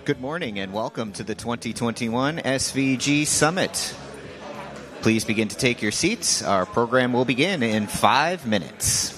Good morning and welcome to the 2021 SVG Summit. Please begin to take your seats. Our program will begin in 5 minutes.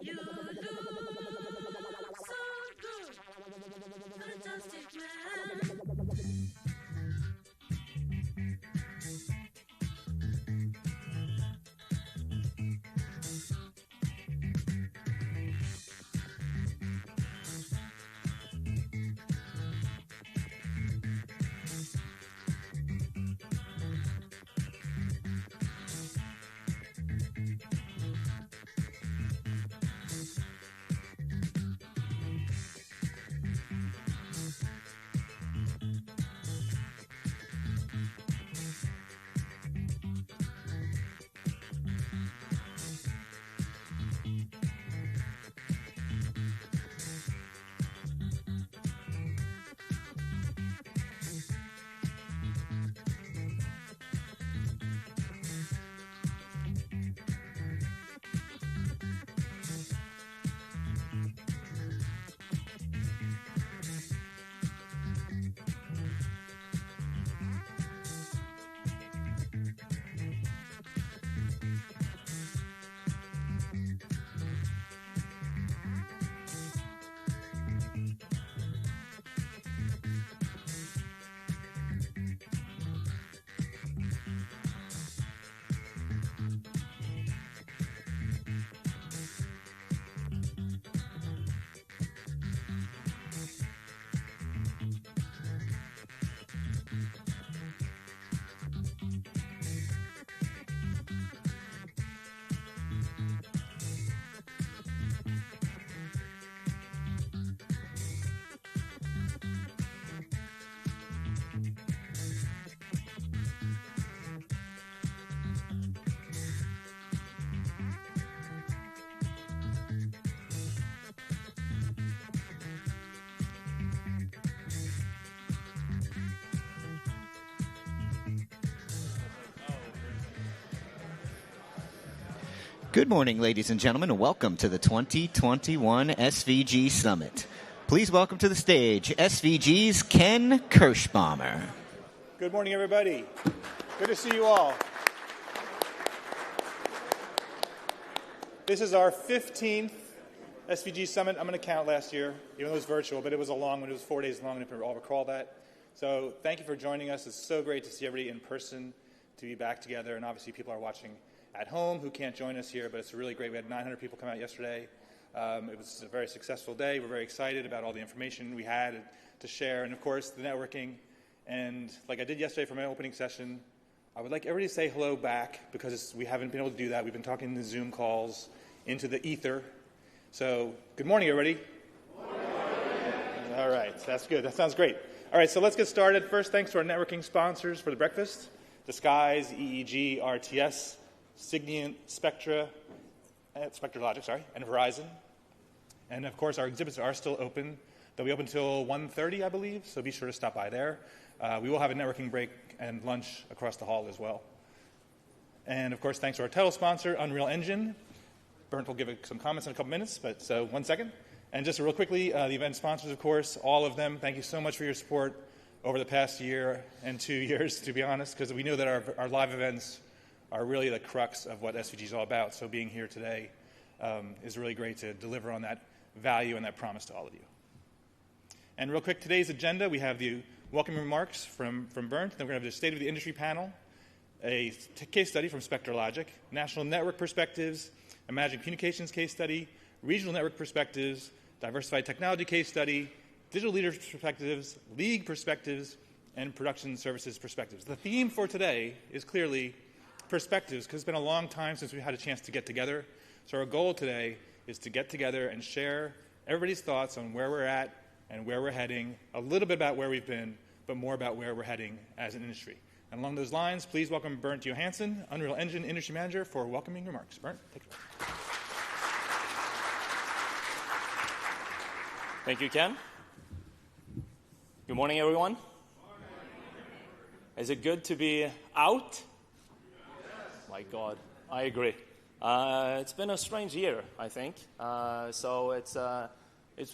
You look so good, fantastic man. Good morning, ladies and gentlemen, and welcome to the 2021 SVG Summit. Please welcome to the stage SVG's Ken Kirschbaumer. Good morning, everybody. Good to see you all. This is our 15th SVG Summit. I'm going to count last year, even though it was virtual, but it was a long one. It was 4 days long, if you all recall that. So thank you for joining us. It's so great to see everybody in person, to be back together, and obviously people are watching at home who can't join us here, but it's really great. We had 900 people come out yesterday. It was a very successful day. We're very excited about all the information we had to share, and of course the networking. And like I did yesterday for my opening session, I would like everybody to say hello back, because we haven't been able to do that. We've been talking in the Zoom calls into the ether. So good morning, everybody. Good morning. All right, that's good. That sounds great. All right, so let's get started. First, thanks to our networking sponsors for the breakfast: Disguise, EEG, RTS, Signiant, Spectralogic, and Verizon. And of course, our exhibits are still open. They'll be open until 1:30, I believe, so be sure to stop by there. We will have a networking break and lunch across the hall as well. And of course, thanks to our title sponsor, Unreal Engine. Bernd will give some comments in a couple minutes, but so 1 second. And just real quickly, the event sponsors, of course, all of them, thank you so much for your support over the past year and 2 years, to be honest, because we know that our live events are really the crux of what SVG is all about. So being here today is really great to deliver on that value and that promise to all of you. And real quick, today's agenda, we have the welcoming remarks from Bernd. Then we're going to have the State of the Industry panel, a case study from Spectralogic, national network perspectives, Imagine Communications case study, regional network perspectives, diversified technology case study, digital leaders perspectives, league perspectives, and production services perspectives. The theme for today is clearly perspectives, because it's been a long time since we had a chance to get together. So our goal today is to get together and share everybody's thoughts on where we're at and where we're heading, a little bit about where we've been, but more about where we're heading as an industry. And along those lines, please welcome Bernd Johansson, Unreal Engine Industry Manager, for welcoming remarks. Bernd, take it away. Thank you, Ken. Good morning, everyone. Good morning. Is it good to be out? Yes. My God, I agree. It's been a strange year, I think. So it's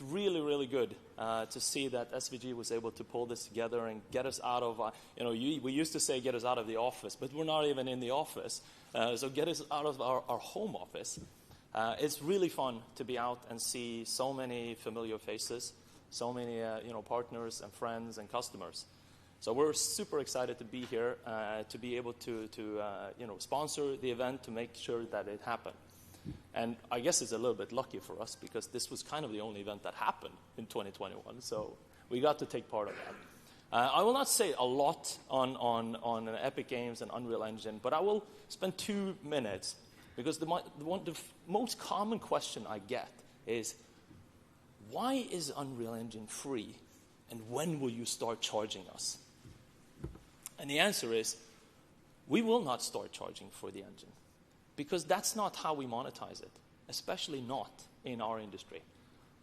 really, really good to see that SVG was able to pull this together and get us out of, we used to say get us out of the office, but we're not even in the office. So get us out of our home office. It's really fun to be out and see so many familiar faces, so many partners and friends and customers. So we're super excited to be here, to be able to sponsor the event, to make sure that it happened. And I guess it's a little bit lucky for us, because this was kind of the only event that happened in 2021. So we got to take part of that. I will not say a lot on Epic Games and Unreal Engine, but I will spend 2 minutes, because the most common question I get is, why is Unreal Engine free, and when will you start charging us? And the answer is, we will not start charging for the engine, because that's not how we monetize it, especially not in our industry.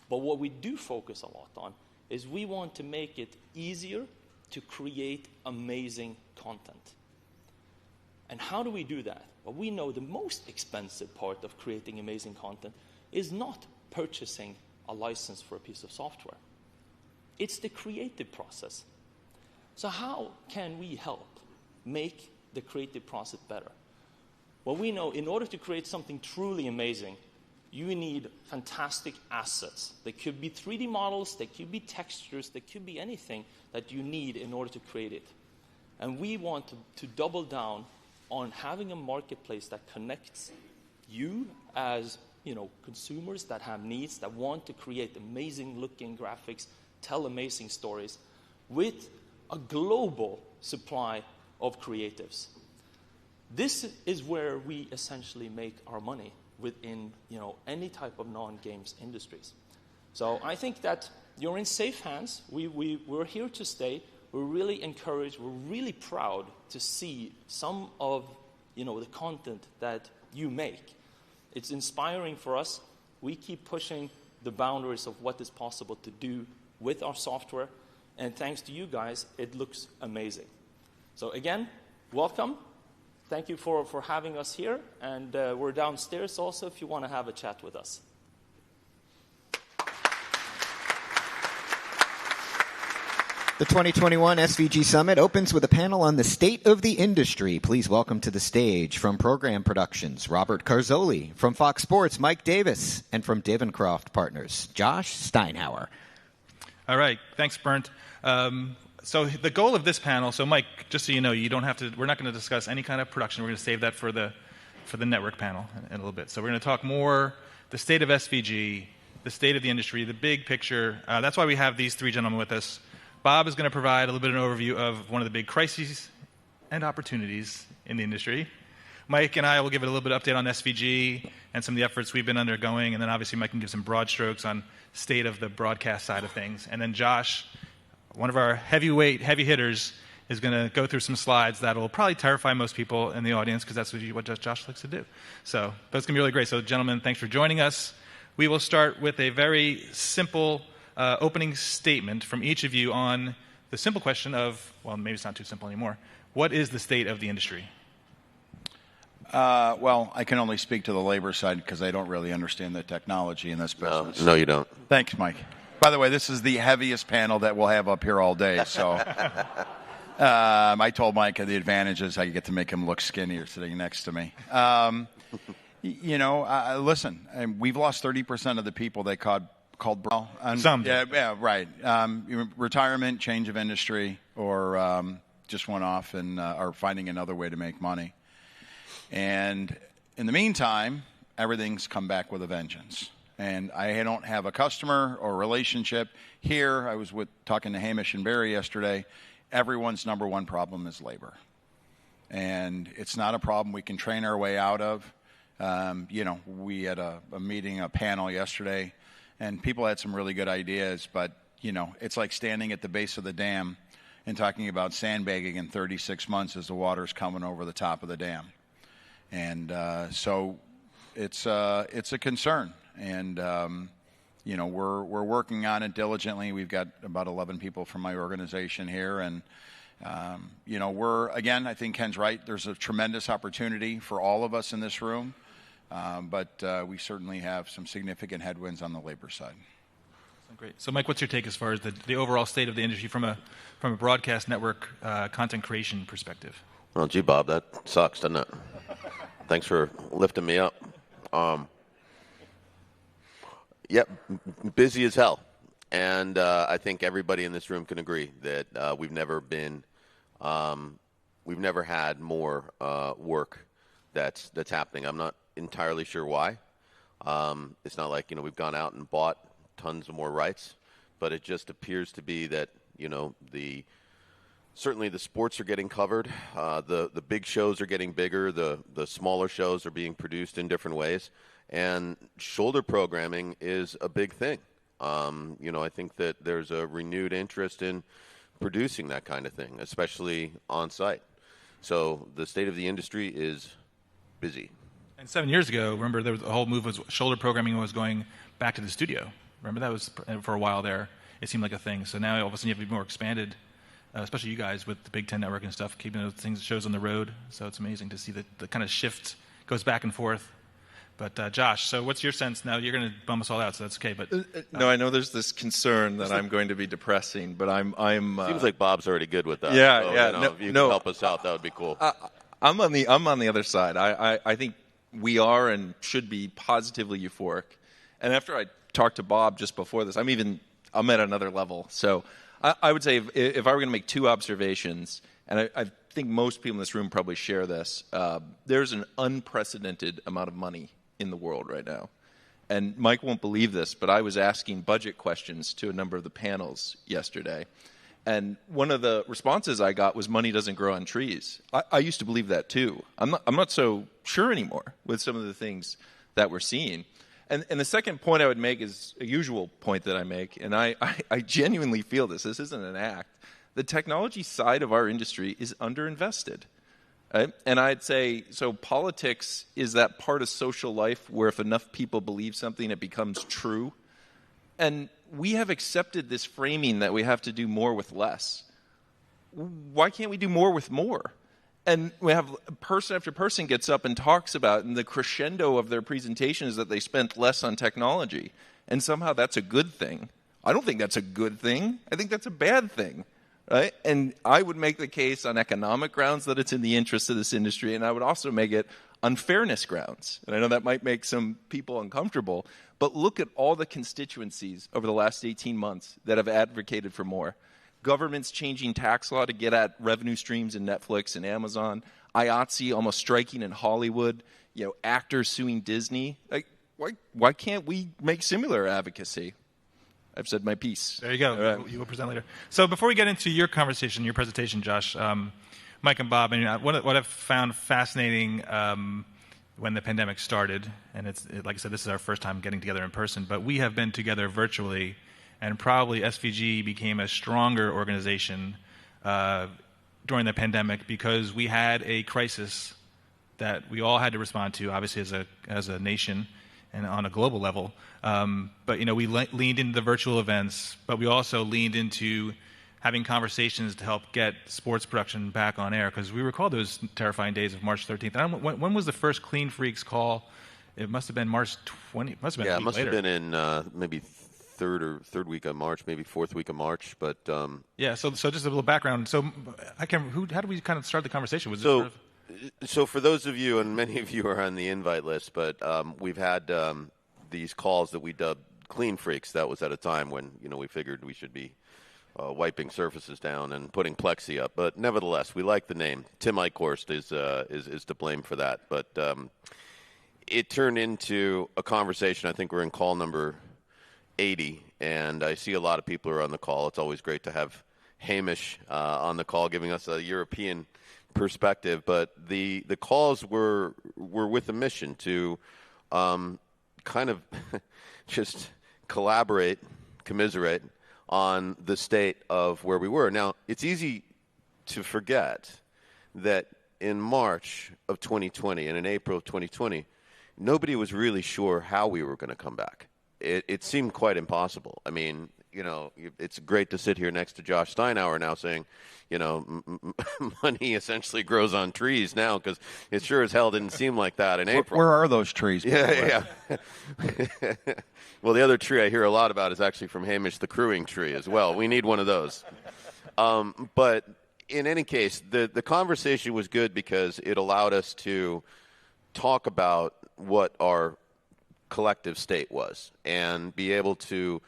But what we do focus a lot on is we want to make it easier to create amazing content. And how do we do that? Well, we know the most expensive part of creating amazing content is not purchasing a license for a piece of software. It's the creative process. So how can we help make the creative process better? Well, we know in order to create something truly amazing, you need fantastic assets. They could be 3D models, they could be textures, they could be anything that you need in order to create it. And we want to double down on having a marketplace that connects you as consumers that have needs, that want to create amazing looking graphics, tell amazing stories, with a global supply of creatives. This is where we essentially make our money within any type of non-games industries. So I think that you're in safe hands. We're here to stay. We're really encouraged. We're really proud to see some of the content that you make. It's inspiring for us. We keep pushing the boundaries of what is possible to do with our software. And thanks to you guys, it looks amazing. So again, welcome. thank you for having us here. And we're downstairs also if you want to have a chat with us. The 2021 SVG Summit opens with a panel on the state of the industry. Please welcome to the stage from Program Productions, Robert Carzoli, from Fox Sports, Mike Davis, and from Davencroft Partners, Josh Steinhauer. All right. Thanks, Bernd. So the goal of this panel, so Mike, just so you know, you don't have to, we're not going to discuss any kind of production. We're going to save that for the network panel in a little bit. So we're going to talk more the state of SVG, the state of the industry, the big picture. That's why we have these three gentlemen with us. Bob is going to provide a little bit of an overview of one of the big crises and opportunities in the industry. Mike and I will give it a little bit of update on SVG and some of the efforts we've been undergoing, and then obviously Mike can give some broad strokes on state of the broadcast side of things. And then Josh, one of our heavy hitters, is going to go through some slides that will probably terrify most people in the audience because that's what Josh likes to do. So that's going to be really great. So gentlemen, thanks for joining us. We will start with a very simple opening statement from each of you on the simple question of, well, maybe it's not too simple anymore. What is the state of the industry? Well, I can only speak to the labor side because I don't really understand the technology in this business. No, you don't. Thanks, Mike. By the way, this is the heaviest panel that we'll have up here all day. So I told Mike the advantage is I get to make him look skinnier sitting next to me. Listen, we've lost 30% of the people they called some. Yeah, right. Retirement, change of industry, or just went off and are finding another way to make money. And in the meantime, everything's come back with a vengeance. And I don't have a customer or relationship here. I was talking to Hamish and Barry yesterday. Everyone's number one problem is labor. And it's not a problem we can train our way out of. We had a meeting, a panel yesterday, and people had some really good ideas, but, it's like standing at the base of the dam and talking about sandbagging in 36 months as the water's coming over the top of the dam. And so it's a concern. And, we're working on it diligently. We've got about 11 people from my organization here. And, I think Ken's right. There's a tremendous opportunity for all of us in this room. But we certainly have some significant headwinds on the labor side. Great. So, Mike, what's your take as far as the overall state of the industry from a broadcast network content creation perspective? Well, gee, Bob, that sucks, doesn't it? Thanks for lifting me up. Busy as hell. And I think everybody in this room can agree that we've never had more work that's happening. I'm not entirely sure why. It's not like, we've gone out and bought tons of more rights, but it just appears to be that, certainly the sports are getting covered. The big shows are getting bigger. The smaller shows are being produced in different ways. And shoulder programming is a big thing. I think that there's a renewed interest in producing that kind of thing, especially on site. So the state of the industry is busy. And 7 years ago, remember, there was a whole move was shoulder programming was going back to the studio. Remember, that was for a while there. It seemed like a thing. So now all of a sudden you have to be more expanded, especially you guys with the Big Ten Network and stuff, keeping those shows on the road. So it's amazing to see the kind of shift goes back and forth. But Josh, so what's your sense now? You're going to bum us all out, so that's okay. But no, I know there's this concern that I'm going to be depressing, but I'm. Seems like Bob's already good with that. Yeah, so, yeah. If you can help us out, that would be cool. I'm on the other side. I think we are and should be positively euphoric. And after I talked to Bob just before this, I'm at another level. So I would say if I were going to make two observations, and I think most people in this room probably share this, there's an unprecedented amount of money in the world right now. And Mike won't believe this, but I was asking budget questions to a number of the panels yesterday. And one of the responses I got was money doesn't grow on trees. I used to believe that too. I'm not so sure anymore with some of the things that we're seeing. And the second point I would make is a usual point that I make, and I genuinely feel this. This isn't an act. The technology side of our industry is underinvested. Right? And I'd say, so politics is that part of social life where if enough people believe something, it becomes true. And we have accepted this framing that we have to do more with less. Why can't we do more with more? And we have person after person gets up and talks about, and the crescendo of their presentation is that they spent less on technology. And somehow that's a good thing. I don't think that's a good thing. I think that's a bad thing. Right? And I would make the case on economic grounds that it's in the interest of this industry, and I would also make it on fairness grounds. And I know that might make some people uncomfortable, but look at all the constituencies over the last 18 months that have advocated for more. Governments changing tax law to get at revenue streams in Netflix and Amazon, IATSE almost striking in Hollywood, actors suing Disney. Like, why can't we make similar advocacy? I've said my piece. There you go. Right. You will present later. So before we get into your conversation, your presentation, Josh, Mike and Bob, what I've found fascinating when the pandemic started, and it's like I said, this is our first time getting together in person, but we have been together virtually, and probably SVG became a stronger organization during the pandemic because we had a crisis that we all had to respond to, obviously as a nation and on a global level. But we leaned into the virtual events, but we also leaned into having conversations to help get sports production back on air, because we recall those terrifying days of March 13th. And when was the first Clean Freaks call? It must have been March 20. Must have been it must later. have been in maybe third week of March, maybe fourth week of March. But yeah. So just a little background. So how do we kind of start the conversation? Was So for those of you, and many of you are on the invite list, but we've had these calls that we dubbed Clean Freaks. That was at a time when we figured we should be wiping surfaces down and putting plexi up. But nevertheless, we like the name. Tim Eichhorst is to blame for that. But it turned into a conversation. I think we're in call number 80, and I see a lot of people are on the call. It's always great to have Hamish on the call giving us a European perspective, but the calls were with a mission to kind of just collaborate, commiserate on the state of where we were. Now, it's easy to forget that in March of 2020 and in April of 2020, nobody was really sure how we were going to come back. It seemed quite impossible. I mean, it's great to sit here next to Josh Steinauer now saying, money essentially grows on trees now, because it sure as hell didn't seem like that in April. Where are those trees? Yeah. Well, the other tree I hear a lot about is actually from Hamish, the crewing tree as well. We need one of those. But in any case, the conversation was good because it allowed us to talk about what our collective state was and be able to,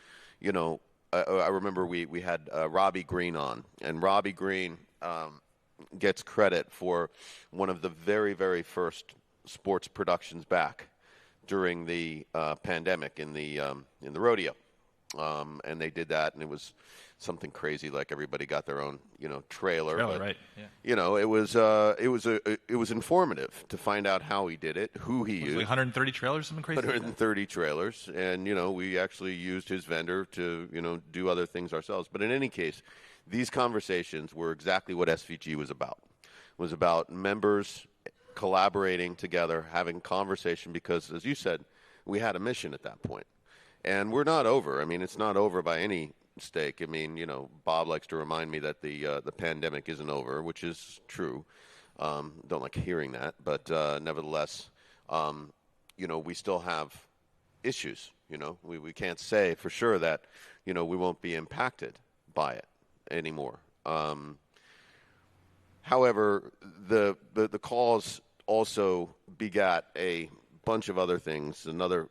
I remember we had Robbie Green on, and Robbie Green gets credit for one of the very, very first sports productions back during the pandemic in the rodeo, and they did that, and it was something crazy, like everybody got their own trailer. Trailer, but, right? Yeah. It was informative to find out how he did it, who he used. Like 130 trailers, something crazy. 130 trailers, and we actually used his vendor to do other things ourselves. But in any case, these conversations were exactly what SVG was about. It was about members collaborating together, having conversation, because, as you said, we had a mission at that point. And we're not over. I mean, it's not over by any stake. I mean, Bob likes to remind me that the pandemic isn't over, which is true. Don't like hearing that, but nevertheless, we still have issues. We can't say for sure that we won't be impacted by it anymore. However, the calls also begat a bunch of other things and other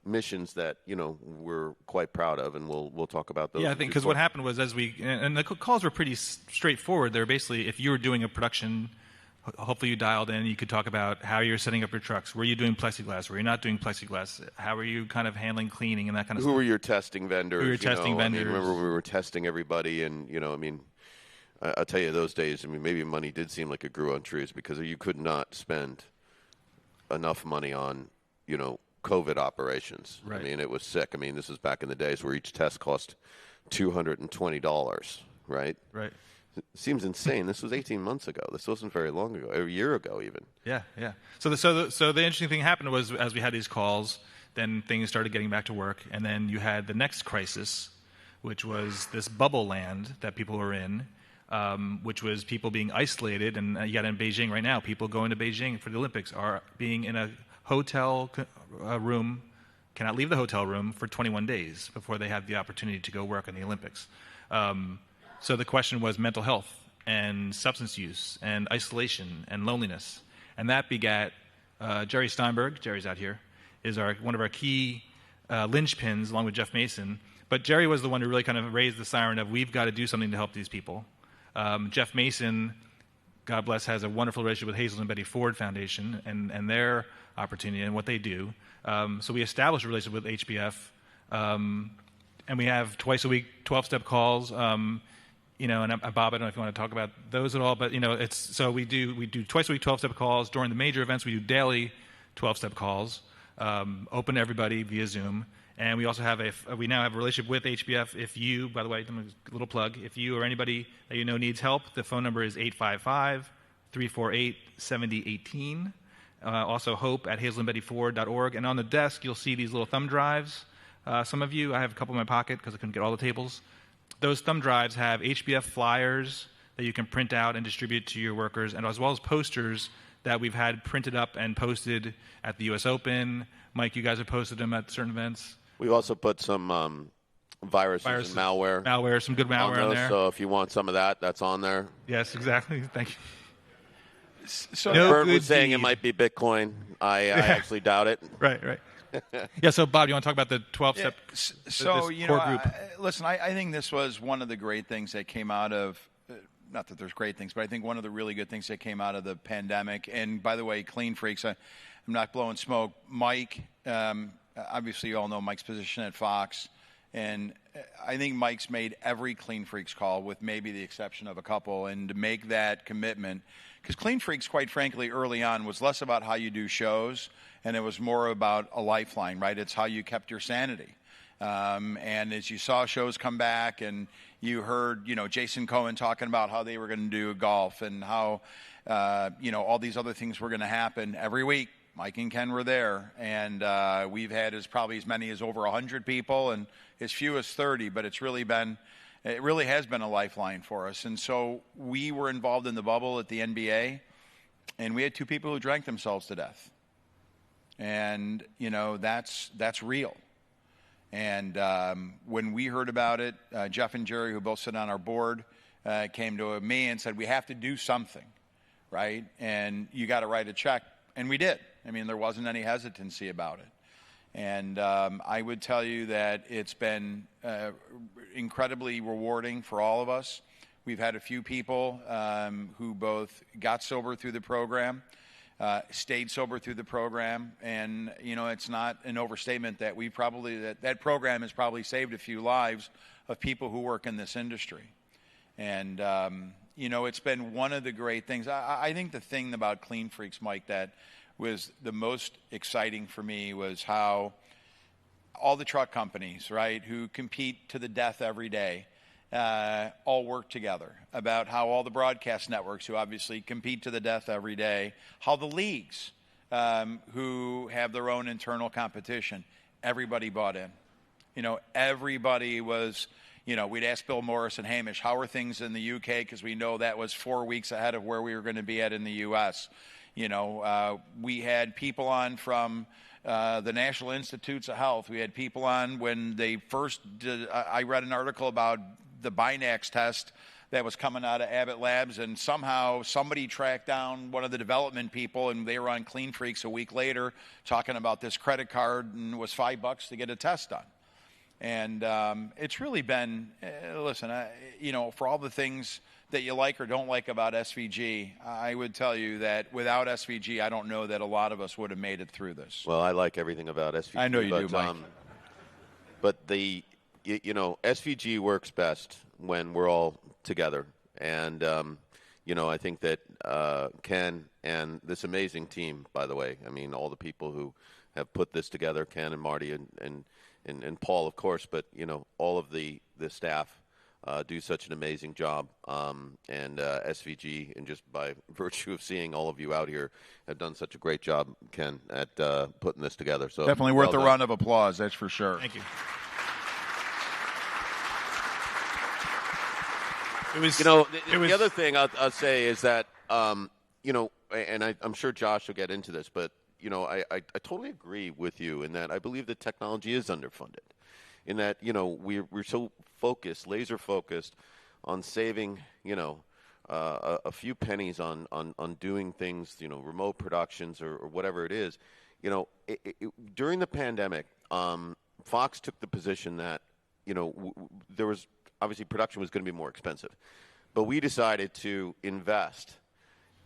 missions that we're quite proud of, and we'll talk about those. Yeah, I think because what happened was, and the calls were pretty straightforward. They're basically, if you were doing a production, hopefully you dialed in, you could talk about how you're setting up your trucks. Were you doing plexiglass? Were you not doing plexiglass? How are you kind of handling cleaning and that kind of stuff? Who were your testing vendors? Who were your testing vendors? I mean, remember we were testing everybody, and I'll tell you, those days, maybe money did seem like it grew on trees, because you could not spend enough money on COVID operations. Right. I mean, it was sick. I mean, this is back in the days where each test cost $220, right? Right. It seems insane. This was 18 months ago. This wasn't very long ago, a year ago even. Yeah. So the interesting thing happened was, as we had these calls, then things started getting back to work, and then you had the next crisis, which was this bubble land that people were in, which was people being isolated. And you got in Beijing right now, people going to Beijing for the Olympics are being in a hotel room, cannot leave the hotel room for 21 days before they have the opportunity to go work in the Olympics. So the question was mental health and substance use and isolation and loneliness. And that begat Jerry Steinberg, Jerry's out here, is one of our key linchpins along with Jeff Mason. But Jerry was the one who really kind of raised the siren of we've got to do something to help these people. Jeff Mason, God bless, has a wonderful relationship with Hazel and Betty Ford Foundation and their opportunity and what they do. So we established a relationship with HBF, and we have twice a week 12-step calls. And Bob, I don't know if you want to talk about those at all, but we do twice a week 12-step calls. During the major events, we do daily 12-step calls, open to everybody via Zoom. And we also have we now have a relationship with HBF. If you, by the way, a little plug, if you or anybody that you know needs help, the phone number is 855-348-7018. Also hope at hazelandbettyford.org. And on the desk, you'll see these little thumb drives. Some of you, I have a couple in my pocket because I couldn't get all the tables. Those thumb drives have HBF flyers that you can print out and distribute to your workers, and as well as posters that we've had printed up and posted at the U.S. Open. Mike, you guys have posted them at certain events. We've also put some viruses and malware. Some good malware on there. So if you want some of that, that's on there. Yes, exactly. Thank you. So Bert was saying it might be Bitcoin. I actually doubt it. Right. Yeah, so Bob, you want to talk about the 12-step core group? Listen, I think this was one of the great things that came out of, not that there's great things, but I think one of the really good things that came out of the pandemic. And by the way, Clean Freaks, I'm not blowing smoke. Mike, obviously you all know Mike's position at Fox. And I think Mike's made every Clean Freaks call with maybe the exception of a couple. And to make that commitment, because Clean Freaks, quite frankly, early on was less about how you do shows, and it was more about a lifeline, right? It's how you kept your sanity. And as you saw shows come back and you heard, Jason Cohen talking about how they were going to do golf and how, all these other things were going to happen every week. Mike and Ken were there, and we've had probably as many as over 100 people and as few as 30, but it really has been a lifeline for us. And so we were involved in the bubble at the NBA, and we had two people who drank themselves to death. And, that's real. And when we heard about it, Jeff and Jerry, who both sit on our board, came to me and said, we have to do something, right? And you got to write a check. And we did. I mean, there wasn't any hesitancy about it. And I would tell you that it's been incredibly rewarding for all of us. We've had a few people who both got sober through the program, stayed sober through the program, and it's not an overstatement that that program has probably saved a few lives of people who work in this industry. And it's been one of the great things. I think the thing about Clean Freaks, Mike, that was the most exciting for me was how all the truck companies, right, who compete to the death every day, all work together, about how all the broadcast networks who obviously compete to the death every day, how the leagues who have their own internal competition, everybody bought in. Everybody was, we'd ask Bill Morris and Hamish, how are things in the UK? Because we know that was 4 weeks ahead of where we were going to be at in the US. We had people on from the National Institutes of Health. We had people on when they first did. I read an article about the Binax test that was coming out of Abbott Labs, and somehow somebody tracked down one of the development people, and they were on Clean Freaks a week later talking about this credit card, and it was $5 to get a test done. And it's really been, listen, for all the things that you like or don't like about SVG, I would tell you that without SVG, I don't know that a lot of us would have made it through this. Well, I like everything about SVG. I know you do, Mike. But SVG works best when we're all together. And, I think that Ken and this amazing team, by the way, I mean, all the people who have put this together, Ken and Marty and Paul, of course, but, all of the staff do such an amazing job. And SVG, and just by virtue of seeing all of you out here, have done such a great job, Ken, at putting this together. So definitely worth a round of applause, that's for sure. Thank you. It was, the other thing I'll say is that, and I'm sure Josh will get into this, but, I totally agree with you in that I believe that technology is underfunded. In that, we're so focused, laser focused on saving, a few pennies on doing things, remote productions or whatever it is. During the pandemic, Fox took the position that, there was obviously production was going to be more expensive, but we decided to invest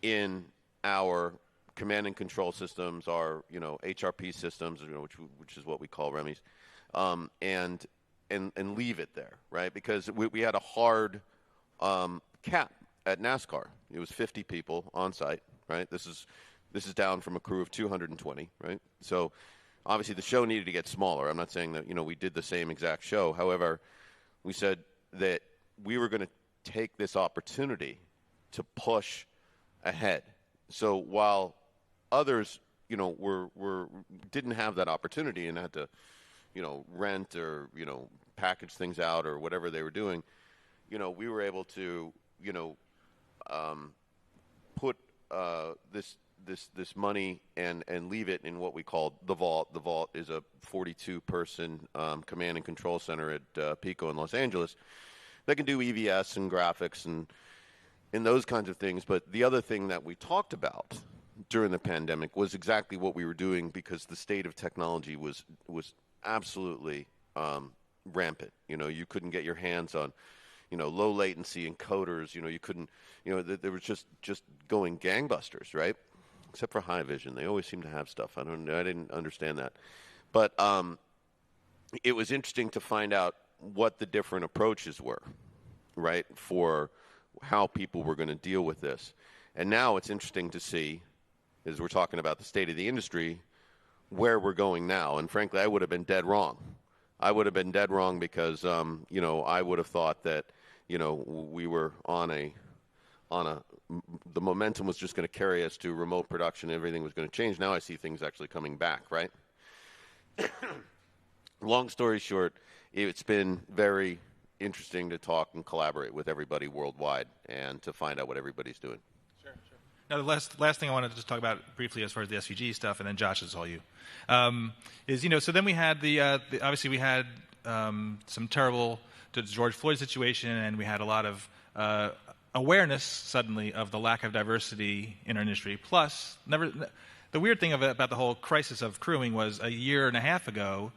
in our command and control systems, our HRP systems, which is what we call REMIs, and leave it there, right? Because we had a hard cap at NASCAR. It was 50 people on site, right? This is down from a crew of 220, right? So obviously the show needed to get smaller. I'm not saying that we did the same exact show. However, we said that we were going to take this opportunity to push ahead. So while others, didn't have that opportunity and had to, rent or package things out or whatever they were doing, we were able to, put this money and leave it in what we called the vault. The vault is a 42-person command and control center at Pico in Los Angeles that can do EVS and graphics and those kinds of things. But the other thing that we talked about during the pandemic was exactly what we were doing, because the state of technology was absolutely rampant. You couldn't get your hands on low latency encoders. You couldn't. They were just going gangbusters, right? Except for High Vision, they always seem to have stuff. I didn't understand that, but it was interesting to find out what the different approaches were, right, for how people were going to deal with this. And now it's interesting to see, as we're talking about the state of the industry, where we're going now. And frankly, I would have been dead wrong. I would have been dead wrong because I would have thought that we were on the momentum was just going to carry us to remote production. Everything was going to change. Now I see things actually coming back, right? Long story short, it's been very interesting to talk and collaborate with everybody worldwide and to find out what everybody's doing. Sure. Now, the last thing I wanted to just talk about briefly as far as the SVG stuff, and then Josh, it's all you, is, so then we had obviously we had some terrible George Floyd situation, and we had a lot of awareness suddenly of the lack of diversity in our industry. Plus, the weird thing about the whole crisis of crewing was a year and a half ago,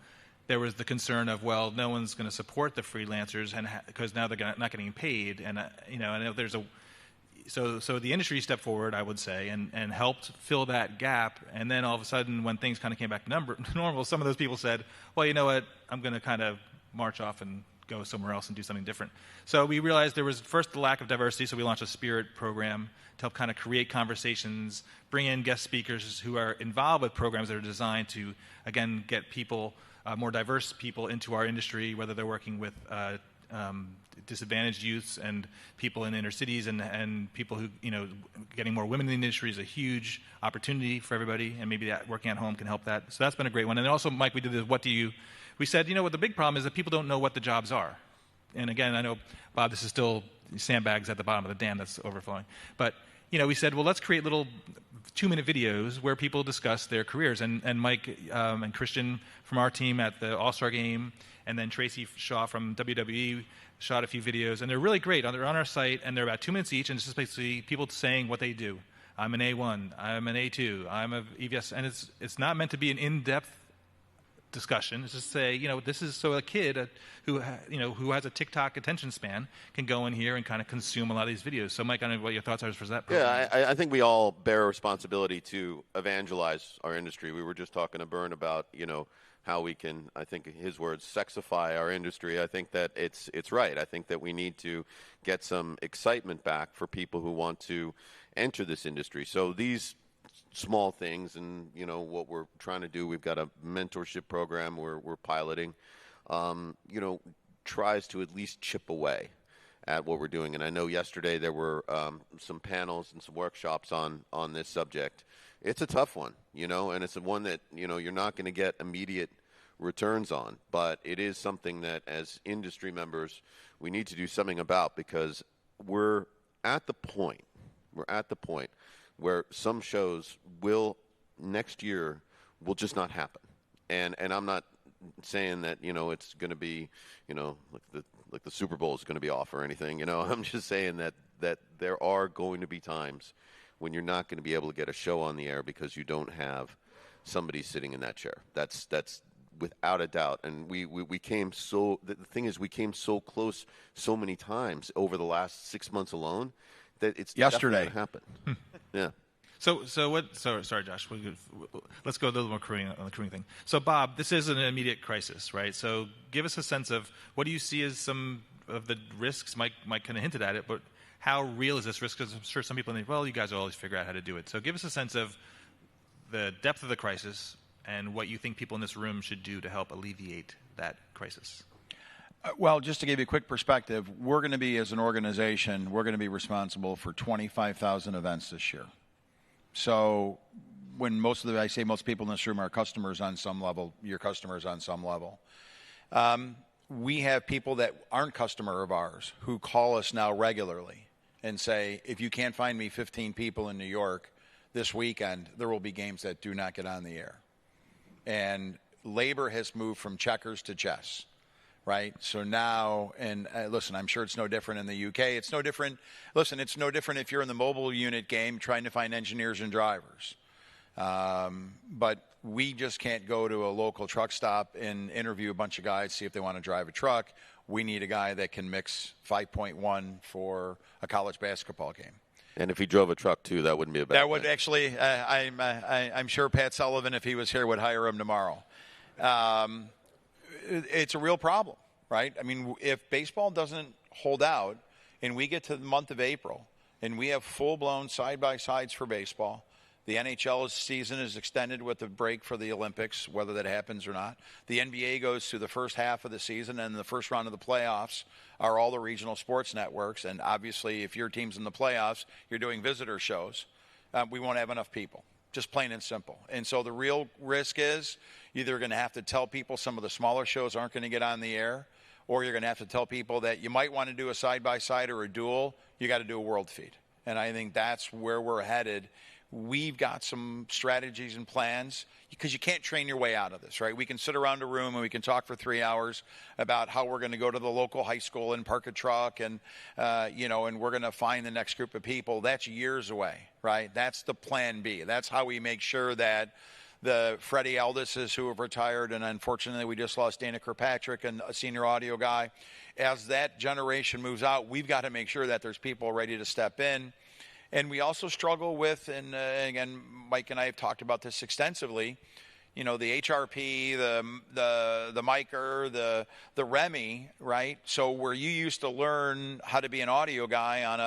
there was the concern of, well, no one's going to support the freelancers and because now they're not getting paid, and and there's so the industry stepped forward, I would say, and helped fill that gap. And then all of a sudden, when things kind of came back to normal, some of those people said, well, you know what, I'm going to kind of march off and go somewhere else and do something different. So we realized there was first the lack of diversity, so we launched a Spirit program to help kind of create conversations, bring in guest speakers who are involved with programs that are designed to, again, get people, more diverse people into our industry, whether they're working with disadvantaged youths and people in inner cities and people who, getting more women in the industry is a huge opportunity for everybody, and maybe that working at home can help that. So that's been a great one. And then also, Mike, we did the we said, what the big problem is that people don't know what the jobs are. And again, I know, Bob, this is still sandbags at the bottom of the dam that's overflowing. But, we said, well, let's create little 2-minute videos where people discuss their careers. And Mike and Christian from our team at the All-Star Game, and then Tracy Shaw from WWE shot a few videos. And they're really great. They're on our site, and they're about 2 minutes each. And it's just basically people saying what they do. I'm an A1. I'm an A2. I'm a EVS. And it's not meant to be an in-depth discussion. Is just say, this is so a kid who has a TikTok attention span can go in here and kind of consume a lot of these videos. So, Mike, I don't know what your thoughts are for that program. Yeah, I think we all bear a responsibility to evangelize our industry. We were just talking to Byrne about, how we can, I think his words, sexify our industry. I think that it's right. I think that we need to get some excitement back for people who want to enter this industry. So these small things, and what we're trying to do, we've got a mentorship program we're piloting, tries to at least chip away at what we're doing. And I know yesterday there were some panels and some workshops on this subject. It's a tough one, and it's one that you're not going to get immediate returns on, but it is something that as industry members we need to do something about, because we're at the point where some shows next year will just not happen. And I'm not saying that, it's going to be, like the Super Bowl is going to be off or anything, I'm just saying that there are going to be times when you're not going to be able to get a show on the air because you don't have somebody sitting in that chair. That's without a doubt. And we came the thing is, we came so close so many times over the last 6 months alone that it's yesterday definitely going to happen. Yeah. Sorry, Josh. Let's go a little more on the crewing thing. So, Bob, this is an immediate crisis, right? So, give us a sense of what do you see as some of the risks? Mike kind of hinted at it, but how real is this risk? Because I'm sure some people think, well, you guys will always figure out how to do it. So, give us a sense of the depth of the crisis and what you think people in this room should do to help alleviate that crisis. Well, just to give you a quick perspective, we're going to be, as an organization, we're going to be responsible for 25,000 events this year. So when I say most people in this room are customers on some level, your customers on some level. We have people that aren't customer of ours who call us now regularly and say, if you can't find me 15 people in New York this weekend, there will be games that do not get on the air. And labor has moved from checkers to chess. Right? So now, and listen, I'm sure it's no different in the UK. It's no different. Listen, it's no different if you're in the mobile unit game trying to find engineers and drivers. But we just can't go to a local truck stop and interview a bunch of guys, see if they want to drive a truck. We need a guy that can mix 5.1 for a college basketball game. And if he drove a truck too, that wouldn't be a bad That thing. would actually, I'm sure Pat Sullivan, if he was here, would hire him tomorrow. It's a real problem, right? I mean, if baseball doesn't hold out and we get to the month of April and we have full-blown side-by-sides for baseball, the NHL season is extended with the break for the Olympics, whether that happens or not. The NBA goes through the first half of the season, and the first round of the playoffs are all the regional sports networks. And obviously, if your team's in the playoffs, you're doing visitor shows. We won't have enough people. Just plain and simple. And so the real risk is either going to have to tell people some of the smaller shows aren't going to get on the air, or you're going to have to tell people that you might want to do a side-by-side or a duel, you got to do a world feed. And I think that's where we're headed. We've got some strategies and plans because you can't train your way out of this, right? We can sit around a room and we can talk for 3 hours about how we're going to go to the local high school and park a truck and, and we're going to find the next group of people. That's years away, right? That's the plan B. That's how we make sure that the Freddie Aldises who have retired, and unfortunately we just lost Dana Kirkpatrick, and a senior audio guy. As that generation moves out, we've got to make sure that there's people ready to step in. And we also struggle with, and again, Mike and I have talked about this extensively, the HRP, the Miker, the Remy, right? So where you used to learn how to be an audio guy on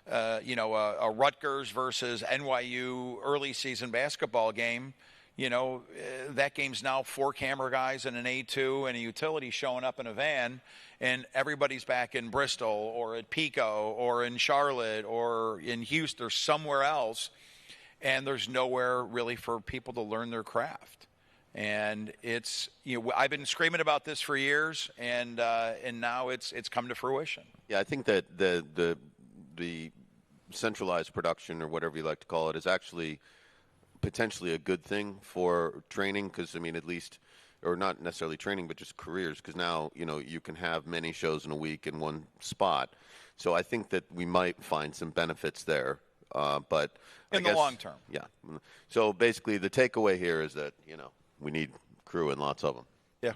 a Rutgers versus NYU early season basketball game, that game's now 4 camera guys and an A2 and a utility showing up in a van, and everybody's back in Bristol or at Pico or in Charlotte or in Houston or somewhere else, and there's nowhere really for people to learn their craft. And it's, I've been screaming about this for years, and now it's come to fruition. Yeah, I think that the centralized production, or whatever you like to call it, is actually potentially a good thing for training, because at least, or not necessarily training, but just careers, because now you can have many shows in a week in one spot. So I think that we might find some benefits there, but in the long term, yeah. So basically, the takeaway here is that we need crew and lots of them. Yeah,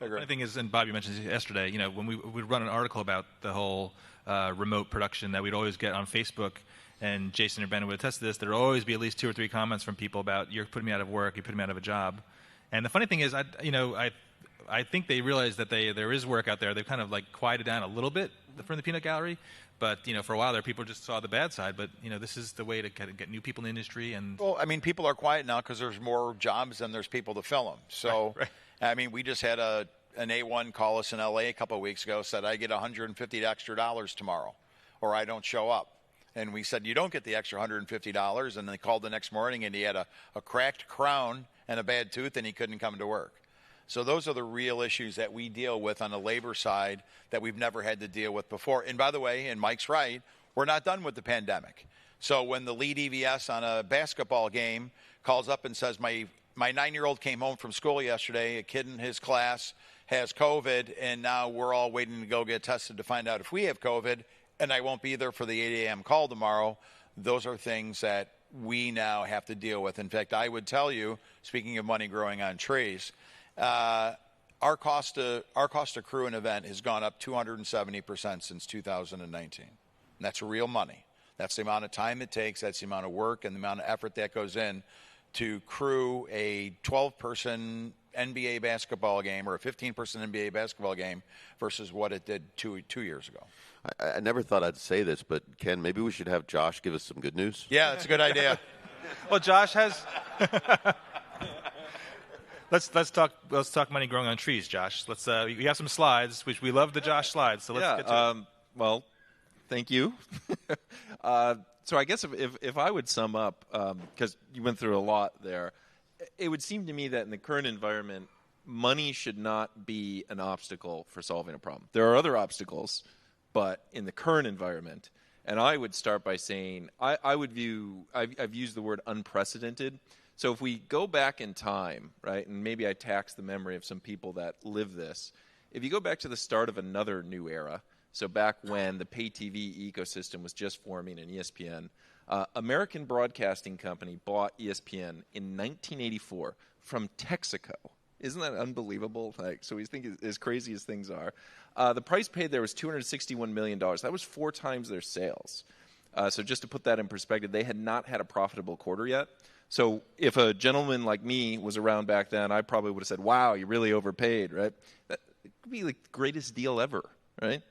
right. The thing is, and Bob, you mentioned this yesterday, when we'd run an article about the whole remote production that we'd always get on Facebook. And Jason or Ben would attest to this. There would always be at least 2 or 3 comments from people about, you're putting me out of work, you're putting me out of a job. And the funny thing is, I think they realize that there is work out there. They've kind of quieted down a little bit from the peanut gallery. But, for a while there, people just saw the bad side. But, this is the way to kind of get new people in the industry. And well, people are quiet now because there's more jobs than there's people to fill them. So, right. We just had an A1 call us in L.A. a couple of weeks ago, said I get $150 extra tomorrow or I don't show up. And we said, you don't get the extra $150. And they called the next morning, and he had a cracked crown and a bad tooth, and he couldn't come to work. So those are the real issues that we deal with on the labor side that we've never had to deal with before. And by the way, and Mike's right, we're not done with the pandemic. So when the lead EVS on a basketball game calls up and says, my 9-year-old came home from school yesterday, a kid in his class has COVID, and now we're all waiting to go get tested to find out if we have COVID, and I won't be there for the 8 a.m. call tomorrow. Those are things that we now have to deal with. In fact, I would tell you, speaking of money growing on trees, our cost to crew an event has gone up 270% since 2019. And that's real money. That's the amount of time it takes. That's the amount of work and the amount of effort that goes in to crew a 12-person NBA basketball game or a 15-person NBA basketball game versus what it did two years ago. I never thought I'd say this, but Ken, maybe we should have Josh give us some good news. Yeah, that's a good idea. Well, Josh has. Let's talk money growing on trees, Josh. We have some slides, which we love the Josh slides. So let's get to it. Well, thank you. So I guess if I would sum up, because you went through a lot there, it would seem to me that in the current environment, money should not be an obstacle for solving a problem. There are other obstacles, but in the current environment, and I would start by saying I've used the word unprecedented. So if we go back in time, right, and maybe I tax the memory of some people that live this, if you go back to the start of another new era, so back when the pay TV ecosystem was just forming in ESPN, American Broadcasting Company bought ESPN in 1984 from Texaco. Isn't that unbelievable? So we think as crazy as things are. The price paid there was $261 million. That was 4 times their sales. So just to put that in perspective, they had not had a profitable quarter yet. So if a gentleman like me was around back then, I probably would have said, wow, you really overpaid, right? That could be like the greatest deal ever, right?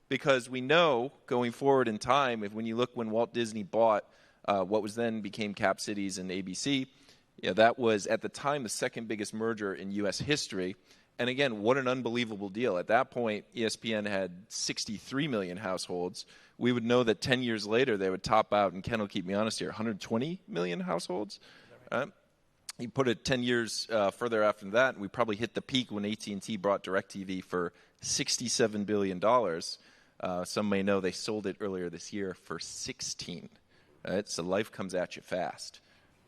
Because we know going forward in time, when you look when Walt Disney bought what was then became Cap Cities and ABC, that was at the time the second biggest merger in U.S. history. And again, what an unbelievable deal. At that point, ESPN had 63 million households. We would know that 10 years later they would top out, and Ken will keep me honest here, 120 million households. You put it 10 years further after that, and we probably hit the peak when AT&T bought DirecTV for $67 billion. Some may know they sold it earlier this year for 16. Right? So life comes at you fast.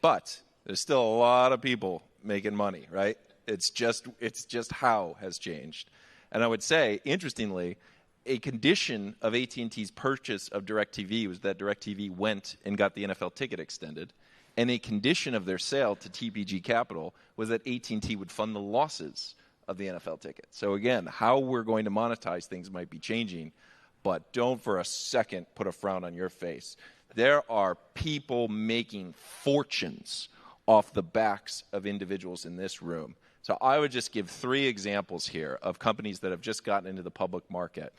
But there's still a lot of people making money, right? It's just how has changed. And I would say, interestingly, a condition of AT&T's purchase of DirecTV was that DirecTV went and got the NFL ticket extended. And a condition of their sale to TPG Capital was that AT&T would fund the losses of the NFL ticket. So again, how we're going to monetize things might be changing, but don't for a second put a frown on your face. There are people making fortunes off the backs of individuals in this room. So I would just give 3 examples here of companies that have just gotten into the public market,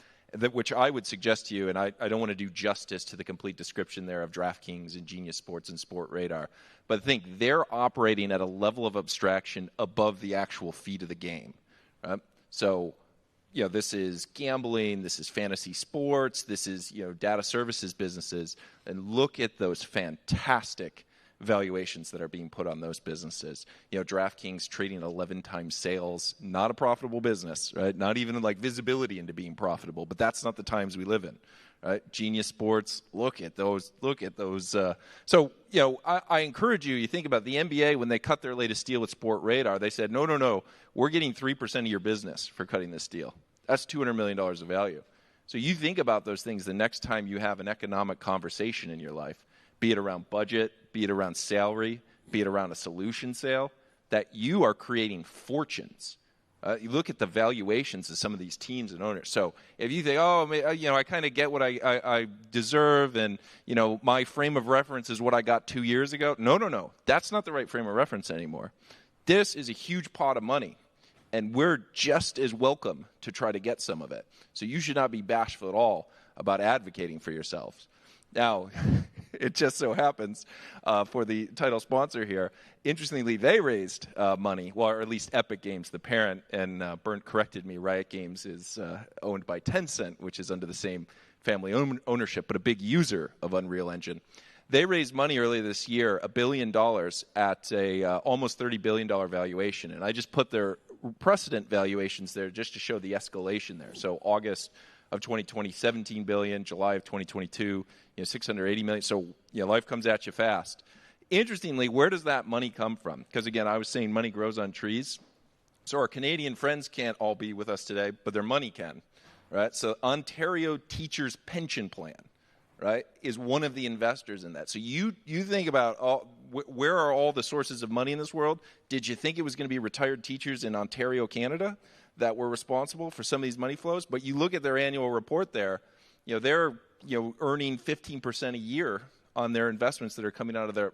which I would suggest to you, and I don't want to do justice to the complete description there of DraftKings and Genius Sports and Sport Radar, but I think they're operating at a level of abstraction above the actual feed of the game. Right? So, this is gambling, this is fantasy sports, this is, data services businesses, and look at those fantastic valuations that are being put on those businesses. DraftKings trading 11 times sales, not a profitable business, right? Not even like visibility into being profitable, but that's not the times we live in, right? Genius Sports, look at those. So, I encourage you think about the NBA when they cut their latest deal with Sport Radar, they said, no, we're getting 3% of your business for cutting this deal. That's $200 million of value. So you think about those things the next time you have an economic conversation in your life, be it around budget, be it around salary, be it around a solution sale, that you are creating fortunes. You look at the valuations of some of these teams and owners. So if you think, I kind of get what I deserve, and, my frame of reference is what I got 2 years ago. No. That's not the right frame of reference anymore. This is a huge pot of money, and we're just as welcome to try to get some of it. So you should not be bashful at all about advocating for yourselves. Now, it just so happens for the title sponsor here, interestingly, they raised money, or at least Epic Games, the parent, and Bernd corrected me, Riot Games is owned by Tencent, which is under the same family ownership, but a big user of Unreal Engine. They raised money earlier this year, $1 billion at a almost $30 billion valuation, and I just put their precedent valuations there just to show the escalation there. So August of 2020, 17 billion. July of 2022, 680 million. So life comes at you fast. Interestingly, where does that money come from? Because again, I was saying money grows on trees. So our Canadian friends can't all be with us today, but their money can, right? So Ontario Teachers Pension Plan, right, is one of the investors in that. So you think about where are all the sources of money in this world? Did you think it was going to be retired teachers in Ontario, Canada, that were responsible for some of these money flows? But you look at their annual report there, they're earning 15% a year on their investments that are coming out of their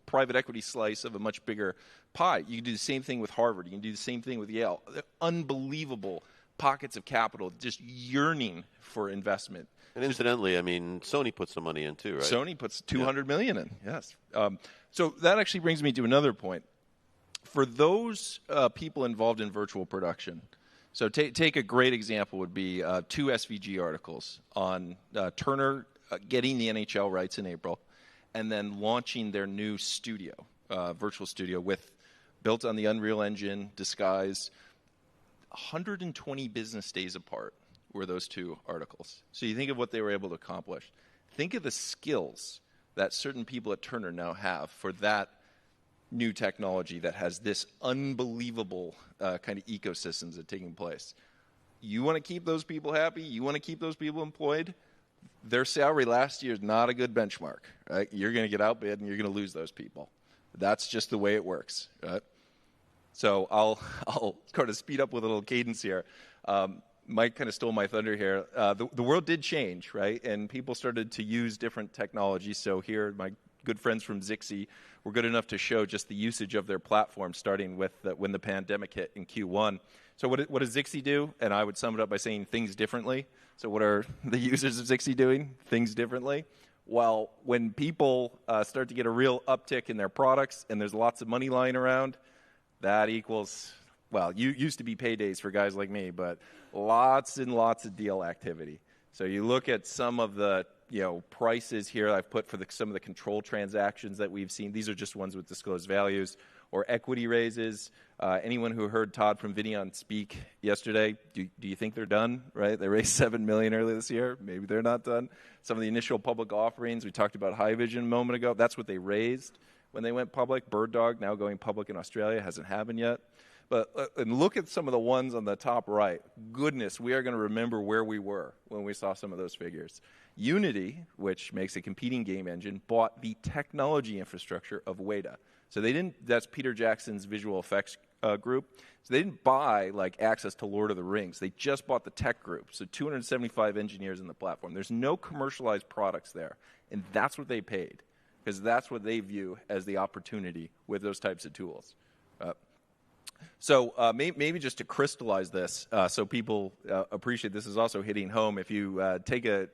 private equity slice of a much bigger pie. You can do the same thing with Harvard. You can do the same thing with Yale. They're unbelievable pockets of capital just yearning for investment. And incidentally, I mean, Sony puts some money in too, right? Sony puts $200 million in, yes. So that actually brings me to another point. For those people involved in virtual production, so take a great example would be 2 SVG articles on Turner getting the NHL rights in April and then launching their new studio, virtual studio built on the Unreal Engine, Disguise. 120 business days apart were those 2 articles. So you think of what they were able to accomplish. Think of the skills that certain people at Turner now have for that new technology that has this unbelievable kind of ecosystems that are taking place. You want to keep those people happy? You want to keep those people employed? Their salary last year is not a good benchmark, right? You're going to get outbid and you're going to lose those people. That's just the way it works, right? So I'll kind of speed up with a little cadence here. Mike kind of stole my thunder here. The world did change, right? And people started to use different technologies. So here, my good friends from Zixi were good enough to show just the usage of their platform starting with when the pandemic hit in Q1. So what does Zixi do? And I would sum it up by saying things differently. So what are the users of Zixi doing? Things differently. Well, when people start to get a real uptick in their products and there's lots of money lying around, that equals, well, you used to be paydays for guys like me, but lots and lots of deal activity. So you look at some of the prices here I've put for some of the control transactions that we've seen. These are just ones with disclosed values or equity raises. Anyone who heard Todd from Videon speak yesterday, do you think they're done, right? They raised $7 million earlier this year. Maybe they're not done. Some of the initial public offerings, we talked about High Vision a moment ago. That's what they raised when they went public. Bird Dog now going public in Australia, hasn't happened yet. But and look at some of the ones on the top right. Goodness, we are going to remember where we were when we saw some of those figures. Unity, which makes a competing game engine, bought the technology infrastructure of Weta. So they didn't. That's Peter Jackson's visual effects group. So they didn't buy like access to Lord of the Rings. They just bought the tech group. So 275 engineers in the platform. There's no commercialized products there, and that's what they paid because that's what they view as the opportunity with those types of tools. So maybe just to crystallize this, so people appreciate this is also hitting home. If you take a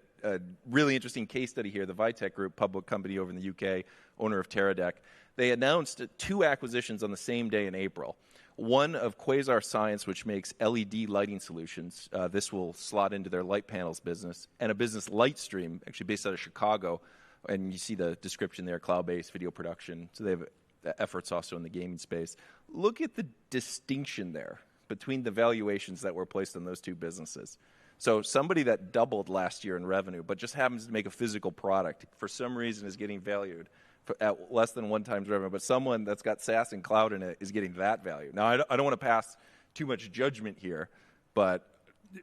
really interesting case study here, the Vitec Group, public company over in the UK, owner of Teradek, they announced 2 acquisitions on the same day in April. One of Quasar Science, which makes LED lighting solutions. This will slot into their light panels business. And a business, Lightstream, actually based out of Chicago. And you see the description there, cloud-based video production. So they have efforts also in the gaming space. Look at the distinction there between the valuations that were placed on those 2 businesses. So somebody that doubled last year in revenue, but just happens to make a physical product, for some reason is getting valued at less than 1 times revenue. But someone that's got SaaS and cloud in it is getting that value. Now, I don't want to pass too much judgment here, but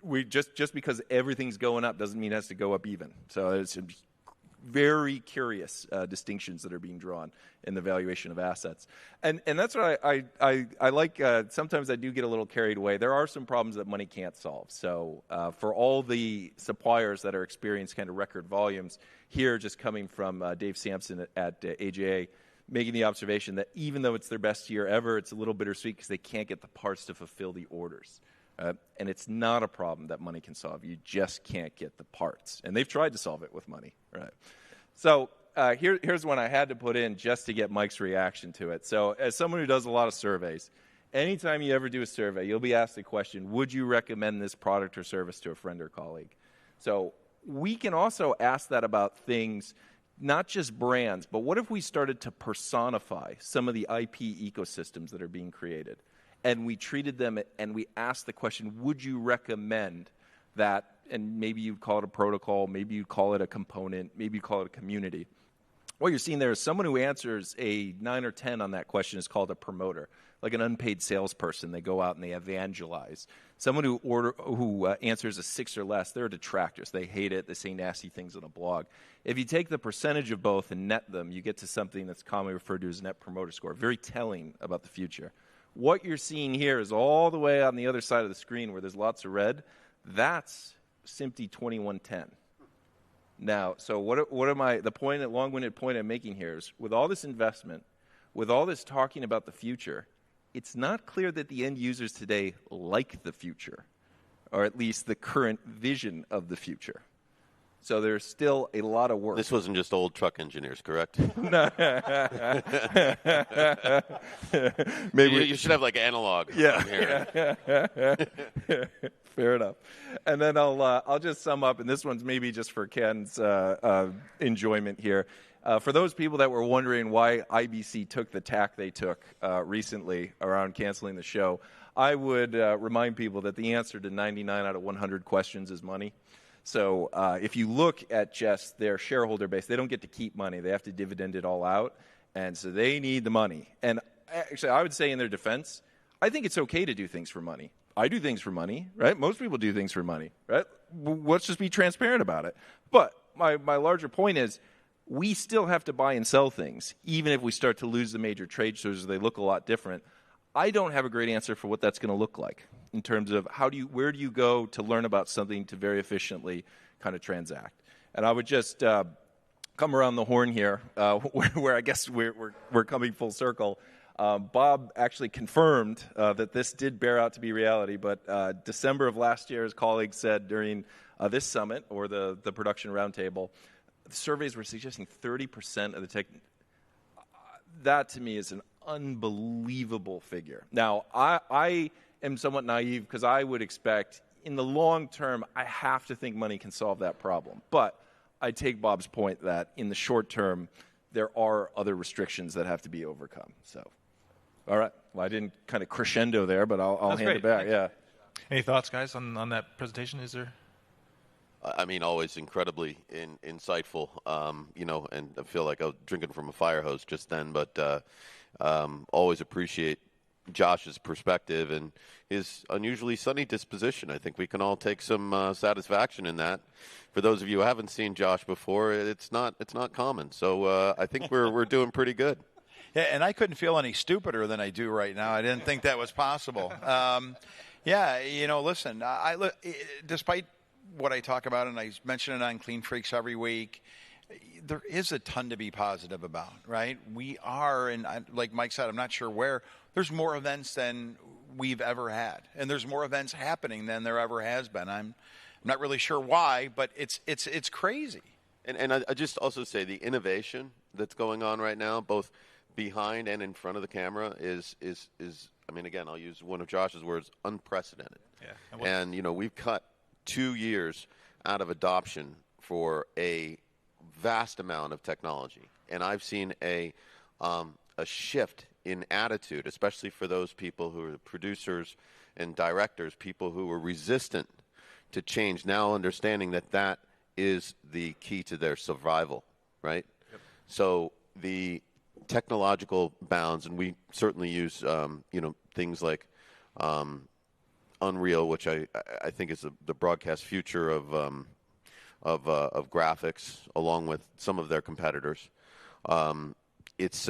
we just because everything's going up doesn't mean it has to go up even. So it's very curious distinctions that are being drawn in the valuation of assets. And that's what I like. Sometimes I do get a little carried away. There are some problems that money can't solve. So for all the suppliers that are experiencing kind of record volumes, here just coming from Dave Sampson at AJA, making the observation that even though it's their best year ever, it's a little bittersweet because they can't get the parts to fulfill the orders. And it's not a problem that money can solve. You just can't get the parts. And they've tried to solve it with money. Right. So here's one I had to put in just to get Mike's reaction to it. So as someone who does a lot of surveys, anytime you ever do a survey, you'll be asked the question, would you recommend this product or service to a friend or colleague? So we can also ask that about things, not just brands, but what if we started to personify some of the IP ecosystems that are being created? and we treated them and we asked the question, would you recommend that? And maybe you'd call it a protocol, maybe you'd call it a component, maybe you call it a community. What you're seeing there is someone who answers a 9 or 10 on that question is called a promoter, like an unpaid salesperson. They go out and they evangelize. Someone who answers a 6 or less, they're detractors. They hate it. They say nasty things on a blog. If you take the percentage of both and net them, you get to something that's commonly referred to as Net Promoter Score, very telling about the future. What you're seeing here is all the way on the other side of the screen where there's lots of red. That's SMPTE 2110. Now, so the long-winded point I'm making here is with all this investment, with all this talking about the future, it's not clear that the end users today like the future, or at least the current vision of the future. So there's still a lot of work. This wasn't just old truck engineers, correct? Maybe you should have like analog. Yeah. Fair enough. And then I'll just sum up, and this one's maybe just for Ken's enjoyment here. For those people that were wondering why IBC took the tack they took recently around canceling the show, I would remind people that the answer to 99 out of 100 questions is money. So if you look at just their shareholder base, they don't get to keep money. They have to dividend it all out, and so they need the money. And actually, I would say in their defense, I think it's okay to do things for money. I do things for money, right? Most people do things for money, right? Let's just be transparent about it. But my larger point is we still have to buy and sell things, even if we start to lose the major trade shows, they look a lot different. I don't have a great answer for what that's going to look like in terms of where do you go to learn about something to very efficiently kind of transact. And I would just come around the horn here, where I guess we're coming full circle. Bob actually confirmed that this did bear out to be reality, but December of last year, his colleagues said during this summit or the production roundtable, the surveys were suggesting 30% of the tech. That to me is an unbelievable figure. Now, I am somewhat naive because I would expect in the long term, I have to think money can solve that problem. But I take Bob's point that in the short term, there are other restrictions that have to be overcome. So, all right. Well, I didn't kind of crescendo there, but I'll hand it back. Yeah. Any thoughts, guys, on that presentation? Is there? I mean, always incredibly insightful, and I feel like I was drinking from a fire hose just then, but always appreciate Josh's perspective and his unusually sunny disposition. I think we can all take some satisfaction in that. For those of you who haven't seen Josh before, it's not common. So I think we're doing pretty good. Yeah, and I couldn't feel any stupider than I do right now. I didn't think that was possible. Listen, despite what I talk about, and I mention it on Clean Freaks every week, there is a ton to be positive about, right? We are, and like Mike said, I'm not sure where, there's more events than we've ever had. And there's more events happening than there ever has been. I'm not really sure why, but it's crazy. And I just also say the innovation that's going on right now, both behind and in front of the camera, is I mean, again, I'll use one of Josh's words, unprecedented. Yeah. And we've cut 2 years out of adoption for a vast amount of technology, and I've seen a shift in attitude, especially for those people who are producers and directors, people who were resistant to change, now understanding that is the key to their survival, right? Yep. So the technological bounds, and we certainly use things like Unreal, which I think is the broadcast future of graphics, along with some of their competitors. It's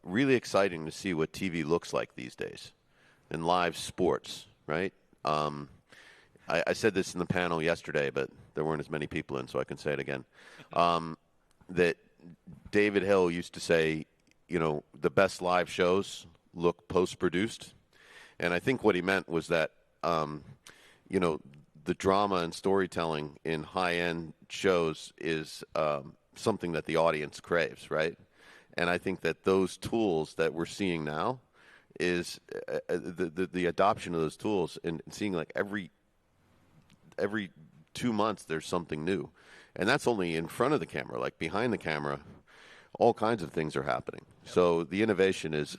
really exciting to see what TV looks like these days in live sports, right? I said this in the panel yesterday, but there weren't as many people in, so I can say it again. That David Hill used to say, the best live shows look post-produced. And I think what he meant was that, the drama and storytelling in high-end shows is something that the audience craves, right? And I think that those tools that we're seeing now is the adoption of those tools and seeing like every 2 months there's something new. And that's only in front of the camera. Like behind the camera, all kinds of things are happening. So the innovation is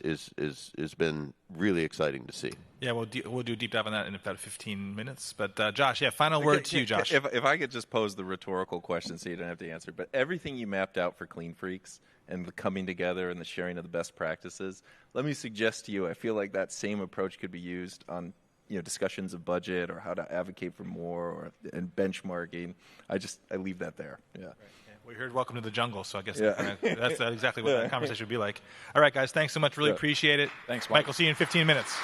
been really exciting to see. Yeah, we'll do a deep dive on that in about 15 minutes. But Josh, final word to you, Josh. If I could just pose the rhetorical question so you don't have to answer, but everything you mapped out for Clean Freaks and the coming together and the sharing of the best practices, let me suggest to you, I feel like that same approach could be used on discussions of budget or how to advocate for more and benchmarking. I leave that there. Yeah. Right. We heard "Welcome to the Jungle," so I guess that's exactly what that conversation would be like. All right, guys, thanks so much. Really appreciate it. Thanks, Mike. We'll see you in 15 minutes.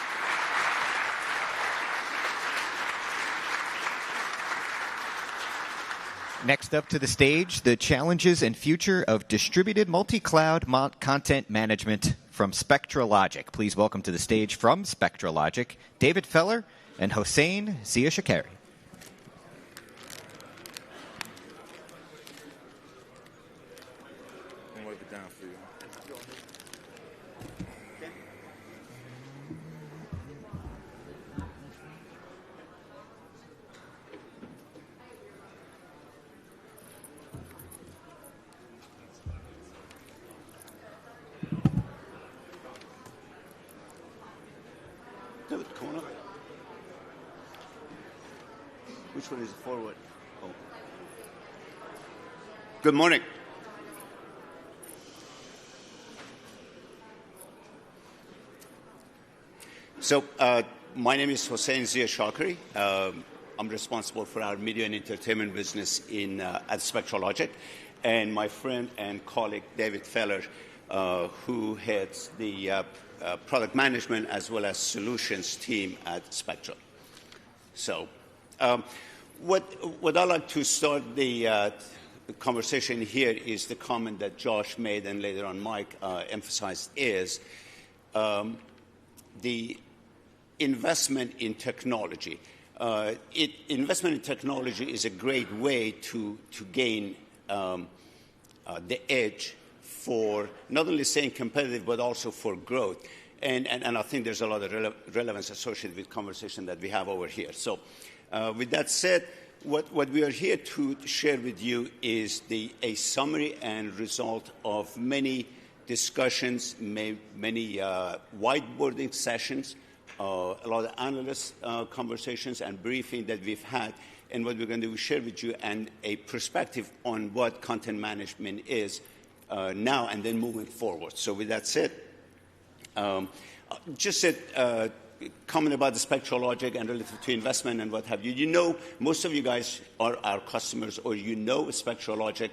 Next up to the stage, the challenges and future of distributed multi-cloud content management from SpectraLogic. Please welcome to the stage from SpectraLogic, David Feller and Hossein Zia-Shakari. Which one is forward? Oh. Good morning. So my name is Hossein Zia-Shakari. I'm responsible for our media and entertainment business at SpectraLogic. And my friend and colleague, David Feller, who heads the product management as well as solutions team at Spectra. So what I'd like to start the conversation here is the comment that Josh made and later on Mike emphasized is the investment in technology. Investment in technology is a great way to gain the edge for not only staying competitive but also for growth. And I think there's a lot of relevance associated with conversation that we have over here. So with that said, what we are here to share with you is a summary and result of many discussions, many whiteboarding sessions, a lot of analyst conversations and briefing that we've had. And what we're going to do is share with you a perspective on what content management is now and then moving forward. So with that said, just a comment about the SpectraLogic and relative to investment and what have you. You know, most of you guys are our customers, or you know SpectraLogic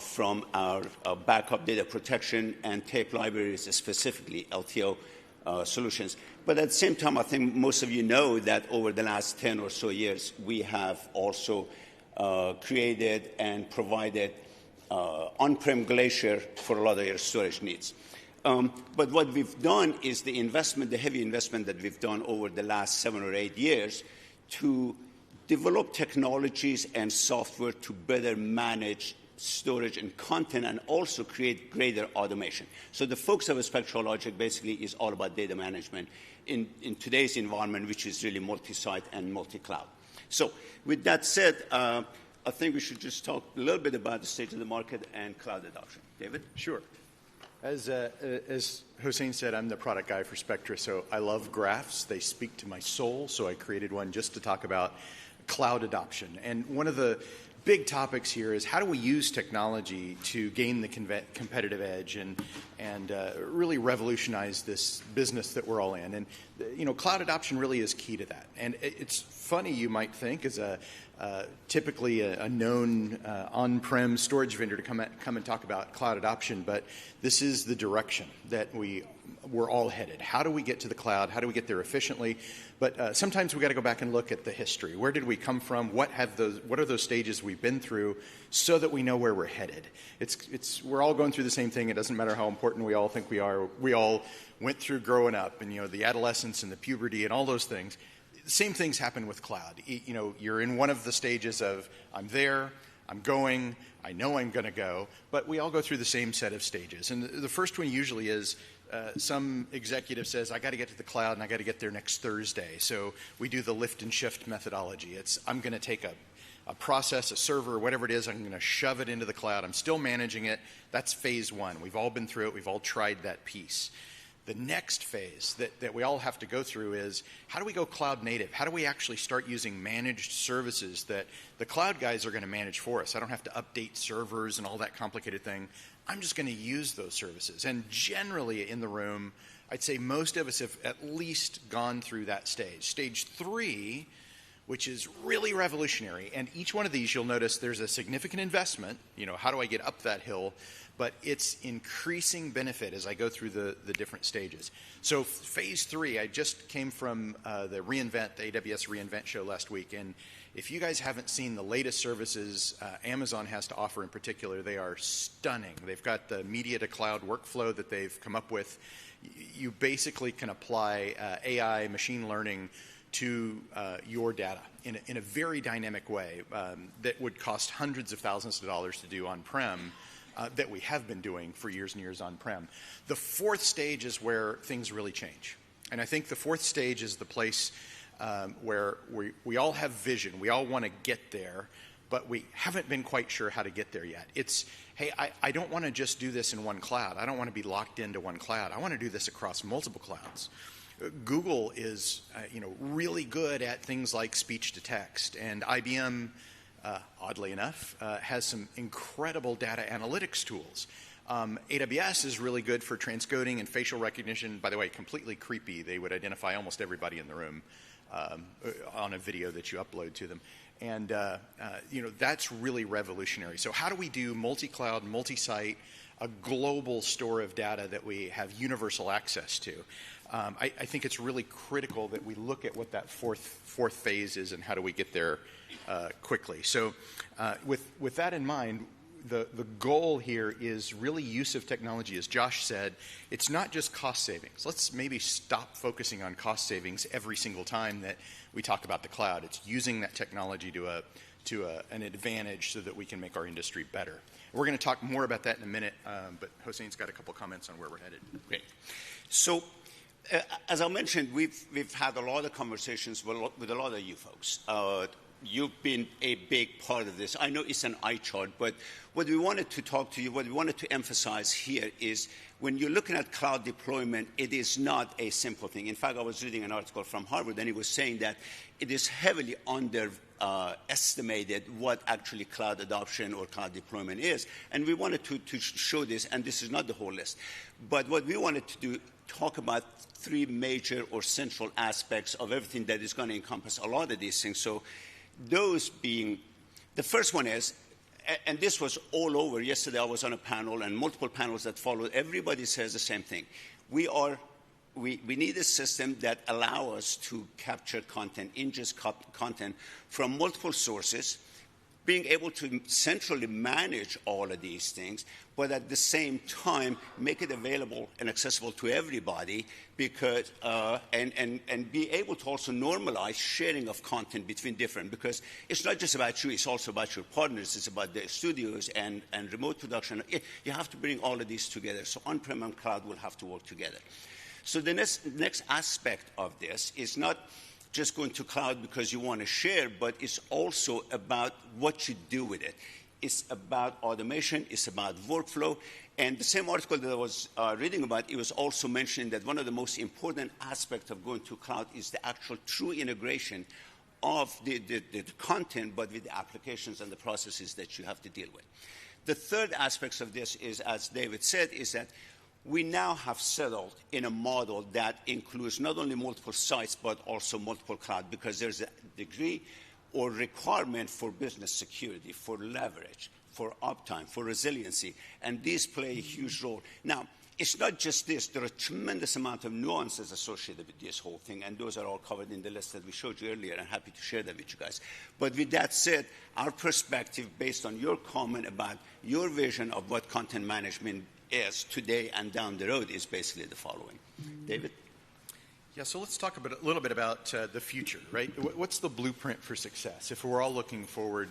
from our backup data protection and tape libraries, specifically LTO solutions. But at the same time, I think most of you know that over the last 10 or so years, we have also created and provided on-prem Glacier for a lot of your storage needs. But what we've done is the heavy investment that we've done over the last 7 or 8 years to develop technologies and software to better manage storage and content and also create greater automation. So the focus of SpectraLogic basically is all about data management in today's environment, which is really multi-site and multi-cloud. So with that said, I think we should just talk a little bit about the state of the market and cloud adoption. David? Sure. As Hossein said, I'm the product guy for Spectra, so I love graphs. They speak to my soul, so I created one just to talk about cloud adoption. And one of the big topics here is how do we use technology to gain the competitive edge and really revolutionize this business that we're all in. And cloud adoption really is key to that. And it's funny, you might think, as typically a known on-prem storage vendor to come and talk about cloud adoption, but this is the direction that we're all headed. How do we get to the cloud? How do we get there efficiently? But sometimes we got to go back and look at the history. Where did we come from? What are those stages we've been through, so that we know where we're headed? We're all going through the same thing. It doesn't matter how important we all think we are. We all went through growing up, and the adolescence and the puberty and all those things. The same things happen with cloud. You're in one of the stages of I'm there, I'm going, I know I'm going to go, but we all go through the same set of stages. And the first one usually is some executive says, I got to get to the cloud and I got to get there next Thursday. So we do the lift and shift methodology. I'm going to take a process, a server, whatever it is, I'm going to shove it into the cloud. I'm still managing it. That's phase one. We've all been through it. We've all tried that piece. The next phase that we all have to go through is, how do we go cloud native? How do we actually start using managed services that the cloud guys are going to manage for us? I don't have to update servers and all that complicated thing. I'm just going to use those services. And generally in the room, I'd say most of us have at least gone through that stage. Stage 3, which is really revolutionary. And each one of these, you'll notice there's a significant investment. How do I get up that hill? But it's increasing benefit as I go through the different stages. So phase 3, I just came from the AWS reInvent show last week. And if you guys haven't seen the latest services Amazon has to offer in particular, they are stunning. They've got the media to cloud workflow that they've come up with. You basically can apply AI, machine learning, to your data in a very dynamic way that would cost hundreds of thousands of dollars to do on-prem, that we have been doing for years and years on-prem. The fourth stage is where things really change. And I think the fourth stage is the place where we all have vision. We all want to get there, but we haven't been quite sure how to get there yet. It's, hey, I don't want to just do this in one cloud. I don't want to be locked into one cloud. I want to do this across multiple clouds. Google is really good at things like speech to text, and IBM, oddly enough, has some incredible data analytics tools. AWS is really good for transcoding and facial recognition. By the way, completely creepy. They would identify almost everybody in the room on a video that you upload to them. And that's really revolutionary. So how do we do multi-cloud, multi-site, a global store of data that we have universal access to? I think it's really critical that we look at what that fourth phase is and how do we get there quickly. So with that in mind, the goal here is really use of technology. As Josh said, it's not just cost savings. Let's maybe stop focusing on cost savings every single time that we talk about the cloud. It's using that technology to an advantage so that we can make our industry better. We're going to talk more about that in a minute, but Hossein's got a couple comments on where we're headed. Great. So, as I mentioned, we've had a lot of conversations with a lot of you folks. You've been a big part of this. I know it's an eye chart, but what we wanted to talk to you, what we wanted to emphasize here is when you're looking at cloud deployment, it is not a simple thing. In fact, I was reading an article from Harvard, and it was saying that it is heavily underestimated what actually cloud adoption or cloud deployment is. And we wanted to show this, and this is not the whole list. But what we wanted to do, talk about 3 major or central aspects of everything that is going to encompass a lot of these things. So those being, the first one is, and this was all over. Yesterday I was on a panel and multiple panels that followed. Everybody says the same thing. We need a system that allows us to capture content, ingest content from multiple sources, being able to centrally manage all of these things, but at the same time make it available and accessible to everybody, because and be able to also normalize sharing of content between different, because it's not just about you, it's also about your partners, it's about the studios and remote production. You have to bring all of these together. So on-prem and cloud will have to work together. So the next aspect of this is not just going to cloud because you want to share, but it's also about what you do with it. It's about automation, it's about workflow. And the same article that I was reading about, it was also mentioning that one of the most important aspects of going to cloud is the actual true integration of the content, but with the applications and the processes that you have to deal with. The third aspect of this is, as David said, is that we now have settled in a model that includes not only multiple sites, but also multiple cloud, because there's a degree or requirement for business security, for leverage, for uptime, for resiliency, and these play a huge role. Now, it's not just this. There are a tremendous amount of nuances associated with this whole thing, and those are all covered in the list that we showed you earlier, and I'm happy to share that with you guys. But with that said, our perspective, based on your comment about your vision of what content management is today and down the road, is basically the following. David? Yeah, so let's talk a little bit about the future, right? What's the blueprint for success? If we're all looking forward,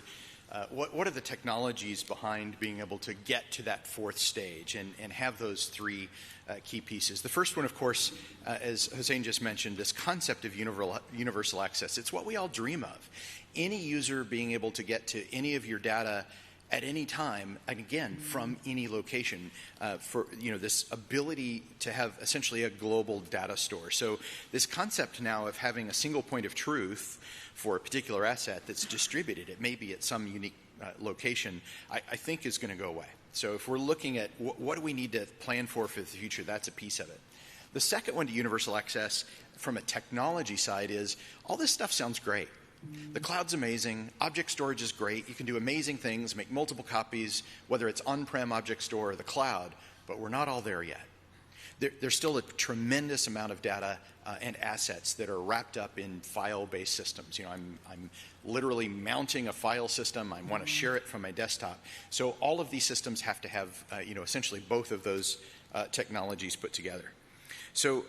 what are the technologies behind being able to get to that fourth stage and have those three key pieces. The first one, of course, as Hussein just mentioned, this concept of universal access. It's what we all dream of. Any user being able to get to any of your data at any time, and again, from any location, for this ability to have essentially a global data store. So this concept now of having a single point of truth for a particular asset that's distributed, it may be at some unique location, I think is going to go away. So if we're looking at what do we need to plan for the future, that's a piece of it. The second one to universal access from a technology side is all this stuff sounds great. The cloud's amazing. Object storage is great. You can do amazing things, make multiple copies, whether it's on-prem object store or the cloud, but we're not all there yet. There's still a tremendous amount of data and assets that are wrapped up in file-based systems. I'm literally mounting a file system. I want to share it from my desktop. So all of these systems have to have, essentially both of those technologies put together. So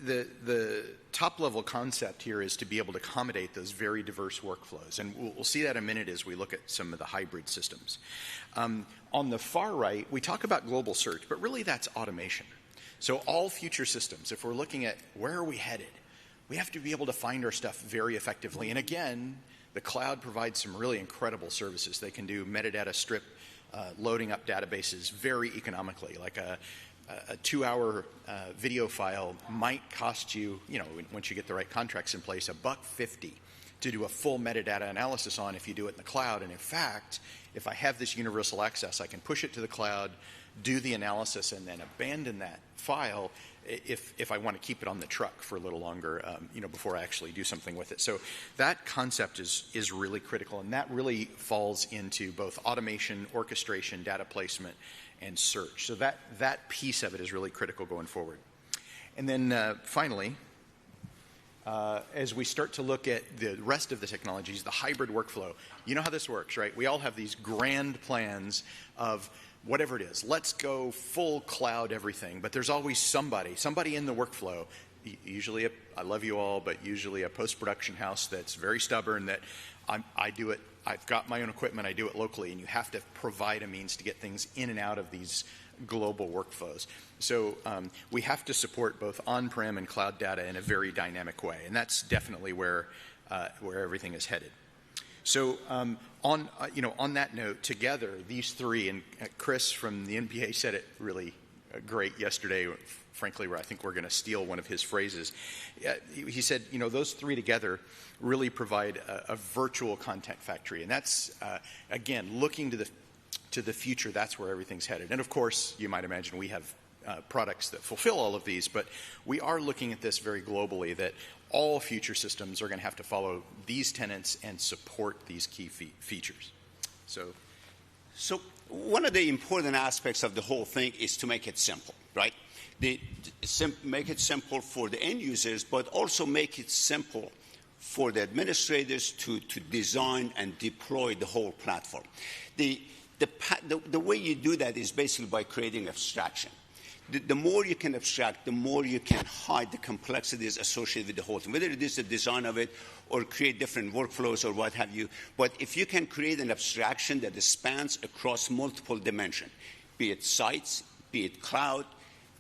the top-level concept here is to be able to accommodate those very diverse workflows. And we'll see that in a minute as we look at some of the hybrid systems. On the far right, we talk about global search, but really that's automation. So all future systems, if we're looking at where are we headed, we have to be able to find our stuff very effectively. And again, the cloud provides some really incredible services. They can do metadata strip, loading up databases very economically, like a 2-hour video file might cost you, once you get the right contracts in place, $1.50 to do a full metadata analysis on if you do it in the cloud. And in fact, if I have this universal access, I can push it to the cloud, do the analysis, and then abandon that file if I want to keep it on the truck for a little longer, before I actually do something with it. So that concept is really critical, and that really falls into both automation, orchestration, data placement, and search. So that piece of it is really critical going forward. And then finally, as we start to look at the rest of the technologies, the hybrid workflow, you know how this works, right? We all have these grand plans of whatever it is. Let's go full cloud everything, but there's always somebody in the workflow, usually I love you all, but usually a post-production house that's very stubborn that I do it. I've got my own equipment. I do it locally, and you have to provide a means to get things in and out of these global workflows. So we have to support both on-prem and cloud data in a very dynamic way, and that's definitely where everything is headed. So on that note, together these three, and Chris from the NBA said it really great yesterday. Frankly, where I think we're going to steal one of his phrases. He said, those three together really provide a virtual content factory, and that's again looking to the future. That's where everything's headed. And of course, you might imagine we have products that fulfill all of these, but we are looking at this very globally. That all future systems are going to have to follow these tenets and support these key features. So one of the important aspects of the whole thing is to make it simple, right? Make it simple for the end users, but also make it simple for the administrators to design and deploy the whole platform. The way you do that is basically by creating abstraction. The more you can abstract, the more you can hide the complexities associated with the whole thing, whether it is the design of it or create different workflows or what have you. But if you can create an abstraction that spans across multiple dimensions, be it sites, be it cloud,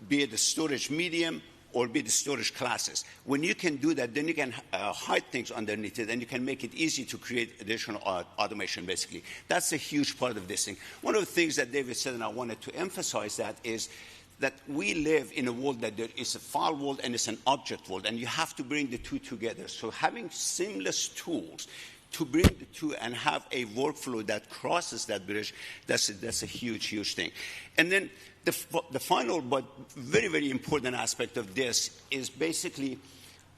be it the storage medium, or be it the storage classes. When you can do that, then you can hide things underneath it, and you can make it easy to create additional automation, basically. That's a huge part of this thing. One of the things that David said, and I wanted to emphasize that, is that we live in a world that there is a file world and it's an object world, and you have to bring the two together. So having seamless tools to bring the two and have a workflow that crosses that bridge, that's a huge, huge thing. And then the final but very, very important aspect of this is basically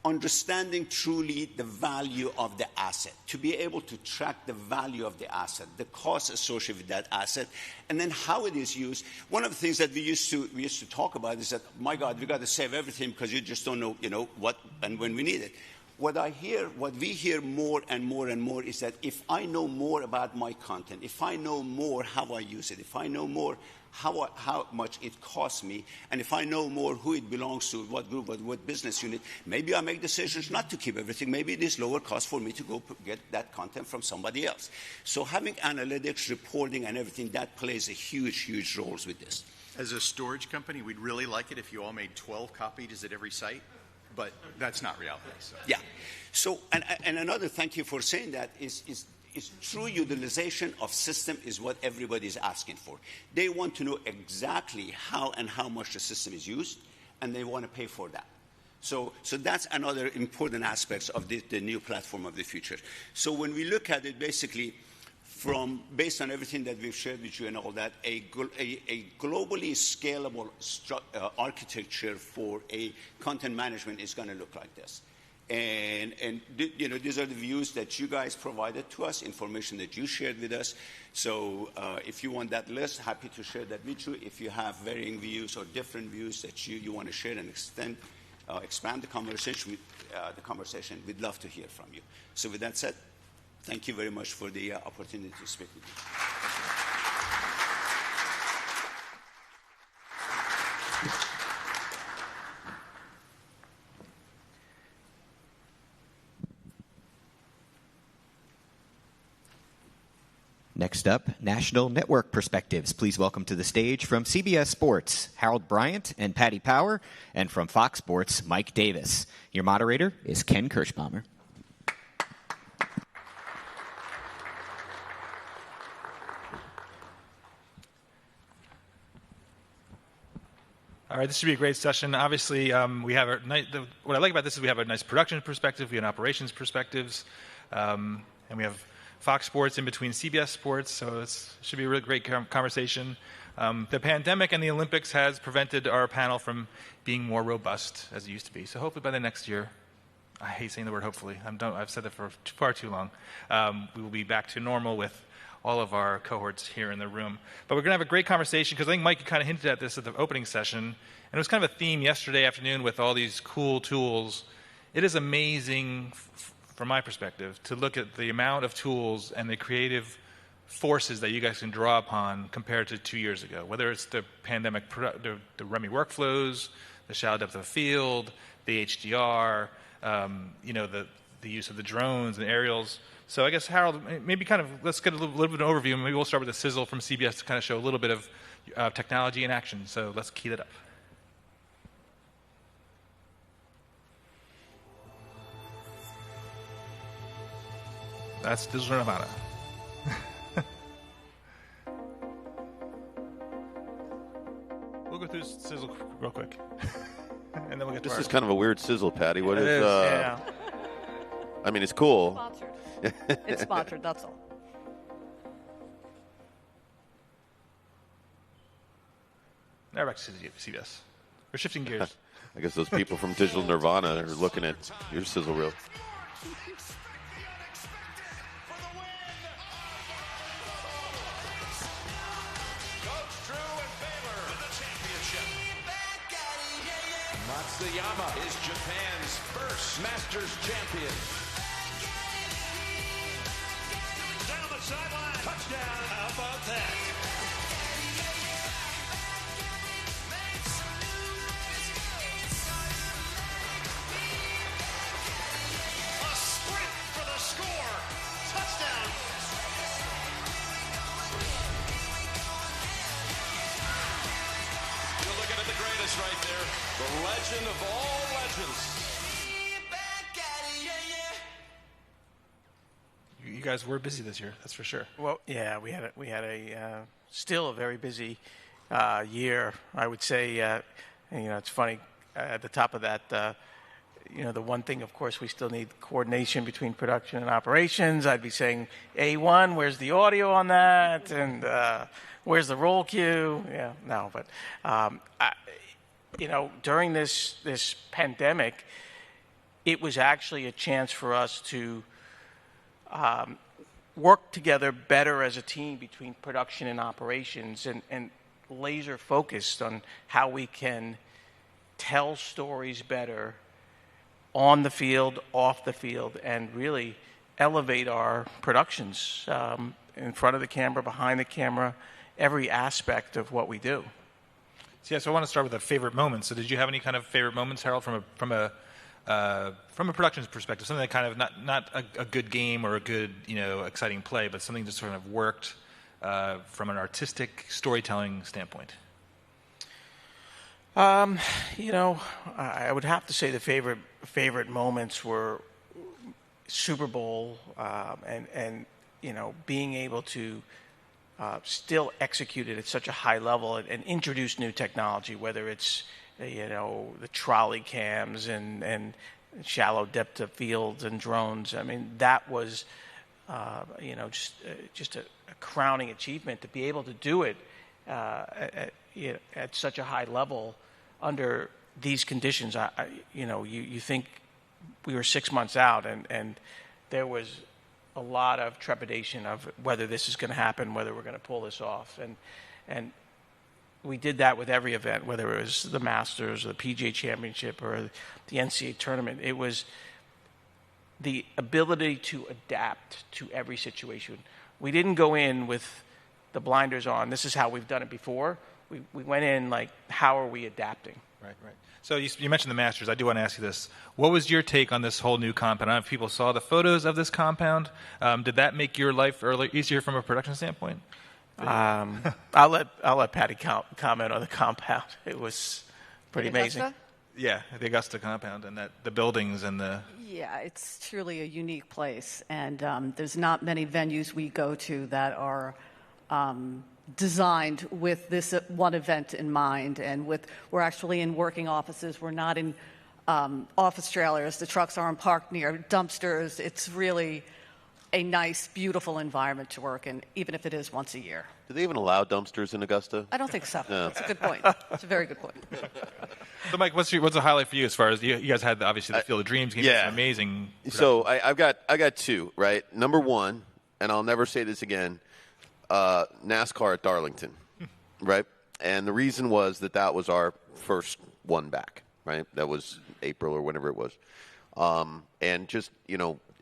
understanding truly the value of the asset, to be able to track the value of the asset, the cost associated with that asset, and then how it is used. One of the things that we used to talk about is that, my God, we got to save everything because you just don't know, what and when we need it. what we hear more and more and more is that if I know more about my content, if I know more how I use it, if I know more how much it costs me, and if I know more who it belongs to, what group, what business unit, maybe I make decisions not to keep everything. Maybe it is lower cost for me to go get that content from somebody else. So having analytics, reporting, and everything, that plays a huge, huge role with this. As a storage company, we'd really like it if you all made 12 copies at every site, but that's not reality. So. Yeah. So, and another thank you for saying that is true utilization of system is what everybody is asking for. They want to know exactly how and how much the system is used, and they want to pay for that. So that's another important aspect of the new platform of the future. So when we look at it, basically, based on everything that we've shared with you and all that, a globally scalable architecture for a content management is going to look like this. And these are the views that you guys provided to us, information that you shared with us. So if you want that list, happy to share that with you. If you have varying views or different views that you want to share and expand the conversation, we'd love to hear from you. So with that said, thank you very much for the opportunity to speak with you. Next up, National Network Perspectives. Please welcome to the stage from CBS Sports, Harold Bryant and Patty Power, and from Fox Sports, Mike Davis. Your moderator is Ken Kirschbaumer. All right, this should be a great session. Obviously, we have what I like about this is we have a nice production perspective, we have an operations perspectives, and we have Fox Sports in between CBS Sports, so it should be a really great conversation. The pandemic and the Olympics has prevented our panel from being more robust as it used to be. So hopefully by the next year, I hate saying the word hopefully, I've said that for far too long, we will be back to normal with all of our cohorts here in the room. But we're going to have a great conversation because I think Mike kind of hinted at this at the opening session, and it was kind of a theme yesterday afternoon with all these cool tools. It is amazing from my perspective, to look at the amount of tools and the creative forces that you guys can draw upon compared to 2 years ago. Whether it's the pandemic, the REMI workflows, the shallow depth of field, the HDR, the use of the drones and aerials. So I guess, Harold, maybe let's get a little bit of an overview. Maybe we'll start with the sizzle from CBS to kind of show a little bit of technology in action. So let's key that up. That's Digital Nirvana. We'll go through sizzle real quick, and then we'll get to This is kind of a weird sizzle, Patty. What it is? Yeah. I mean, it's cool. Sponsored. It's sponsored. That's all. Now back to CBS. We're shifting gears. I guess those people from Digital Nirvana are looking at your sizzle reel. Matsuyama is Japan's first Masters champion. Down the sideline, touchdown. How about that? A sprint for the score. Touchdown. You're looking at the greatest right there. The legend of all legends. You guys were busy this year, that's for sure. Well, yeah, we had a still a very busy year. I would say, it's funny at the top of that. The one thing, of course, we still need coordination between production and operations. I'd be saying, A1, where's the audio on that, and where's the roll cue? Yeah, no, but during this pandemic, it was actually a chance for us to work together better as a team between production and operations, and laser focused on how we can tell stories better on the field, off the field, and really elevate our productions in front of the camera, behind the camera, every aspect of what we do. Yeah, so I want to start with a favorite moment. So did you have any kind of favorite moments, Harold, from a productions perspective, something that kind of not a good game or a good, exciting play, but something that sort of worked from an artistic storytelling standpoint? I would have to say the favorite moments were Super Bowl and being able to still execute it at such a high level and introduce new technology, whether it's the trolley cams and shallow depth of fields and drones. I mean, that was just a crowning achievement to be able to do it at such a high level under these conditions. You think we were 6 months out, and there was a lot of trepidation of whether this is going to happen, whether we're going to pull this off, and we did that with every event, whether it was the Masters or the PGA Championship or the NCAA tournament. It was the ability to adapt to every situation. We didn't go in with the blinders on. This is how we've done it before. We went in like, how are we adapting? Right. So you mentioned the Masters. I do want to ask you this. What was your take on this whole new compound? I don't know if people saw the photos of this compound. Did that make your life easier from a production standpoint? I'll let Patty comment on the compound. It was pretty amazing. Yeah, the Augusta compound and the buildings and the... Yeah, it's truly a unique place, and there's not many venues we go to that are designed with this one event in mind. And we're actually in working offices. We're not in office trailers. The trucks aren't parked near dumpsters. It's really a nice, beautiful environment to work in, even if it is once a year. Do they even allow dumpsters in Augusta? I don't think so. No. That's a good point. It's a very good point. So, Mike, what's the highlight for you as far as you guys had obviously the Field of Dreams game? Yeah. It's amazing. So I got two, right? Number one, and I'll never say this again, NASCAR at Darlington, right? And the reason was that was our first one back, right? That was April or whenever it was. And just,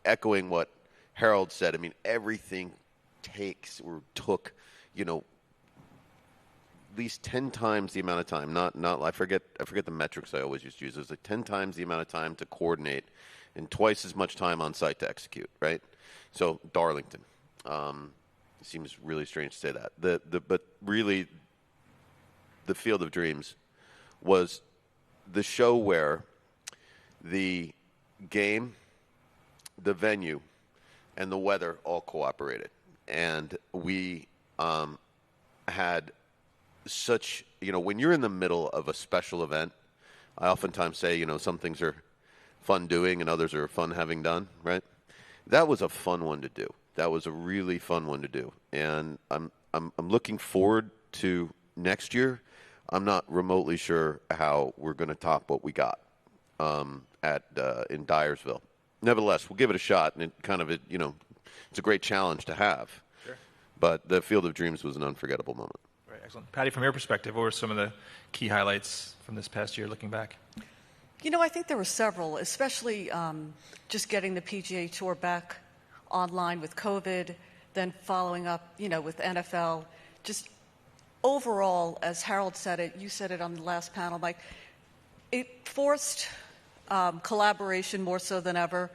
echoing what Harold said, I mean, everything took, at least 10 times the amount of time. Not I forget the metrics I always used to use. It was like 10 times the amount of time to coordinate and twice as much time on site to execute, right? So Darlington. It seems really strange to say that. But really, the Field of Dreams was the show where the game, the venue, and the weather all cooperated. And we had such, when you're in the middle of a special event, I oftentimes say, some things are fun doing and others are fun having done, right? That was a fun one to do. That was a really fun one to do. And I'm looking forward to next year. I'm not remotely sure how we're going to top what we got in Dyersville. Nevertheless, we'll give it a shot, and it kind of, it's a great challenge to have. Sure. But the Field of Dreams was an unforgettable moment. Right, excellent. Patty, from your perspective, what were some of the key highlights from this past year looking back? I think there were several, especially just getting the PGA Tour back online with COVID, then following up, with NFL. Just overall, as Harold said it, you said it on the last panel, Mike, it forced collaboration more so than ever,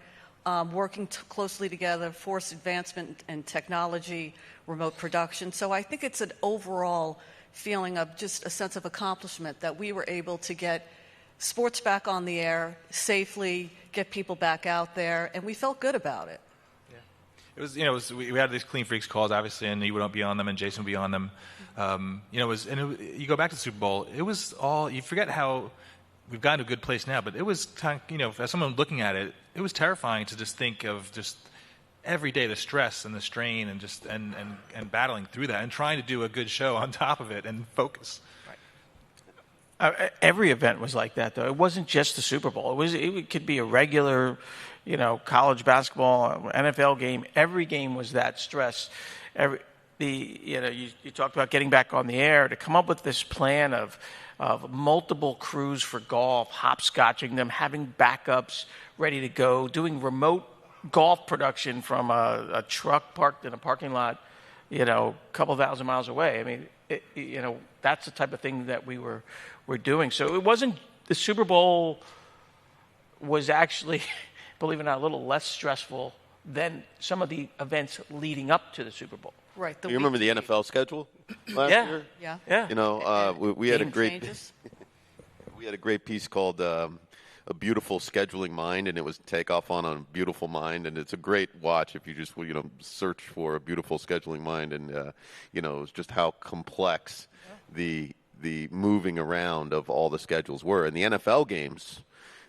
working closely together, forced advancement in technology, remote production. So I think it's an overall feeling of just a sense of accomplishment that we were able to get sports back on the air safely, get people back out there, and we felt good about it. It was, we had these Clean Freaks calls, obviously, and you would be on them, and Jason would be on them. You go back to the Super Bowl, it was all, you forget how we've gotten to a good place now, but it was, as someone looking at it, it was terrifying to just think of just every day the stress and the strain and just and battling through that and trying to do a good show on top of it and focus. Every event was like that, though. It wasn't just the Super Bowl. It could be a regular, college basketball, NFL game. Every game was that stress. you talked about getting back on the air, to come up with this plan of multiple crews for golf, hopscotching them, having backups ready to go, doing remote golf production from a truck parked in a parking lot, a couple thousand miles away. I mean, that's the type of thing that we're doing. So it wasn't, the Super Bowl was actually, believe it or not, a little less stressful than some of the events leading up to the Super Bowl. Right. You remember the NFL schedule last year? Yeah. We had a great changes. we had a great piece called "A Beautiful Scheduling Mind," and it was Takeoff on a Beautiful Mind, and it's a great watch if you just search for a beautiful scheduling mind, and it's just how complex the moving around of all the schedules were. And the NFL games,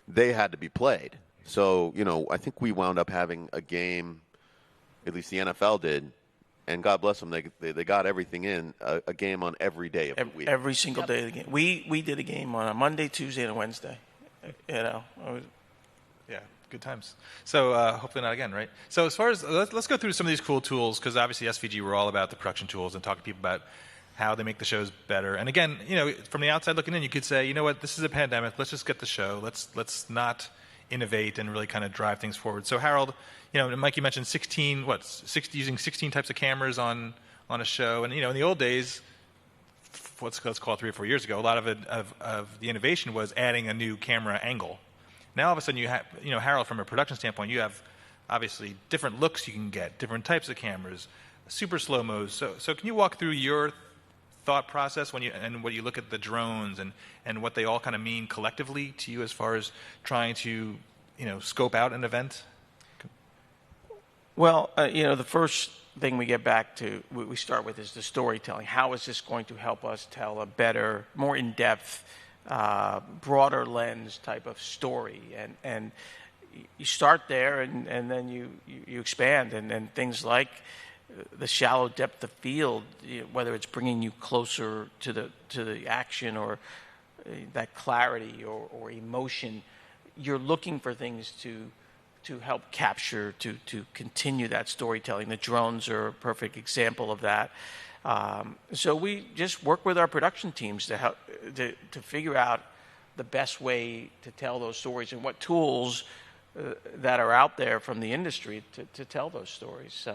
they had to be played. So I think we wound up having a game, at least the NFL did. And God bless them, they got everything in, a game on every day of the week. Every single day of the game. We did a game on a Monday, Tuesday, and a Wednesday. Yeah, good times. So hopefully not again, right? So as far as, let's go through some of these cool tools, because obviously SVG, we're all about the production tools and talking to people about how they make the shows better. And again, from the outside looking in, you could say, you know what, this is a pandemic. Let's just get the show. Let's not innovate and really kind of drive things forward. So Harold, Mike, you mentioned using 16 types of cameras on a show. And, in the old days, let's call it 3 or 4 years ago, a lot of the innovation was adding a new camera angle. Now, all of a sudden, you have, Harold, from a production standpoint, you have obviously different looks you can get, different types of cameras, super slow-mos. So can you walk through your thought process when you look at the drones and what they all kind of mean collectively to you as far as trying to, scope out an event? Well, the first thing we get back to, we start with, is the storytelling. How is this going to help us tell a better, more in-depth, broader lens type of story? And you start there, and then you expand, and things like the shallow depth of field, whether it's bringing you closer to the action or that clarity or emotion, you're looking for things to help capture, to continue that storytelling. The drones are a perfect example of that. So we just work with our production teams to help to figure out the best way to tell those stories and what tools that are out there from the industry to tell those stories.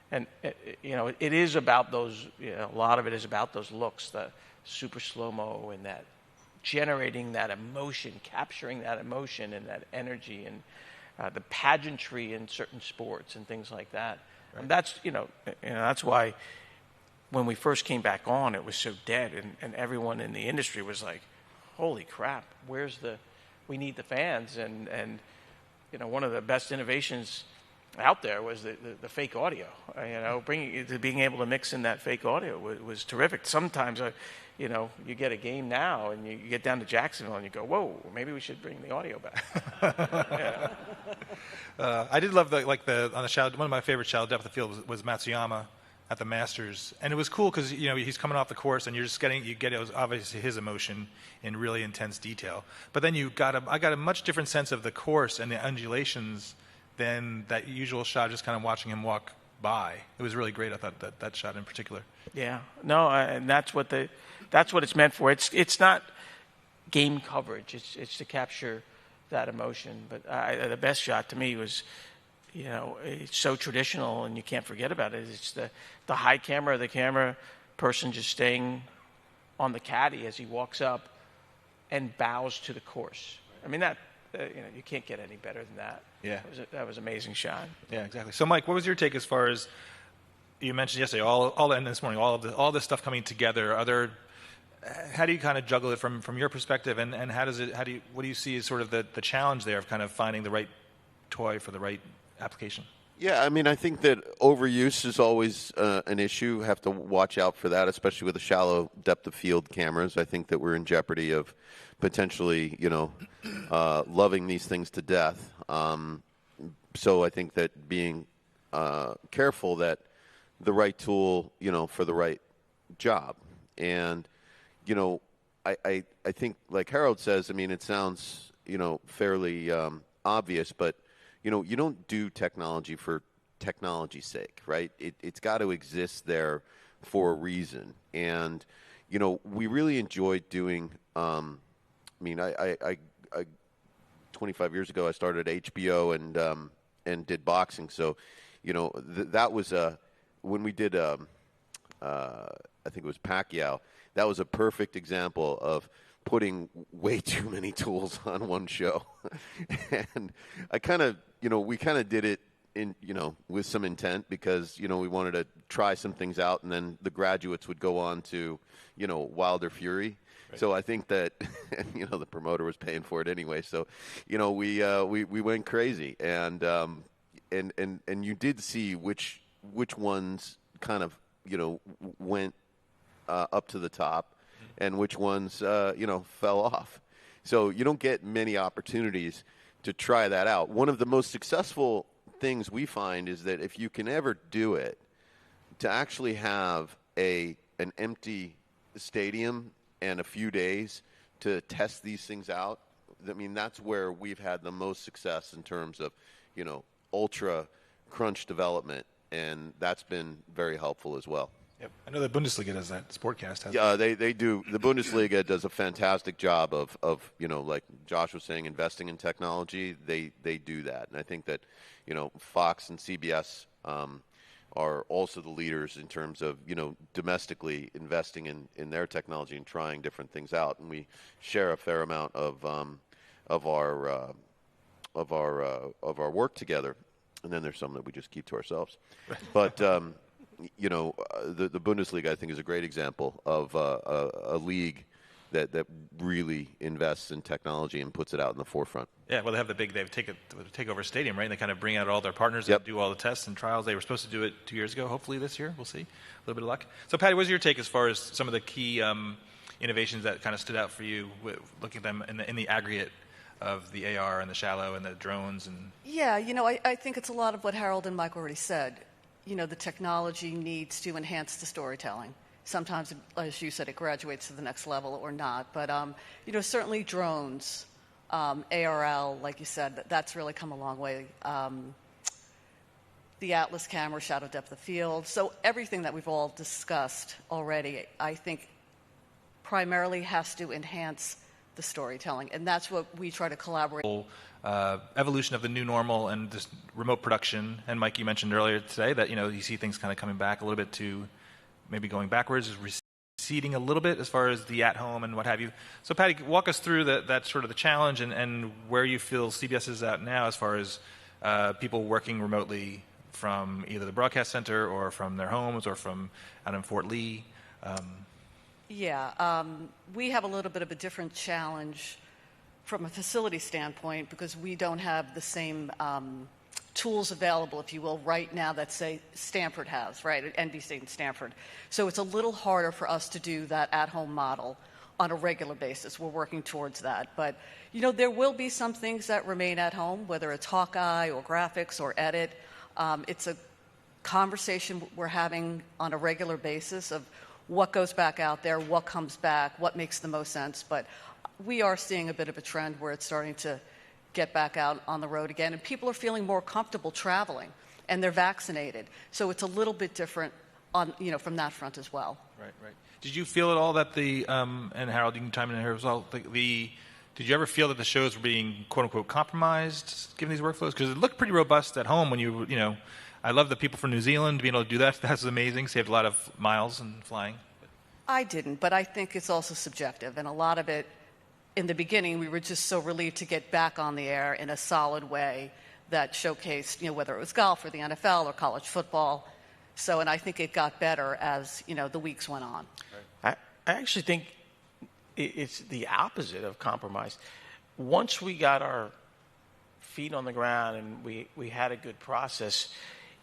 And it is about those. A lot of it is about those looks, the super slow-mo, and that generating that emotion, capturing that emotion and that energy, and the pageantry in certain sports and things like that. Right. And that's that's why when we first came back on, it was so dead, and everyone in the industry was like, "Holy crap! We need the fans." And one of the best innovations out there was the fake audio. Being able to mix in that fake audio was terrific. Sometimes, you get a game now and you get down to Jacksonville and you go, whoa, maybe we should bring the audio back. I did love on the shallow. One of my favorite shallow depth of field was Matsuyama at the Masters, and it was cool because he's coming off the course and you get obviously his emotion in really intense detail. But then I got a much different sense of the course and the undulations than that usual shot, just kind of watching him walk by. It was really great. I thought that shot in particular. Yeah, no, and that's what it's meant for. It's not game coverage. It's to capture that emotion. But the best shot to me was, it's so traditional and you can't forget about it. It's the high camera, the camera person just staying on the caddy as he walks up and bows to the course. I mean that. You can't get any better than that. Yeah, that was an amazing shot. Yeah, exactly. So, Mike, what was your take as far as you mentioned yesterday? And this morning, all this stuff coming together. How do you kind of juggle it from your perspective, and what do you see as sort of the challenge there of kind of finding the right toy for the right application? Yeah, I mean, I think that overuse is always an issue. Have to watch out for that, especially with the shallow depth of field cameras. I think that we're in jeopardy of potentially, loving these things to death. So I think that being careful that the right tool, for the right job. And, I think, like Harold says, I mean, it sounds, fairly obvious, but, you don't do technology for technology's sake, right? It's got to exist there for a reason. And, we really enjoyed doing, I 25 years ago, I started HBO and did boxing. So, that was when we did, I think it was Pacquiao, that was a perfect example of putting way too many tools on one show. And I kind of, we kind of did it in, with some intent because, we wanted to try some things out, and then the graduates would go on to, Wilder Fury. Right. So I think that, the promoter was paying for it anyway. So, we went crazy, and you did see which ones kind of, went up to the top, and which ones, fell off. So you don't get many opportunities to try that out. One of the most successful things we find is that if you can ever do it, to actually have an empty stadium and a few days to test these things out, that's where we've had the most success in terms of, ultra crunch development, and that's been very helpful as well. Yep. I know the Bundesliga does that. Sportcast has that. They do. The Bundesliga does a fantastic job of like Josh was saying, investing in technology. They do that, and I think that Fox and CBS are also the leaders in terms of domestically investing in their technology and trying different things out. And we share a fair amount of our work together, and then there's some that we just keep to ourselves. But the Bundesliga, I think, is a great example of a league that really invests in technology and puts it out in the forefront. Yeah, well, they take over a stadium, right? And they kind of bring out all their partners and do all the tests and trials. They were supposed to do it 2 years ago. Hopefully this year, we'll see. A little bit of luck. So, Patty, what's your take as far as some of the key innovations that kind of stood out for you, looking at them in the aggregate of the AR and the shallow and the drones? And yeah, I think it's a lot of what Harold and Mike already said. The technology needs to enhance the storytelling. Sometimes, as you said, it graduates to the next level or not. But, certainly drones, ARL, like you said, that's really come a long way. The Atlas camera, shadow depth of field. So everything that we've all discussed already, I think, primarily has to enhance the storytelling. And that's what we try to collaborate. Evolution of the new normal and this remote production. And Mike, you mentioned earlier today that you see things kind of coming back a little bit to maybe going backwards, receding a little bit as far as the at-home and what have you. So, Patty, walk us through that sort of the challenge and where you feel CBS is at now as far as people working remotely from either the broadcast center or from their homes or from out in Fort Lee. We have a little bit of a different challenge from a facility standpoint because we don't have the same tools available, if you will, right now that, say, Stanford has, right, at NBC and Stanford. So it's a little harder for us to do that at-home model on a regular basis. We're working towards that. But, there will be some things that remain at home, whether it's Hawkeye or graphics or edit. It's a conversation we're having on a regular basis of what goes back out there, what comes back, what makes the most sense. But we are seeing a bit of a trend where it's starting to get back out on the road again, and people are feeling more comfortable traveling, and they're vaccinated. So it's a little bit different on, from that front as well. Right. Did you feel at all that and Harold, you can chime in here as well, did you ever feel that the shows were being, quote unquote, compromised given these workflows? Because it looked pretty robust at home when I love the people from New Zealand being able to do that. That's amazing. Saved a lot of miles and flying. I didn't, but I think it's also subjective, and a lot of it, in the beginning, we were just so relieved to get back on the air in a solid way that showcased, whether it was golf or the NFL or college football. So, and I think it got better as, the weeks went on. I actually think it's the opposite of compromise. Once we got our feet on the ground and we had a good process,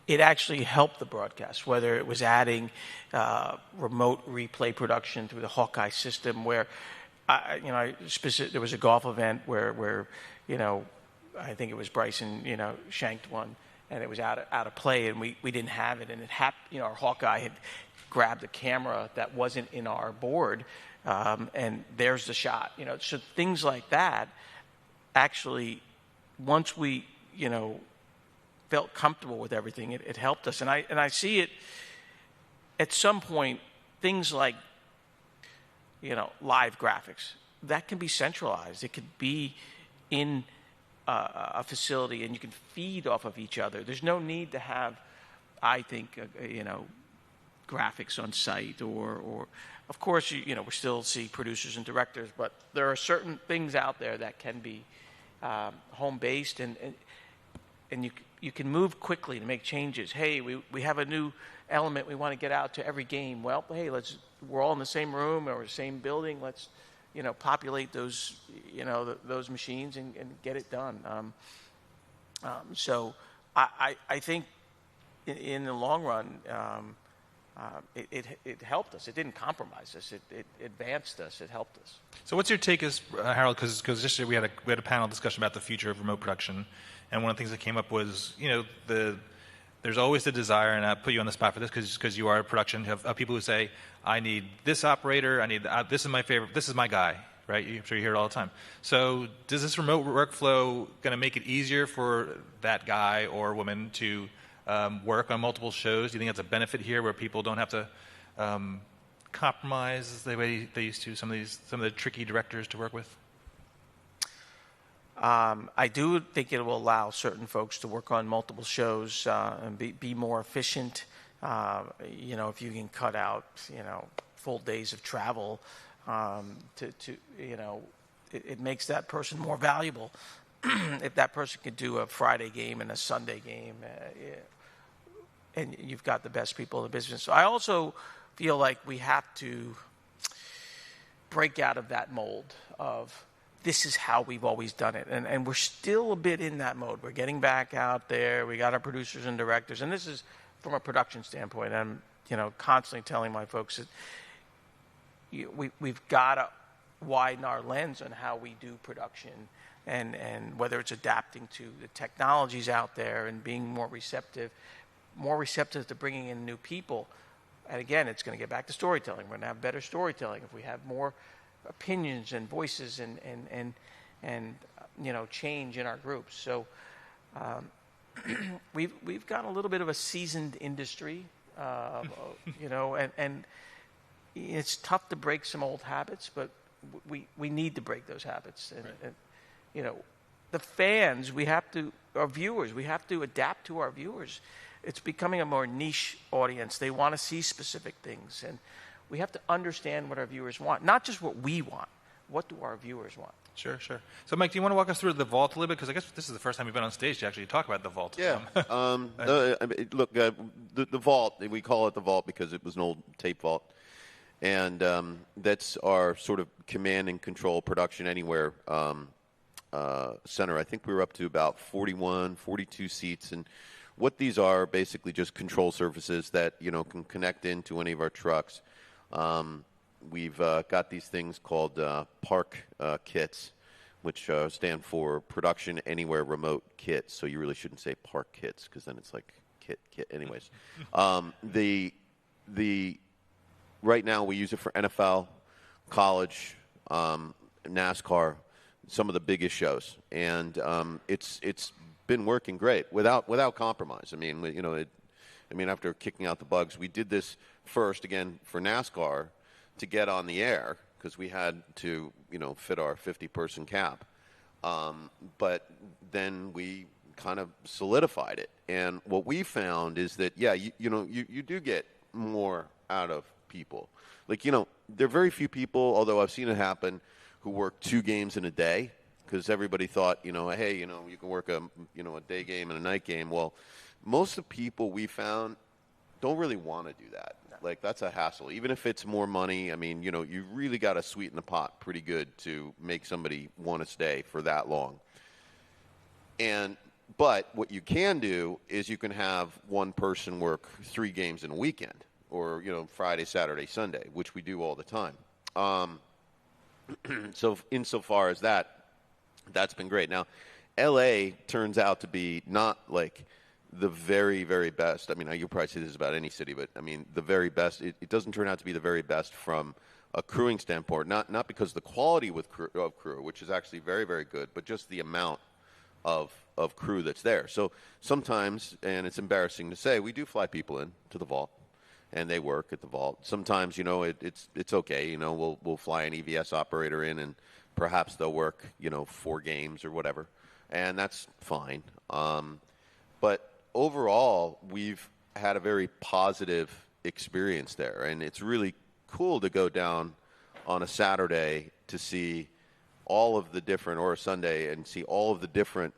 it actually helped the broadcast, whether it was adding remote replay production through the Hawkeye system where there was a golf event where I think it was Bryson, shanked one, and it was out of play, and we didn't have it, and it happened. Our Hawkeye had grabbed a camera that wasn't in our board, and there's the shot. So things like that. Actually, once we felt comfortable with everything, it helped us. And I see it at some point, things like, live graphics, that can be centralized. It could be in a facility, and you can feed off of each other. There's no need to have, I think, graphics on site, or of course, we still see producers and directors, but there are certain things out there that can be home-based, and you can move quickly to make changes. Hey, we have a new element we want to get out to every game. Well, hey, we're all in the same room or the same building. Let's populate those those machines and get it done. So I think in the long run, it helped us. It didn't compromise us. It advanced us. It helped us. So what's your take, Harold? Because just we had a panel discussion about the future of remote production, and one of the things that came up was there's always the desire, and I put you on the spot for this because you are a production of people who say, I need this operator, I need this is my favorite, this is my guy, right? I'm sure you hear it all the time. So does this remote workflow going to make it easier for that guy or woman to work on multiple shows? Do you think that's a benefit here, where people don't have to compromise the way they used to, some of the tricky directors to work with? I do think it will allow certain folks to work on multiple shows and be more efficient. If you can cut out, full days of travel, it makes that person more valuable. If that person could do a Friday game and a Sunday game, and you've got the best people in the business. So I also feel like we have to break out of that mold of, this is how we've always done it. And we're still a bit in that mode. We're getting back out there. We got our producers and directors. And this is from a production standpoint. I'm, constantly telling my folks that we've got to widen our lens on how we do production, and whether it's adapting to the technologies out there and being more receptive to bringing in new people. And again, it's going to get back to storytelling. We're going to have better storytelling if we have more opinions and voices and change in our groups. So we've got a little bit of a seasoned industry, and it's tough to break some old habits, but we need to break those habits. And the fans, our viewers, we have to adapt to our viewers. It's becoming a more niche audience. They want to see specific things, and we have to understand what our viewers want, not just what we want. What do our viewers want? Sure. So, Mike, do you want to walk us through the vault a little bit? Because I guess this is the first time you've been on stage to actually talk about the vault. Yeah. Look, the vault, we call it the vault because it was an old tape vault. And that's our sort of command and control production anywhere center. I think we were up to about 41, 42 seats. And what these are basically just control surfaces that, can connect into any of our trucks. We've got these things called PARC kits, which stand for Production Anywhere Remote Kits. So you really shouldn't say PARC kits, because then it's like kit. Anyways, right now we use it for NFL, college, NASCAR, some of the biggest shows, and it's been working great without compromise. I mean, after kicking out the bugs, we did this first again for NASCAR to get on the air, because we had to, fit our 50-person cap. But then we kind of solidified it. And what we found is that, you do get more out of people. Like, there are very few people, although I've seen it happen, who work 2 games in a day, because everybody thought, hey, you can work a day game and a night game. Well, most of the people we found don't really want to do that. Like, that's a hassle. Even if it's more money, I mean, you really got to sweeten the pot pretty good to make somebody want to stay for that long. But what you can do is you can have one person work 3 games in a weekend, or, Friday, Saturday, Sunday, which we do all the time. So insofar as that's been great. Now, LA turns out to be not like the very, very best. I mean, you'll probably say this about any city, but I mean, the very best. It doesn't turn out to be the very best from a crewing standpoint. Not because of the quality of crew, which is actually very, very good, but just the amount of crew that's there. So sometimes, and it's embarrassing to say, we do fly people in to the vault, and they work at the vault. Sometimes, it's okay. We'll fly an EVS operator in, and perhaps they'll work, 4 games or whatever, and that's fine. But overall, we've had a very positive experience there, and it's really cool to go down on a Saturday to see all of the different, or a Sunday, and see all of the different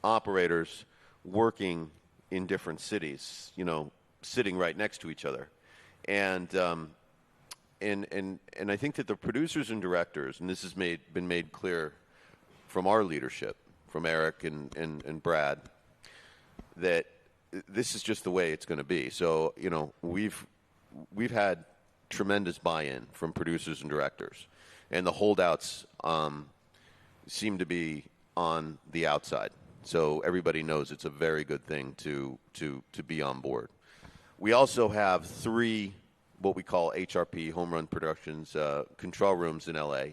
operators working in different cities, sitting right next to each other. And I think that the producers and directors, and this has been made clear from our leadership, from Eric and Brad, that this is just the way it's going to be. So, we've had tremendous buy-in from producers and directors, and the holdouts seem to be on the outside. So everybody knows it's a very good thing to be on board. We also have 3 what we call HRP, Home Run Productions, control rooms in LA.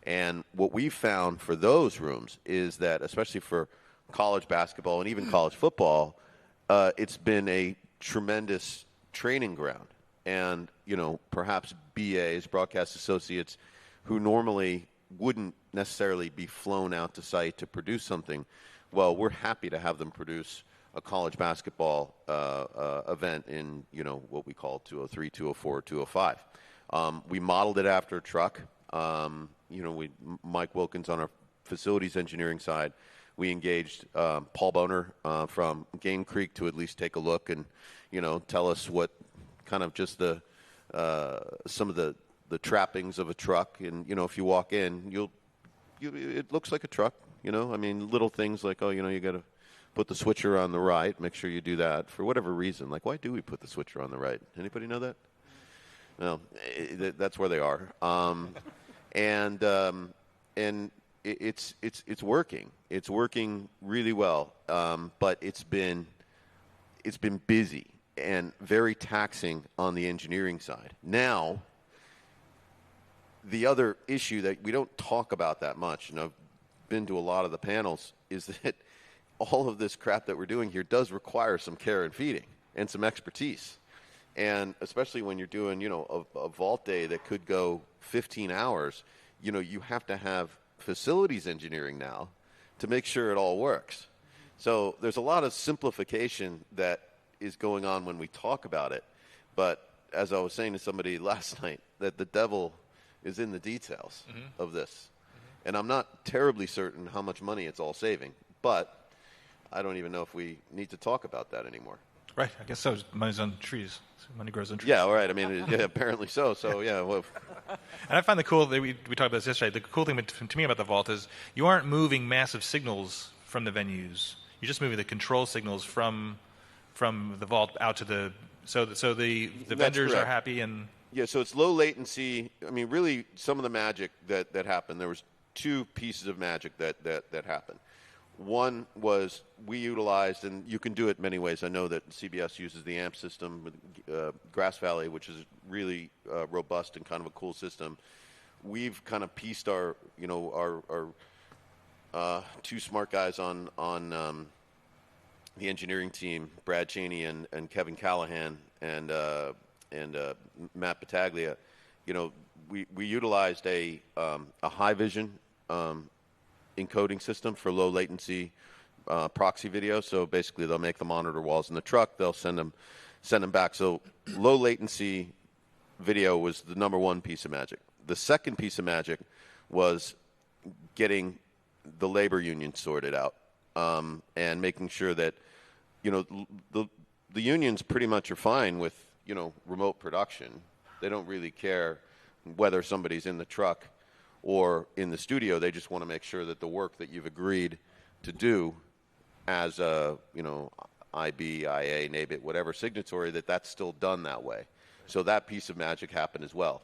And what we found for those rooms is that, especially for college basketball and even college football, it's been a tremendous training ground. And, perhaps BAs, broadcast associates, who normally wouldn't necessarily be flown out to site to produce something, well, we're happy to have them produce a college basketball event in, what we call 203, 204, 205. We modeled it after a truck. Mike Wilkins on our facilities engineering side, we engaged Paul Boner from Game Creek to at least take a look and, tell us what kind of just some of the trappings of a truck. And, if you walk in, it looks like a truck, little things like, you got to put the switcher on the right. Make sure you do that for whatever reason. Like, why do we put the switcher on the right? Anybody know that? No, that's where they are. And it's working. It's working really well. But it's been busy and very taxing on the engineering side. Now, the other issue that we don't talk about that much, and I've been to a lot of the panels, is that all of this crap that we're doing here does require some care and feeding and some expertise. And especially when you're doing, a vault day that could go 15 hours, you have to have facilities engineering now to make sure it all works. So there's a lot of simplification that is going on when we talk about it. But as I was saying to somebody last night, that the devil is in the details of this. And I'm not terribly certain how much money it's all saving, but I don't even know if we need to talk about that anymore. Right, I guess so. Money's on trees. Money grows on trees. Yeah, all right. I mean, apparently so. So, yeah. Well. And I find we talked about this yesterday. The cool thing to me about the vault is you aren't moving massive signals from the venues. You're just moving the control signals from the vault out to the so the vendors are happy and. Yeah, so it's low latency. I mean, really, some of the magic that happened. There was 2 pieces of magic that happened. One was we utilized, and you can do it many ways. I know that CBS uses the AMP system with Grass Valley, which is really robust and kind of a cool system. We've kind of pieced our 2 smart guys on the engineering team, Brad Cheney and Kevin Callahan and Matt Battaglia. We utilized a high vision encoding system for low latency proxy video. So basically, they'll make the monitor walls in the truck. They'll send them back. So low latency video was the number 1 piece of magic. The second piece of magic was getting the labor union sorted out and making sure that the unions pretty much are fine with remote production. They don't really care whether somebody's in the truck or in the studio. They just want to make sure that the work that you've agreed to do as a, IB, IA, NABIT, whatever signatory, that's still done that way. So that piece of magic happened as well.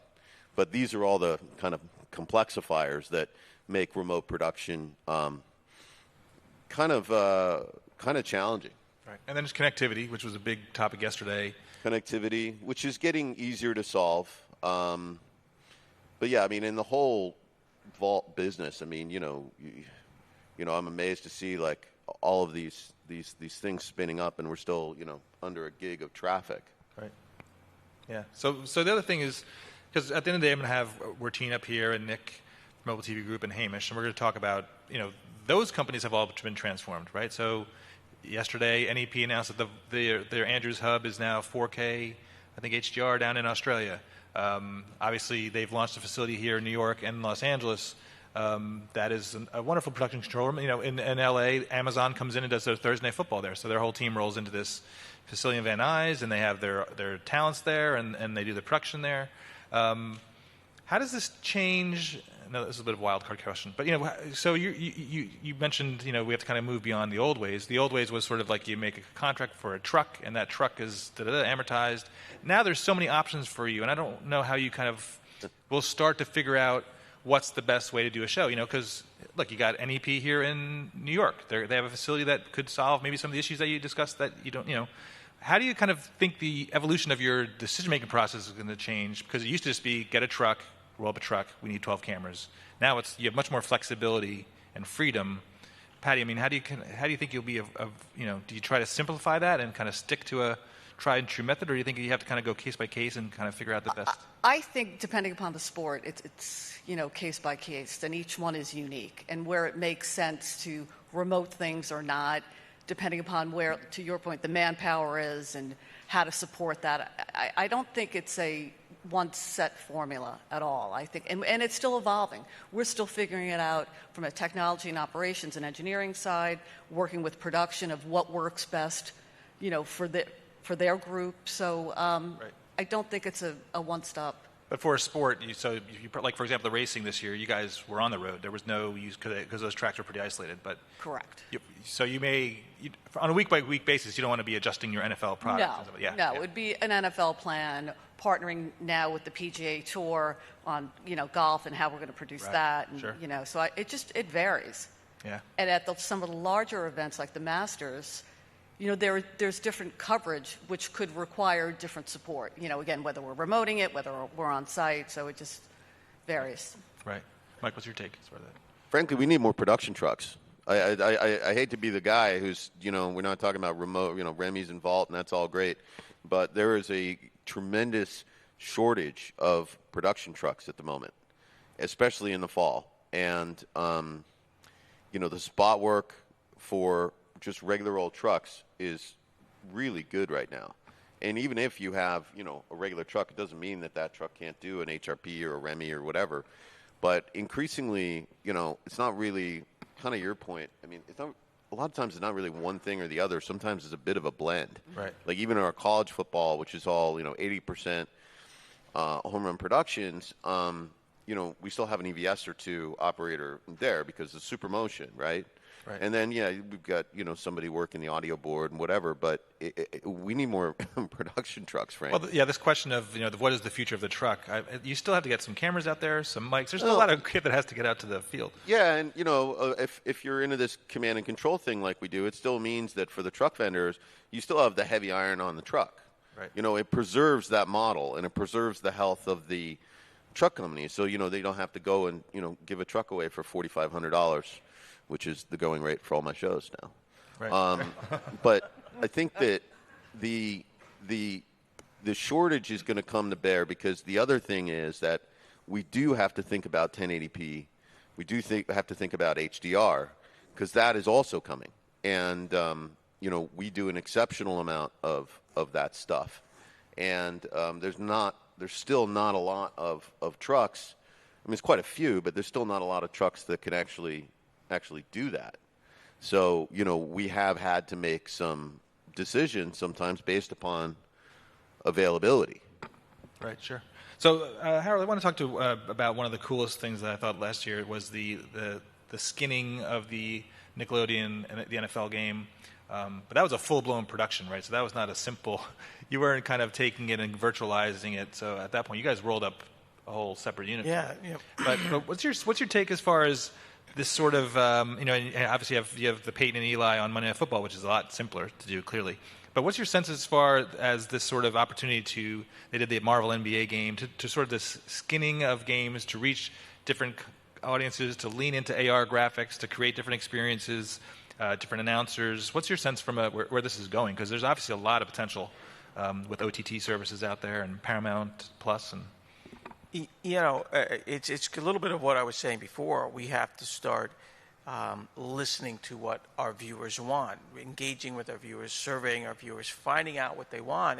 But these are all the kind of complexifiers that make remote production kind of challenging. Right. And then there's connectivity, which was a big topic yesterday. Connectivity, which is getting easier to solve. But yeah, I mean, in the whole vault business, I mean, I'm amazed to see like all of these things spinning up, and we're still, under a gig of traffic. Right. Yeah. So the other thing is, because at the end of the day, I'm going to have Werteen up here and Nick from Mobile TV Group and Hamish, and we're going to talk about, those companies have all been transformed, right? So yesterday, NEP announced that their Andrews hub is now 4K, I think HDR down in Australia. Obviously, they've launched a facility here in New York and Los Angeles. That is a wonderful production control room. In LA, Amazon comes in and does their Thursday Night Football there. So their whole team rolls into this facility in Van Nuys, and they have their talents there, and they do the production there. How does this change? No, this is a bit of a wild card question, but so you mentioned we have to kind of move beyond the old ways. The old ways was sort of like you make a contract for a truck, and that truck is amortized. Now there's so many options for you, and I don't know how you kind of will start to figure out what's the best way to do a show. Because look, you got NEP here in New York. They have a facility that could solve maybe some of the issues that you discussed that you don't. How do you kind of think the evolution of your decision-making process is going to change? Because it used to just be get a truck, roll up a truck, we need 12 cameras. Now you have much more flexibility and freedom. Patty, I mean, how do you think you'll be do you try to simplify that and kind of stick to a tried and true method, or do you think you have to kind of go case by case and kind of figure out the best? I think depending upon the sport, it's case by case, and each one is unique, and where it makes sense to remote things or not, depending upon where, to your point, the manpower is and how to support that. I don't think it's a one set formula at all. I think, and it's still evolving. We're still figuring it out from a technology and operations and engineering side, working with production of what works best, for their group. So Right. I don't think it's a one-stop. But for a sport, like for example, the racing this year, you guys were on the road. There was no use because those tracks were pretty isolated. But Correct. So on a week-by-week basis, you don't want to be adjusting your NFL product. No, it would be an NFL plan, partnering now with the PGA Tour on golf and how we're going to produce that. And, Sure. So it varies. Yeah. And at some of the larger events like the Masters, there's different coverage which could require different support. Again, whether we're remoting it, whether we're on site, so it just varies. Right. Mike, what's your take as far as that? Frankly, we need more production trucks. I hate to be the guy who's, we're not talking about remote, Remy's and Vault, and that's all great. But there is a tremendous shortage of production trucks at the moment, especially in the fall. And, the spot work for just regular old trucks is really good right now. And even if you have, a regular truck, it doesn't mean that truck can't do an HRP or a Remy or whatever. But increasingly, it's not really kind of your point. I mean, it's not, a lot of times it's not really one thing or the other. Sometimes it's a bit of a blend. Right. Like even in our college football, which is all, 80% home run productions, we still have an EVS or two operator there because of super motion, right? Right. And then, we've got, somebody working the audio board and whatever, but we need more production trucks, frankly. Well, this question of, what is the future of the truck? You still have to get some cameras out there, some mics. There's still a lot of kit that has to get out to the field. Yeah, and, if you're into this command and control thing like we do, it still means that for the truck vendors, you still have the heavy iron on the truck. Right. It preserves that model, and it preserves the health of the truck company. So, they don't have to go and, give a truck away for $4,500. Which is the going rate for all my shows now. Right. But I think that the shortage is going to come to bear because the other thing is that we do have to think about 1080p. We do have to think about HDR because that is also coming. And, we do an exceptional amount of that stuff. And there's still not a lot of trucks. I mean, it's quite a few, but there's still not a lot of trucks that can actually do that. So, we have had to make some decisions sometimes based upon availability. Right, sure. So, Harold, I want to talk about one of the coolest things that I thought last year was the skinning of the Nickelodeon and the NFL game. But that was a full-blown production, right? So that was not a simple – you weren't kind of taking it and virtualizing it. So at that point, you guys rolled up a whole separate unit. Yeah. But what's your take as far as – this sort of, obviously you have the Peyton and Eli on Monday Night Football, which is a lot simpler to do, clearly. But what's your sense as far as this sort of opportunity they did the Marvel NBA game, to sort of this skinning of games to reach different audiences to lean into AR graphics, to create different experiences, different announcers. What's your sense from where this is going? Because there's obviously a lot of potential with OTT services out there and Paramount Plus. And it's a little bit of what I was saying before. We have to start listening to what our viewers want, engaging with our viewers, surveying our viewers, finding out what they want.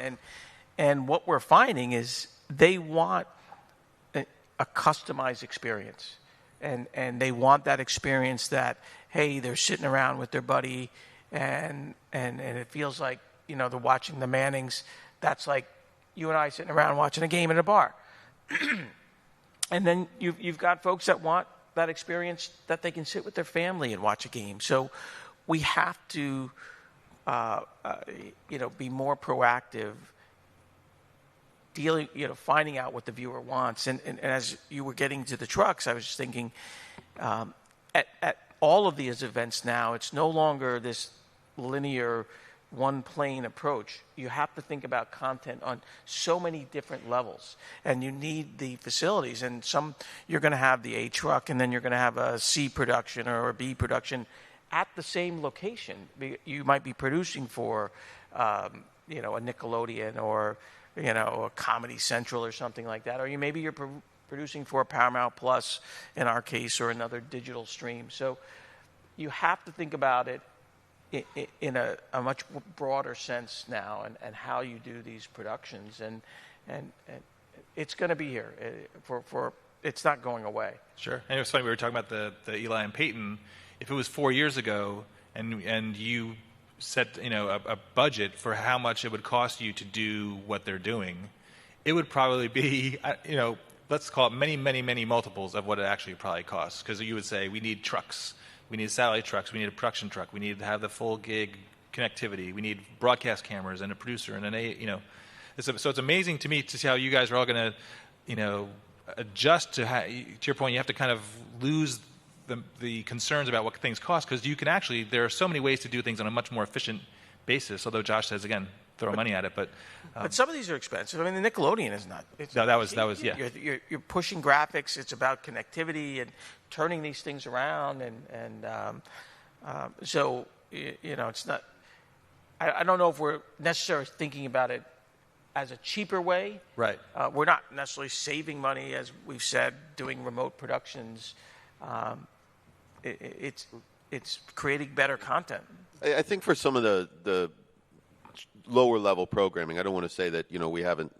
And what we're finding is they want a customized experience. And they want that experience that, hey, they're sitting around with their buddy and it feels like, they're watching the Mannings. That's like you and I sitting around watching a game in a bar. And then you've got folks that want that experience that they can sit with their family and watch a game. So we have to, be more proactive, finding out what the viewer wants. And as you were getting to the trucks, I was just thinking, at all of these events now, it's no longer this linear, one plane approach. You have to think about content on so many different levels, and you need the facilities. And some, you're going to have the A truck, and then you're going to have a C production or a B production at the same location. You might be producing for, a Nickelodeon or, a Comedy Central or something like that, or maybe you're producing for a Paramount Plus in our case, or another digital stream. So you have to think about it in a much broader sense now, and how you do these productions, and it's going to be here for it's not going away. Sure. And it was funny, we were talking about the Eli and Peyton. If it was 4 years ago, and you set a budget for how much it would cost you to do what they're doing, it would probably be let's call it many multiples of what it actually probably costs. Because you would say, we need trucks. We need satellite trucks. We need a production truck. We need to have the full gig connectivity. We need broadcast cameras and a producer and So it's amazing to me to see how you guys are all going to, adjust to your point. You have to kind of lose the concerns about what things cost, because you can actually, there are so many ways to do things on a much more efficient basis. Although Josh says, again, throw money at it, but some of these are expensive. I mean, the Nickelodeon is not. No, that was yeah. You're pushing graphics. It's about connectivity and turning these things around, so it's not. I don't know if we're necessarily thinking about it as a cheaper way. Right. We're not necessarily saving money, as we've said, doing remote productions. It's creating better content. I think for some of the lower level programming, I don't want to say that we haven't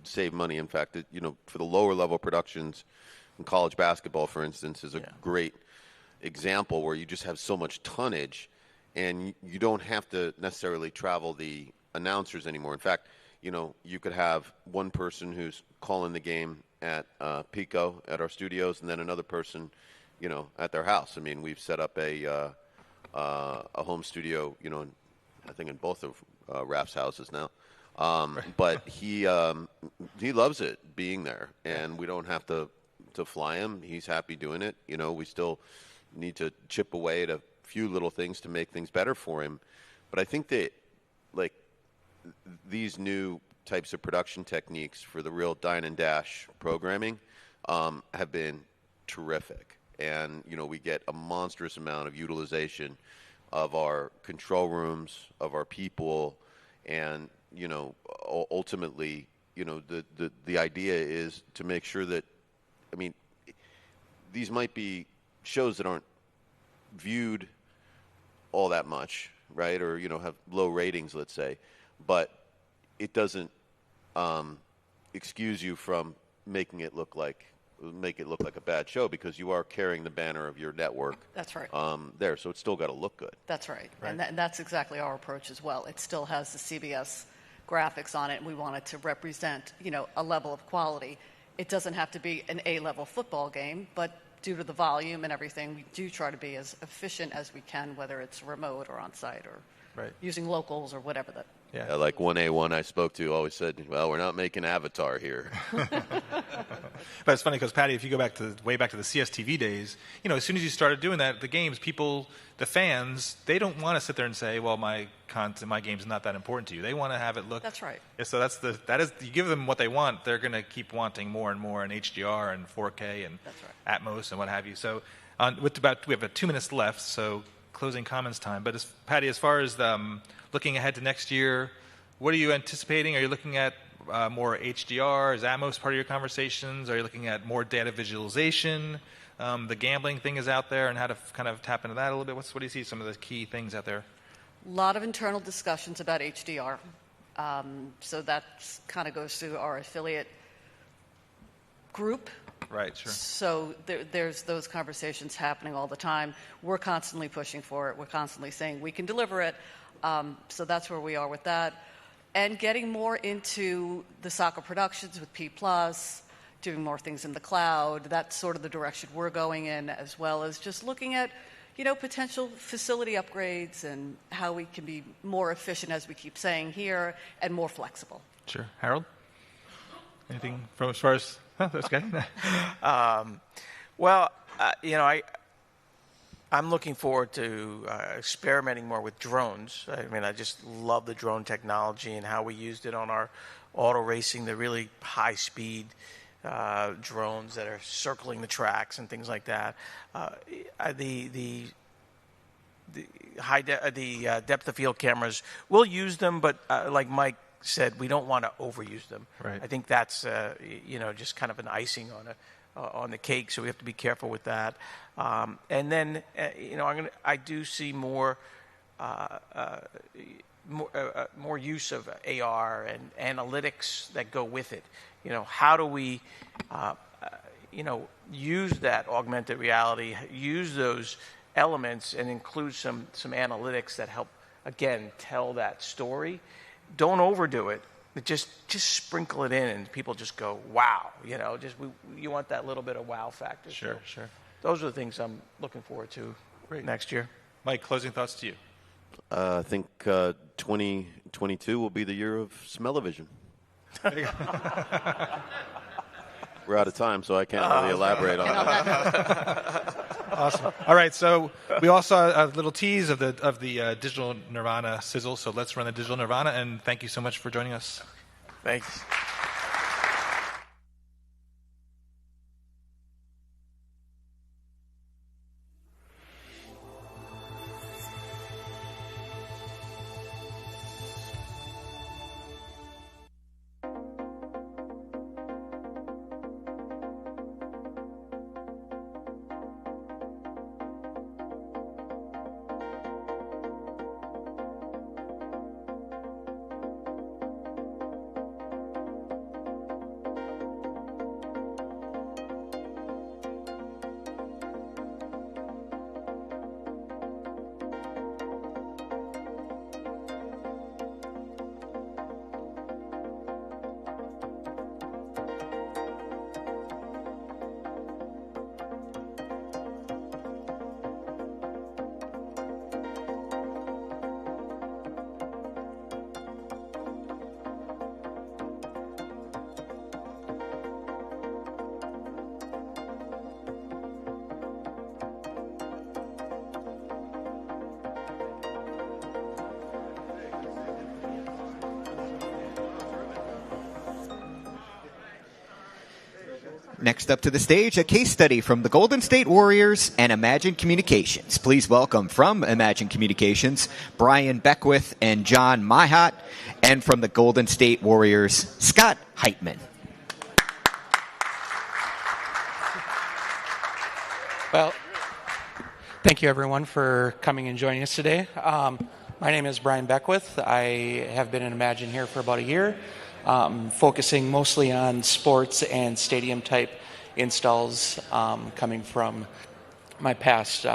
saved money. In fact, for the lower level productions, in college basketball, for instance, is a great example where you just have so much tonnage, and you don't have to necessarily travel the announcers anymore. In fact, you could have one person who's calling the game at Pico at our studios, and then another person, at their house. I mean, we've set up a home studio, I think in both of Raf's houses now. But he loves it being there, and we don't have to fly him. He's happy doing it. We still need to chip away at a few little things to make things better for him. But I think that these new types of production techniques for the real dine and dash programming have been terrific. And, we get a monstrous amount of utilization of our control rooms, of our people, and, ultimately, the idea is to make sure that, these might be shows that aren't viewed all that much, right? Or, have low ratings, let's say. But it doesn't excuse you from making it look like a bad show, because you are carrying the banner of your network. That's right. There, so it's still got to look good. That's right. And that's exactly our approach as well. It still has the CBS graphics on it, and we want it to represent, a level of quality. It doesn't have to be an A-level football game, but due to the volume and everything, we do try to be as efficient as we can, whether it's remote or on-site or using locals or whatever Yeah. Like 1A1 I spoke to always said, well, we're not making Avatar here. But it's funny because, Patty, if you go way back to the CSTV days, as soon as you started doing that, the games, the fans, they don't want to sit there and say, well, my game's not that important to you. They want to have it look. That's right. Yeah, so you give them what they want, they're going to keep wanting more and more in HDR and 4K and Atmos and what have you. So we have 2 minutes left, so closing comments time. But Patty, as far as looking ahead to next year, what are you anticipating? Are you looking at more HDR? Is Atmos part of your conversations? Are you looking at more data visualization? The gambling thing is out there, and how to kind of tap into that a little bit. What do you see some of the key things out there? A lot of internal discussions about HDR. So that kind of goes through our affiliate group. Right, sure. So there's those conversations happening all the time. We're constantly pushing for it. We're constantly saying we can deliver it. So that's where we are with that. And getting more into the soccer productions with P+, doing more things in the cloud. That's sort of the direction we're going in, as well as just looking at, potential facility upgrades and how we can be more efficient, as we keep saying here, and more flexible. Sure. Harold? Anything from as far as... Oh, that's okay. I'm looking forward to experimenting more with drones. I just love the drone technology and how we used it on our auto racing, the really high-speed drones that are circling the tracks and things like that. The depth of field cameras, we'll use them, but like Mike said, we don't want to overuse them. Right. I think that's just kind of an icing on the cake, so we have to be careful with that. And then I do see more use of AR and analytics that go with it. How do we use that augmented reality, use those elements, and include some analytics that help, again, tell that story. Don't overdo it. Just sprinkle it in, and people just go, wow. You want that little bit of wow factor. Sure. Those are the things I'm looking forward to next year. Mike, closing thoughts to you. I think 2022 will be the year of smell-o-vision. We're out of time, so I can't really elaborate on that. Awesome. All right, so we all saw a little tease of the digital Nirvana sizzle, so let's run the digital Nirvana, and thank you so much for joining us. Thanks. Next up to the stage, a case study from the Golden State Warriors and Imagine Communications. Please welcome from Imagine Communications, Brian Beckwith and John Myhat, and from the Golden State Warriors, Scott Heitman. Well, thank you everyone for coming and joining us today. My name is Brian Beckwith. I have been in Imagine here for about a year. Focusing mostly on sports and stadium-type installs coming from my past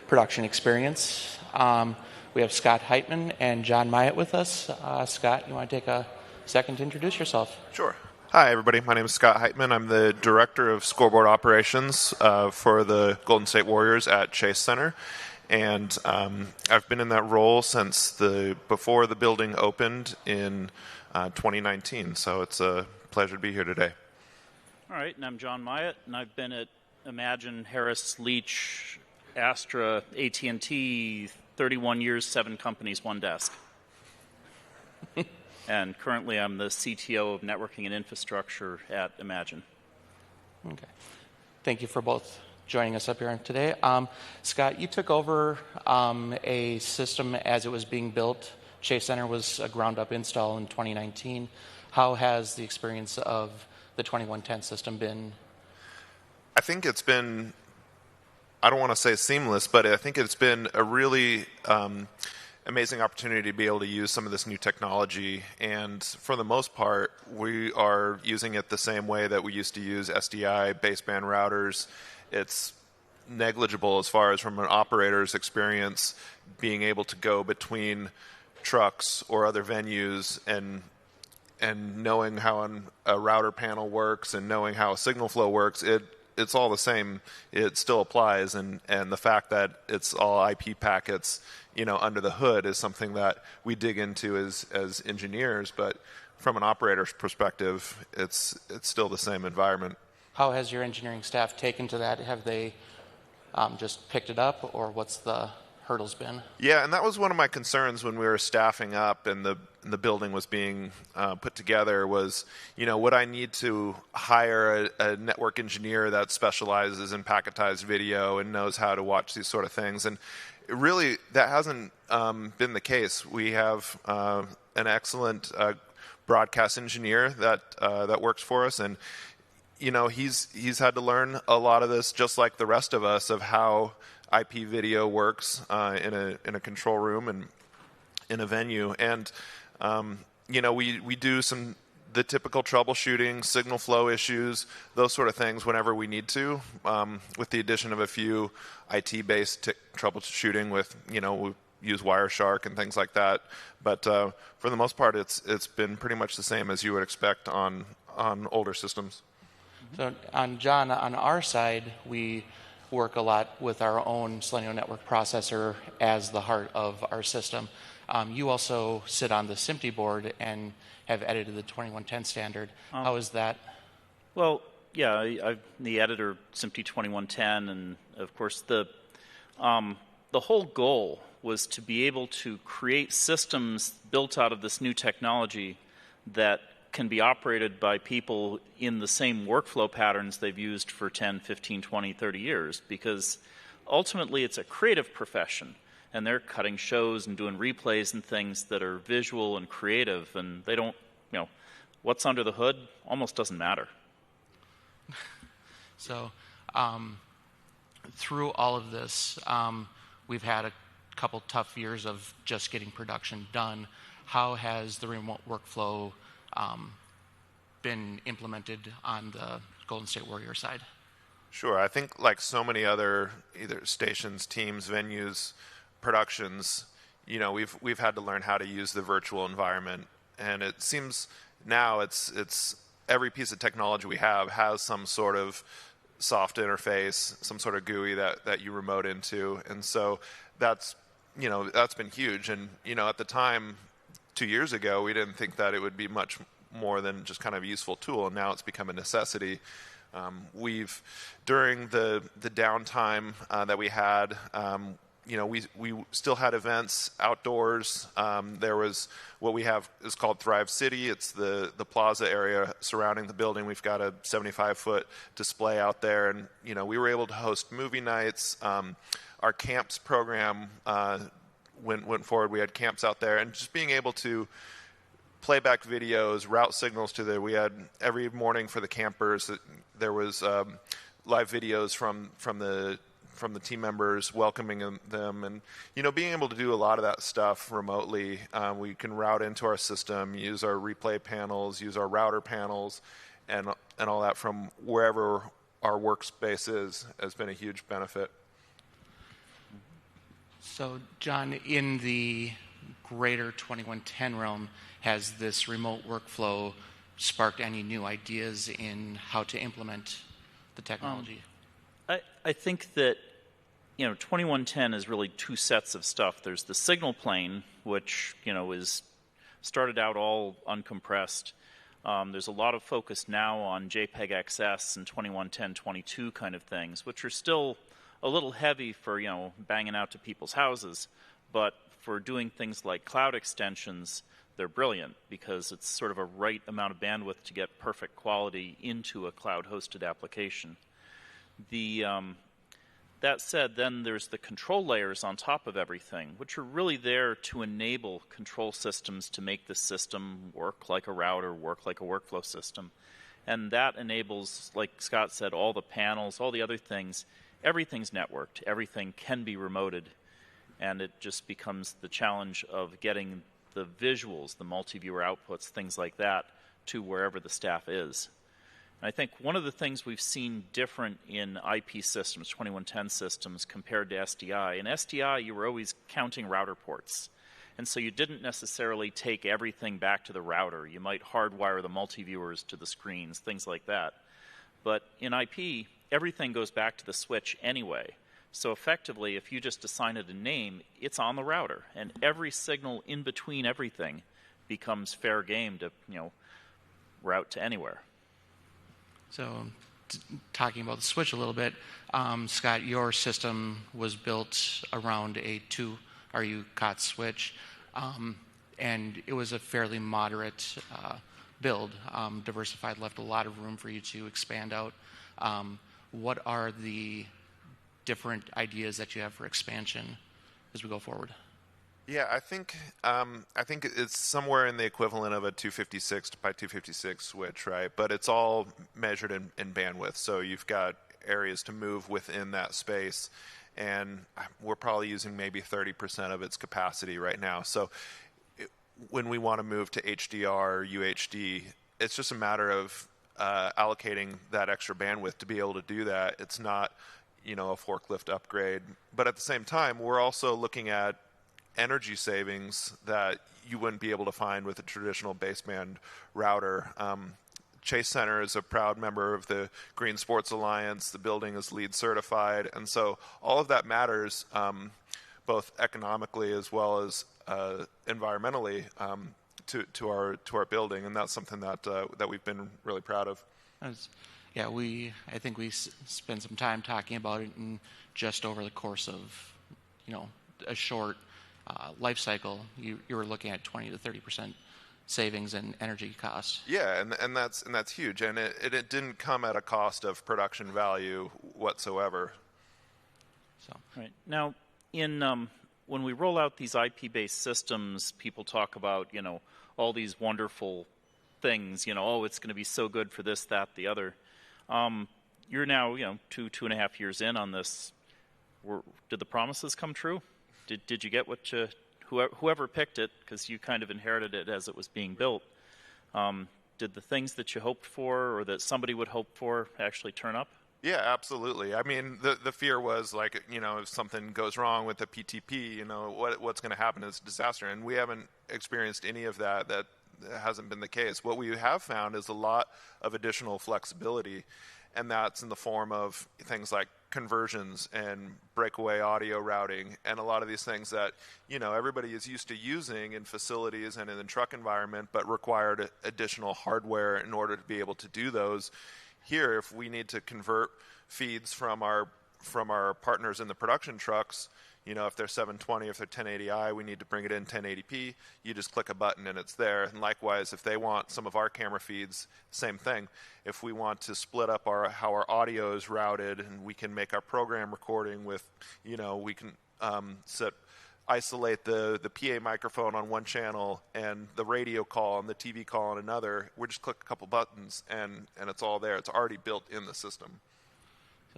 production experience. We have Scott Heitman and John Myatt with us. Scott, you want to take a second to introduce yourself? Sure. Hi, everybody. My name is Scott Heitman. I'm the Director of Scoreboard Operations for the Golden State Warriors at Chase Center. And I've been in that role since before the building opened in 2019. So it's a pleasure to be here today. All right, and I'm John Myatt, and I've been at Imagine, Harris, Leach, Astra, AT&T, 31 years, 7 companies, 1 desk. And currently I'm the CTO of Networking and Infrastructure at Imagine. Okay. Thank you for both joining us up here today. Scott, you took over a system as it was being built. Chase Center was a ground-up install in 2019. How has the experience of the 2110 system been? I think it's been, I don't want to say seamless, but I think it's been a really amazing opportunity to be able to use some of this new technology. And for the most part, we are using it the same way that we used to use SDI baseband routers. It's negligible as far as from an operator's experience being able to go between trucks or other venues and knowing how a router panel works and knowing how a signal flow works. It's all the same. It still applies, and the fact that it's all IP packets, under the hood is something that we dig into as engineers. But from an operator's perspective, it's still the same environment. How has your engineering staff taken to that? Have they just picked it up, or what's the hurdles been? Yeah, and that was one of my concerns when we were staffing up and the building was being put together was, would I need to hire a network engineer that specializes in packetized video and knows how to watch these sort of things? And really, that hasn't been the case. We have an excellent broadcast engineer that works for us, and he's had to learn a lot of this, just like the rest of us, of how IP video works in a control room and in a venue. And we do the typical troubleshooting, signal flow issues, those sort of things whenever we need to, with the addition of a few IT-based troubleshooting with, we use Wireshark and things like that. But for the most part, it's been pretty much the same as you would expect on older systems. So, John, on our side, we work a lot with our own Selenium network processor as the heart of our system. You also sit on the SMPTE board and have edited the 2110 standard. How is that? Well, yeah, I'm the editor of SMPTE 2110, and of course the whole goal was to be able to create systems built out of this new technology that can be operated by people in the same workflow patterns they've used for 10, 15, 20, 30 years, because ultimately it's a creative profession, and they're cutting shows and doing replays and things that are visual and creative, and they don't, what's under the hood almost doesn't matter. So through all of this, we've had a couple tough years of just getting production done. How has the remote workflow been implemented on the Golden State Warrior side? Sure. I think like so many other either stations, teams, venues, productions, we've had to learn how to use the virtual environment. And it seems now it's every piece of technology we have has some sort of soft interface, some sort of GUI that you remote into. And so that's been huge. And, at the time, 2 years ago, we didn't think that it would be much more than just kind of a useful tool, and now it's become a necessity. We've, during the downtime that we had, we still had events outdoors. There was what we have is called Thrive City. It's the plaza area surrounding the building. We've got a 75-foot display out there, and we were able to host movie nights. Our camps program went forward. We had camps out there, and just being able to playback videos, route signals to we had every morning for the campers. There was live videos from the team members welcoming them, and being able to do a lot of that stuff remotely. We can route into our system, use our replay panels, use our router panels, and all that from wherever our workspace has been a huge benefit. So, John, in the greater 2110 realm, has this remote workflow sparked any new ideas in how to implement the technology? I think that 2110 is really two sets of stuff. There's the signal plane, which, is started out all uncompressed. There's a lot of focus now on JPEG XS and 2110-22 kind of things, which are still a little heavy for, banging out to people's houses. But for doing things like cloud extensions, they're brilliant because it's sort of a right amount of bandwidth to get perfect quality into a cloud-hosted application. That said, then there's the control layers on top of everything, which are really there to enable control systems to make the system work like a router, work like a workflow system. And that enables, like Scott said, all the panels, all the other things. Everything's networked. Everything can be remoted. And it just becomes the challenge of getting the visuals, the multi-viewer outputs, things like that, to wherever the staff is. And I think one of the things we've seen different in IP systems, 2110 systems, compared to SDI. In SDI, you were always counting router ports. And so you didn't necessarily take everything back to the router. You might hardwire the multi-viewers to the screens, things like that. But in IP, everything goes back to the switch anyway. So effectively, if you just assign it a name, it's on the router. And every signal in between everything becomes fair game to, route to anywhere. So talking about the switch a little bit, Scott, your system was built around a 2 RU COT switch, and it was a fairly moderate build. Diversified left a lot of room for you to expand out. What are the different ideas that you have for expansion as we go forward? Yeah, I think it's somewhere in the equivalent of a 256 by 256 switch, right? But it's all measured in bandwidth. So you've got areas to move within that space, and we're probably using maybe 30% of its capacity right now. So when we want to move to HDR or UHD, it's just a matter of allocating that extra bandwidth to be able to do that. It's not, a forklift upgrade. But at the same time, we're also looking at energy savings that you wouldn't be able to find with a traditional baseband router. Chase Center is a proud member of the Green Sports Alliance. The building is LEED certified. And so all of that matters, both economically as well as environmentally, to our building. And that's something that we've been really proud of. Yeah, I think we spent some time talking about it, and just over the course of, a short life cycle, you were looking at 20 to 30% savings in energy costs. Yeah, and that's huge, and it didn't come at a cost of production value whatsoever. So right now, when we roll out these IP-based systems, people talk about all these wonderful things. It's going to be so good for this, that, the other. You're now 2.5 years in on this. Did the promises come true? Did you get what whoever picked it, because you kind of inherited it as it was being built, did the things that you hoped for or that somebody would hope for actually turn up? Yeah, absolutely. I mean, the fear was like, if something goes wrong with the PTP, what's going to happen is a disaster. And we haven't experienced any of that. That hasn't been the case. What we have found is a lot of additional flexibility, and that's in the form of things like conversions and breakaway audio routing and a lot of these things that everybody is used to using in facilities and in the truck environment, but required additional hardware in order to be able to do those. Here, if we need to convert feeds from our partners in the production trucks, if they're 720, if they're 1080i, we need to bring it in 1080p. You just click a button and it's there. And likewise, if they want some of our camera feeds, same thing. If we want to split up how our audio is routed, and we can make our program recording with, we can isolate the PA microphone on one channel and the radio call and the TV call on another. We just click a couple buttons and it's all there. It's already built in the system.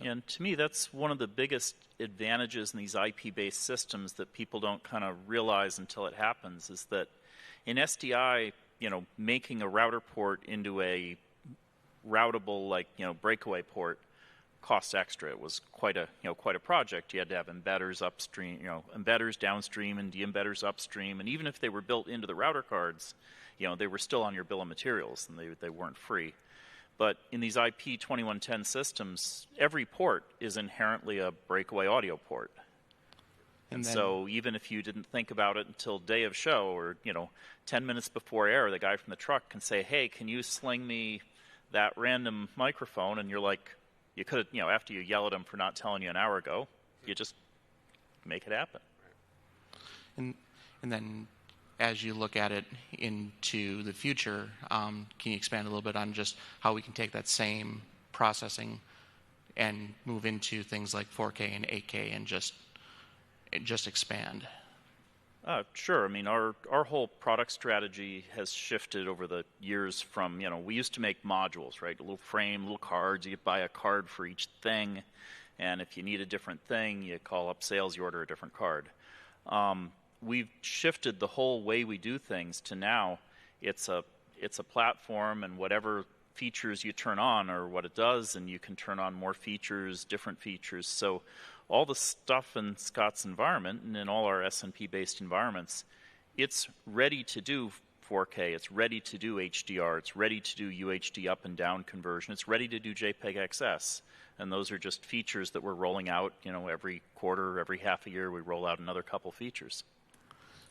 And to me, that's one of the biggest advantages in these IP-based systems that people don't kind of realize until it happens, is that in SDI, making a router port into a routable, breakaway port cost extra. It was quite a project. You had to have embedders upstream, embedders downstream and de-embedders upstream. And even if they were built into the router cards, they were still on your bill of materials and they weren't free. But in these IP 2110 systems, every port is inherently a breakaway audio port. And so even if you didn't think about it until day of show or, 10 minutes before air, the guy from the truck can say, hey, can you sling me that random microphone? And you're like, you could have, after you yell at him for not telling you an hour ago, you just make it happen. And then as you look at it into the future, can you expand a little bit on just how we can take that same processing and move into things like 4K and 8K and just expand? Sure. I mean, our whole product strategy has shifted over the years from, we used to make modules, right? A little frame, little cards. You buy a card for each thing. And if you need a different thing, you call up sales, you order a different card. We've shifted the whole way we do things to now it's a platform, and whatever features you turn on are what it does, and you can turn on more features, different features. So all the stuff in Scott's environment and in all our SNP-based environments, it's ready to do 4K, it's ready to do HDR, it's ready to do UHD up and down conversion, it's ready to do JPEG XS. And those are just features that we're rolling out, every quarter, every half a year, we roll out another couple features.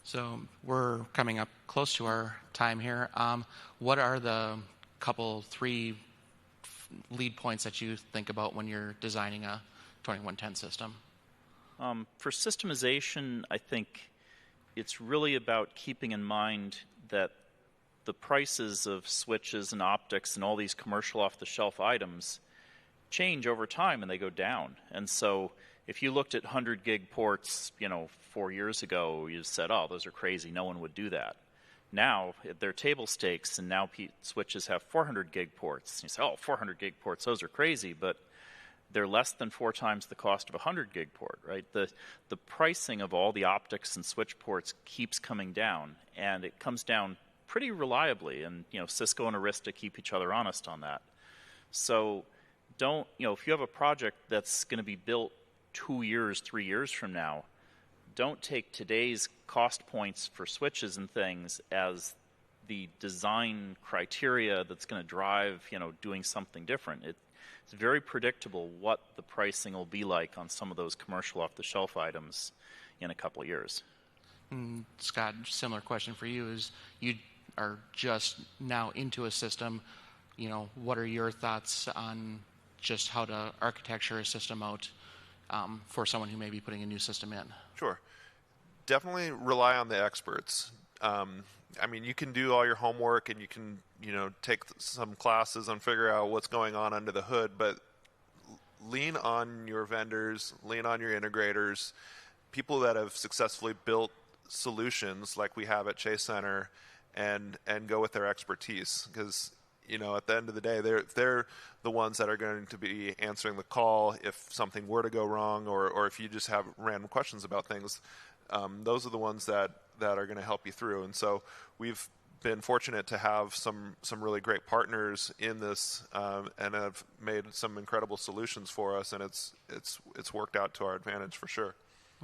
So we're coming up close to our time here. What are the three lead points that you think about when you're designing a 2110 system? For systemization, I think it's really about keeping in mind that the prices of switches and optics and all these commercial off-the-shelf items change over time and they go down. And so if you looked at 100 gig ports, 4 years ago, you said, oh, those are crazy, no one would do that. Now, they're table stakes, and now switches have 400 gig ports. You say, oh, 400 gig ports, those are crazy, but they're less than 4 times the cost of a 100 gig port, right? The pricing of all the optics and switch ports keeps coming down, and it comes down pretty reliably, and Cisco and Arista keep each other honest on that. So if you have a project that's going to be built 2 years, 3 years from now, don't take today's cost points for switches and things as the design criteria that's going to drive, doing something different. It's very predictable what the pricing will be like on some of those commercial off-the-shelf items in a couple of years. Scott, similar question for you is you are just now into a system. What are your thoughts on just how to architecture a system out for someone who may be putting a new system in? Sure. Definitely rely on the experts. You can do all your homework and you can, take some classes and figure out what's going on under the hood, but lean on your vendors, lean on your integrators, people that have successfully built solutions like we have at Chase Center, and go with their expertise, because at the end of the day, they're the ones that are going to be answering the call if something were to go wrong, or if you just have random questions about things. Those are the ones that are going to help you through. And so we've been fortunate to have some really great partners in this, and have made some incredible solutions for us, and it's worked out to our advantage for sure.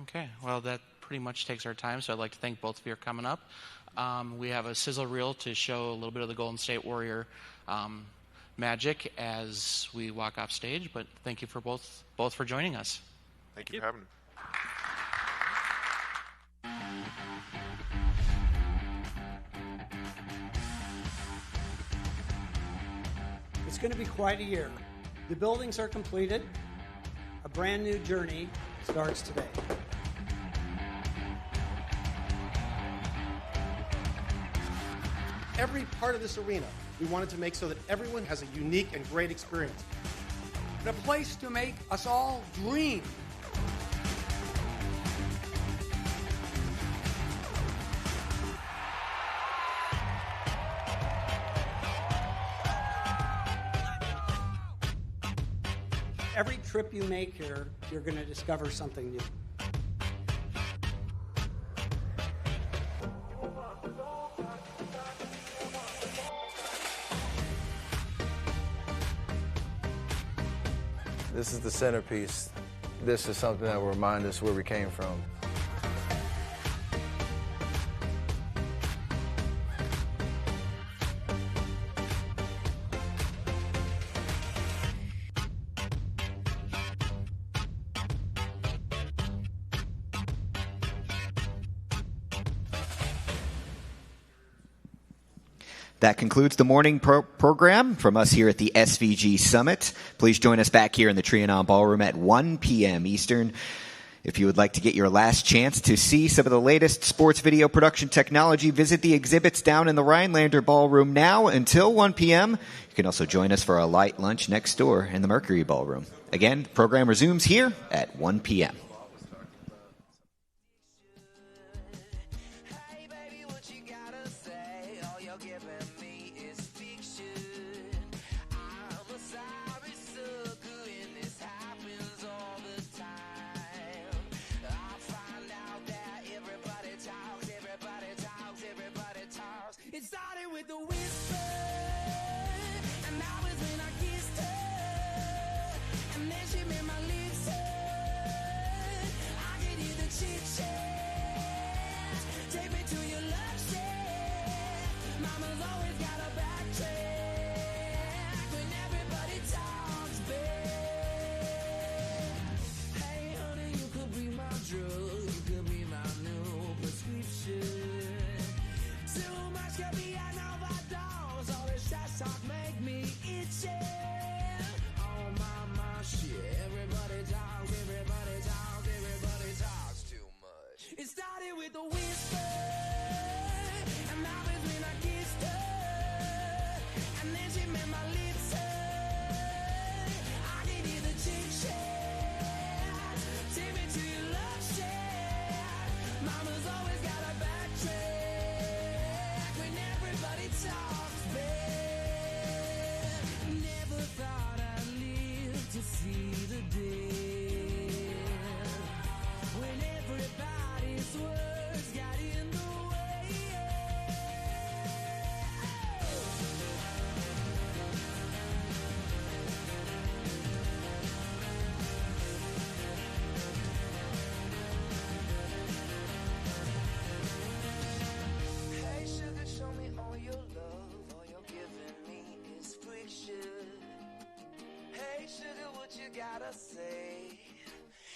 Okay, well, that pretty much takes our time, so I'd like to thank both of you for coming up. We have a sizzle reel to show a little bit of the Golden State Warrior magic as we walk off stage, but thank you for both for joining us. Thank you for having me. It's going to be quite a year. The buildings are completed. A brand new journey starts today. Every part of this arena, we wanted to make so that everyone has a unique and great experience. The place to make us all dream. Every trip you make here, you're going to discover something new. This is the centerpiece. This is something that will remind us where we came from. That concludes the morning program from us here at the SVG Summit. Please join us back here in the Trianon Ballroom at 1 p.m. Eastern. If you would like to get your last chance to see some of the latest sports video production technology, visit the exhibits down in the Rhinelander Ballroom now until 1 p.m. You can also join us for a light lunch next door in the Mercury Ballroom. Again, the program resumes here at 1 p.m. It started with a whisper, and that was when I kissed her, and then she made my lips hurt. I could hear the chit-chat, take me to your love shack. Mama's always got a backtrack when everybody talks back. Hey honey, you could be my drug, you could be my new prescription. Too much could be an overdose. All this trash talk make me itchy. Oh my shit. Everybody talks too much. It started with a whisper, and that was when I kissed her, and then she made my lips hurt. I could hear the chit-chat, take me to your love shack. Mama's always got a backtrack when everybody talks back. Never thought I'd live to see the day when everybody's words got in the way. Hey sugar, show me all your love. All you're giving me is friction. Hey sugar, what you gotta say?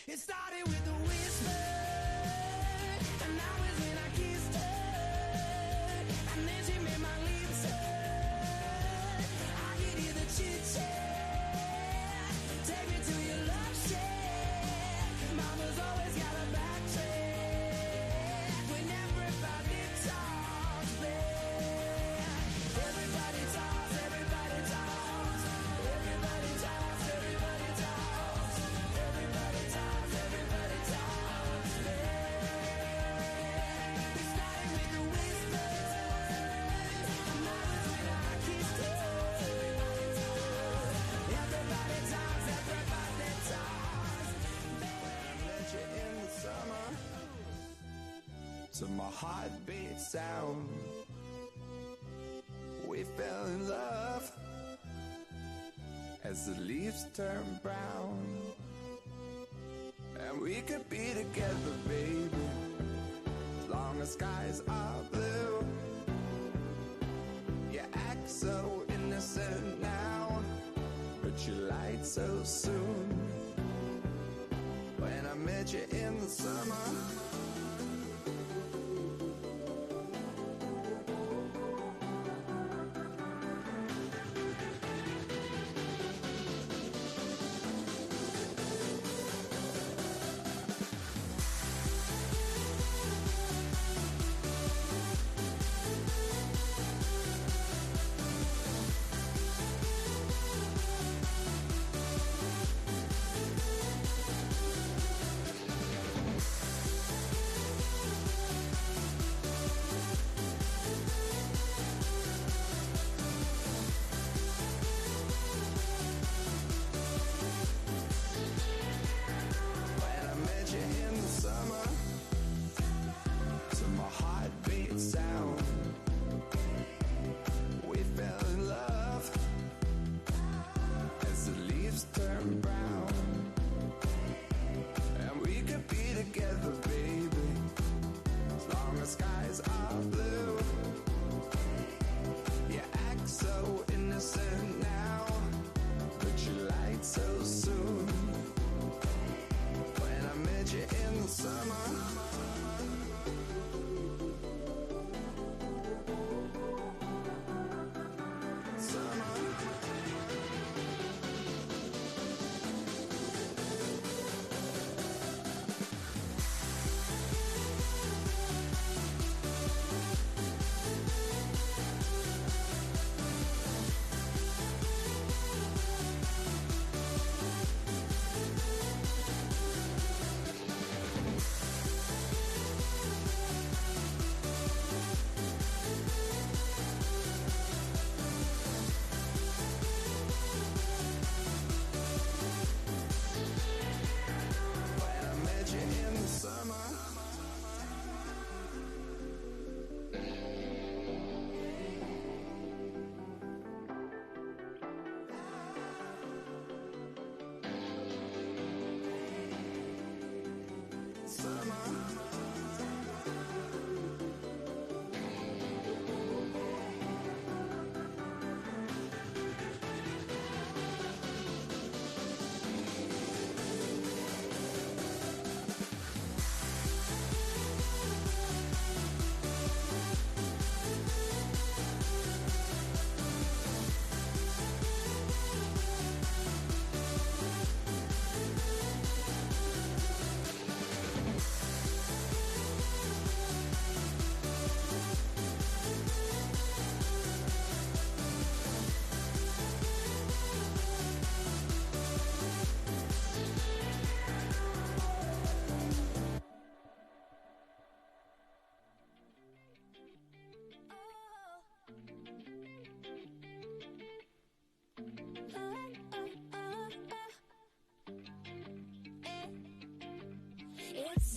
It started with a whisper, and that was when I kissed her, and then she made my lips hurt. I could hear the chit-chat, take me to your love shack. Mama's always got a backtrack when everybody talks back. Everybody talks, everybody talks, everybody talks, everybody talks, everybody talks, everybody talks back. It started with a whisper, and that was when I kissed her. Everybody talks, everybody talks. Met you in the summer, to my heartbeat sound. We fell in love as the leaves turn brown, and we could be together, baby, as long as skies are blue. You act so innocent now, but you lied so soon. When I met you in the summer,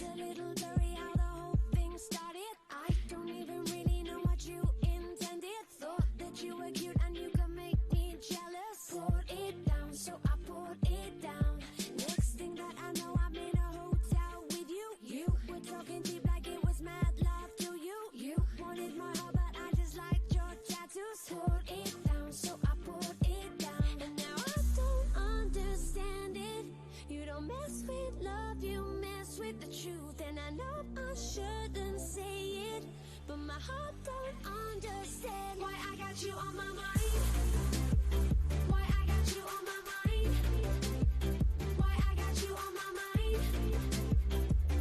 It's a little blurry how the whole thing started. I don't even really know what you intended. Thought that you were cute and you could make me jealous. Poured it down, so I poured it down. Next thing that I know, I'm in a hotel with you. You were talking deep like it was mad love to you. You wanted my heart, but I just liked your tattoos. Poured it down, so I poured it down. And now I don't understand it. You don't mess with love, you mess with the truth. And I know I shouldn't say it, but my heart don't understand why I got you on my mind. Why I got you on my mind. Why I got you on my mind.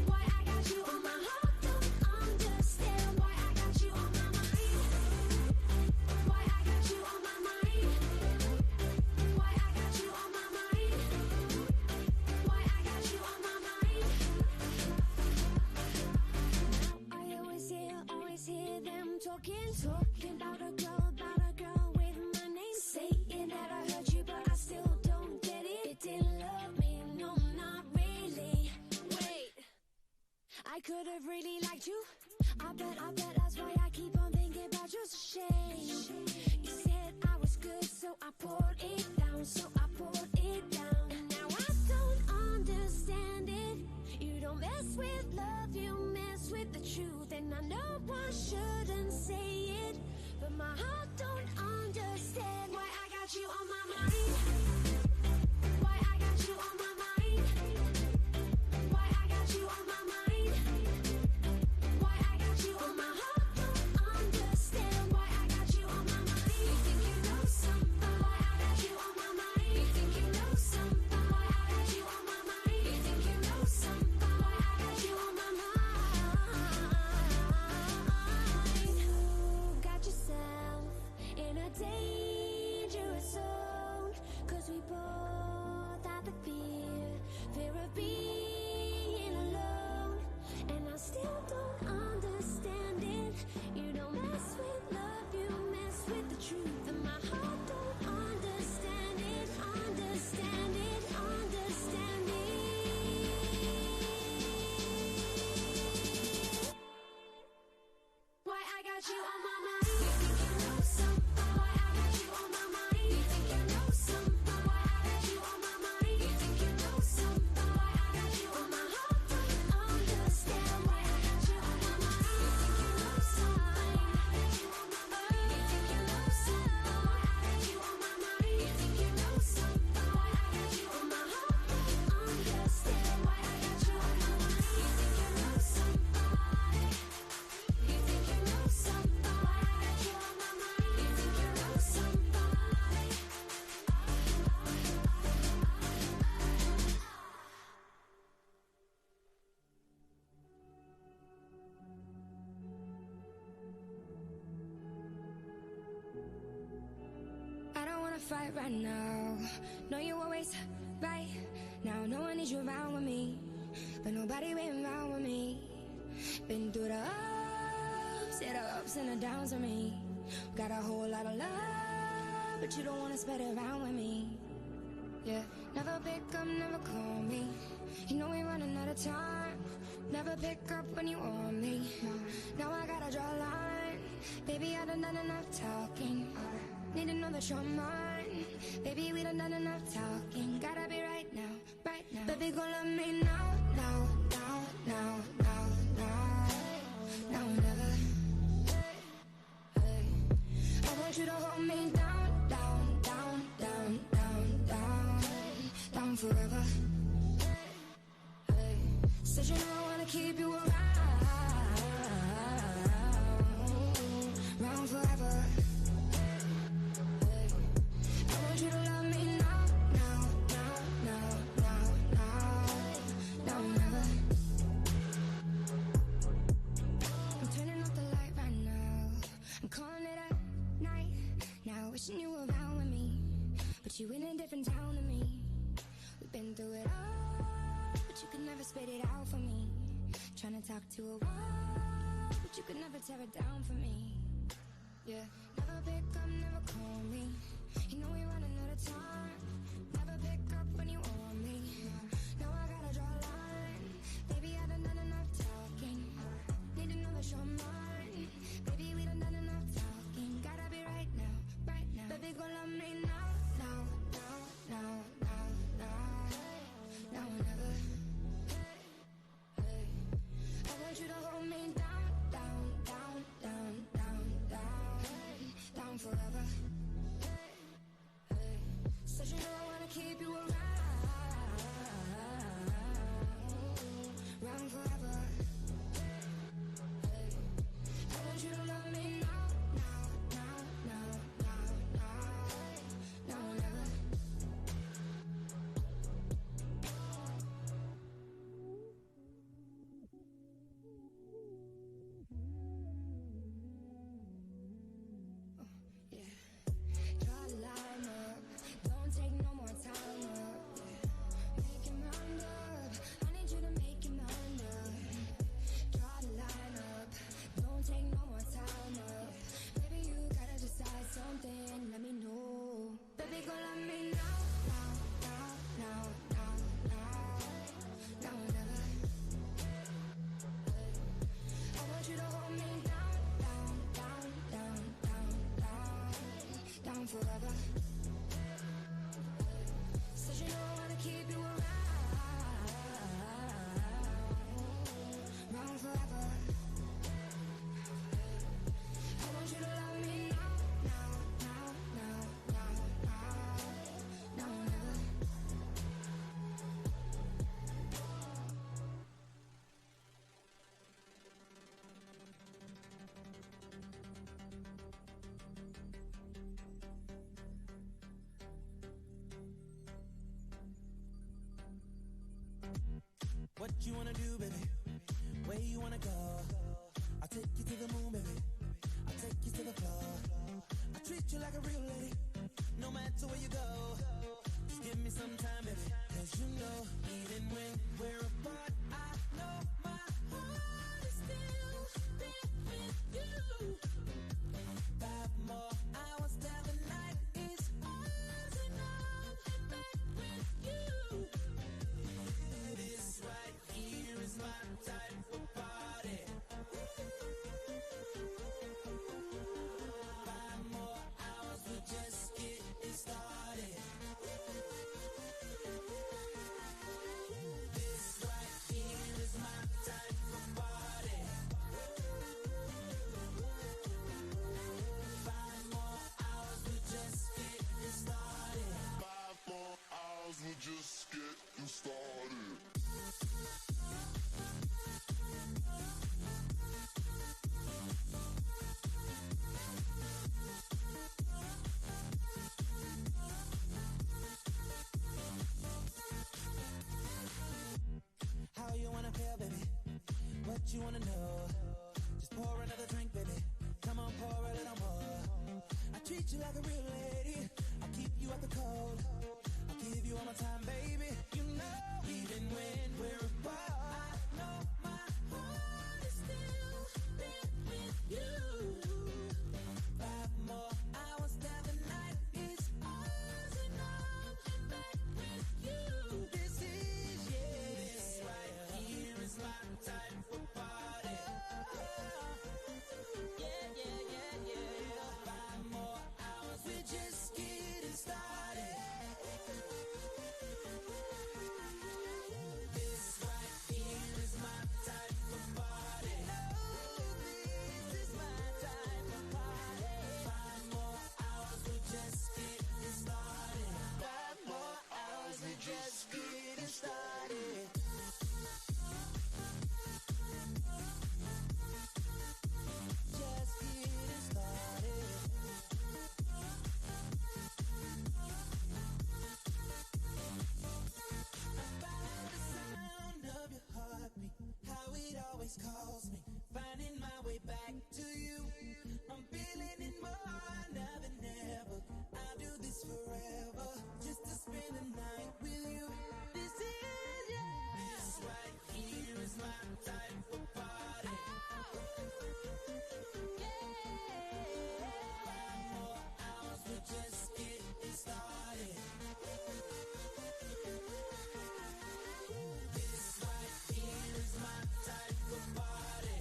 Why I got you on my heart don't understand why I got you on my mind. Why I got you on my mind. Why I got you on my mind. Why I got you on my mind. I always hear them talking about a girl with my name. Saying that I heard you, but I still don't get it. It didn't love me, no, not really. Wait, I could have really liked you. I bet that's why I keep on thinking about you. It's a shame. You said I was good, so I poured it down, so I poured it down. And now I don't understand it. You don't mess with love, you mess with the truth. And I know I shouldn't say it, but my heart don't understand why I got you on my mind. Why I got you on my mind. Why I got you on my mind. Why I got you on my heart don't understand why I got you on my mind. You think you know somebody? Why I got you on my mind. You think you know somebody? Why I got you on my mind. You think you know somebody? Why I got you on my mind. You got yourself in a dangerous zone, 'cause we both have the fear of being alone. And I still don't understand it. You don't mess with love, you mess with the truth. And my heart don't understand it, understand it, understand it. Why I got you on my mind. You think you know somebody. Why I got you on my mind. You think you know somebody. Why I got you on my mind. You think you know somebody. Why I got you on my heart don't understand why I got you on my mind. You think you know somebody. Why I got you on my mind. You think you know somebody. Why I got you on my mind. You think you know somebody. Why I got you on my heart don't understand why I got you on my mind. You think you know somebody. You think you know somebody. Why I got you on my mind. You think you know somebody. I don't wanna fight right now. No, you always right now. No one needs you around with me, but nobody been around with me. Been through the ups and the downs with me. Got a whole lot of love, but you don't wanna spread it around with me. Yeah, never pick up, never call me. You know we running out of time. Never pick up when you want me. Now I gotta draw a line. Baby, I done enough talking. Need to know that you're mine. Baby, we done enough talking. Gotta be right now, right now. Baby, gon' love me now, now, now, now, now, now. Now or never. Hey. I want you to hold me down, down, down, down, down, down, down forever. Hey. Said you know I wanna keep you around forever. I want you to love me now, now, now, now, now, now, now, never. I'm turning off the light right now. I'm calling it a night. Now wishing you were around with me, but you in a different town than me. We've been through it all, but you could never spit it out for me. Trying to talk to a wall, but you could never tear it down for me. Yeah, never pick up, never call me. You know we running out of time. Never pick up when you want me. Now I gotta draw a line. Baby, I done enough forever. Hey, said you know I wanna keep you around forever. Hey, I want you to love me now, now, now, now, now, now, now and ever. Try to line up, don't take no more time up. Make your mind up, I need you to make your mind up. Try to line up, don't take no more time up. Baby, you gotta decide something, let me know. Baby, go love me now, now, now, now, now, now, now and never. I want you to hold me down, down, down, down, down, down, down forever. Said you know I wanna keep you around forever. I want you to love me now, now, now, now, now, now, now and never. What you wanna do, baby? Where you wanna go? I'll take you to the moon, baby. I'll take you to the floor. I treat you like a real lady, no matter where you go. Just give me some time, baby. 'Cause you know, even when we're apart, I know my heart is still there with you. 5 more hours till the night is ours and I'll be back with you. This right here is my type of party. 5 more hours, we're just getting started. This right here is my type of party. 5 more hours, we're just getting started. 5 more hours, we're just getting started. How you wanna feel, baby? What you wanna know? Just pour another drink, baby. Come on, pour a little more. I treat you like a real lady. I'll keep you at the cold. I'll give you all my time, baby. You know, even when we're apart, I know my heart is still there with you. 5 more hours till the night is ours and I'll be back with you. This is, yeah. This right here is my type of party. Yeah, yeah, yeah, yeah. 5 more hours, we're just getting started. This right here is my type of party. This is my type of party. 5 more hours, we're just getting started. 5 more hours, we're just getting started. Just getting started. About the sound of your heartbeat, how it always calls me, finding my way back to you. I'm feeling it more now than ever. I'll do this forever, just to spend the night with you. This is, yeah. This right here is my type of party. Yeah. 5 more hours, we're just getting started. This right here is my type of party.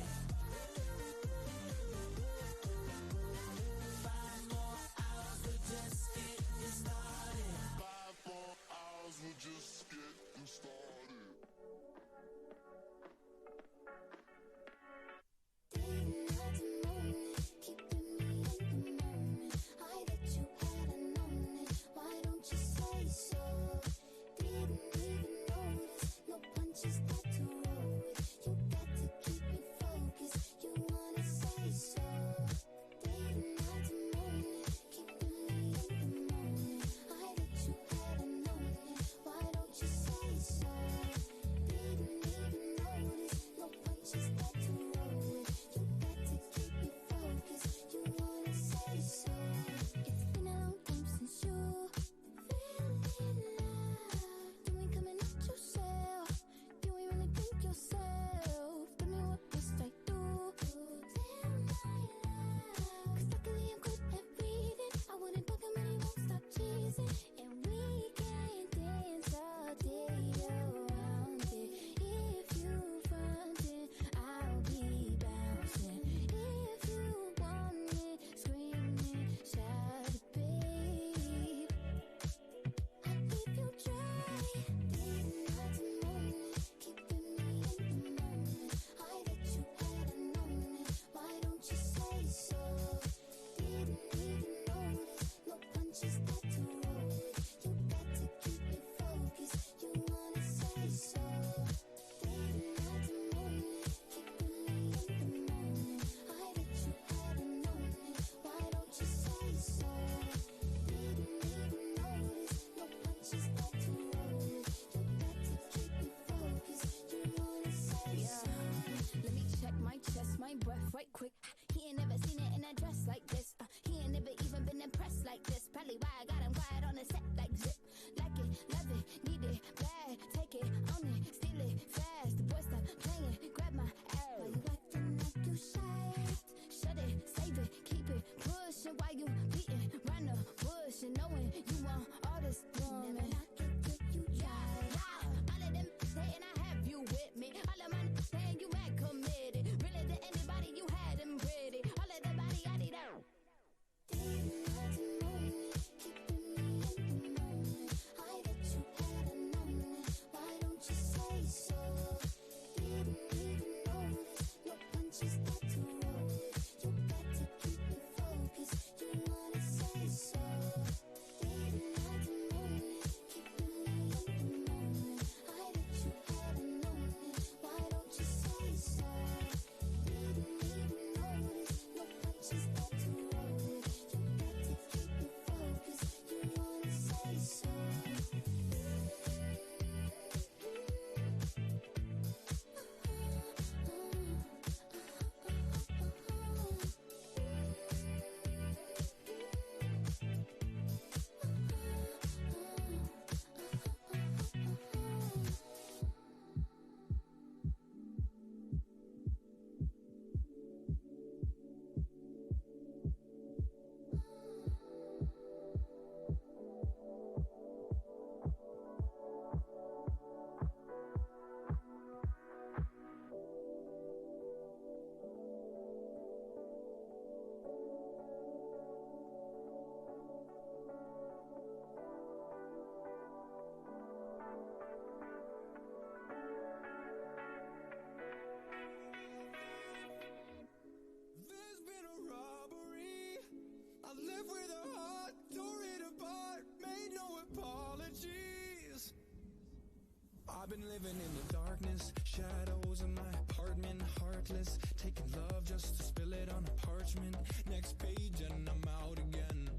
living in the darkness, shadows in my apartment, heartless, taking love just to spill it on a parchment. Next page and I'm out again.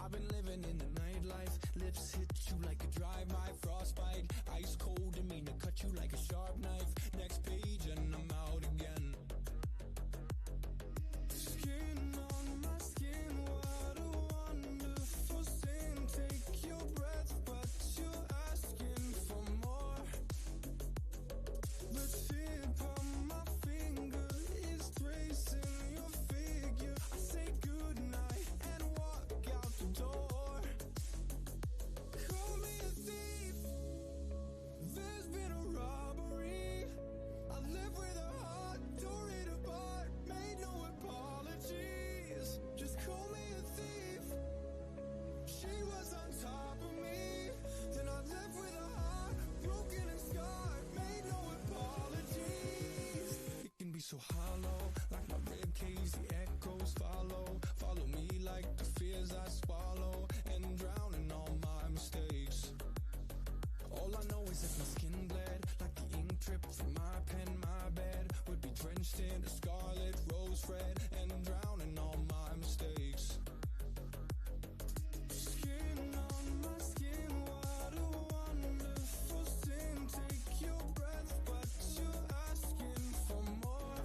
I've been living in the nightlife, lips hit you like a drive-by, frostbite, ice cold demeanor, cut you like a sharp knife. Next page and I'm out again. Skin on my skin, what a wonderful sin. Take your breath, but you're asking for more. The tip on my finger is tracing your figure. I say goodnight and walk out the door. Call me a thief. There's been a robbery. I live with a heart, tore it apart, made no apologies. Just call me a thief. She was on top of me. Then I left with a heart, broken and scarred, made no apologies. It can be so hollow, like my rib cage, the echoes follow me like the fears I swallow, and drown in all my mistakes. All I know is that my skin bled, like the ink dripped from my pen. My bed would be drenched in a scarlet rose red, and drown in all my mistakes. Skin on my skin, what a wonderful sin. Take your breath, but you're asking for more.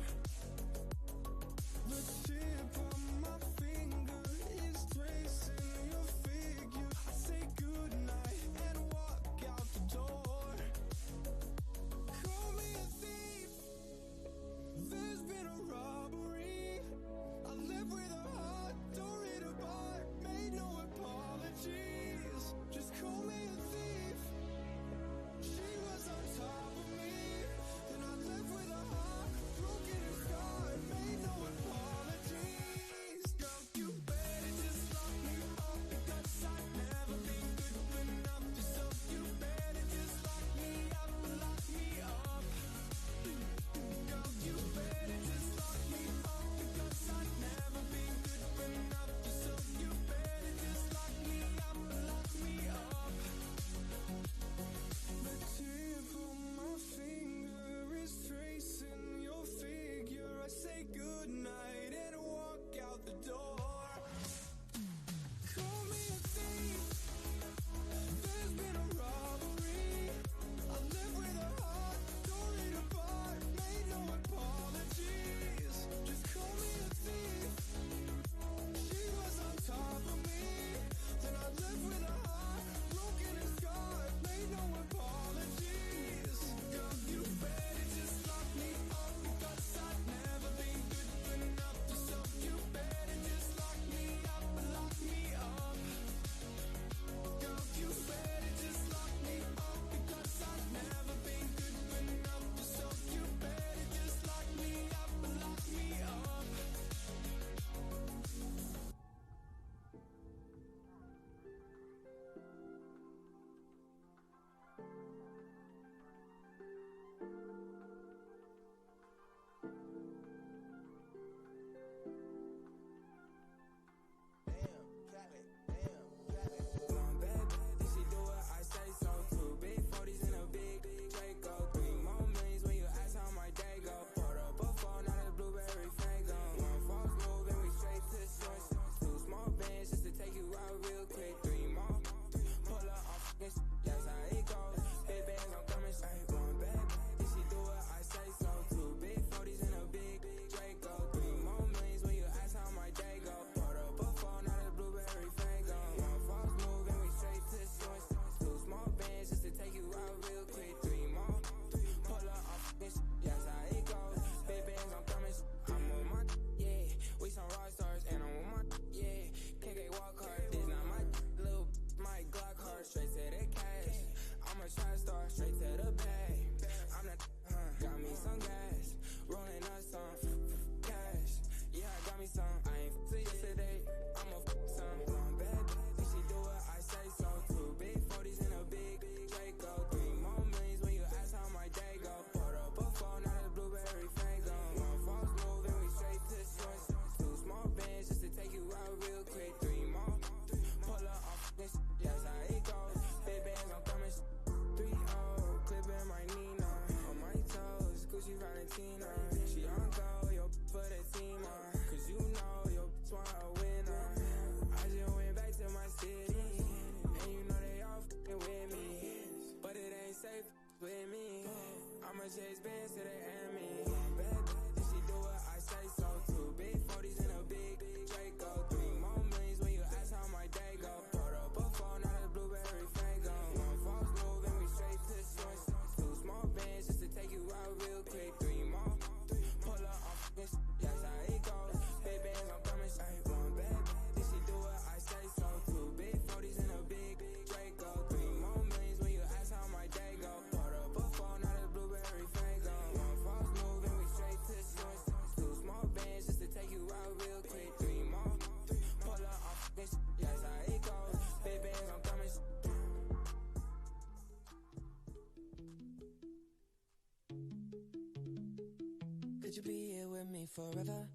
Could you be here with me forever,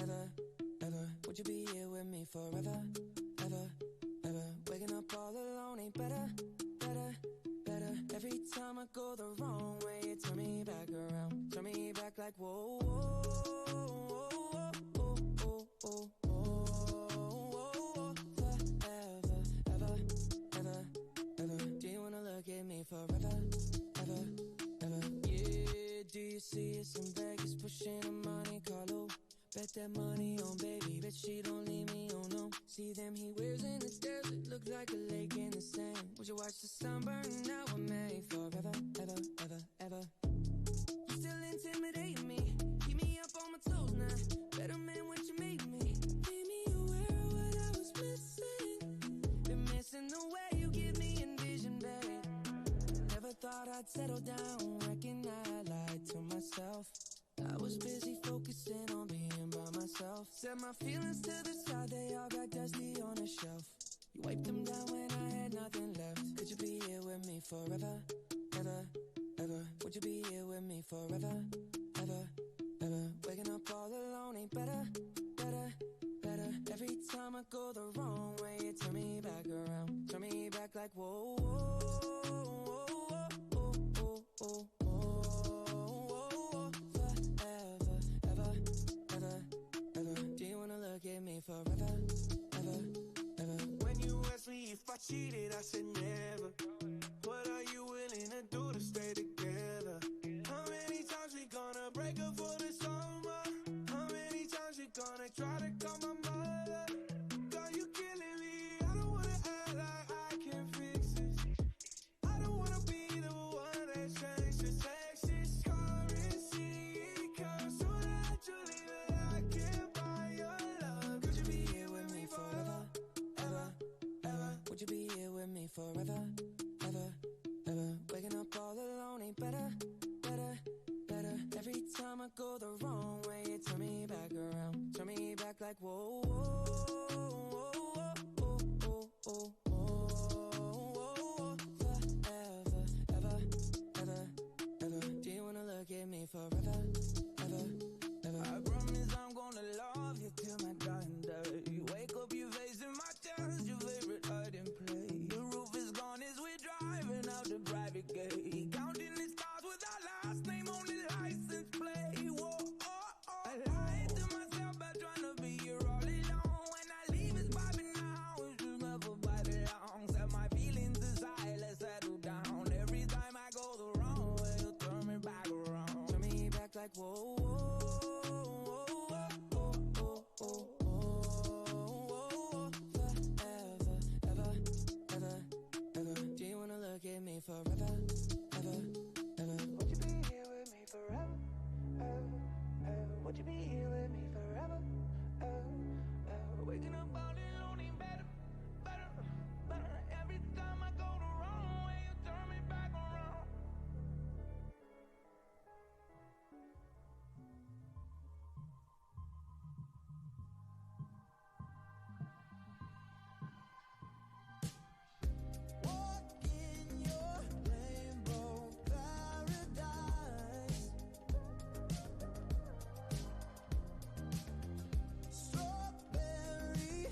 ever, ever? Would you be here with me forever, ever, ever? Waking up all alone ain't better, better, better. Every time I go the wrong way, you turn me back around. Turn me back like whoa, whoa, whoa, whoa, whoa, whoa, whoa. Forever, ever, ever, ever. Do you wanna look at me forever, ever, ever? Yeah, do you see us in Vegas pushing a Monte Carlo? Bet that money on baby, bet she don't leave me, oh no. See them he wears in the desert, look like a lake in the sand. Would you watch the sun burn out? We're made forever, ever, ever, ever. You still intimidate me, keep me up on my toes now. Better man what you made me. Made me aware of what I was missing. Been missing the way you give me envision, babe. Never thought I'd settle down, reckon I lied to myself. I was busy focusing on being by myself. Set my feelings to the side, they all got dusty on a shelf. You wiped them down when I had nothing left. Could you be here with me forever, ever, ever? Would you be here with me forever, ever, ever? Waking up all alone ain't better, better, better. Every time I go the wrong way, you turn me back around. Turn me back like whoa, whoa, whoa, whoa, whoa, whoa, whoa. Look at me forever, ever, ever. When you asked me if I cheated, I said never. What are you willing to do to stay together? How many times we gonna break up for the summer? How many times we gonna try to call my mother? Girl, you killing me. I don't wanna act like I can fix it. I don't wanna be the one that changes sexist currency. It comes so naturally that I can't buy your love. Could you be here with me forever, ever, ever? Would you be here with me forever, ever, ever? Waking up all alone ain't better, better, better. Every time I go the wrong way, you turn me back around. Turn me back like whoa, whoa, whoa, whoa, whoa, whoa, whoa, whoa. Forever, ever, ever, ever. Do you wanna look at me forever, ever, ever? I promise I'm gonna love you till my dying day. You wake up, you facing my chest, your favorite hiding place. The roof is gone as we're driving out the private gate. Counting the stars with our last name on the license plate. Whoa, oh, oh. I lied to myself by trying to be here all alone. When I leave, it's vibing now. It's just never vibing long. Set my feelings aside, let's settle down. Every time I go the wrong way, you turn me back around. Turn me back like whoa, whoa, whoa, whoa, whoa, whoa, whoa. Forever, ever, ever, ever. Do you wanna look at me forever, ever, ever? Would you be here with me forever, ever, ever? Would you be here with me forever, ever, ever? Waking up all alone ain't better, better, better. Every time I go the wrong way, you turn me back around. Walk in your rainbow paradise. Strawberry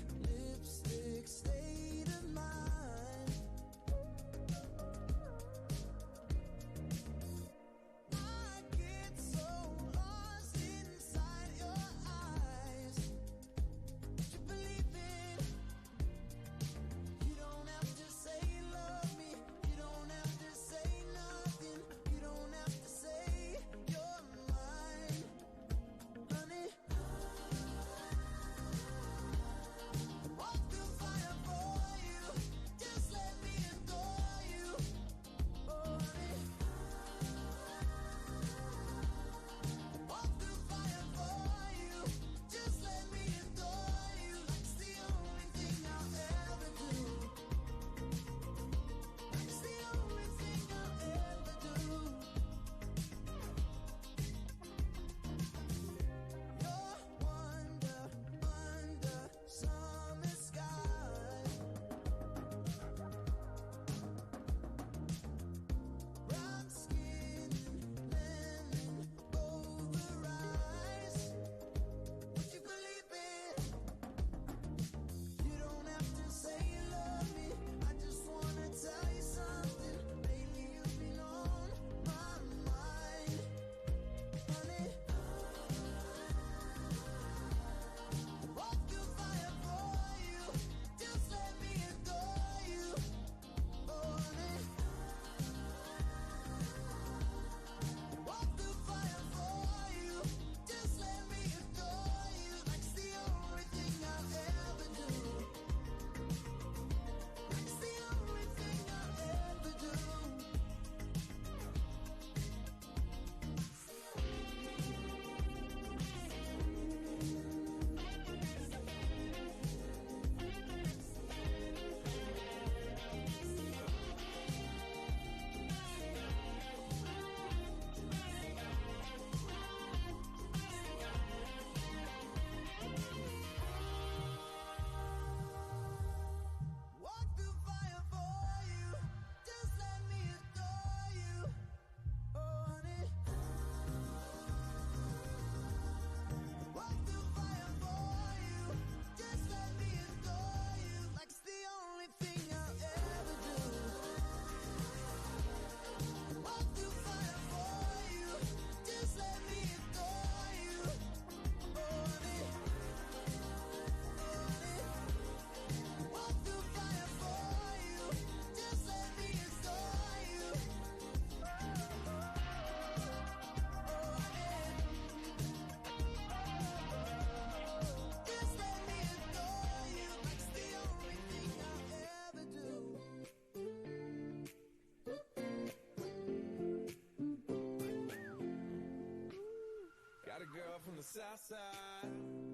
girl from the south side,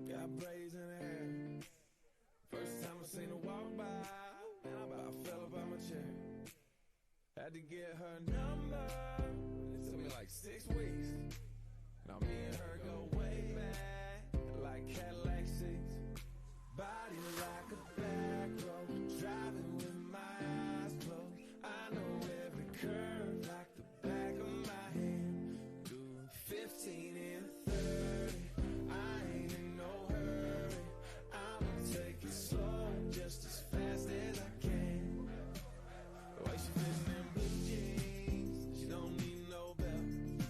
got braids in her hair. First time I seen her walk by, man, I about fell up out my chair. Had to get her number, it took me like 6 weeks. Now me and her go way back, like Cadillac seats. Body like a back road, driving with my eyes closed. I know every curve like the back of my hand. Doing 15 and 30, I ain't in no hurry. I'ma take it slow, just as fast as I can. The way she fits in them blue jeans, she don't need no belt.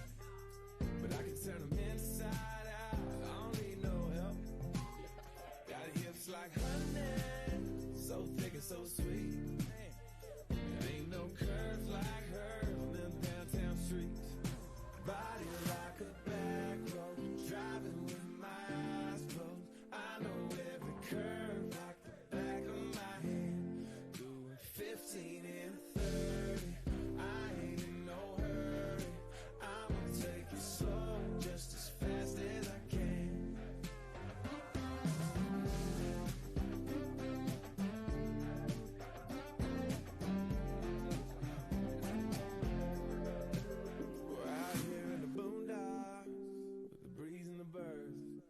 But I can turn them inside out, I don't need no help. Got hips like honey, so thick and so sweet. There ain't no curves like hers on them downtown streets. Body like a back road, driving with my eyes closed. I know every curve like the back of my hand. Doing 15 and 30, I ain't in no hurry. I'ma take it slow, just as fast as I can. We're out here in the boondocks with the breeze and the birds,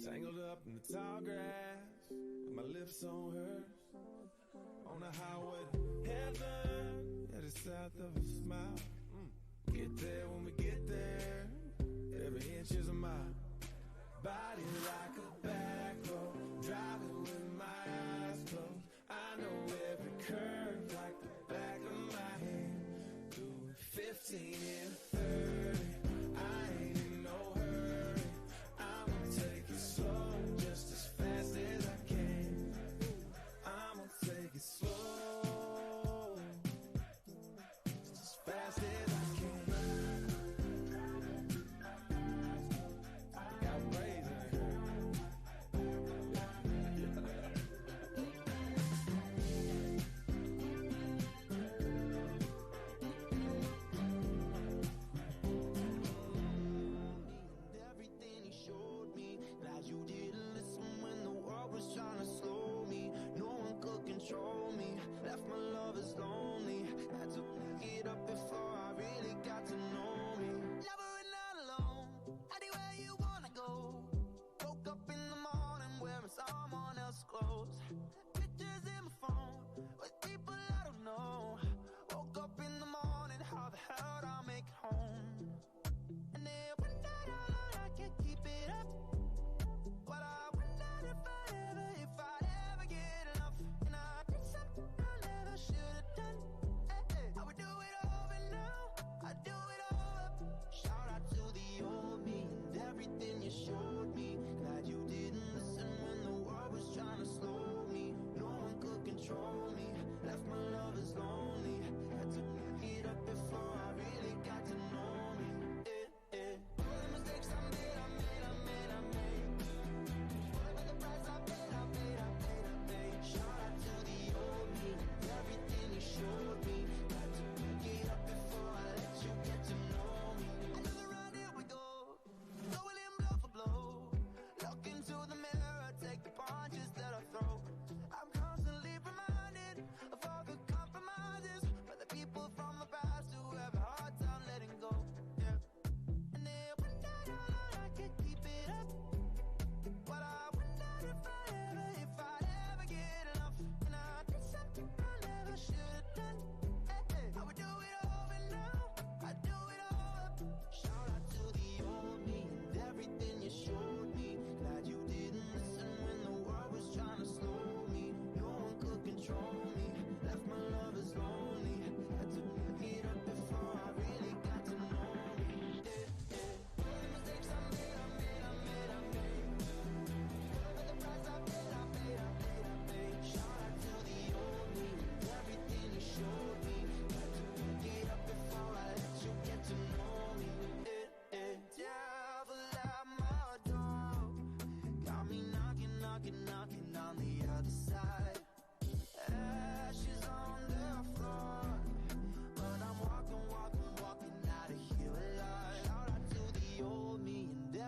tangled up in the tall grass with my lips on hers. On the highway to heaven, headed south of a smile. Get there when we get there, every inch is a mile. Body like a back road, driving with my eyes closed. I know every curve like the back of my hand. Doing 15 and 30, I ain't in no hurry. I'ma take it slow, just as fast as I can. I'ma take it slow, just as fast as I can.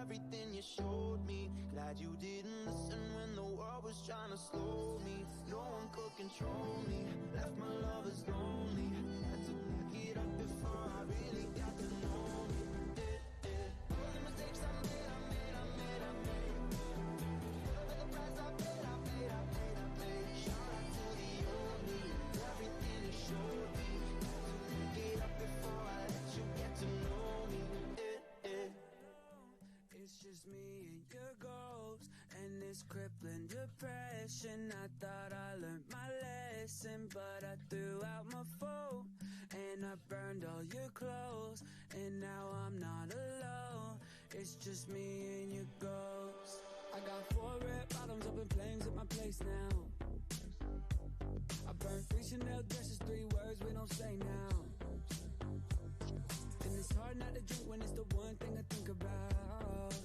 everything you showed me. Glad you didn't listen when the world was trying to slow me. No one could control me, left my lovers lonely. Had to pick it up before I really got to know me. All the mistakes I made. For the price I paid. Shout out to the old me, everything you showed me. Had to pick it up before I let you get to know me. It's just me and your ghost and this crippling depression. I thought I learned my lesson, but I threw out my phone and I burned all your clothes, and now I'm not alone. It's just me and your ghost. I got 4 red bottoms up in flames at my place now. I burned 3 Chanel dresses, 3 words we don't say now. And it's hard not to drink when it's the one thing I think about.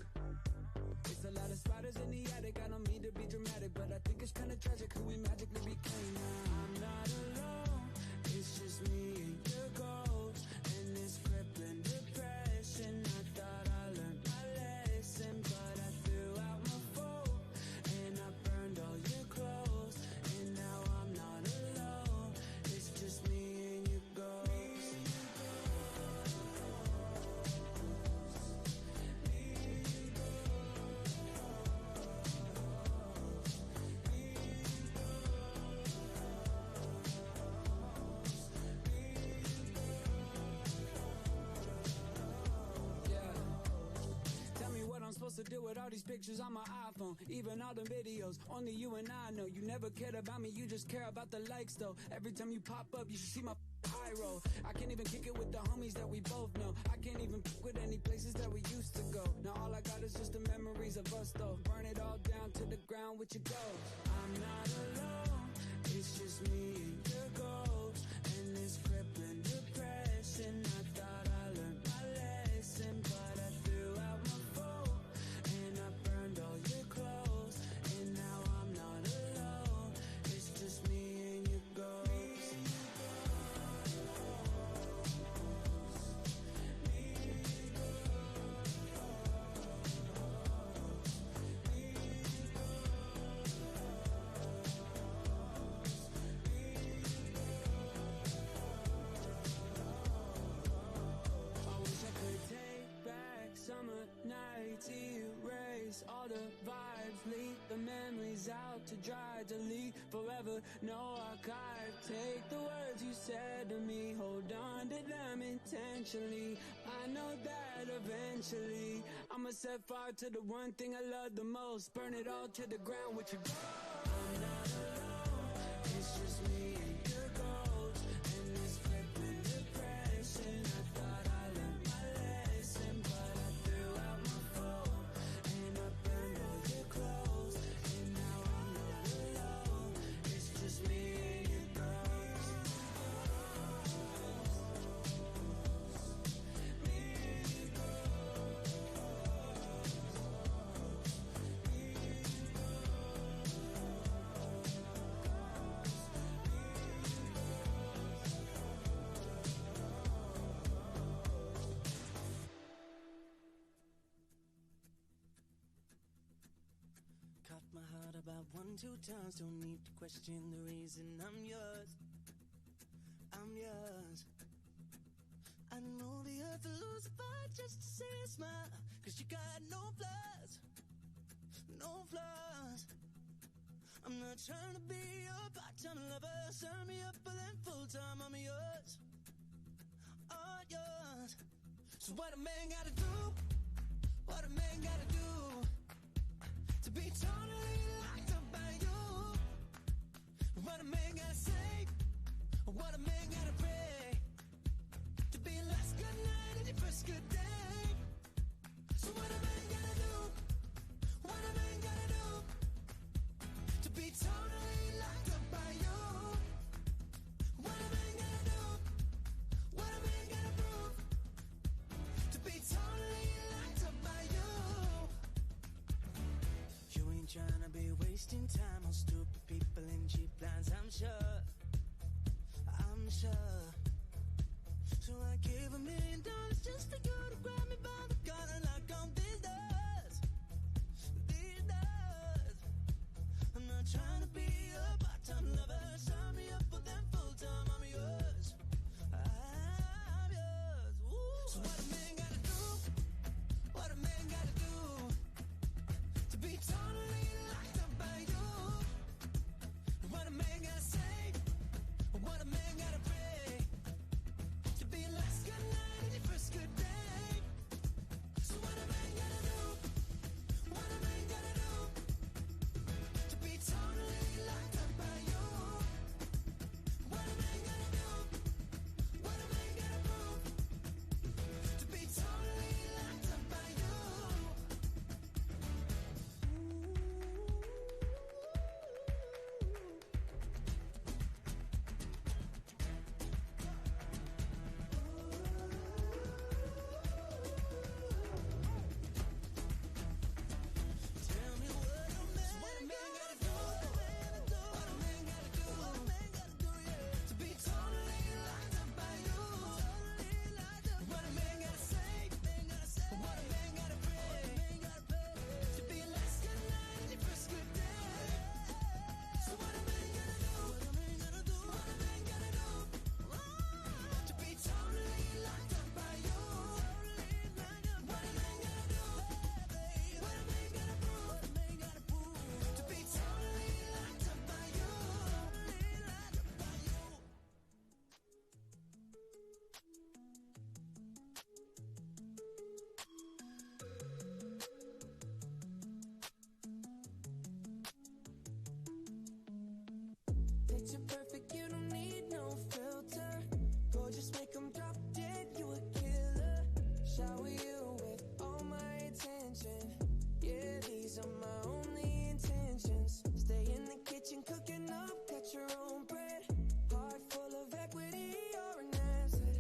It's a lot of spiders in the attic, I don't mean to be dramatic, but I think it's kinda tragic who we magically became now. I'm not alone, it's just me and your ghost and this crippling depression. I thought I learned my lesson, but I threw out my phone and I burned all your clothes, and now I'm not alone. It's just me and your ghost. Supposed to do with all these pictures on my iPhone, even all the videos, only you and I know. You never cared about me, you just care about the likes though. Every time you pop up, you should see my eye roll. I can't even kick it with the homies that we both know. I can't even pick with any places that we used to go. Now all I got is just the memories of us though. Burn it all down to the ground with your ghost. I'm not alone, it's just me and your ghost and this crippling depression. I thought I learned my lesson, but I threw out my phone and I burned all your clothes, and now I'm not alone. It's just me and your ghost. Summer nights, erase all the vibes, leave the memories out to dry, delete forever, no archive. Take the words you said to me, hold on to them intentionally. I know that eventually I'ma set fire to the one thing I love the most, burn it all to the ground with your ghost. I'm not alone, it's just me and your ghost and this crippling depression. I thought I learned my lesson, but my heart about 1-2 times. Don't need to question the reason I'm yours. I'm yours. I know the earth will lose a fight just to see a smile, 'cause you got no flaws. No flaws. I'm not trying to be your part-time lover. Sign me up for that full-time. I'm yours. All yours. So what a man gotta do? What a man gotta do to be totally locked up by you? What a man gotta say? What a man gotta pray to be your last good night and your first good day? So what a man gotta do? What a man gotta do to be totally locked up by you? What a man gotta do? What a man gotta prove to be totally locked up by you? You ain't trying to be wasting time on stupid people and cheap lines, I'm sure. I'm sure. So I gave $1 million just for you to grab me by the collar like on this door. attention. Yeah, these are my only intentions. Stay in the kitchen cooking up, cut your own bread. Heart full of equity, you're an asset.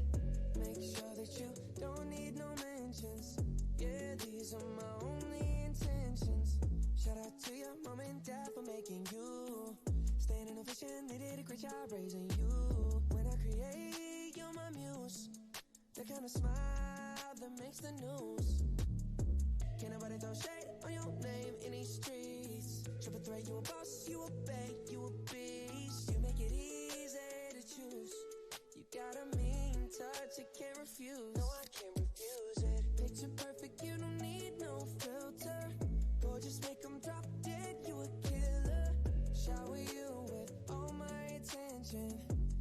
Make sure that you don't need no mentions. Yeah, these are my only intentions. Shout out to your mom and dad for making you. Staying innovation, they did a great job raising you. When I create, you're my muse. The kind of smile that makes the news. Can't nobody throw shade on your name in these streets. Triple threat, you a boss, you a bank, you a beast. You make it easy to choose. You got a mean touch, I can't refuse. No, I can't refuse it. Picture perfect, you don't need no filter. Gorgeous, make them drop dead, you a killer. Shower you with all my attention.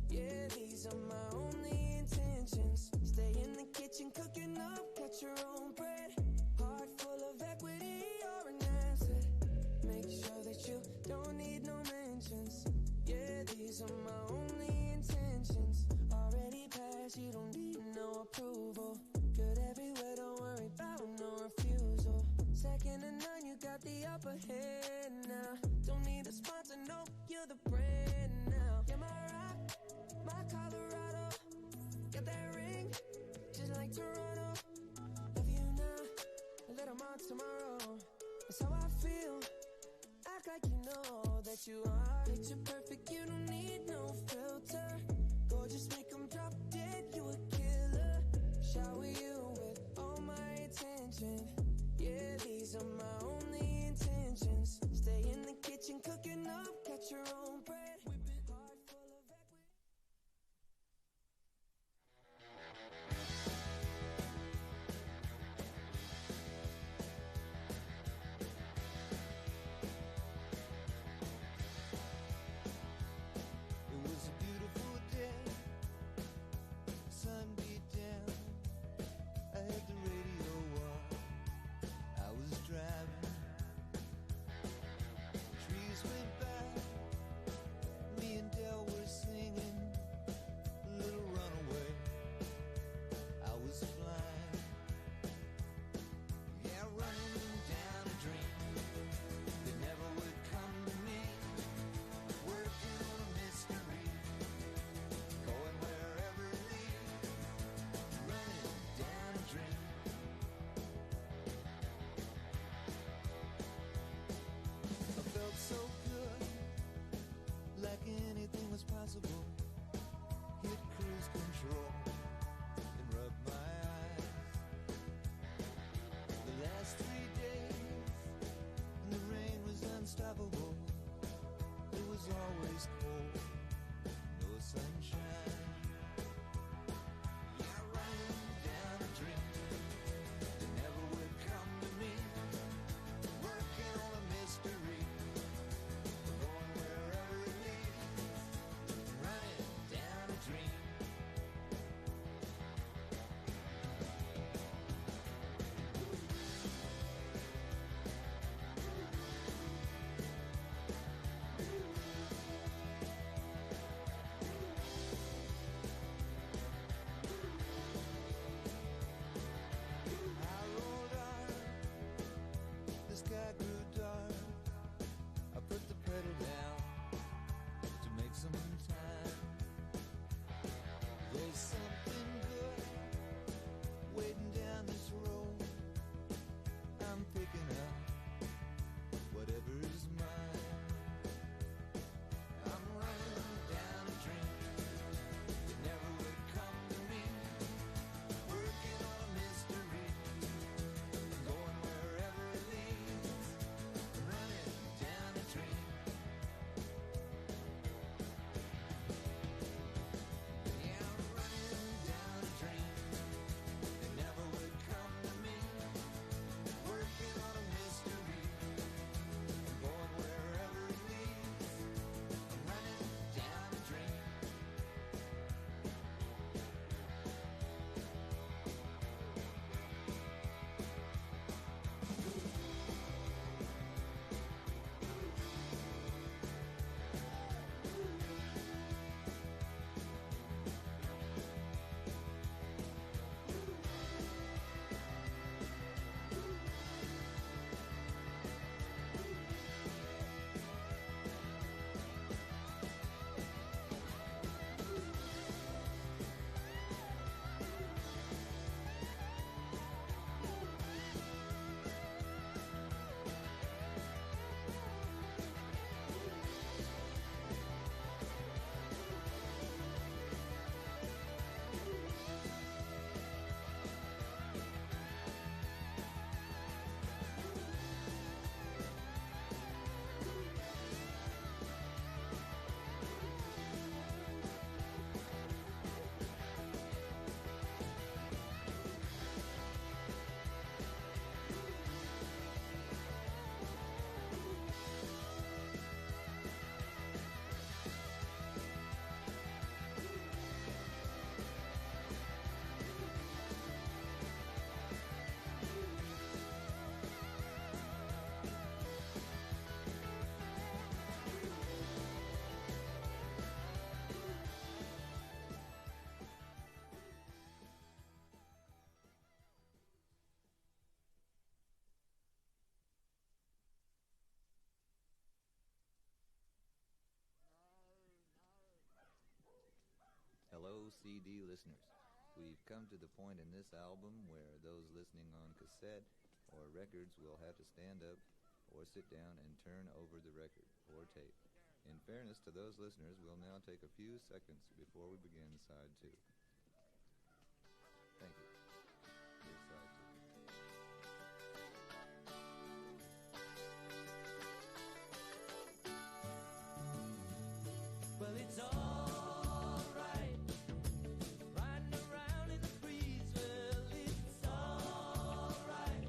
Yeah, these are my only intentions. Stay in the kitchen cooking up, cut your own bread. Heart full of equity, you're an asset. Make sure that you don't need no mentions. Yeah, these are my only intentions. Already passed, you don't need no approval. Good everywhere, don't worry about no refusal. Second to none, you got the upper hand now. Don't need a sponsor, no, you're the brand now. You're my rock, my Colorado. Got that ring, just like Toronto. Love you now, a little more tomorrow. That's how I feel. Act like you know that you are. Picture perfect, you don't need no filter. Gorgeous, make them drop dead, you a killer. Shower you with all my attention. Yeah, these are my only intentions. Stay in the kitchen cooking up, cut your own bread. Heart full of equity. It was a beautiful day, sun beat down. I had the radio on. I was driving CD listeners. We've come to the point in this album where those listening on cassette or records will have to stand up or sit down and turn over the record or tape. In fairness to those listeners, we'll now take a few seconds before we begin side 2. Thank you. Here's side 2. Well, it's all right. Riding around in the breeze. Well, it's all right.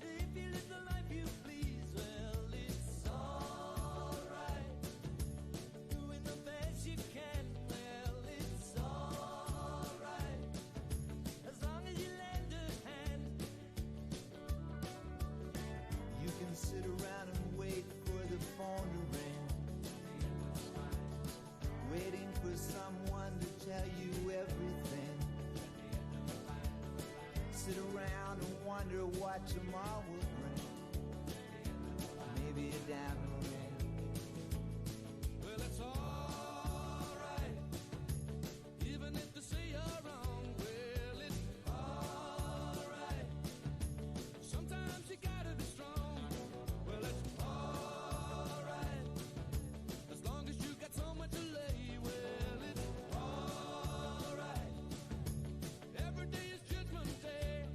If you live the life you please. Well, it's all right. Doing the best you can. Well, it's all right. As long as you lend a hand. You can sit around and wait for the phone to ring. Waiting for someone to tell you everything. Sit around and wonder what tomorrow will bring. Maybe a diamond ring. Well, it's all right. Even if they say you're wrong. Well, it's all right. Sometimes you gotta be strong. Well, it's all right. As long as you got someone to lay. Well, it's all right. Every day is Judgment Day.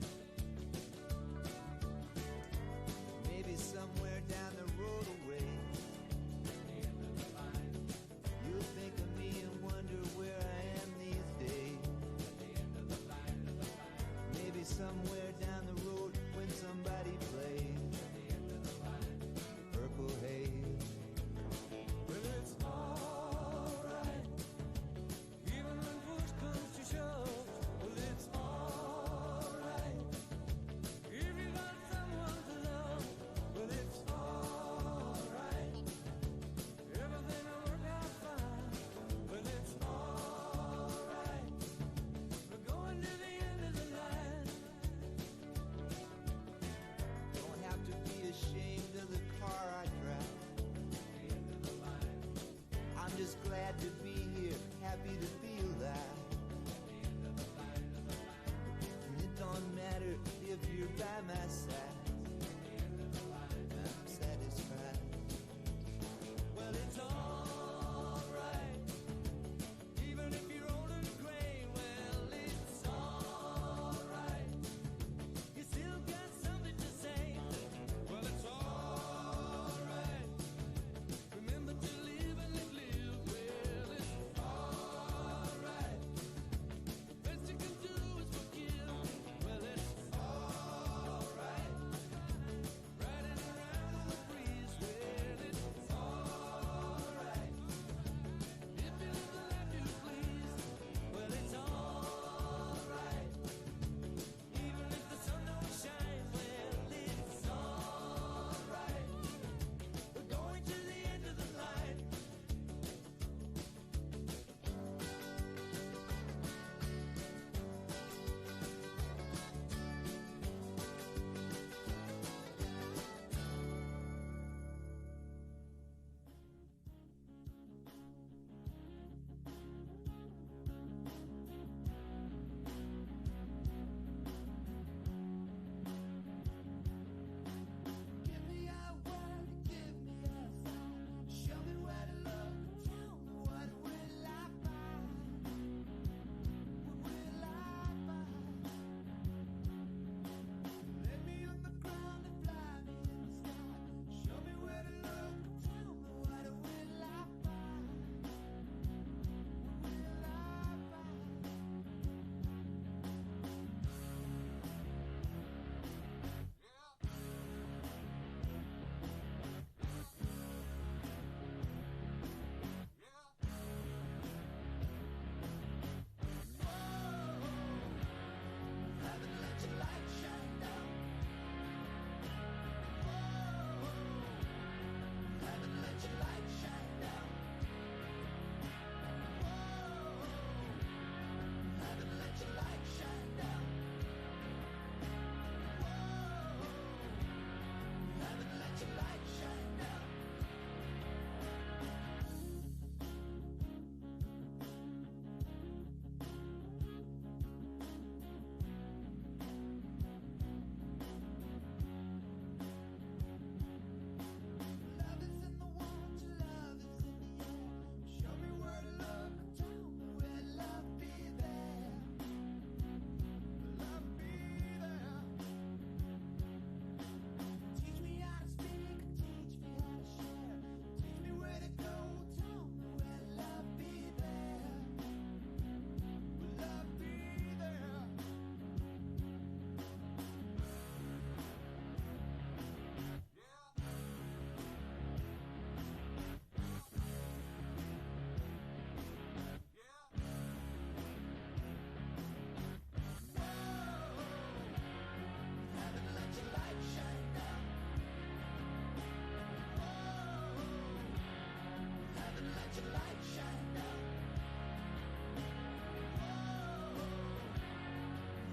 your light shine down.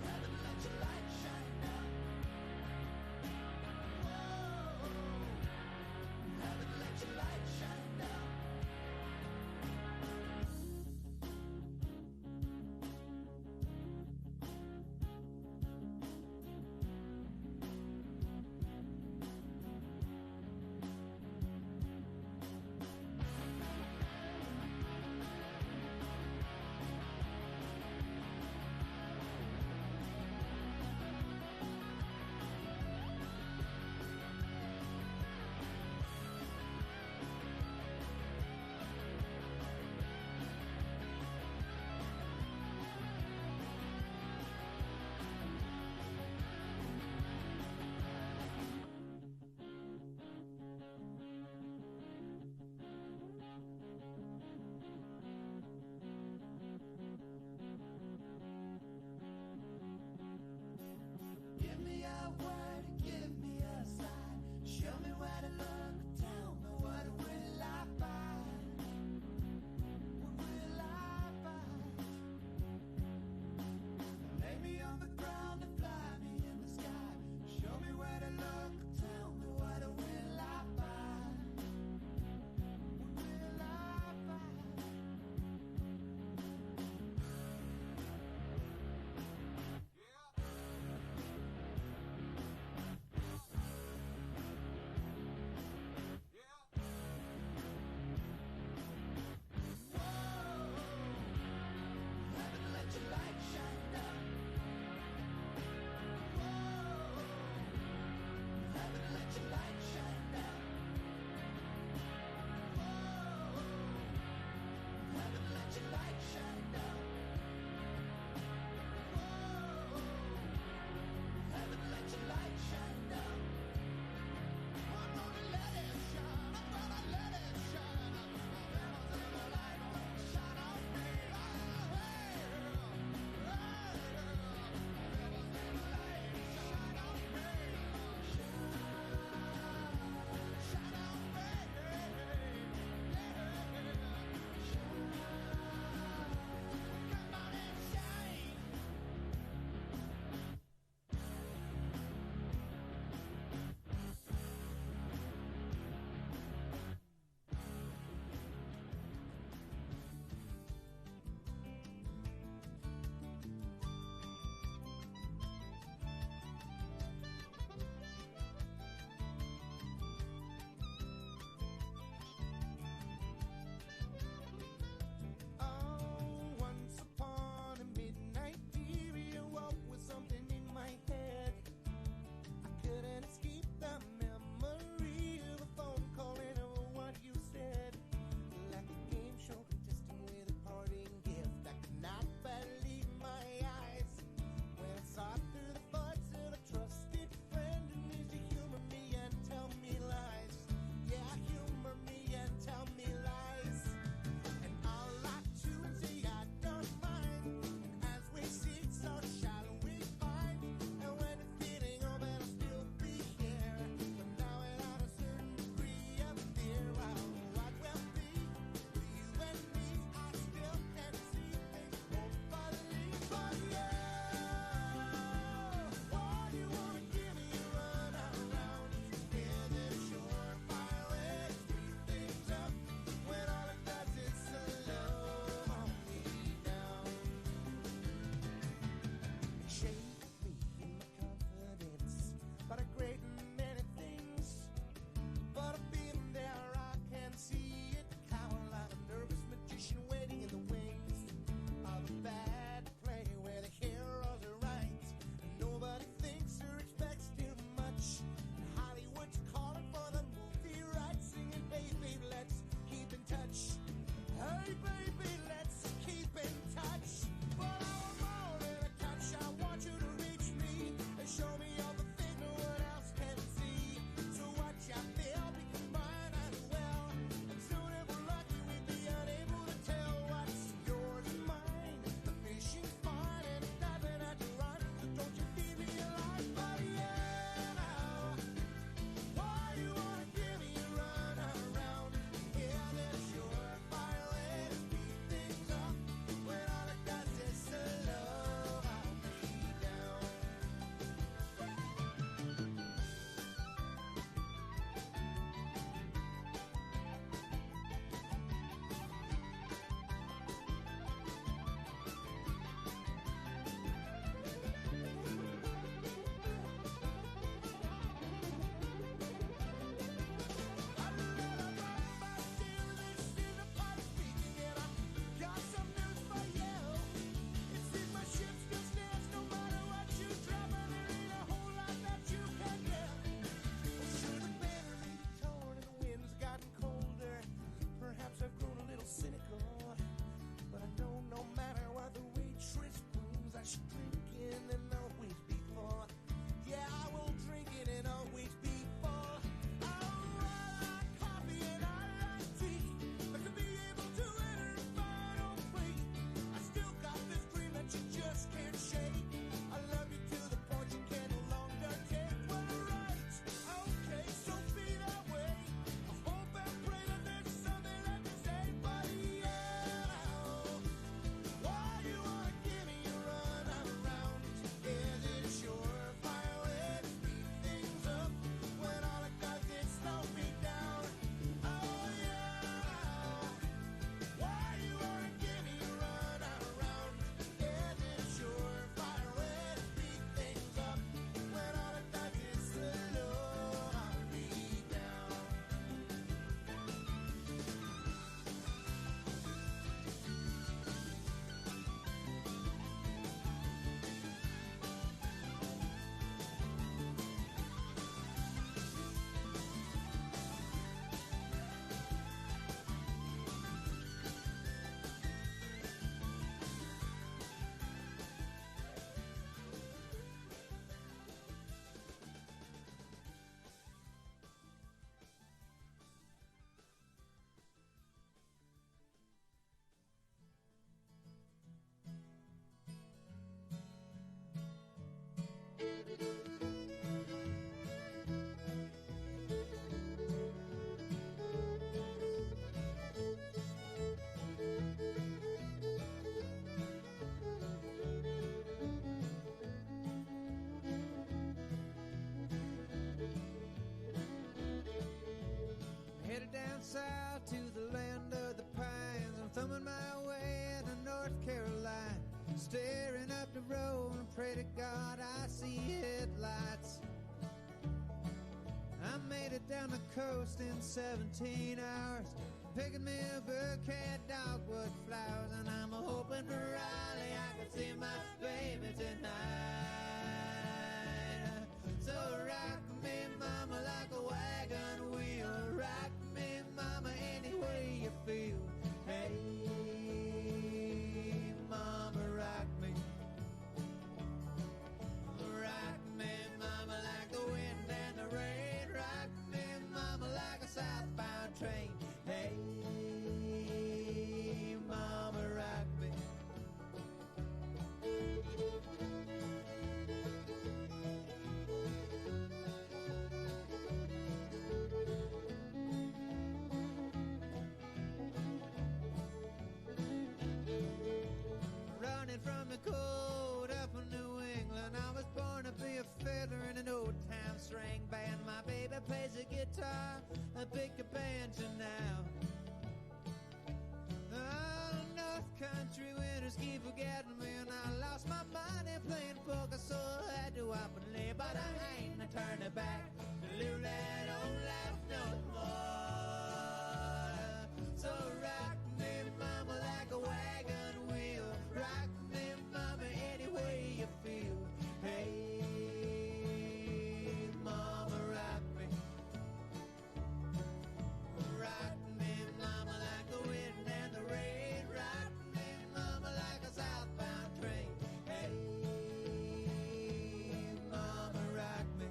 Heaven, let your light shine down. Heaven, let your light shine down. staring up the road and pray to God I see headlights. I made it down the coast in 17 hours, picking me a bouquet of dogwood flowers, and I'm hoping for Raleigh I can see my baby tonight. So rock me, mama, like a wagon wheel. Rock me, mama, any way you feel. Hey, mama, rock me. Rock me, mama, like the wind and the rain. Rock me, mama, like a southbound train. Hey, mama, rock me. Running from the cold up in New England, I was born to be a fiddler in an old-time string band. My baby plays the guitar, I pick a banjo now. Oh, North Country winters keep forgetting me, and I lost my money playing poker, so I had to up and lay. But I ain't a turning back to live that old life no more. So rock me, mama, like a wagon wheel. Rock me, mama, any way you feel. Hey, mama, rock me. Rock me, mama, like the wind and the rain. Rock me, mama, like a southbound train. Hey, mama, rock me.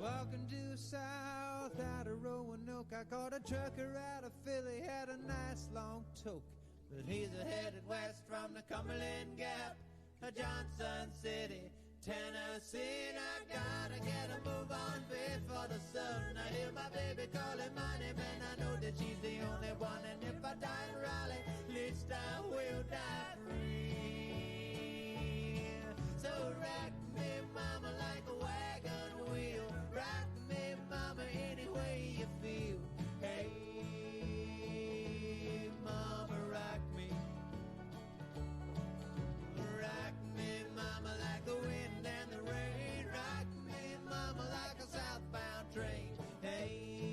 Walking due south out of Roanoke, I caught a trucker out of Philly, had a nice long toke. But he's headed west from the Cumberland Gap to Johnson City, Tennessee. And I gotta get a move on before the sun. I hear my baby calling my name, and I know that she's the only one. And if I die in Raleigh, at least I will die free. So rock me, mama, like a wagon wheel. Rock me, mama, any way you feel. Hey, mama, rock me. Rock me, mama, like the wind and the rain. Rock me, mama, like a southbound train. Hey,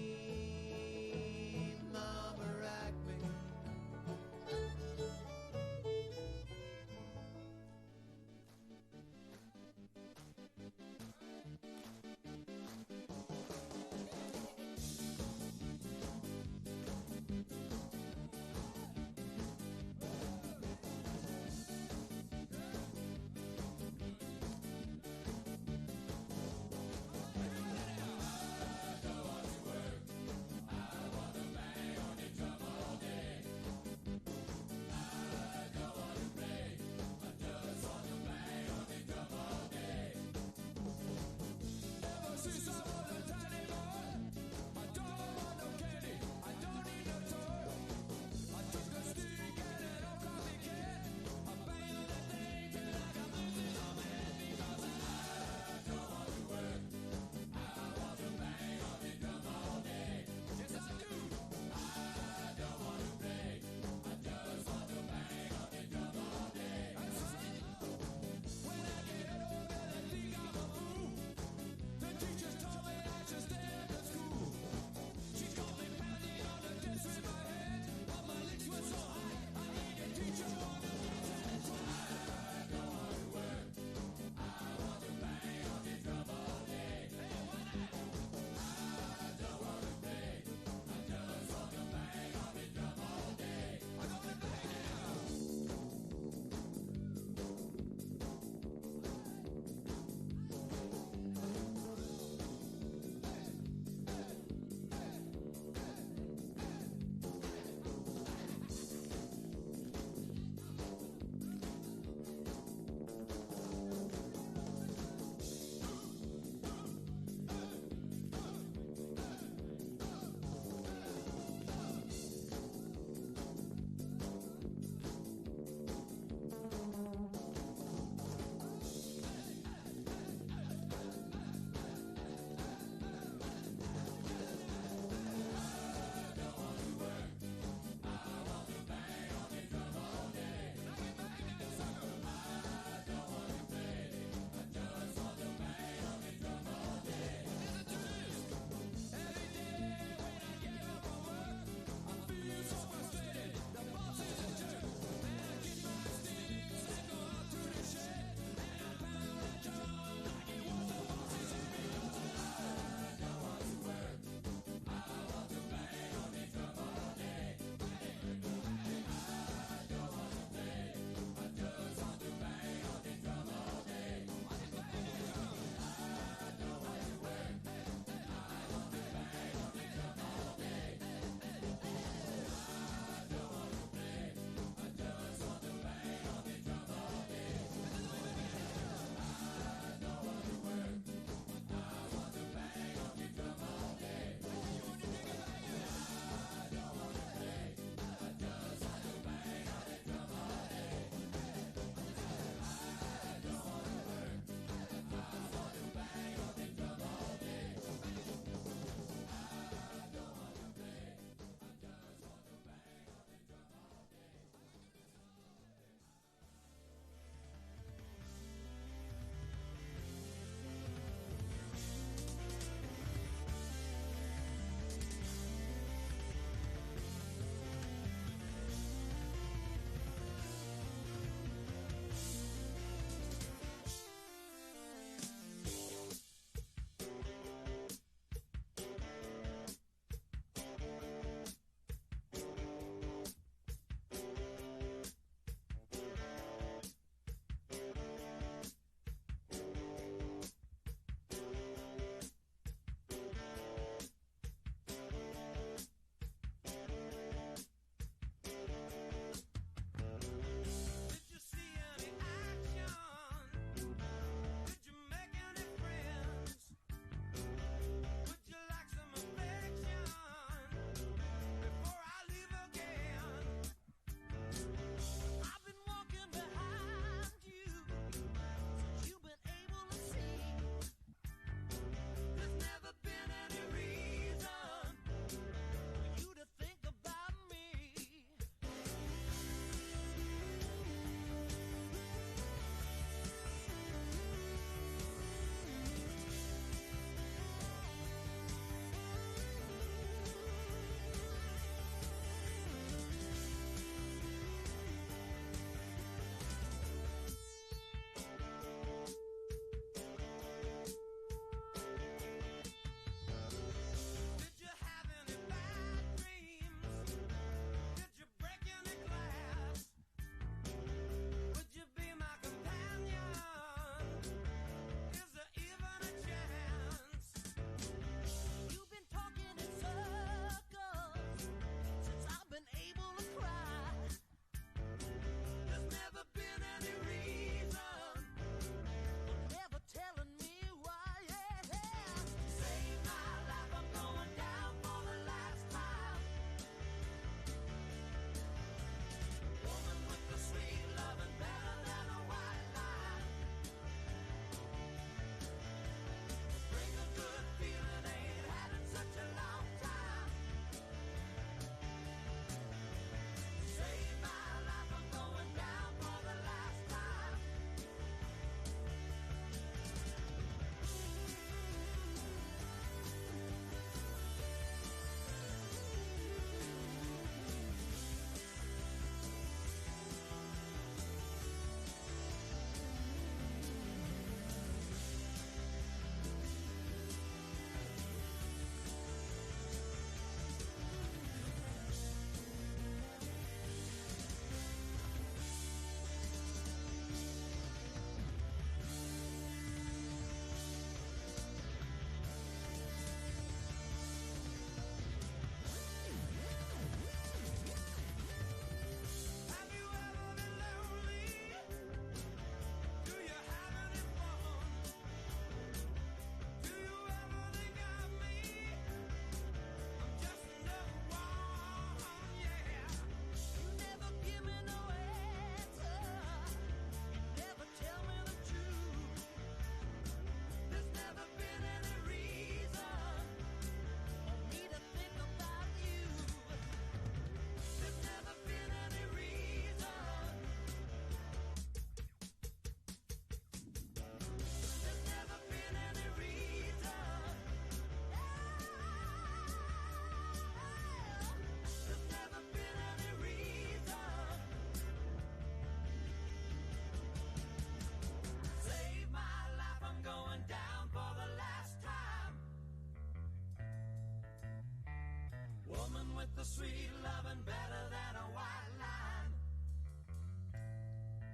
with the sweet loving better than a white line.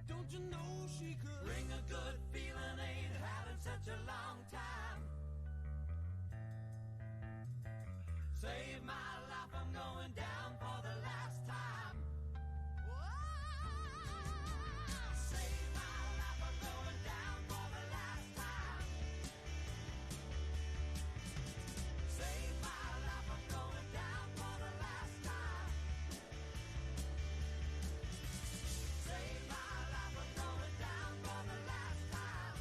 Don't you know she could bring a good feeling, ain't had in such a long time. Save my life, I'm going down for the last time. Save my life, I'm going down for the last time. Save my life, I'm going down for the last time. Save my life, I'm going down for the last time.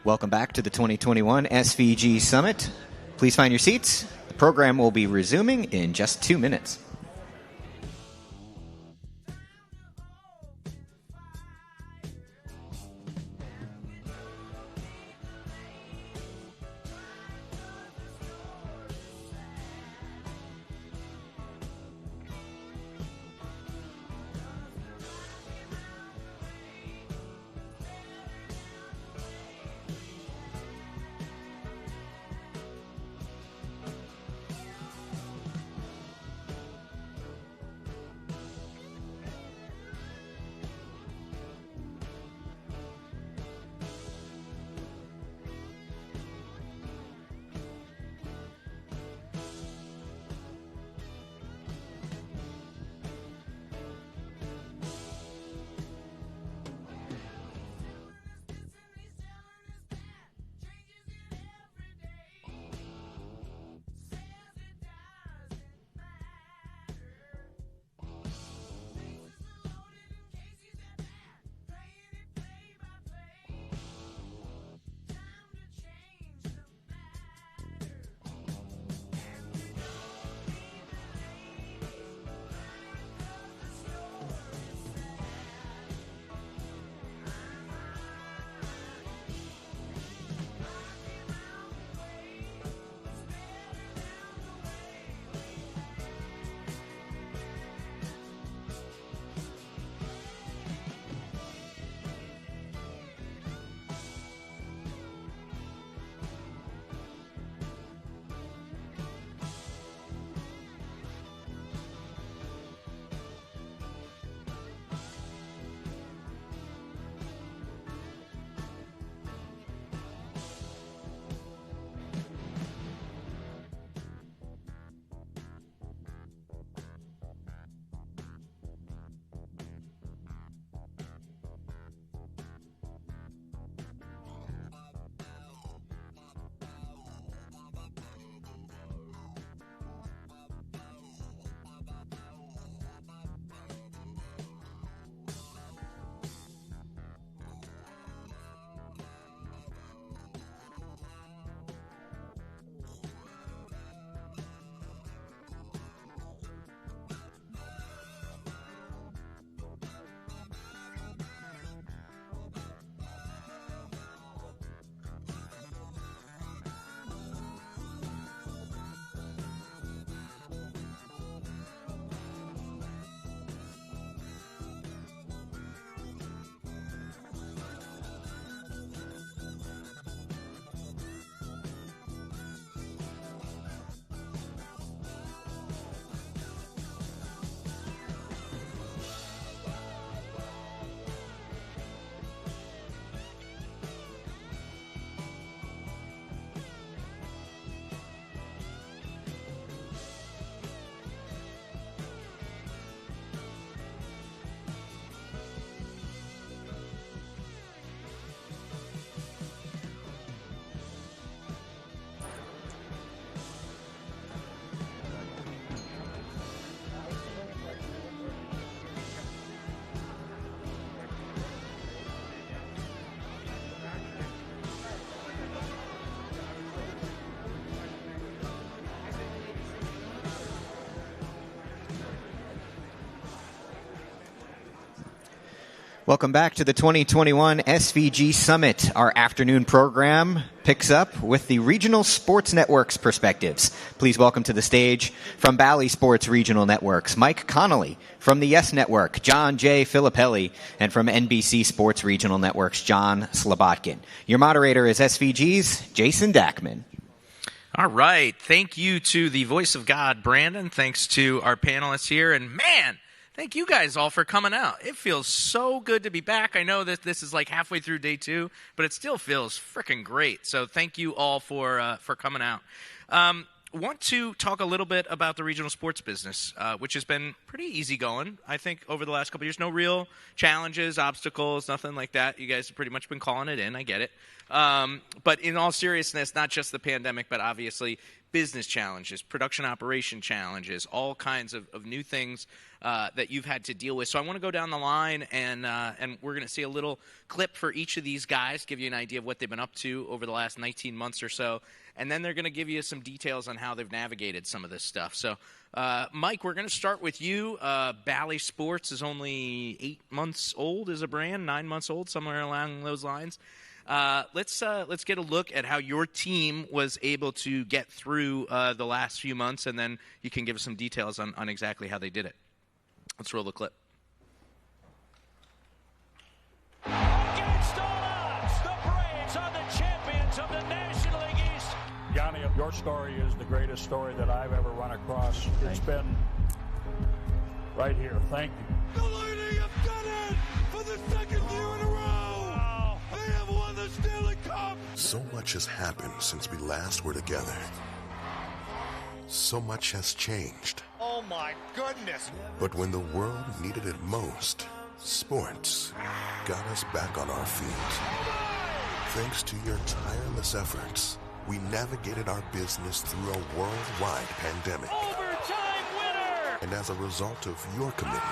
Welcome back to the 2021 SVG Summit. Please find your seats. The program will be resuming in just 2 minutes. Welcome back to the 2021 SVG Summit. Our afternoon program picks up with the regional sports networks perspectives. Please welcome to the stage from Bally Sports Regional Networks, Mike Connolly, from the Yes Network, John J. Filippelli, and from NBC Sports Regional Networks, John Slobotkin. Your moderator is SVG's Jason Dackman. All right. Thank you to the voice of God, Brandon. Thanks to our panelists here. And man, thank you guys all for coming out. It feels so good to be back. I know that this is like halfway through day 2, but it still feels freaking great. So thank you all for coming out. Want to talk a little bit about the regional sports business, which has been pretty easy going, I think, over the last couple of years. No real challenges, obstacles, nothing like that. You guys have pretty much been calling it in. I get it. But in all seriousness, not just the pandemic, but obviously business challenges, production operation challenges, all kinds of new things that you've had to deal with. So I want to go down the line, and we're going to see a little clip for each of these guys, give you an idea of what they've been up to over the last 19 months or so, and then they're going to give you some details on how they've navigated some of this stuff. So, Mike, we're going to start with you. Bally Sports is only 8 months old as a brand, 9 months old, somewhere along those lines. Let's get a look at how your team was able to get through the last few months, and then you can give us some details on exactly how they did it. Let's roll the clip. Against all odds, the Braves are the champions of the National League East. Yanni, your story is the greatest story that I've ever run across. It's been right here. Thank you. The Lightning have done it for the second year in a row. They have won the Stanley Cup. So much has happened since we last were together. So much has changed. Oh my goodness. But when the world needed it most, sports got us back on our feet. Thanks to your tireless efforts, we navigated our business through a worldwide pandemic. Overtime winner. And as a result of your commitment,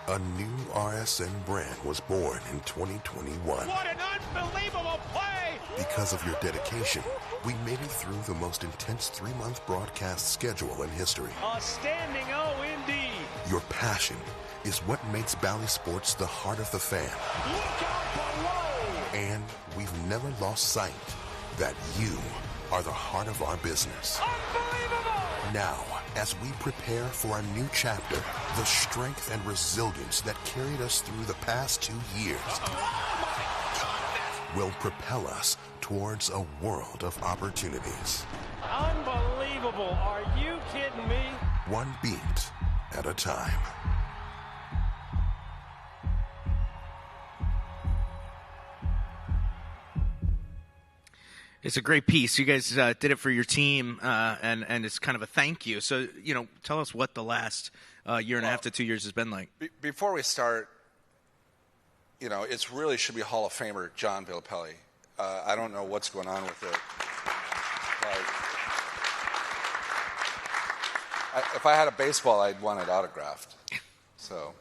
a new RSN brand was born in 2021. What an unbelievable play. Because of your dedication, we made it through the most intense 3-month broadcast schedule in history. A standing O indeed. Your passion is what makes Bally Sports the heart of the fan. Look out below. And we've never lost sight that you are the heart of our business. Unbelievable. Now, as we prepare for a new chapter, the strength and resilience that carried us through the past 2 years will propel us towards a world of opportunities. Unbelievable. Are you kidding me? One beat at a time. It's a great piece. You guys did it for your team, and it's kind of a thank you. So, tell us what the last year and a half to 2 years has been like. Before we start, it's really should be Hall of Famer John Villapelli. I don't know what's going on with it. If I had a baseball, I'd want it autographed. So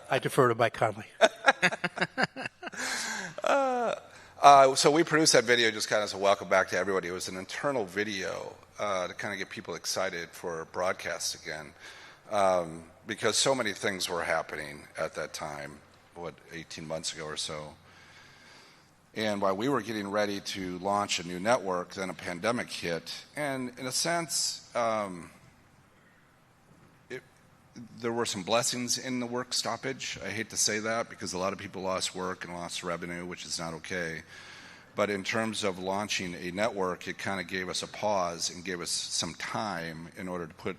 I defer to Mike Conley. So we produced that video just kind of as a welcome back to everybody. It was an internal video to kind of get people excited for broadcasts again, because so many things were happening at that time, 18 months ago or so. And while we were getting ready to launch a new network, then a pandemic hit. And in a sense, there were some blessings in the work stoppage. I hate to say that because a lot of people lost work and lost revenue, which is not okay. But in terms of launching a network, it kind of gave us a pause and gave us some time in order to put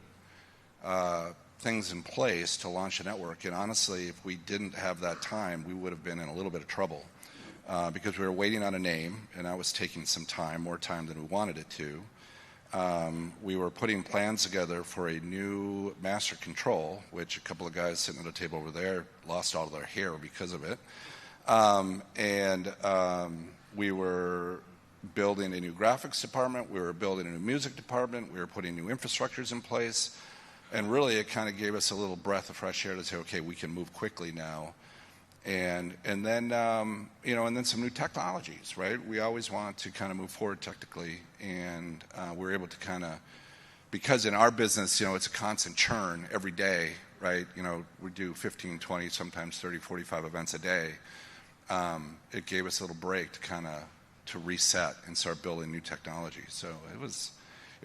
things in place to launch a network. And honestly, if we didn't have that time, we would have been in a little bit of trouble because we were waiting on a name, and that was taking some time, more time than we wanted it to. We were putting plans together for a new master control, which a couple of guys sitting at a table over there lost all of their hair because of it. We were building a new graphics department. We were building a new music department. We were putting new infrastructures in place. And really, it kind of gave us a little breath of fresh air to say, okay, we can move quickly now. And then some new technologies, right? We always want to kind of move forward technically, and we're able to kind of, because in our business, it's a constant churn every day, right? We do 15, 20, sometimes 30, 45 events a day. It gave us a little break to kind of to reset and start building new technology. So it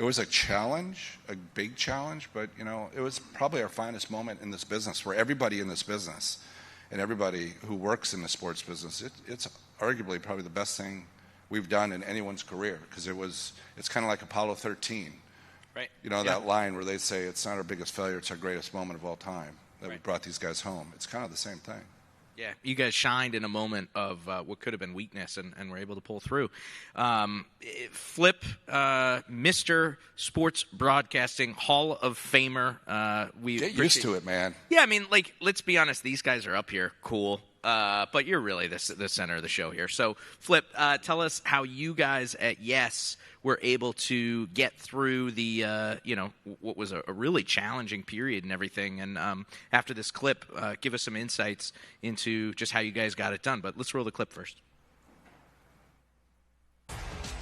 was a challenge, a big challenge, but it was probably our finest moment in this business for everybody in this business. And everybody who works in the sports business, it's arguably probably the best thing we've done in anyone's career, because it's kind of like Apollo 13. Right. That line where they say it's not our biggest failure, it's our greatest moment of all time that we brought these guys home. It's kind of the same thing. Yeah, you guys shined in a moment of what could have been weakness, and were able to pull through. Flip, Mr. Sports Broadcasting Hall of Famer. Get used to it, man. Yeah, let's be honest. These guys are up here. Cool. but you're really the center of the show here. So, Flip, tell us how you guys at Yes were able to get through the, what was a really challenging period and everything. And after this clip, give us some insights into just how you guys got it done. But let's roll the clip first.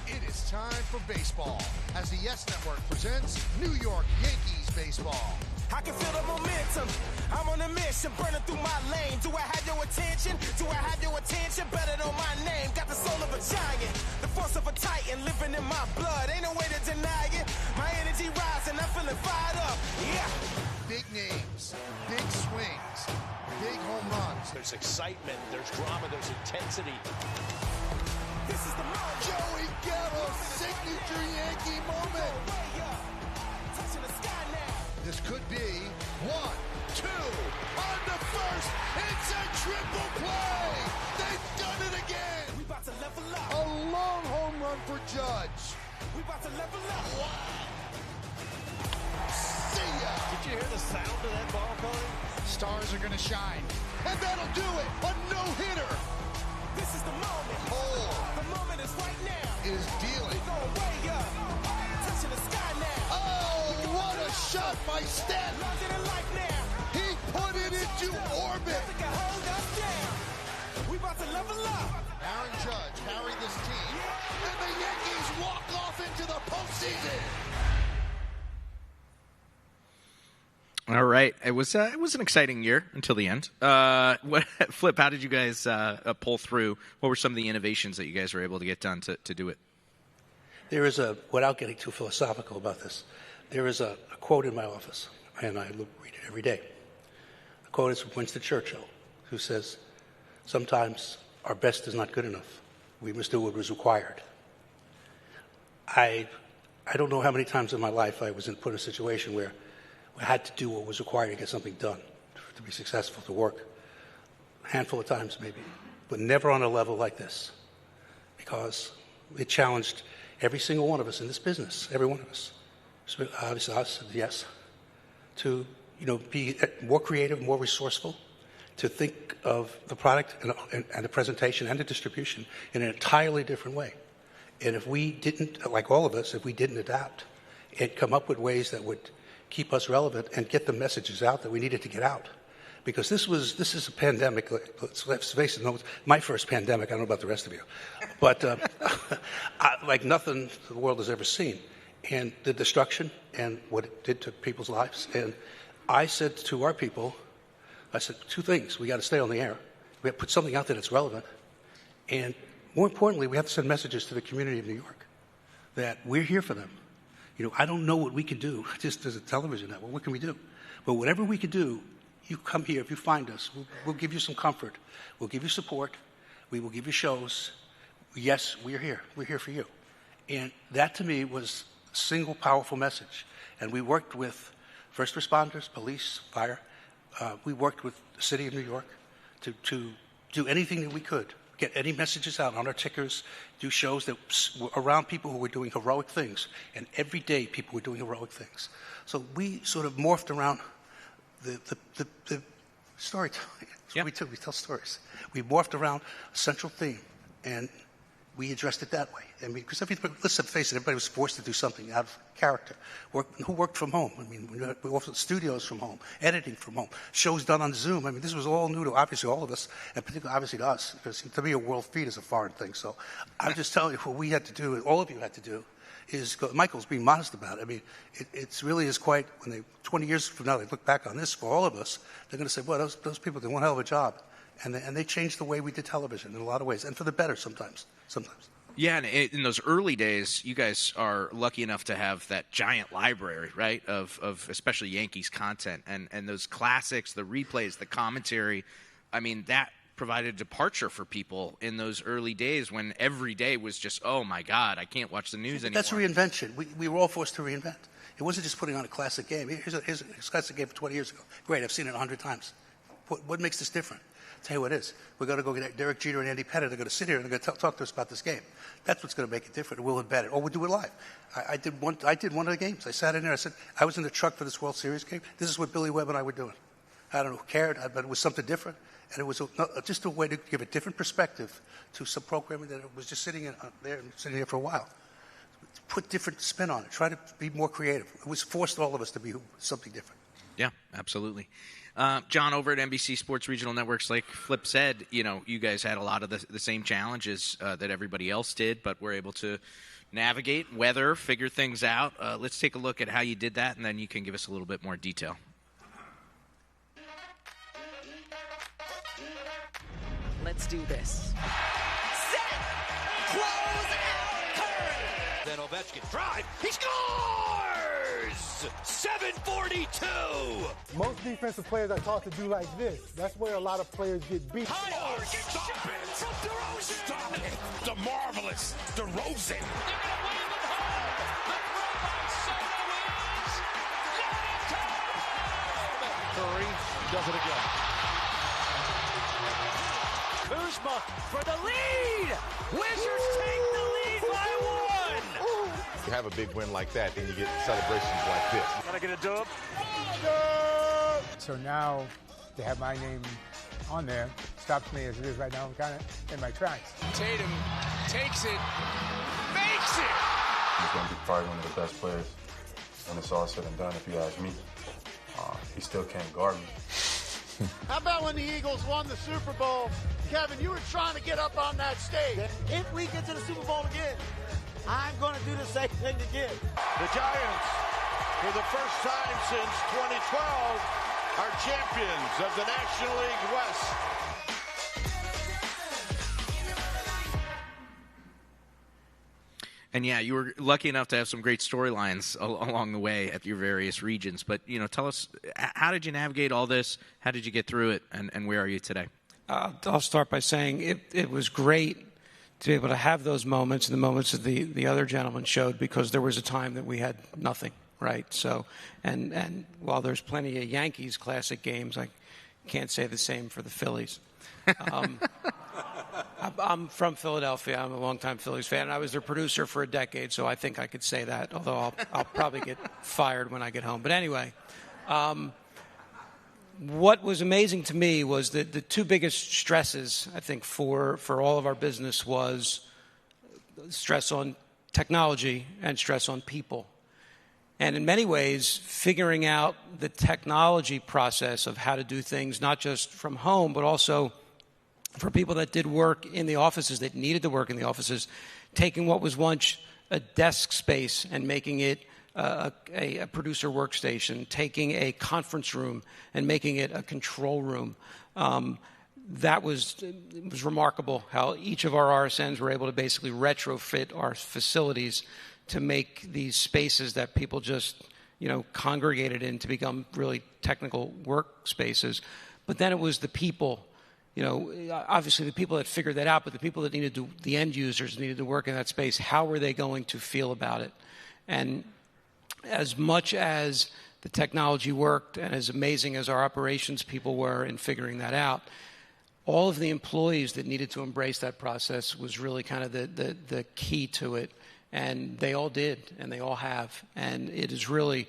It is time for baseball as the Yes Network presents New York Yankees baseball. I can feel the momentum. I'm on a mission, burning through my lane. Do I have your attention? Do I have your attention? Better know my name. Got the soul of a giant, the force of a titan living in my blood. Ain't no way to deny it. My energy rising, I'm feeling fired up. Yeah. Big names, big swings, big home runs. There's excitement, there's drama, there's intensity. This is the moment. Joey Gallo's signature Yankee moment. Touching the sky now. This could be 1, 2, on the first. It's a triple play. They've done it again. We about to level up. A long home run for Judge. We about to level up. Wow. See ya. Did you hear the sound of that ball, Cody? Stars are going to shine. And that'll do it. A no-hitter. This is the moment. Cole. The moment is right now. Is dealing. We going way up. Touching the sky now. Oh, what a shot by Stanton. Larger than life now. He put it into orbit. Nothing can hold us down. We about to level up. Aaron Judge carrying this team. And the Yankees walk off into the postseason. All right, it was an exciting year until the end. Flip, how did you guys pull through? What were some of the innovations that you guys were able to get done to do it? There is without getting too philosophical about this, there is a quote in my office, and I read it every day. The quote is from Winston Churchill, who says, "Sometimes our best is not good enough. We must do what was required." I don't know how many times in my life I was put in a situation where I had to do what was required to get something done, to be successful, to work. A handful of times maybe, but never on a level like this, because it challenged every single one of us in this business, every one of us, obviously us, yes, to be more creative, more resourceful, to think of the product and the presentation and the distribution in an entirely different way. And if we didn't, like all of us, if we didn't adapt and come up with ways that would keep us relevant and get the messages out that we needed to get out. Because this is a pandemic. Let's face it, my first pandemic. I don't know about the rest of you, but like nothing the world has ever seen, and the destruction and what it did to people's lives. And I said to our people, I said two things: we got to stay on the air, we have to put something out there that's relevant, and more importantly, we have to send messages to the community of New York that we're here for them. I don't know what we can do just as a television network. What can we do? But whatever we can do, you come here. If you find us, we'll give you some comfort. We'll give you support. We will give you shows. Yes, we're here. We're here for you. And that, to me, was a single powerful message. And we worked with first responders, police, fire. We worked with the city of New York to do anything that we could, get any messages out on our tickers, do shows that were around people who were doing heroic things. And every day people were doing heroic things. So we sort of morphed around the storytelling. That's what we do. We tell stories. We morphed around a central theme, and we addressed it that way. I mean, because let's face it, everybody was forced to do something out of character. Who worked from home? I mean, we worked with studios from home, editing from home, shows done on Zoom. I mean, this was all new to obviously all of us, and particularly obviously to us, because to me a world feed is a foreign thing. So I'm just telling you what we had to do, all of you had to do, is Michael's being modest about it. I mean, it really is quite, 20 years from now, they look back on this for all of us, they're going to say, well, those people did one hell of a job. And they changed the way we did television in a lot of ways, and for the better sometimes. Yeah, and in those early days, you guys are lucky enough to have that giant library, right, of especially Yankees content, and those classics, the replays, the commentary. I mean, that provided a departure for people in those early days when every day was just, oh, my God, I can't watch the news anymore. That's reinvention. We were all forced to reinvent. It wasn't just putting on a classic game. Here's a classic game from 20 years ago. Great, I've seen it 100 times. What makes this different? I'll tell you what it is. We're going to go get Derek Jeter and Andy Pettit. They're going to sit here and they're going to talk to us about this game. That's what's going to make it different. We'll embed it. Or we'll do it live. I did one of the games. I sat in there. I said, I was in the truck for this World Series game. This is what Billy Webb and I were doing. I don't know who cared, but it was something different. And it was just a way to give a different perspective to some programming that was just sitting there for a while. Put different spin on it. Try to be more creative. It was forced all of us to be something different. Yeah, absolutely. John, over at NBC Sports Regional Networks, like Flip said, you guys had a lot of the same challenges that everybody else did, but were able to navigate, weather, figure things out. Let's take a look at how you did that, and then you can give us a little bit more detail. Let's do this. Set! Close out! Curry! Then Ovechkin drive. He scores! 7:42. Most defensive players are taught to do like this. That's where a lot of players get beat. Oh, stop it! From DeRozan! Stop it! The marvelous DeRozan! Curry does it again. Kuzma for the lead! Wizards take the lead by one! You have a big win like that, then you get celebrations like this. Gonna get a dub? So now to have my name on there stops me as it is right now. I'm kind of in my tracks. Tatum takes it, makes it! He's going to be probably one of the best players when it's all said and done, if you ask me. He still can't guard me. How about when the Eagles won the Super Bowl? Kevin, you were trying to get up on that stage. If we get to the Super Bowl again, I'm going to do the same thing again. The Giants, for the first time since 2012, are champions of the National League West. And yeah, you were lucky enough to have some great storylines along the way at your various regions. But, tell us, how did you navigate all this? How did you get through it? And where are you today? I'll start by saying it was great to be able to have those moments and the moments that the other gentleman showed, because there was a time that we had nothing, right? So, and while there's plenty of Yankees classic games, I can't say the same for the Phillies. I'm from Philadelphia. I'm a longtime Phillies fan. I was their producer for a decade, so I think I could say that, although I'll probably get fired when I get home. But anyway, what was amazing to me was that the two biggest stresses, I think, for all of our business was stress on technology and stress on people. And in many ways, figuring out the technology process of how to do things, not just from home, but also for people that did work in the offices, that needed to work in the offices, taking what was once a desk space and making it a producer workstation, taking a conference room and making it a control room. It was remarkable how each of our RSNs were able to basically retrofit our facilities to make these spaces that people just, congregated in to become really technical workspaces. But then it was the people. Obviously the people that figured that out, but the people that the end users needed to work in that space, how were they going to feel about it? And as much as the technology worked and as amazing as our operations people were in figuring that out, all of the employees that needed to embrace that process was really kind of the key to it. And they all did, and they all have. And it is a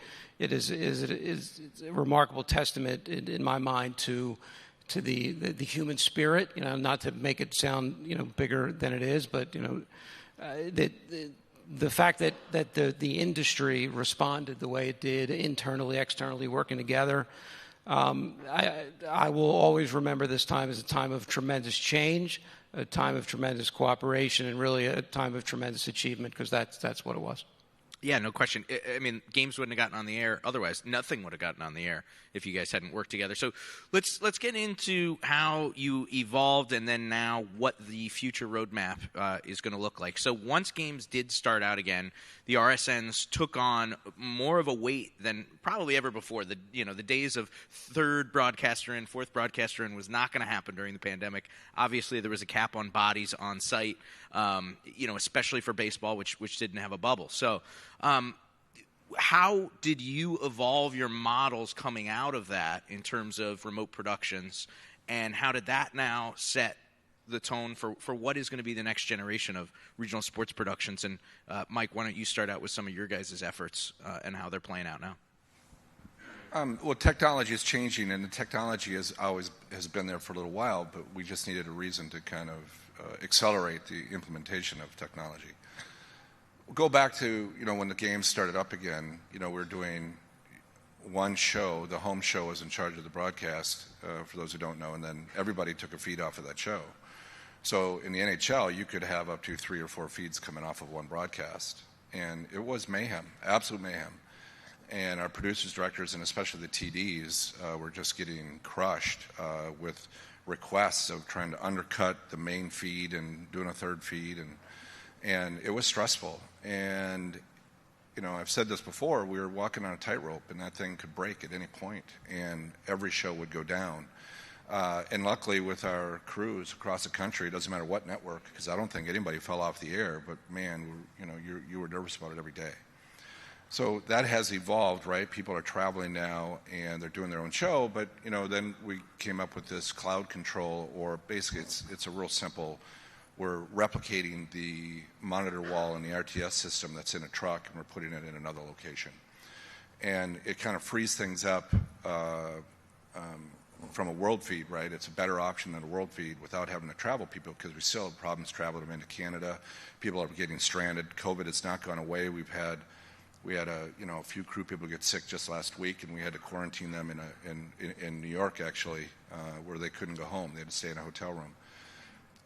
remarkable testament in my mind to the human spirit, not to make it sound, bigger than it is, but, the fact that the industry responded the way it did, internally, externally, working together. I will always remember this time as a time of tremendous change, a time of tremendous cooperation, and really a time of tremendous achievement, because that's what it was. Yeah, no question. I mean, games wouldn't have gotten on the air otherwise. Nothing would have gotten on the air if you guys hadn't worked together. So let's get into how you evolved, and then now what the future roadmap is going to look like. So once games did start out again, the RSNs took on more of a weight than probably ever before. The days of third broadcaster in, fourth broadcaster in was not going to happen during the pandemic. Obviously, there was a cap on bodies on site, especially for baseball, which didn't have a bubble. So how did you evolve your models coming out of that in terms of remote productions, and how did that now set the tone for what is going to be the next generation of regional sports productions? And Mike, why don't you start out with some of your guys' efforts and how they're playing out now? Well, technology is changing, and the technology has been there for a little while, but we just needed a reason to kind of accelerate the implementation of technology. We'll go back to, when the games started up again, we're doing one show. The home show was in charge of the broadcast, for those who don't know, and then everybody took a feed off of that show. So in the NHL, you could have up to 3 or 4 feeds coming off of one broadcast, and it was mayhem, absolute mayhem. And our producers, directors, and especially the TDs were just getting crushed with requests of trying to undercut the main feed and doing a third feed, and it was stressful. And I've said this before, we were walking on a tightrope, and that thing could break at any point, and every show would go down. And luckily, with our crews across the country, it doesn't matter what network, because I don't think anybody fell off the air, but man, you were nervous about it every day. So that has evolved, right? People are traveling now, and they're doing their own show, but then we came up with this cloud control, or basically it's a real simple. We're replicating the monitor wall and the RTS system that's in a truck, and we're putting it in another location. And it kind of frees things up from a world feed, right? It's a better option than a world feed without having to travel people, because we still have problems traveling them into Canada. People are getting stranded. COVID has not gone away. We had a few crew people get sick just last week, and we had to quarantine them in New York, actually, where they couldn't go home. They had to stay in a hotel room.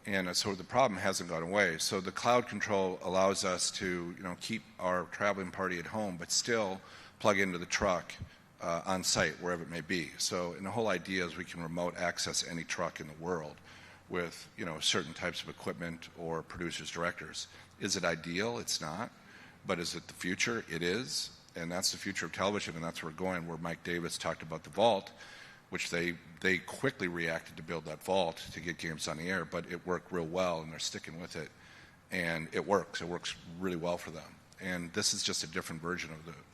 And so the problem hasn't gone away. So the cloud control allows us to keep our traveling party at home, but still plug into the truck on site, wherever it may be. So, and the whole idea is we can remote access any truck in the world with certain types of equipment or producers, directors. Is it ideal? It's not. But is it the future? It is. And that's the future of television, and that's where we're going, where Mike Davis talked about the vault, which they quickly reacted to build that vault to get games on the air, but it worked real well, and they're sticking with it. And it works. It works really well for them. And this is just a different version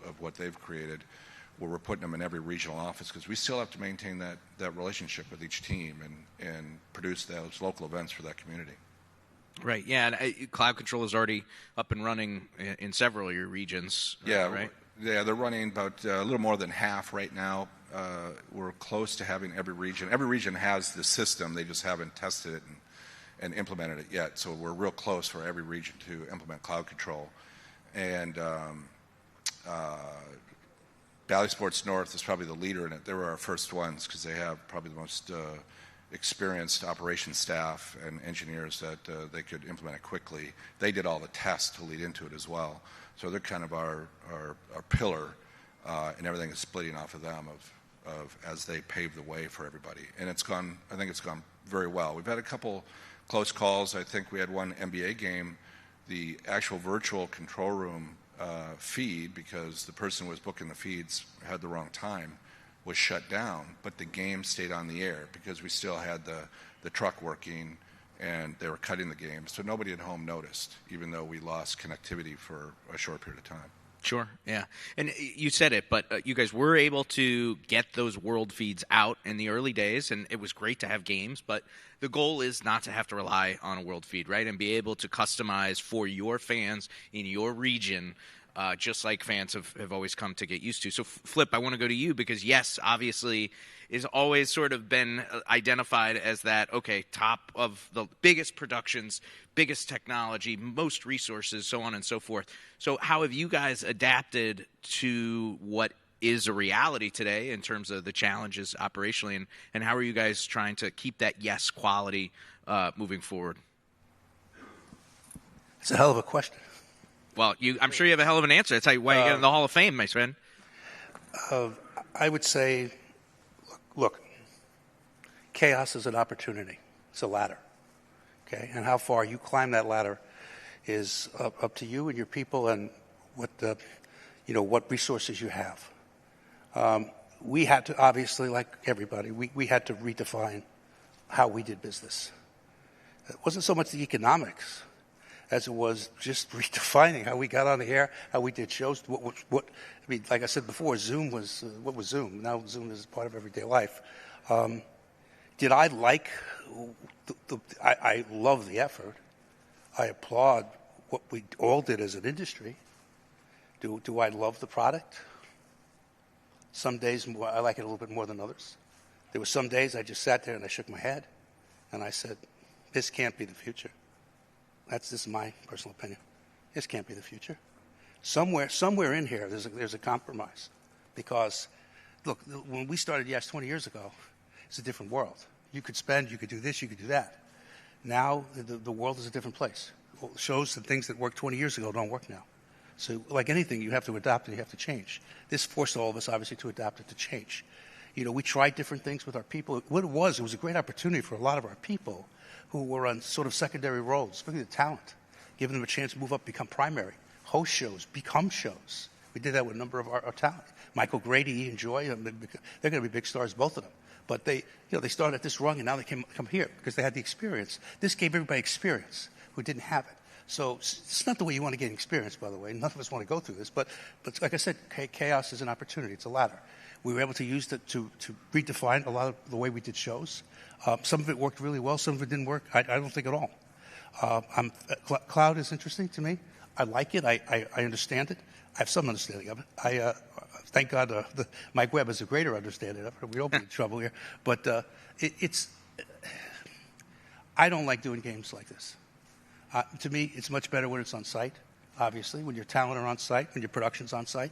of what they've created, where we're putting them in every regional office, because we still have to maintain that relationship with each team and produce those local events for that community. Right, yeah, and cloud control is already up and running in several of your regions, right? Yeah, they're running about a little more than half right now. We're close to having every region. Every region has the system. They just haven't tested it and implemented it yet. So we're real close for every region to implement cloud control. And Valley Sports North is probably the leader in it. They were our first ones because they have probably the most experienced operations staff and engineers that they could implement it quickly. They did all the tests to lead into it as well. So they're kind of our pillar, and everything is splitting off of them of as they pave the way for everybody. And I think it's gone very well. We've had a couple close calls. I think we had one NBA game, the actual virtual control room feed, because the person who was booking the feeds had the wrong time, was shut down, but the game stayed on the air because we still had the truck working and they were cutting the game. So nobody at home noticed, even though we lost connectivity for a short period of time. Sure, yeah. And you said it, but you guys were able to get those world feeds out in the early days, and it was great to have games, but the goal is not to have to rely on a world feed, right? And be able to customize for your fans in your region, just like fans have always come to get used to. So, Flip, I want to go to you because, yes, obviously, is always sort of been identified as that, okay, top of the biggest productions, biggest technology, most resources, so on and so forth. So how have you guys adapted to what is a reality today in terms of the challenges operationally, and how are you guys trying to keep that yes quality moving forward? It's a hell of a question. Well, I'm sure you have a hell of an answer. That's why you get in the Hall of Fame, my friend. I would say, look, chaos is an opportunity. It's a ladder, okay? And how far you climb that ladder is up to you and your people and what resources you have. We had to, obviously, like everybody, we had to redefine how we did business. It wasn't so much the economics as it was just redefining how we got on the air, how we did shows. I mean, like I said before, Zoom was what was Zoom? Now Zoom is part of everyday life. Did I like? I love the effort. I applaud what we all did as an industry. Do I love the product? Some days I like it a little bit more than others. There were some days I just sat there and I shook my head, and I said, this can't be the future. This is my personal opinion. This can't be the future. Somewhere in here, there's a compromise. Because, look, when we started Yes 20 years ago, it's a different world. You could spend, you could do this, you could do that. Now, the world is a different place. Shows and things that worked 20 years ago don't work now. So, like anything, you have to adapt and you have to change. This forced all of us, obviously, to adapt and to change. You know, we tried different things with our people. What it was a great opportunity for a lot of our people who were on sort of secondary roles, especially the talent, giving them a chance to move up, become primary, host shows, become shows. We did that with a number of our talent. Michael Grady, Ian Joy, they're going to be big stars, both of them. But they started at this rung, and now they come here because they had the experience. This gave everybody experience who didn't have it. So it's not the way you want to get experience, by the way. None of us want to go through this. But like I said, chaos is an opportunity. It's a ladder. We were able to use it to redefine a lot of the way we did shows. Some of it worked really well. Some of it didn't work. I don't think at all. Cloud is interesting to me. I like it. I understand it. I have some understanding of it. Thank God Mike Webb has a greater understanding of it. We don't be in trouble here. But I don't like doing games like this. To me, it's much better when it's on site, obviously, when your talent are on site, when your production's on site.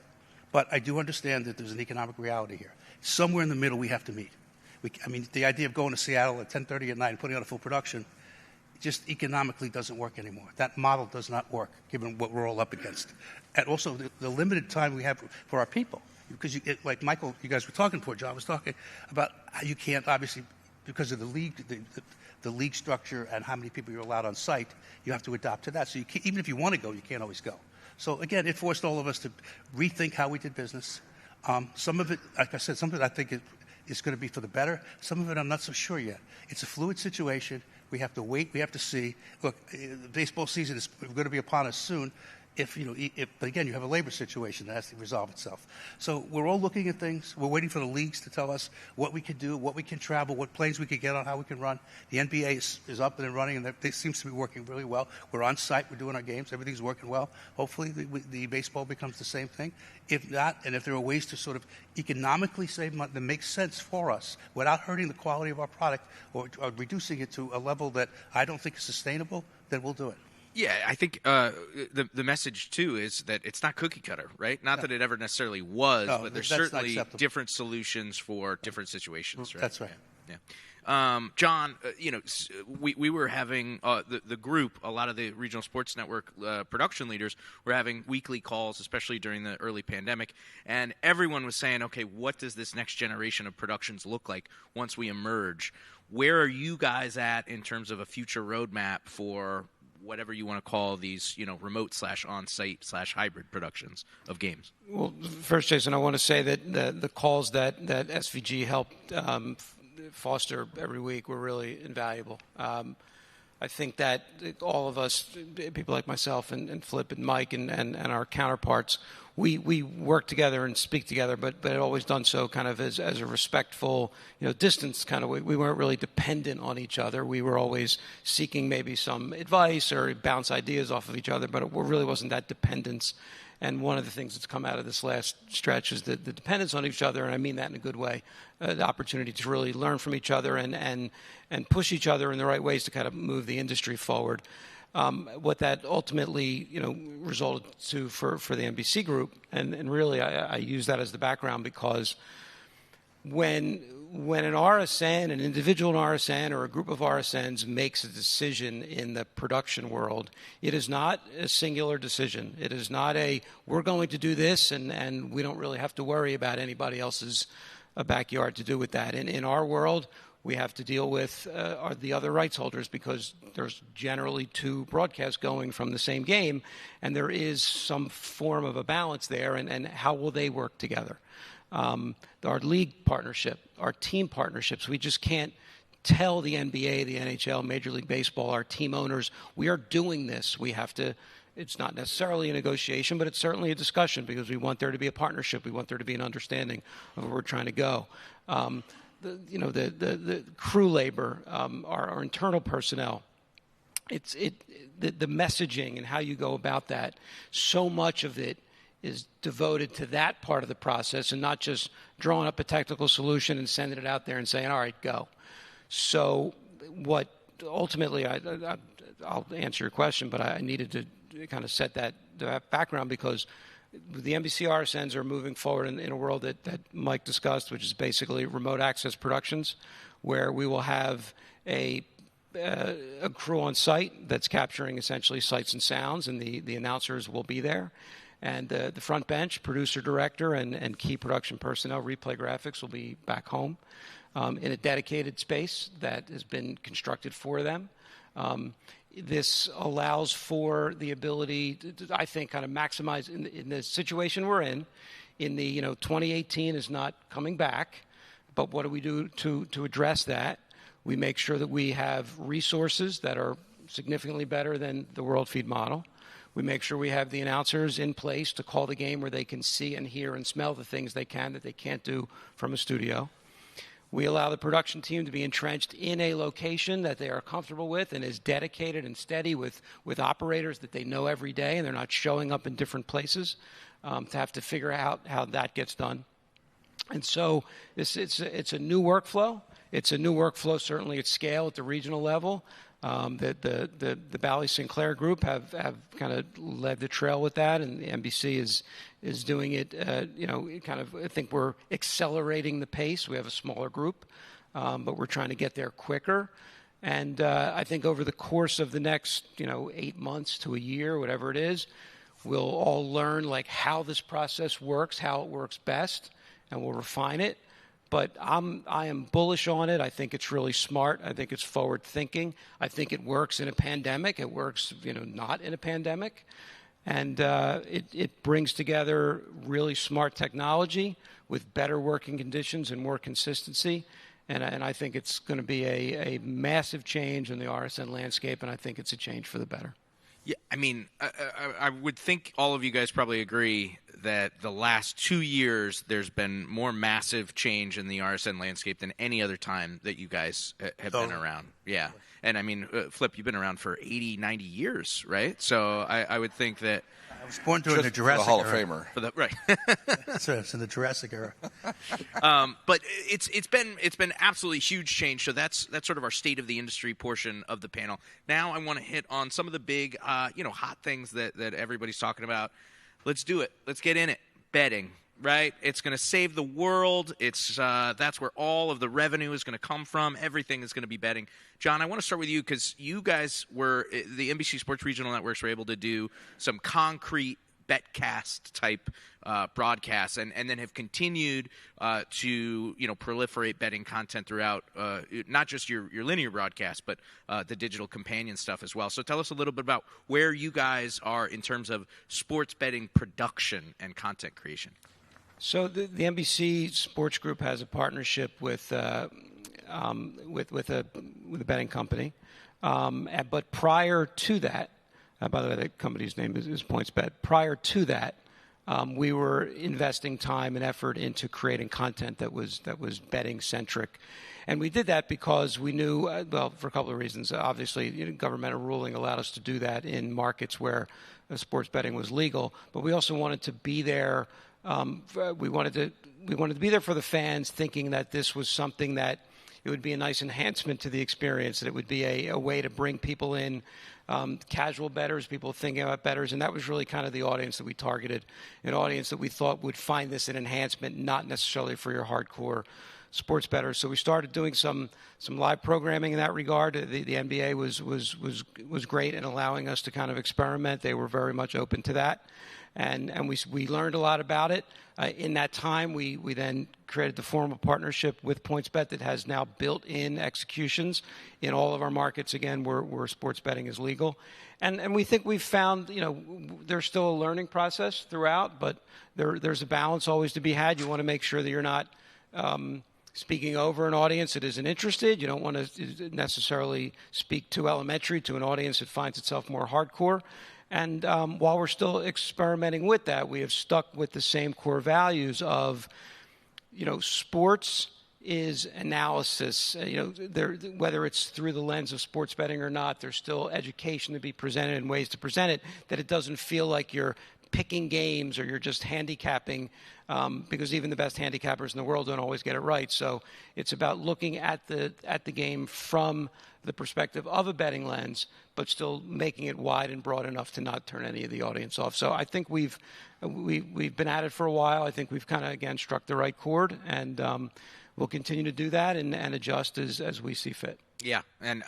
But I do understand that there's an economic reality here. Somewhere in the middle we have to meet. The idea of going to Seattle at 10:30 at night and putting on a full production just economically doesn't work anymore. That model does not work, given what we're all up against. And also the limited time we have for our people. Because, like Michael, you guys were talking before, John was talking about how you can't, obviously, because of the league, the league structure and how many people you're allowed on site, you have to adapt to that. So even if you want to go, you can't always go. So, again, it forced all of us to rethink how we did business. Some of it, like I said, some of it I think is going to be for the better. Some of it I'm not so sure yet. It's a fluid situation. We have to wait. We have to see. Look, the baseball season is going to be upon us soon. But again, you have a labor situation that has to resolve itself. So we're all looking at things. We're waiting for the leagues to tell us what we can do, what we can travel, what planes we can get on, how we can run. The NBA is up and running, and it seems to be working really well. We're on site. We're doing our games. Everything's working well. Hopefully the baseball becomes the same thing. If not, and if there are ways to sort of economically save money that makes sense for us without hurting the quality of our product or reducing it to a level that I don't think is sustainable, then we'll do it. Yeah, I think the message, too, is that it's not cookie cutter, right? Not that it ever necessarily was, but there's certainly different solutions for different situations, right? That's right. Yeah. John, we were having the group, a lot of the Regional Sports Network production leaders were having weekly calls, especially during the early pandemic, and everyone was saying, okay, what does this next generation of productions look like once we emerge? Where are you guys at in terms of a future roadmap for whatever you want to call these, remote / on-site / hybrid productions of games? Well, first, Jason, I want to say that the calls that SVG helped foster every week were really invaluable. I think that all of us, people like myself and Flip and Mike and our counterparts, we work together and speak together, but had always done so kind of as a respectful, distance kind of way. We weren't really dependent on each other. We were always seeking maybe some advice or bounce ideas off of each other, but it really wasn't that dependence. And one of the things that's come out of this last stretch is the dependence on each other, and I mean that in a good way, the opportunity to really learn from each other and push each other in the right ways to kind of move the industry forward. What that ultimately, resulted to for the NBC group, and really I use that as the background because when an RSN, an individual RSN or a group of RSNs makes a decision in the production world, it is not a singular decision. It is not we're going to do this and we don't really have to worry about anybody else's backyard to do with that. In our world, we have to deal with the other rights holders because there's generally two broadcasts going from the same game, and there is some form of a balance there, and how will they work together? Our league partnership, our team partnerships, we just can't tell the NBA, the NHL, Major League Baseball, our team owners, we are doing this. We have to. It's not necessarily a negotiation, but it's certainly a discussion because we want there to be a partnership. We want there to be an understanding of where we're trying to go. The crew labor, our internal personnel, the messaging and how you go about that, so much of it is devoted to that part of the process and not just drawing up a technical solution and sending it out there and saying, all right, go. So what ultimately, I'll answer your question, but I needed to kind of set that background because the NBC RSNs are moving forward in a world that Mike discussed, which is basically remote access productions, where we will have a crew on site that's capturing essentially sights and sounds, and the announcers will be there. And the front bench, producer, director, and key production personnel, replay graphics, will be back home in a dedicated space that has been constructed for them. This allows for the ability to, I think, kind of maximize in the situation we're in. 2018 is not coming back, but what do we do to address that? We make sure that we have resources that are significantly better than the World Feed model. We make sure we have the announcers in place to call the game where they can see and hear and smell the things that they can't do from a studio. We allow the production team to be entrenched in a location that they are comfortable with and is dedicated and steady with operators that they know every day, and they're not showing up in different places to have to figure out how that gets done. And so it's a new workflow. It's a new workflow, certainly at scale at the regional level. The Bally Sinclair group have kind of led the trail with that, and the NBC is doing it. Kind of. I think we're accelerating the pace. We have a smaller group, but we're trying to get there quicker. And I think over the course of the next 8 months to a year, whatever it is, we'll all learn like how this process works, how it works best, and we'll refine it. But I am bullish on it. I think it's really smart. I think it's forward thinking. I think it works in a pandemic. It works, not in a pandemic. And it brings together really smart technology with better working conditions and more consistency. And I think it's going to be a massive change in the RSN landscape, and I think it's a change for the better. Yeah, I mean, I would think all of you guys probably agree that the last 2 years there's been more massive change in the RSN landscape than any other time that you guys have been around. Yeah. And I mean, Flip, you've been around for 80, 90 years, right? So I would think that I was born during the Jurassic Hall of era. Famer. Right. So it's in the Jurassic era. But it's been absolutely huge change. So that's sort of our state of the industry portion of the panel. Now I want to hit on some of the big hot things that everybody's talking about. Let's do it. Let's get in it. Betting, right? It's going to save the world. It's that's where all of the revenue is going to come from. Everything is going to be betting. John, I want to start with you because you guys the NBC Sports Regional Networks were able to do some concrete betcast type broadcasts and then have continued to proliferate betting content throughout not just your linear broadcast but the digital companion stuff as well. So tell us a little bit about where you guys are in terms of sports betting production and content creation. So the NBC Sports Group has a partnership with a betting company, but prior to that. By the way, the company's name is PointsBet. Prior to that, we were investing time and effort into creating content that was betting centric, and we did that because we knew, for a couple of reasons. Obviously, governmental ruling allowed us to do that in markets where sports betting was legal, but we also wanted to be there. We wanted to be there for the fans, thinking that this was something that it would be a nice enhancement to the experience, that it would be a way to bring people in. Casual bettors, people thinking about bettors, and that was really kind of the audience that we targeted, an audience that we thought would find this an enhancement, not necessarily for your hardcore sports bettors. So we started doing some live programming in that regard. The NBA was great in allowing us to kind of experiment. They were very much open to that, and we learned a lot about it. In that time, we then created the formal partnership with PointsBet that has now built-in executions in all of our markets, again, where sports betting is legal. And we think we've found, there's still a learning process throughout, but there's a balance always to be had. You want to make sure that you're not speaking over an audience that isn't interested. You don't want to necessarily speak too elementary to an audience that finds itself more hardcore. And while we're still experimenting with that, we have stuck with the same core values of, sports is analysis. Whether it's through the lens of sports betting or not, there's still education to be presented and ways to present it, that it doesn't feel like you're picking games or you're just handicapping, because even the best handicappers in the world don't always get it right. So it's about looking at the game from the perspective of a betting lens, but still making it wide and broad enough to not turn any of the audience off. So I think we've been at it for a while. I think we've kind of, again, struck the right chord, and we'll continue to do that and adjust as we see fit. Yeah, and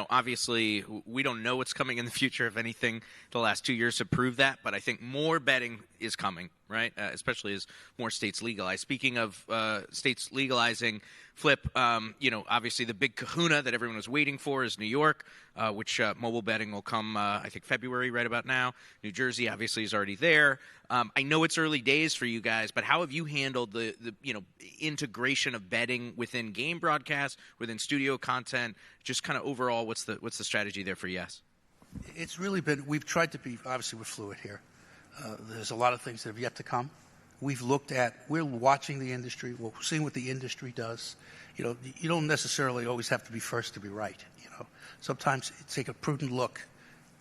obviously we don't know what's coming in the future. If anything, the last 2 years have proved that. But I think more betting is coming, right? Especially as more states legalize. Speaking of states legalizing, Flip, obviously the big kahuna that everyone was waiting for is New York, which mobile betting will come, I think, February right about now. New Jersey obviously is already there. I know it's early days for you guys, but how have you handled the integration of betting within game broadcasts, within studio content? Just kind of overall, what's the strategy there for Yes? It's really been, we've tried to be, obviously we're fluid here. There's a lot of things that have yet to come. We're watching the industry, we're seeing what the industry does. You don't necessarily always have to be first to be right. Sometimes take a prudent look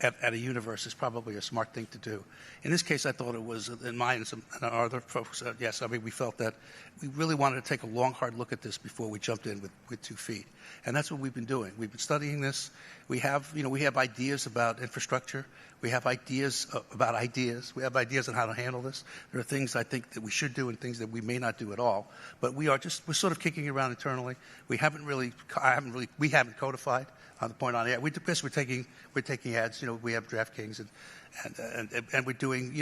at a universe is probably a smart thing to do. In this case, I thought it was, in mine and some and our other folks, yes, I mean, we felt that we really wanted to take a long, hard look at this before we jumped in with 2 feet. And that's what we've been doing. We've been studying this. We have ideas about infrastructure. We have ideas about ideas. We have ideas on how to handle this. There are things I think that we should do and things that we may not do at all. But we're sort of kicking around internally. We haven't codified on the point on the ad. We're taking ads. We have DraftKings and we're doing.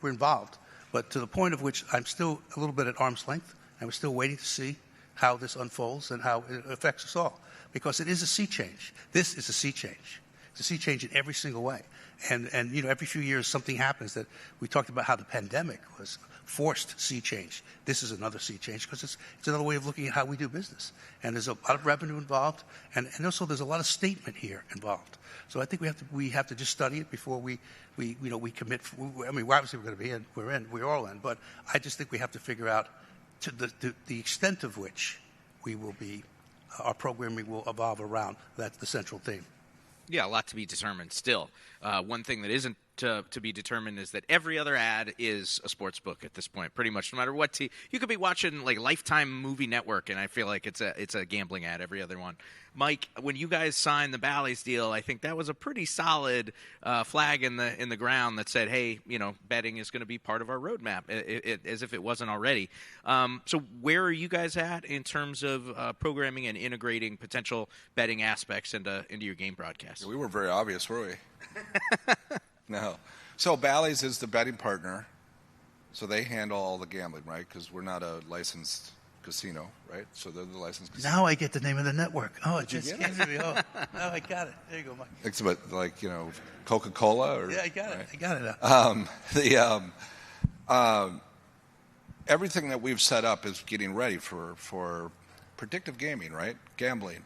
We're involved. But to the point of which I'm still a little bit at arm's length, and we're still waiting to see how this unfolds and how it affects us all, because it is a sea change. This is a sea change. It's a sea change in every single way. And every few years something happens that we talked about how the pandemic was forced sea change. This is another sea change because it's another way of looking at how we do business. And there's a lot of revenue involved, and also there's a lot of statement here involved. So I think we have to just study it before we commit. I mean, obviously we're going to be in. We're all in. But I just think we have to figure out to the extent of which our programming will evolve around. That's the central theme. Yeah, a lot to be determined still. One thing that isn't to be determined is that every other ad is a sports book at this point, pretty much. No matter what, you could be watching like Lifetime Movie Network, and I feel like it's a gambling ad, every other one. Mike, when you guys signed the Bally's deal, I think that was a pretty solid flag in the ground that said, hey, betting is going to be part of our roadmap, as if it wasn't already. So where are you guys at in terms of programming and integrating potential betting aspects into your game broadcast? We were very obvious, were we? No. So Bally's is the betting partner, so they handle all the gambling, right? Because we're not a licensed casino, right? So they're the licensed casino. Now I get the name of the network. Oh, it just came to me. Oh, I got it. There you go, Mike. It's about Coca-Cola, or yeah, I got it. Right? I got it now. Everything that we've set up is getting ready for predictive gaming, right? Gambling.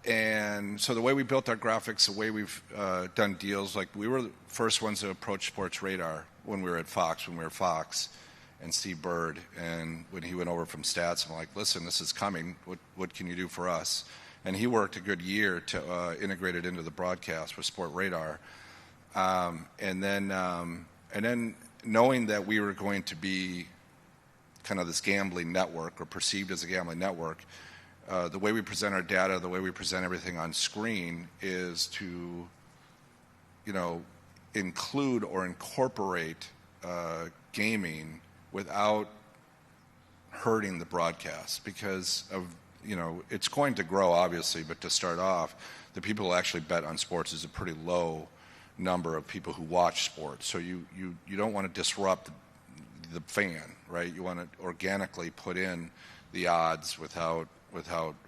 And so the way we built our graphics, the way we've done deals, like we were the first ones to approach Sports Radar when we were at Fox, and Steve Bird, and when he went over from Stats, I'm like, listen, this is coming. What can you do for us? And he worked a good year to integrate it into the broadcast with Sport Radar. And then knowing that we were going to be kind of this gambling network, or perceived as a gambling network, the way we present our data, the way we present everything on screen is to, include or incorporate gaming without hurting the broadcast, because of, it's going to grow, obviously, but to start off, the people who actually bet on sports is a pretty low number of people who watch sports. So you don't want to disrupt the fan, right? You want to organically put in the odds without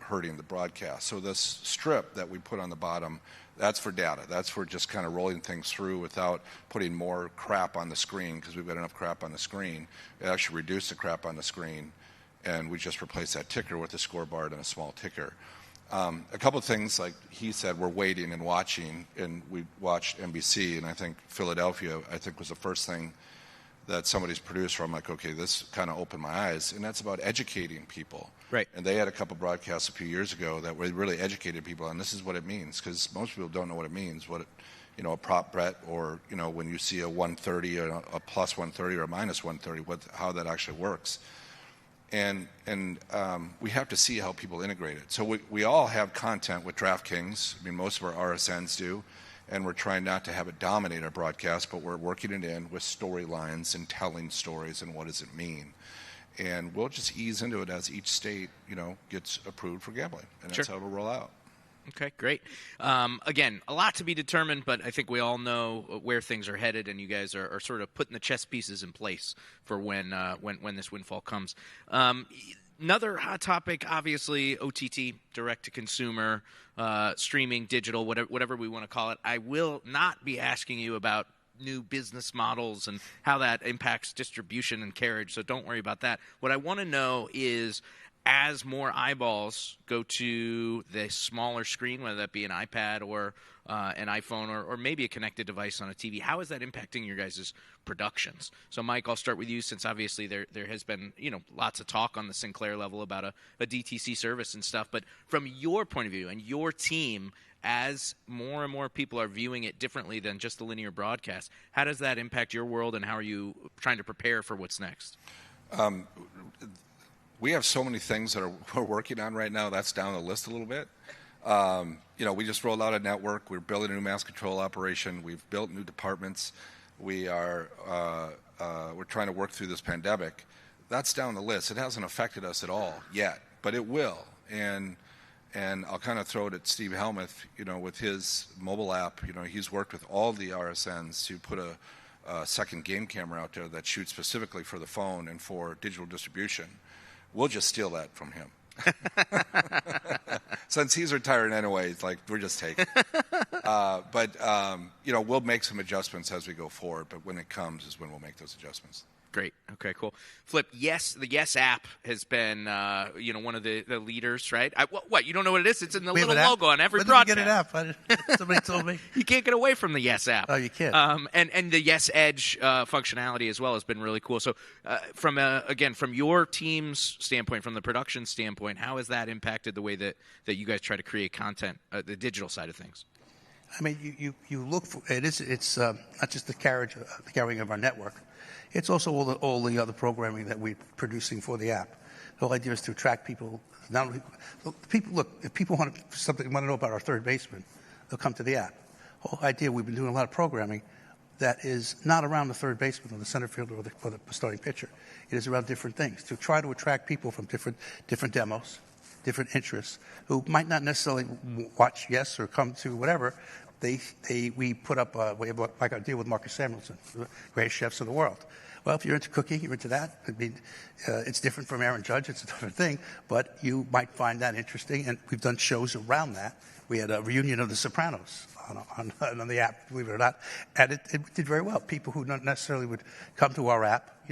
hurting the broadcast. So this strip that we put on the bottom, that's for data. That's for just kind of rolling things through without putting more crap on the screen, because we've got enough crap on the screen. It actually reduced the crap on the screen, and we just replaced that ticker with a scoreboard and a small ticker. A couple of things, like he said, we're waiting and watching, and we watched NBC, and I think Philadelphia, was the first thing that somebody's produced where I'm like, okay, this kind of opened my eyes, and that's about educating people. Right. And they had a couple broadcasts a few years ago that really educated people on this is what it means, because most people don't know what it means. a prop bet, or when you see a 130 or a plus 130 or a minus 130, how that actually works. And we have to see how people integrate it. So we all have content with DraftKings. I mean, most of our RSNs do, and we're trying not to have it dominate our broadcast, but we're working it in with storylines and telling stories and what does it mean. And we'll just ease into it as each state, gets approved for gambling, and that's how it'll roll out. Okay, great. Again, a lot to be determined, but I think we all know where things are headed, and you guys are sort of putting the chess pieces in place for when this windfall comes. Another hot topic, obviously, OTT, direct-to-consumer, streaming, digital, whatever we want to call it. I will not be asking you about new business models and how that impacts distribution and carriage, so don't worry about that. What I want to know is, as more eyeballs go to the smaller screen, whether that be an iPad or an iPhone or maybe a connected device on a TV, how is that impacting your guys' productions? So, Mike, I'll start with you, since obviously there has been lots of talk on the Sinclair level about a DTC service and stuff. But from your point of view and your team, as more and more people are viewing it differently than just the linear broadcast, how does that impact your world, and how are you trying to prepare for what's next? We have so many things that we're working on right now. That's down the list a little bit. We just rolled out a network. We're building a new mass control operation. We've built new departments. We're trying to work through this pandemic. That's down the list. It hasn't affected us at all yet, but it will. And I'll kind of throw it at Steve Helmuth, with his mobile app. He's worked with all the RSNs to put a second game camera out there that shoots specifically for the phone and for digital distribution. We'll just steal that from him. Since he's retired anyway, it's like we're just taking it. We'll make some adjustments as we go forward, but when it comes is when we'll make those adjustments. Great. Okay, cool. Flip, the Yes app has been, one of the leaders, right? What? You don't know what it is? It's in the little logo on every broadcast. When did we get an app? Somebody told me. You can't get away from the Yes app. Oh, you can't. And the Yes Edge functionality as well has been really cool. So, from your team's standpoint, from the production standpoint, how has that impacted the way that you guys try to create content, the digital side of things? I mean, you look for it. It's not just the carrying of our network. It's also all the other programming that we're producing for the app. The whole idea is to attract people. Not only, if people want to know about our third baseman, they'll come to the app. The whole idea, we've been doing a lot of programming that is not around the third baseman or the center fielder or the starting pitcher. It is around different things to try to attract people from different demos, different interests, who might not necessarily watch Yes or come to whatever. We put up like I deal with Marcus Samuelsson, the greatest chefs in the world. Well, if you're into cooking, you're into that. I mean, it's different from Aaron Judge. It's a different thing, but you might find that interesting. And we've done shows around that. We had a reunion of The Sopranos on the app, believe it or not, and it did very well. People who not necessarily would come to our app,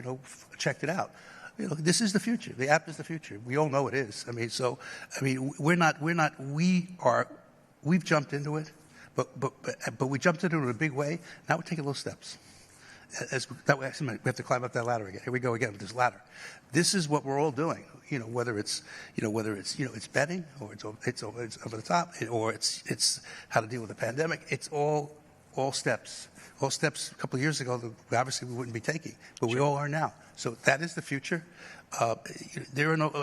checked it out. This is the future. The app is the future. We all know it is. We've jumped into it, but we jumped into it in a big way. Now we're taking little steps. We have to climb up that ladder again. Here we go again with this ladder. This is what we're all doing. Whether it's betting or it's over the top, or it's how to deal with the pandemic. It's all steps. All steps a couple of years ago that obviously we wouldn't be taking, but we all are now. So that is the future. I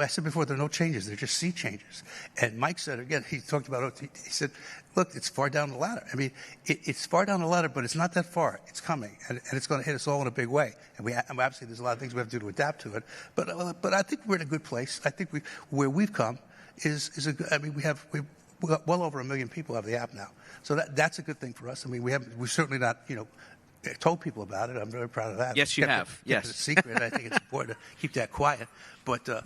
said before, there are no changes. They're just sea changes. And Mike said, again, he talked about OTT. He said, look, it's far down the ladder. I mean, it's far down the ladder, but it's not that far. It's coming, and it's going to hit us all in a big way. And obviously there's a lot of things we have to do to adapt to it. But I think we're in a good place. I think where we've come is a good. I mean, we well over 1 million people have the app now. So that's a good thing for us. I mean, we've certainly not, told people about it. I'm very proud of that. Yes, you have. Yes. It's a secret. I think it's important to keep that quiet. But the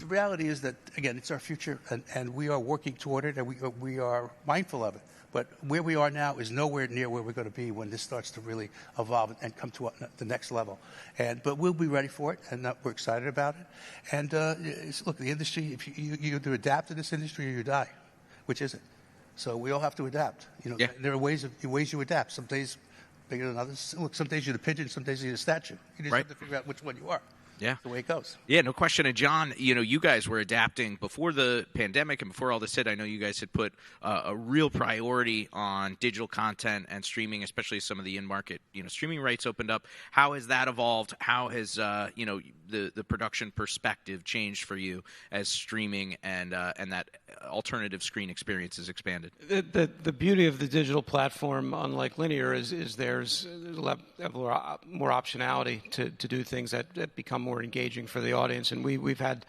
reality is that, again, it's our future, and we are working toward it, and we are mindful of it. But where we are now is nowhere near where we're going to be when this starts to really evolve and come to the next level. But we'll be ready for it, and we're excited about it. And look, the industry, if you either adapt to this industry or you die, which is it? So we all have to adapt. There are ways you adapt. Some days bigger than others. Look, some days you're the pigeon, some days you're the statue. You just have to figure out which one you are. Yeah. That's the way it goes. Yeah, no question. And John, you guys were adapting before the pandemic and before all this hit. I know you guys had put a real priority on digital content and streaming, especially some of the in-market, streaming rights opened up. How has that evolved? How has, the production perspective changed for you as streaming and that alternative screen experience has expanded? The beauty of the digital platform, unlike linear, is there's more optionality to do things that become more engaging for the audience. And we've had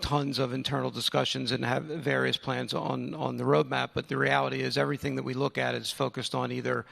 tons of internal discussions and have various plans on the roadmap. But the reality is everything that we look at is focused on either,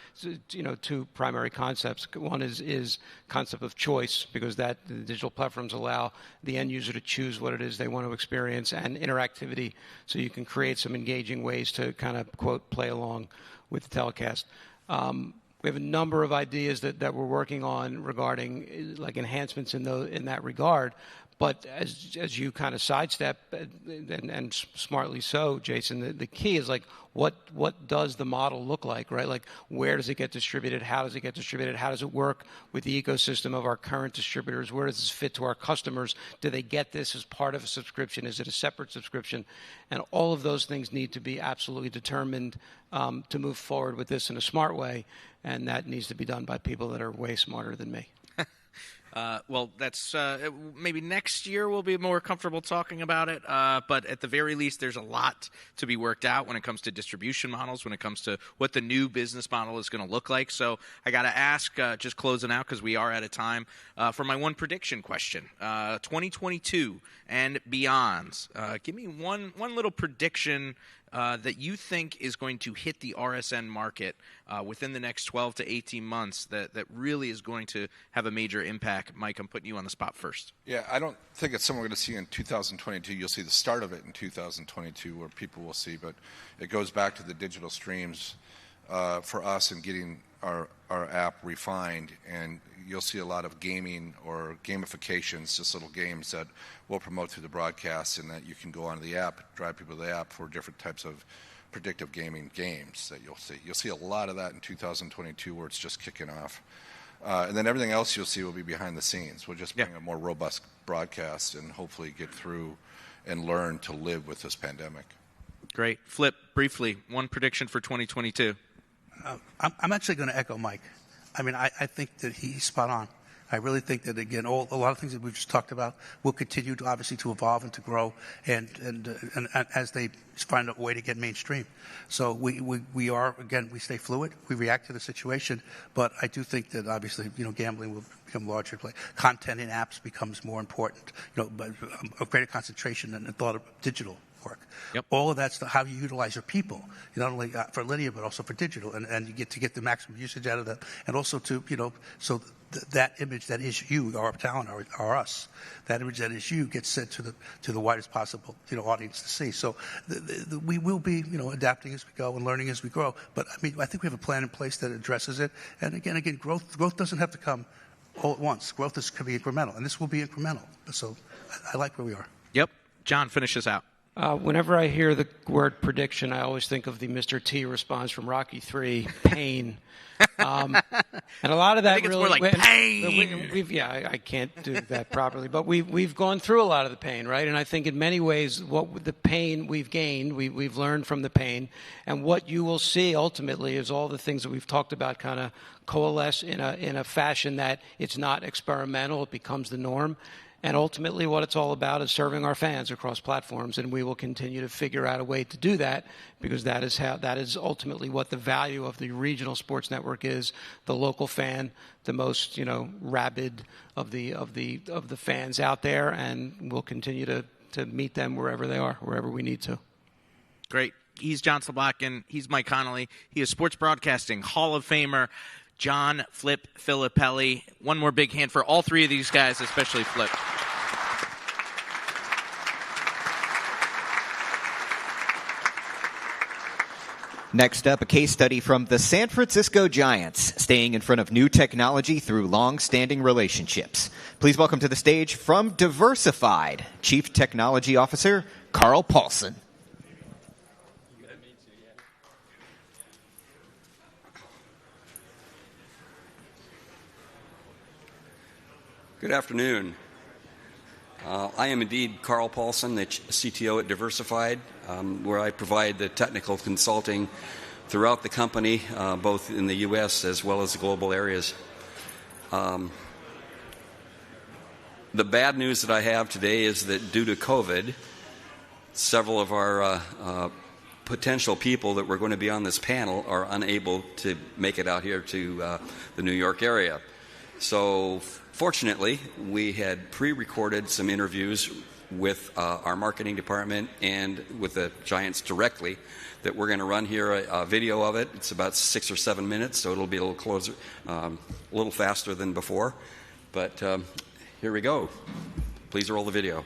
two primary concepts. One is concept of choice, because the digital platforms allow the end user to choose what it is they want to experience, and interactivity, so you can create some engaging ways to kind of, quote, play along with the telecast. We have a number of ideas that we're working on regarding like enhancements in that regard. But as you kind of sidestep, and smartly so, Jason, the key is like what does the model look like, right? Like, where does it get distributed? How does it get distributed? How does it work with the ecosystem of our current distributors? Where does this fit to our customers? Do they get this as part of a subscription? Is it a separate subscription? And all of those things need to be absolutely determined to move forward with this in a smart way, and that needs to be done by people that are way smarter than me. Well, that's maybe next year we'll be more comfortable talking about it. But at the very least, there's a lot to be worked out when it comes to distribution models, when it comes to what the new business model is going to look like. So I got to ask, just closing out because we are out of time, for my one prediction question. 2022 and beyond. Give me one little prediction that you think is going to hit the RSN market within the next 12 to 18 months that really is going to have a major impact. Mike, I'm putting you on the spot first. Yeah, I don't think it's something we're going to see in 2022. You'll see the start of it in 2022 where people will see, but it goes back to the digital streams for us and getting our app refined, and you'll see a lot of gaming or gamifications, just little games that we'll promote through the broadcast, and that you can go onto the app, drive people to the app for different types of predictive gaming games that you'll see. You'll see a lot of that in 2022 where it's just kicking off. And then everything else you'll see will be behind the scenes. We'll just bring a more robust broadcast and hopefully get through and learn to live with this pandemic. Great. Flip, briefly, one prediction for 2022. I'm actually going to echo Mike. I mean, I think that he's spot on. I really think that, again, a lot of things that we've just talked about will continue to obviously to evolve and to grow, and as they find a way to get mainstream. So we are, again, we stay fluid, we react to the situation, but I do think that obviously, gambling will become larger. Content in apps becomes more important, but a greater concentration and thought of digital work. Yep. All of that's how you utilize your people, not only for linear but also for digital, and you get to get the maximum usage out of that, and also to so that image that is you, our talent, or us, that image that is you gets sent to the widest possible audience to see. So we will be adapting as we go and learning as we grow. But I mean, I think we have a plan in place that addresses it. And again, growth doesn't have to come all at once. Growth can be incremental, and this will be incremental. So I like where we are. Yep. John, finish this out. Whenever I hear the word prediction, I always think of the Mr. T response from Rocky III, pain. And a lot of that I think it's really, more like pain. I can't do that properly, but we've gone through a lot of the pain, right? And I think in many ways, what the pain we've gained, we've learned from the pain, and what you will see ultimately is all the things that we've talked about kind of coalesce in a fashion that it's not experimental; it becomes the norm. And ultimately what it's all about is serving our fans across platforms, and we will continue to figure out a way to do that, because that is ultimately what the value of the regional sports network is. The local fan, the most rabid of the fans out there, and we'll continue to meet them wherever they are, wherever we need to. Great. He's John Slobodkin. He's Mike Connolly. He is Sports Broadcasting Hall of Famer John Flip Filippelli. One more big hand for all three of these guys, especially Flip. Next up, a case study from the San Francisco Giants, staying in front of new technology through long-standing relationships. Please welcome to the stage from Diversified, Chief Technology Officer Carl Paulson. Good afternoon. I am indeed Carl Paulson, the CTO at Diversified, where I provide the technical consulting throughout the company, both in the U.S. as well as the global areas. The bad news that I have today is that due to COVID, several of our potential people that were going to be on this panel are unable to make it out here to the New York area. So fortunately, we had pre-recorded some interviews with our marketing department and with the Giants directly that we're going to run here a video of it. It's about 6 or 7 minutes, so it'll be a little faster than before. But here we go. Please roll the video.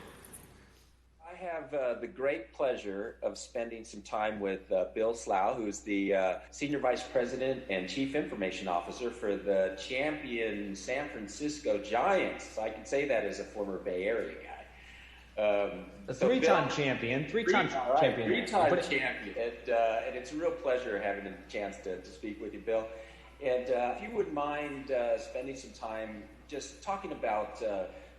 I have the great pleasure of spending some time with Bill Slough, who's the Senior Vice President and Chief Information Officer for the champion San Francisco Giants. I can say that as a former Bay Area guy. A three-time champion. Three-time champion. And it's a real pleasure having a chance to speak with you, Bill. And if you wouldn't mind spending some time just talking about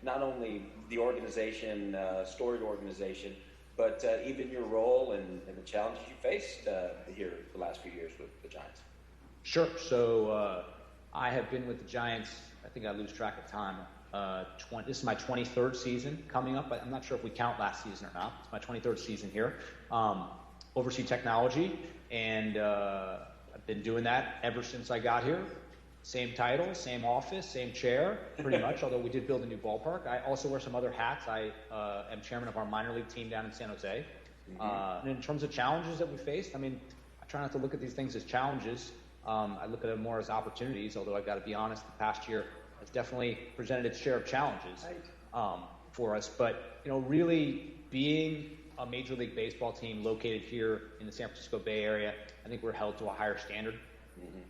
not only the organization, storied organization, but even your role and the challenges you faced here the last few years with the Giants. Sure. So I have been with the Giants, I think I lose track of time. This is my 23rd season coming up. I'm not sure if we count last season or not. It's my 23rd season here. Oversee technology, and I've been doing that ever since I got here. Same title, same office, same chair, pretty much, although we did build a new ballpark. I also wear some other hats. I am chairman of our minor league team down in San Jose. And in terms of challenges that we faced, I mean, I try not to look at these things as challenges. I look at them more as opportunities, although I've got to be honest, the past year has definitely presented its share of challenges for us. But, you know, really being a Major League Baseball team located here in the San Francisco Bay Area, I think we're held to a higher standard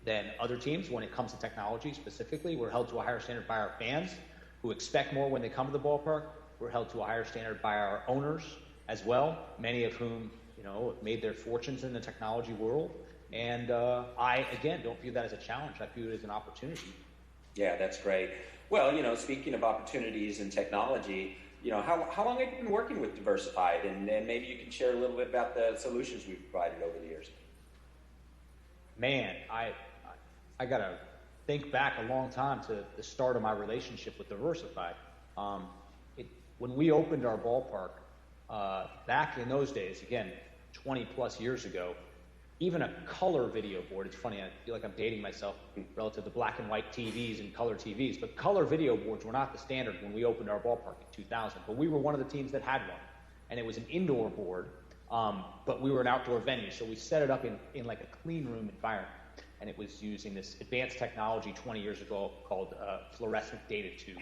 than other teams when it comes to technology specifically. We're held to a higher standard by our fans who expect more when they come to the ballpark. We're held to a higher standard by our owners as well, many of whom, you know, have made their fortunes in the technology world. And I, again, don't view that as a challenge. I view it as an opportunity. Yeah, that's great. Well, you know, speaking of opportunities in technology, you know, how long have you been working with Diversified? And maybe you can share a little bit about the solutions we've provided over the years. Man, I got to think back a long time to the start of my relationship with Diversified. When we opened our ballpark, back in those days, again, 20 plus years ago, even a color video board, it's funny, I feel like I'm dating myself relative to black and white TVs and color TVs, but color video boards were not the standard when we opened our ballpark in 2000. But we were one of the teams that had one, and it was an indoor board. But we were an outdoor venue, so we set it up in like a clean room environment, and it was using this advanced technology 20 years ago called fluorescent data tube,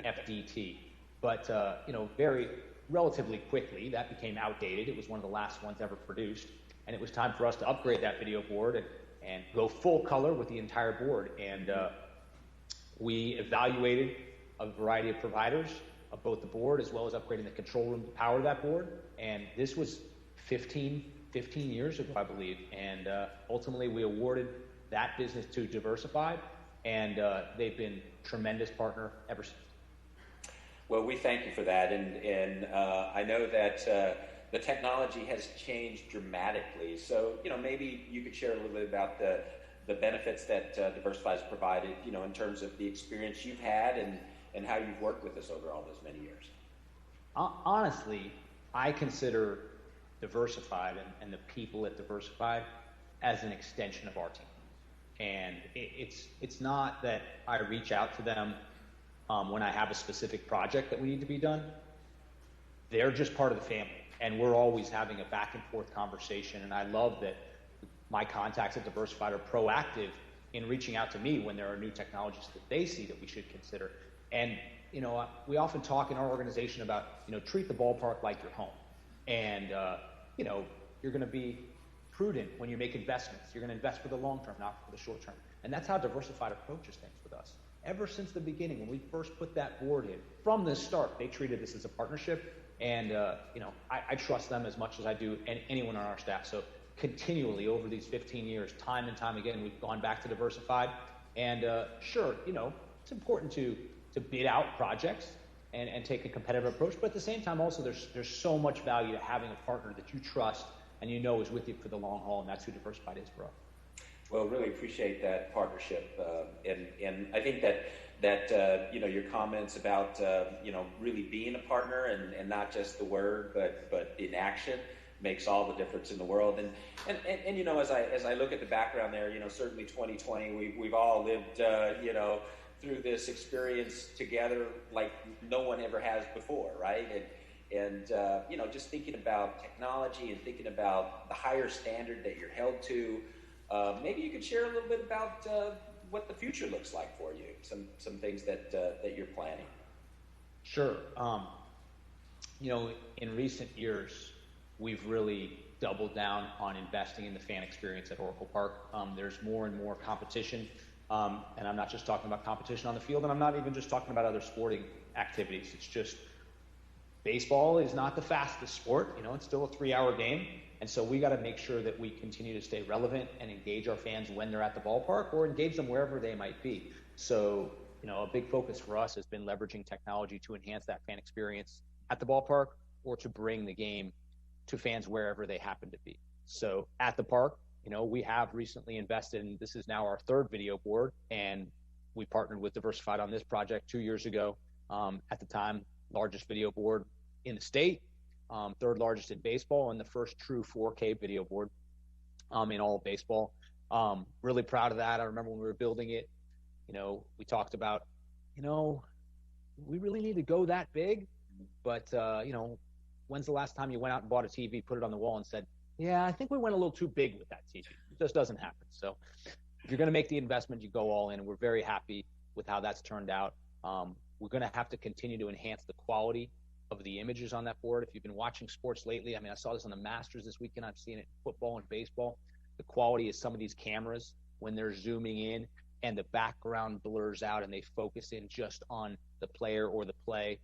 FDT. But you know, very relatively quickly that became outdated. It was one of the last ones ever produced, and it was time for us to upgrade that video board and go full color with the entire board. And we evaluated a variety of providers of both the board as well as upgrading the control room to power that board. And this was 15 years ago, I believe, and ultimately we awarded that business to Diversified, and they've been a tremendous partner ever since. Well, we thank you for that, and I know that the technology has changed dramatically. So, you know, maybe you could share a little bit about the benefits that Diversified has provided, you know, in terms of the experience you've had and how you've worked with us over all those many years. Honestly, I consider Diversified and the people at Diversified as an extension of our team. And it's not that I reach out to them when I have a specific project that we need to be done. They're just part of the family, and we're always having a back and forth conversation. And I love that my contacts at Diversified are proactive in reaching out to me when there are new technologies that they see that we should consider. And, you know, we often talk in our organization about, you know, treat the ballpark like your home. And, you know, you're going to be prudent when you make investments. You're going to invest for the long term, not for the short term. And that's how Diversified approaches things with us. Ever since the beginning, when we first put that board in, from the start, they treated this as a partnership. And, you know, I trust them as much as I do anyone on our staff. So continually over these 15 years, time and time again, we've gone back to Diversified. And sure, you know, it's important to bid out projects and take a competitive approach. But at the same time, also, there's so much value to having a partner that you trust and you know is with you for the long haul, and that's who Diversified is for us. Well, really appreciate that partnership, and I think that your comments about really being a partner and not just the word, but in action makes all the difference in the world. And as I look at the background there, certainly 2020, we've all lived through this experience together like no one ever has before, right? And just thinking about technology and thinking about the higher standard that you're held to. Maybe you could share a little bit about what the future looks like for you, some things that you're planning. Sure. In recent years, we've really doubled down on investing in the fan experience at Oracle Park. There's more and more competition, and I'm not just talking about competition on the field, and I'm not even just talking about other sporting activities. It's just baseball is not the fastest sport. It's still a 3-hour game. And so we got to make sure that we continue to stay relevant and engage our fans when they're at the ballpark or engage them wherever they might be. So, a big focus for us has been leveraging technology to enhance that fan experience at the ballpark or to bring the game to fans wherever they happen to be. So at the park, we have recently invested in, this is now our 3rd video board, and we partnered with Diversified on this project 2 years ago. At the time, largest video board in the state. 3rd largest in baseball, and the first true 4K video board in all of baseball. Really proud of that. I remember when we were building it, we talked about, we really need to go that big, but when's the last time you went out and bought a TV, put it on the wall, and said, yeah, I think we went a little too big with that TV. It just doesn't happen. So if you're going to make the investment, you go all in, and we're very happy with how that's turned out. We're going to have to continue to enhance the quality of the images on that board. If you've been watching sports lately, I saw this on the Masters this weekend. I've seen it in football and baseball. The quality of some of these cameras when they're zooming in and the background blurs out and they focus in just on the player or the play.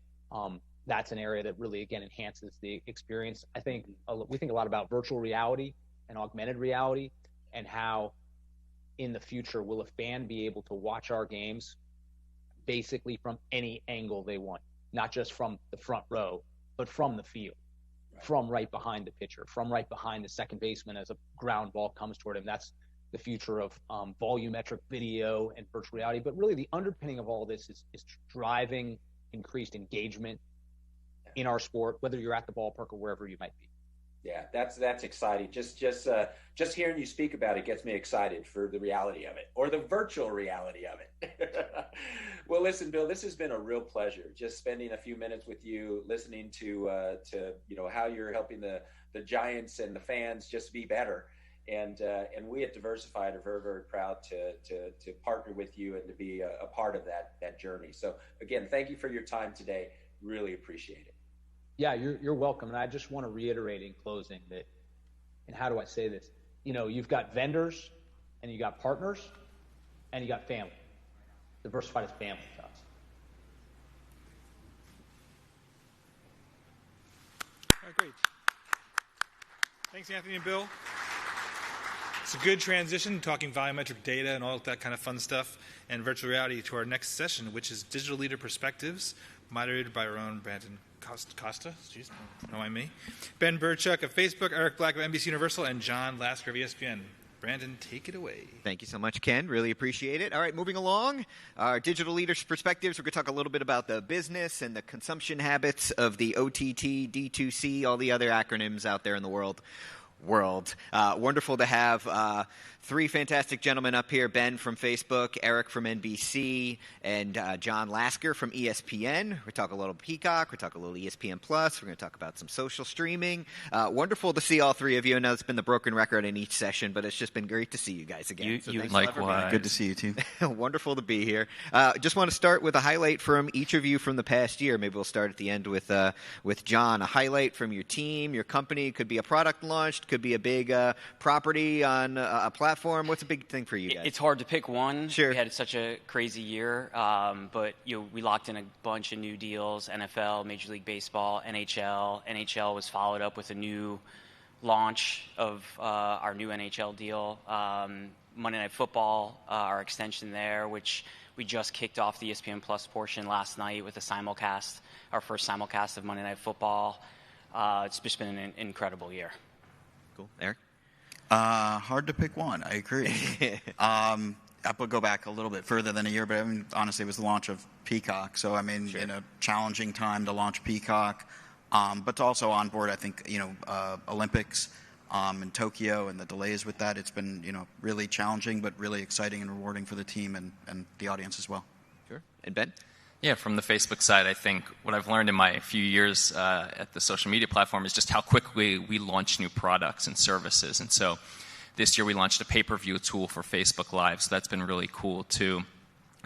That's an area that really, again, enhances the experience. I think we think a lot about virtual reality and augmented reality and how in the future will a fan be able to watch our games basically from any angle they want. Not just from the front row, but from the field, from right behind the pitcher, from right behind the second baseman as a ground ball comes toward him. That's the future of volumetric video and virtual reality. But really the underpinning of all this is driving increased engagement in our sport, whether you're at the ballpark or wherever you might be. Yeah, that's exciting. Just hearing you speak about it gets me excited for the reality of it, or the virtual reality of it. Well, listen, Bill, this has been a real pleasure. Just spending a few minutes with you, listening to how you're helping the Giants and the fans just be better. And we at Diversified are very, very proud to partner with you and to be a part of that journey. So again, thank you for your time today. Really appreciate it. Yeah, you're welcome. And I just want to reiterate in closing that, and how do I say this? You've got vendors and you got partners and you got family. Diversified is family to us. All right, great. Thanks, Anthony and Bill. It's a good transition, talking volumetric data and all that kind of fun stuff, and virtual reality to our next session, which is Digital Leader Perspectives, moderated by our own Brandon Costa, don't mind me, Ben Burchuk of Facebook, Eric Black of NBC Universal, and John Lasker of ESPN. Brandon, take it away. Thank you so much, Ken. Really appreciate it. All right, moving along. Our Digital Leaders Perspectives, we're going to talk a little bit about the business and the consumption habits of the OTT, D2C, all the other acronyms out there in the world. Wonderful to have 3 fantastic gentlemen up here, Ben from Facebook, Eric from NBC, and John Lasker from ESPN. We're talking a little Peacock, we're talking a little ESPN Plus, we're going to talk about some social streaming. Wonderful to see all 3 of you. I know it's been the broken record in each session, but it's just been great to see you guys again. You likewise. Good to see you too. Wonderful to be here. Just want to start with a highlight from each of you from the past year. Maybe we'll start at the end with John. A highlight from your team, your company. Could be a product launched, could be a big property on a platform. What's a big thing for you guys? It's hard to pick one. Sure. We had such a crazy year, but we locked in a bunch of new deals: NFL, Major League Baseball, NHL. NHL was followed up with a new launch of our new NHL deal. Monday Night Football, our extension there, which we just kicked off the ESPN Plus portion last night with a simulcast, our first simulcast of Monday Night Football. It's just been an incredible year. Cool. Eric? Hard to pick one. I agree. I would go back a little bit further than a year, but I mean, honestly, it was the launch of Peacock. So, I mean, in a challenging time to launch Peacock, but to also onboard, I think, Olympics in Tokyo and the delays with that. It's been, really challenging, but really exciting and rewarding for the team and the audience as well. Sure. And Ben? Yeah, from the Facebook side, I think what I've learned in my few years at the social media platform is just how quickly we launch new products and services. And so this year we launched a pay-per-view tool for Facebook Live, so that's been really cool to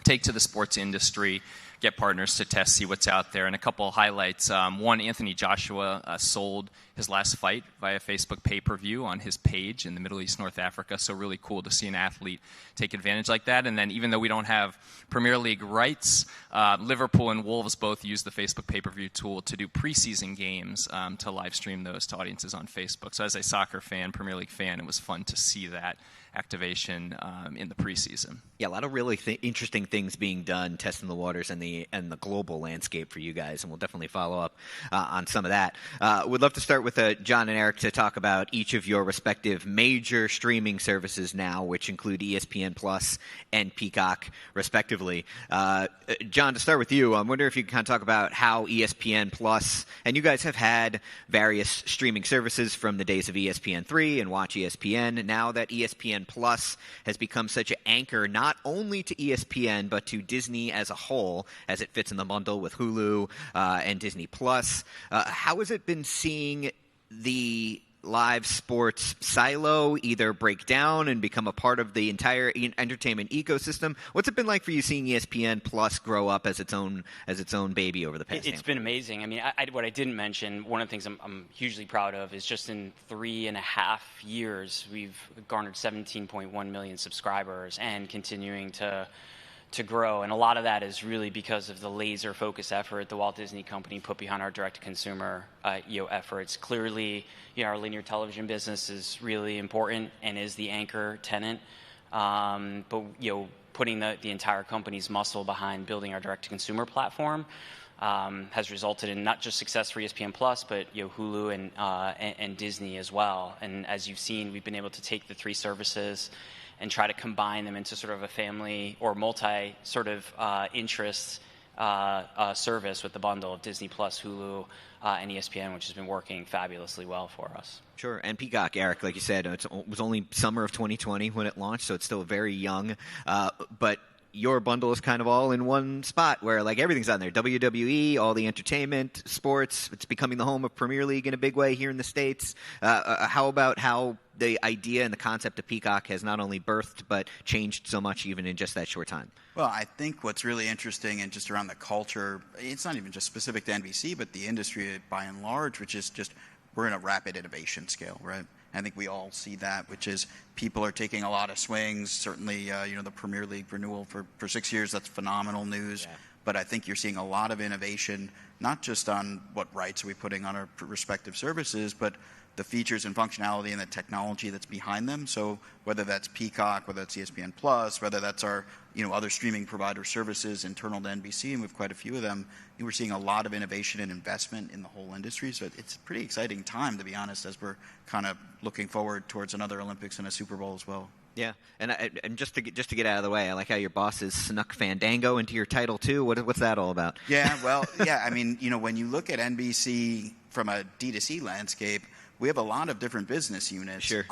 take to the sports industry, get partners to test, see what's out there. And a couple of highlights. One, Anthony Joshua sold his last fight via Facebook pay-per-view on his page in the Middle East, North Africa. So really cool to see an athlete take advantage like that. And then even though we don't have Premier League rights, Liverpool and Wolves both use the Facebook pay-per-view tool to do preseason games to live stream those to audiences on Facebook. So as a soccer fan, Premier League fan, it was fun to see that activation in the preseason. Yeah, a lot of really interesting things being done, testing the waters and the global landscape for you guys, and we'll definitely follow up on some of that. We'd love to start with John and Eric to talk about each of your respective major streaming services now, which include ESPN Plus and Peacock, respectively. John, to start with you, I wonder if you can kind of talk about how ESPN Plus, and you guys have had various streaming services from the days of ESPN3 and Watch ESPN. Now that ESPN Plus has become such an anchor not only to ESPN but to Disney as a whole, as it fits in the bundle with Hulu and Disney Plus. How has it been seeing the live sports silo either break down and become a part of the entire entertainment ecosystem? What's it been like for you seeing ESPN Plus grow up as its own baby over the past? It's been amazing. I mean, what I didn't mention, one of the things I'm hugely proud of is just in 3.5 years, we've garnered 17.1 million subscribers and continuing to grow. And a lot of that is really because of the laser focus effort the Walt Disney Company put behind our direct-to-consumer efforts. Clearly, our linear television business is really important and is the anchor tenant. But putting the entire company's muscle behind building our direct-to-consumer platform has resulted in not just success for ESPN Plus, but Hulu and Disney as well. And as you've seen, we've been able to take the three services and try to combine them into sort of a family or multi sort of interests service with the bundle of Disney Plus, Hulu, and ESPN, which has been working fabulously well for us. Sure. And Peacock, Eric, like you said, it was only summer of 2020 when it launched, so it's still very young. But your bundle is kind of all in one spot where like everything's on there. WWE, all the entertainment, sports. It's becoming the home of Premier League in a big way here in the States. How about how the idea and the concept of Peacock has not only birthed but changed so much even in just that short time? Well, I think what's really interesting and just around the culture, it's not even just specific to NBC, but the industry by and large, which is just we're in a rapid innovation scale, right? I think we all see that, which is people are taking a lot of swings. Certainly, the Premier League renewal for 6 years, that's phenomenal news. Yeah. But I think you're seeing a lot of innovation, not just on what rights are we putting on our respective services, but the features and functionality and the technology that's behind them. So whether that's Peacock, whether that's ESPN Plus, whether that's our other streaming provider services internal to NBC, and we have quite a few of them, we're seeing a lot of innovation and investment in the whole industry. So it's a pretty exciting time, to be honest, as we're kind of looking forward towards another Olympics and a Super Bowl as well. Yeah, and just to get out of the way, I like how your bosses snuck Fandango into your title too. What's that all about? Yeah, well, yeah, I mean, when you look at NBC from a D2C landscape, we have a lot of different business units. Sure.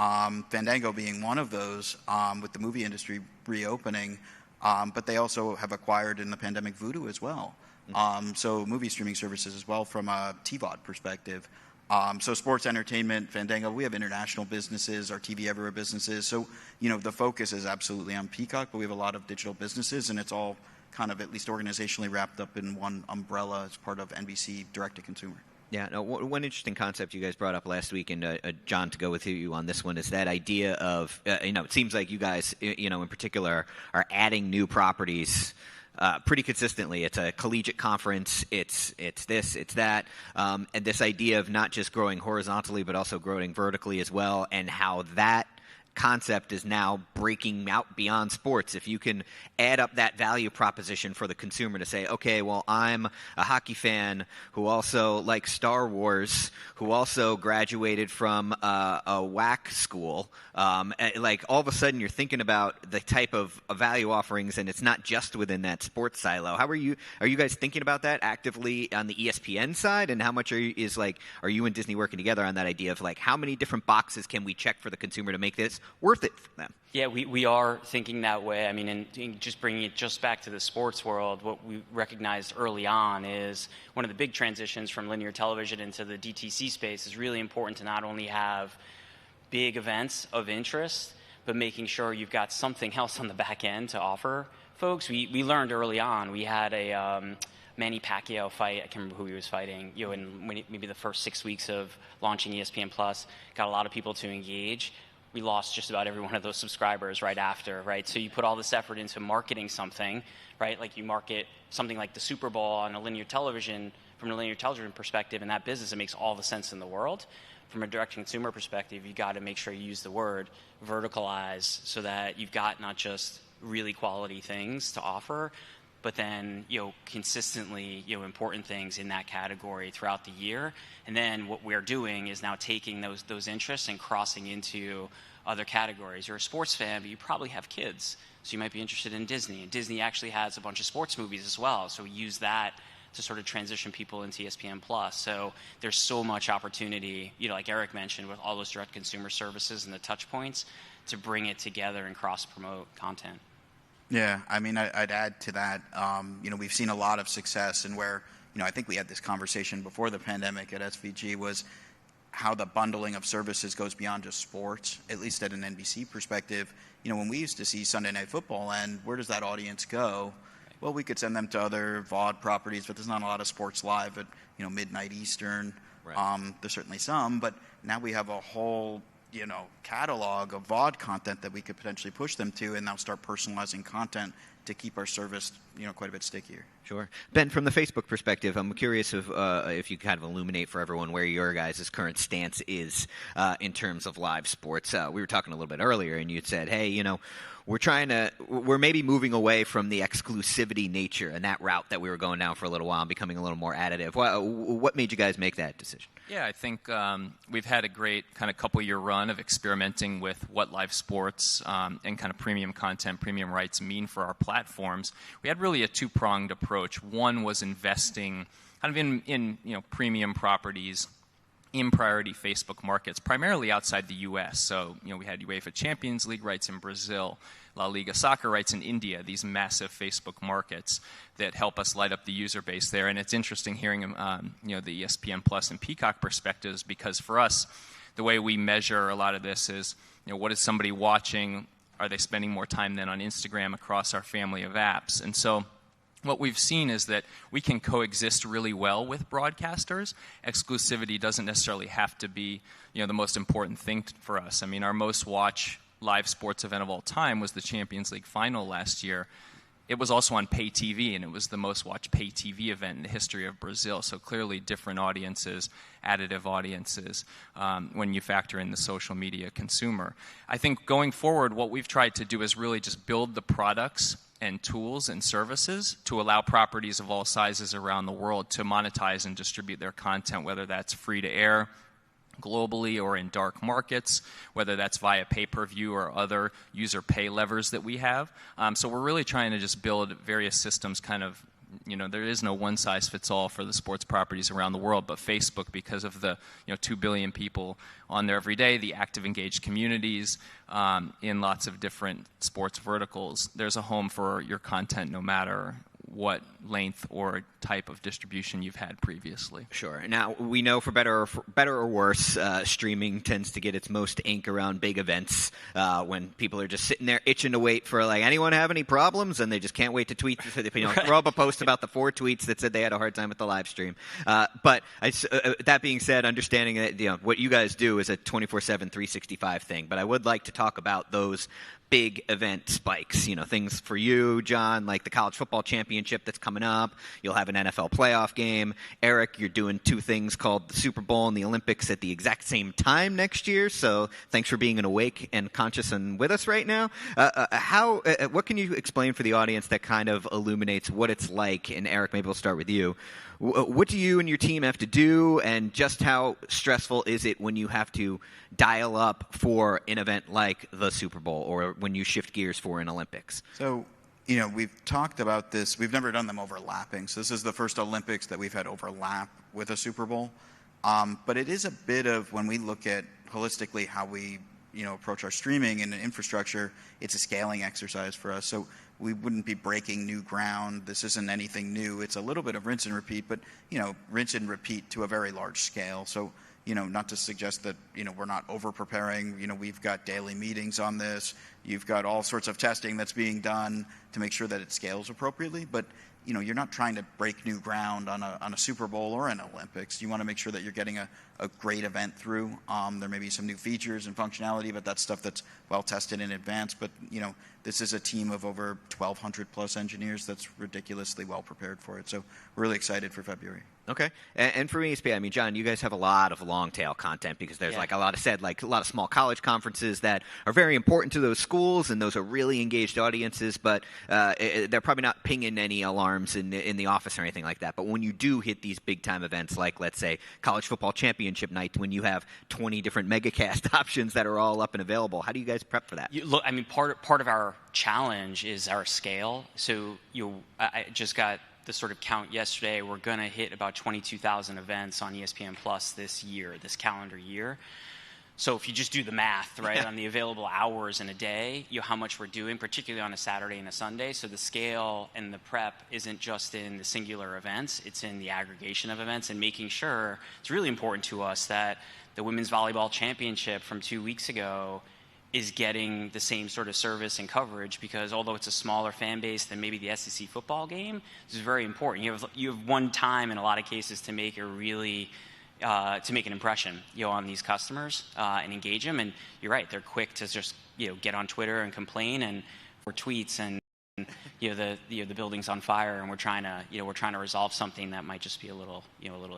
Fandango being one of those, with the movie industry reopening, but they also have acquired in the pandemic Vudu as well. So movie streaming services as well from a TVOD perspective. So sports, entertainment, Fandango, we have international businesses, our TV Everywhere businesses. So, the focus is absolutely on Peacock, but we have a lot of digital businesses, and it's all kind of at least organizationally wrapped up in one umbrella as part of NBC direct-to-consumer. Yeah, no, one interesting concept you guys brought up last week, and John, to go with you on this one, is that idea of, it seems like you guys, in particular, are adding new properties pretty consistently. It's a collegiate conference. It's this, it's that, and this idea of not just growing horizontally but also growing vertically as well, and how that concept is now breaking out beyond sports. If you can add up that value proposition for the consumer to say, okay, well, I'm a hockey fan who also likes Star Wars, who also graduated from a WAC school, like all of a sudden you're thinking about the type of value offerings, and it's not just within that sports silo. How are you guys thinking about that actively on the ESPN side, and how much are you and Disney working together on that idea of like how many different boxes can we check for the consumer to make this worth it for them? Yeah, we are thinking that way. I mean, and just bringing it just back to the sports world, what we recognized early on is one of the big transitions from linear television into the DTC space is really important to not only have big events of interest, but making sure you've got something else on the back end to offer folks. We learned early on. We had a Manny Pacquiao fight. I can't remember who he was fighting. In maybe the first 6 weeks of launching ESPN Plus, got a lot of people to engage. We lost just about every one of those subscribers right after, right? So you put all this effort into marketing something, right? Like you market something like the Super Bowl on a linear television, from a linear television perspective, in that business, it makes all the sense in the world. From a direct consumer perspective, you got to make sure you use the word verticalize so that you've got not just really quality things to offer, but then, consistently, important things in that category throughout the year. And then what we're doing is now taking those interests and crossing into other categories. You're a sports fan, but you probably have kids, so you might be interested in Disney. And Disney actually has a bunch of sports movies as well, so we use that to sort of transition people into ESPN Plus. So there's so much opportunity, like Eric mentioned, with all those direct consumer services and the touch points to bring it together and cross-promote content. Yeah, I mean, I'd add to that. We've seen a lot of success, and where, I think we had this conversation before the pandemic at SVG, was how the bundling of services goes beyond just sports, at least at an NBC perspective. When we used to see Sunday Night Football, and where does that audience go? Well, we could send them to other VOD properties, but there's not a lot of sports live at, midnight Eastern. Right. There's certainly some, but now we have a whole catalog of VOD content that we could potentially push them to, and now start personalizing content to keep our service, quite a bit stickier. Sure. Ben, from the Facebook perspective, I'm curious if you kind of illuminate for everyone where your guys' current stance is in terms of live sports. We were talking a little bit earlier, and you said, hey, we're maybe moving away from the exclusivity nature and that route that we were going down for a little while and becoming a little more additive. What made you guys make that decision? Yeah, I think we've had a great kind of couple-year run of experimenting with what live sports and kind of premium content, premium rights mean for our platforms. We had really a two-pronged approach. One was investing kind of in premium properties in priority Facebook markets, primarily outside the U.S. So, we had UEFA Champions League rights in Brazil, La Liga soccer rights in India, these massive Facebook markets that help us light up the user base there. And it's interesting hearing, the ESPN Plus and Peacock perspectives, because for us, the way we measure a lot of this is, what is somebody watching? Are they spending more time than on Instagram across our family of apps? And so what we've seen is that we can coexist really well with broadcasters. Exclusivity doesn't necessarily have to be, the most important thing for us. I mean, our most watched live sports event of all time was the Champions League final last year. It was also on pay TV, and it was the most watched pay TV event in the history of Brazil. So clearly different audiences, additive audiences, when you factor in the social media consumer. I think going forward, what we've tried to do is really just build the products and tools and services to allow properties of all sizes around the world to monetize and distribute their content, whether that's free to air globally or in dark markets, whether that's via pay-per-view or other user pay levers that we have. So we're really trying to just build various systems kind of, there is no one-size-fits-all for the sports properties around the world, but Facebook, because of the 2 billion people on there every day, the active, engaged communities in lots of different sports verticals, there's a home for your content no matter what length or type of distribution you've had previously. Sure. Now, we know for better or worse, streaming tends to get its most ink around big events when people are just sitting there itching to wait for, like, anyone have any problems? And they just can't wait to tweet, throw up a post about the 4 tweets that said they had a hard time with the live stream. But that being said, understanding that what you guys do is a 24/7, 365 thing. But I would like to talk about those big event spikes, things for you, John, like the college football championship that's coming up. You'll have an NFL playoff game. Eric, you're doing two things called the Super Bowl and the Olympics at the exact same time next year. So thanks for being awake and conscious and with us right now. What can you explain for the audience that kind of illuminates what it's like? And Eric, maybe we'll start with you. What do you and your team have to do, and just how stressful is it when you have to dial up for an event like the Super Bowl or when you shift gears for an Olympics? So, we've talked about this. We've never done them overlapping. So this is the first Olympics that we've had overlap with a Super Bowl. But it is a bit of, when we look at holistically how we approach our streaming and infrastructure, it's a scaling exercise for us. So we wouldn't be breaking new ground. This isn't anything new. It's a little bit of rinse and repeat, but, rinse and repeat to a very large scale. So, not to suggest that, we're not over-preparing. We've got daily meetings on this. You've got all sorts of testing that's being done to make sure that it scales appropriately. But, you're not trying to break new ground on a Super Bowl or an Olympics. You want to make sure that you're getting a great event through. There may be some new features and functionality, but that's stuff that's well tested in advance. But, this is a team of over 1,200 plus engineers that's ridiculously well prepared for it. So we're really excited for February. Okay. And for ESPN, John, you guys have a lot of long tail content because there's a lot of small college conferences that are very important to those schools, and those are really engaged audiences, but they're probably not pinging any alarms in the office or anything like that. But when you do hit these big time events like, let's say, college football championship night, when you have 20 different megacast options that are all up and available, how do you guys prep for that? Part of our challenge is our scale. So I just got the sort of count yesterday. We're going to hit about 22,000 events on ESPN Plus this calendar year. So if you just do the math, right, on the available hours in a day, how much we're doing, particularly on a Saturday and a Sunday. So the scale and the prep isn't just in the singular events, it's in the aggregation of events and making sure. It's really important to us that the women's volleyball championship from 2 weeks ago is getting the same sort of service and coverage, because although it's a smaller fan base than maybe the SEC football game, it's very important. You have one time in a lot of cases to make a really to make an impression, on these customers and engage them. And you're right, they're quick to just get on Twitter and complain and or tweets and the building's on fire and we're trying to resolve something that might just be a little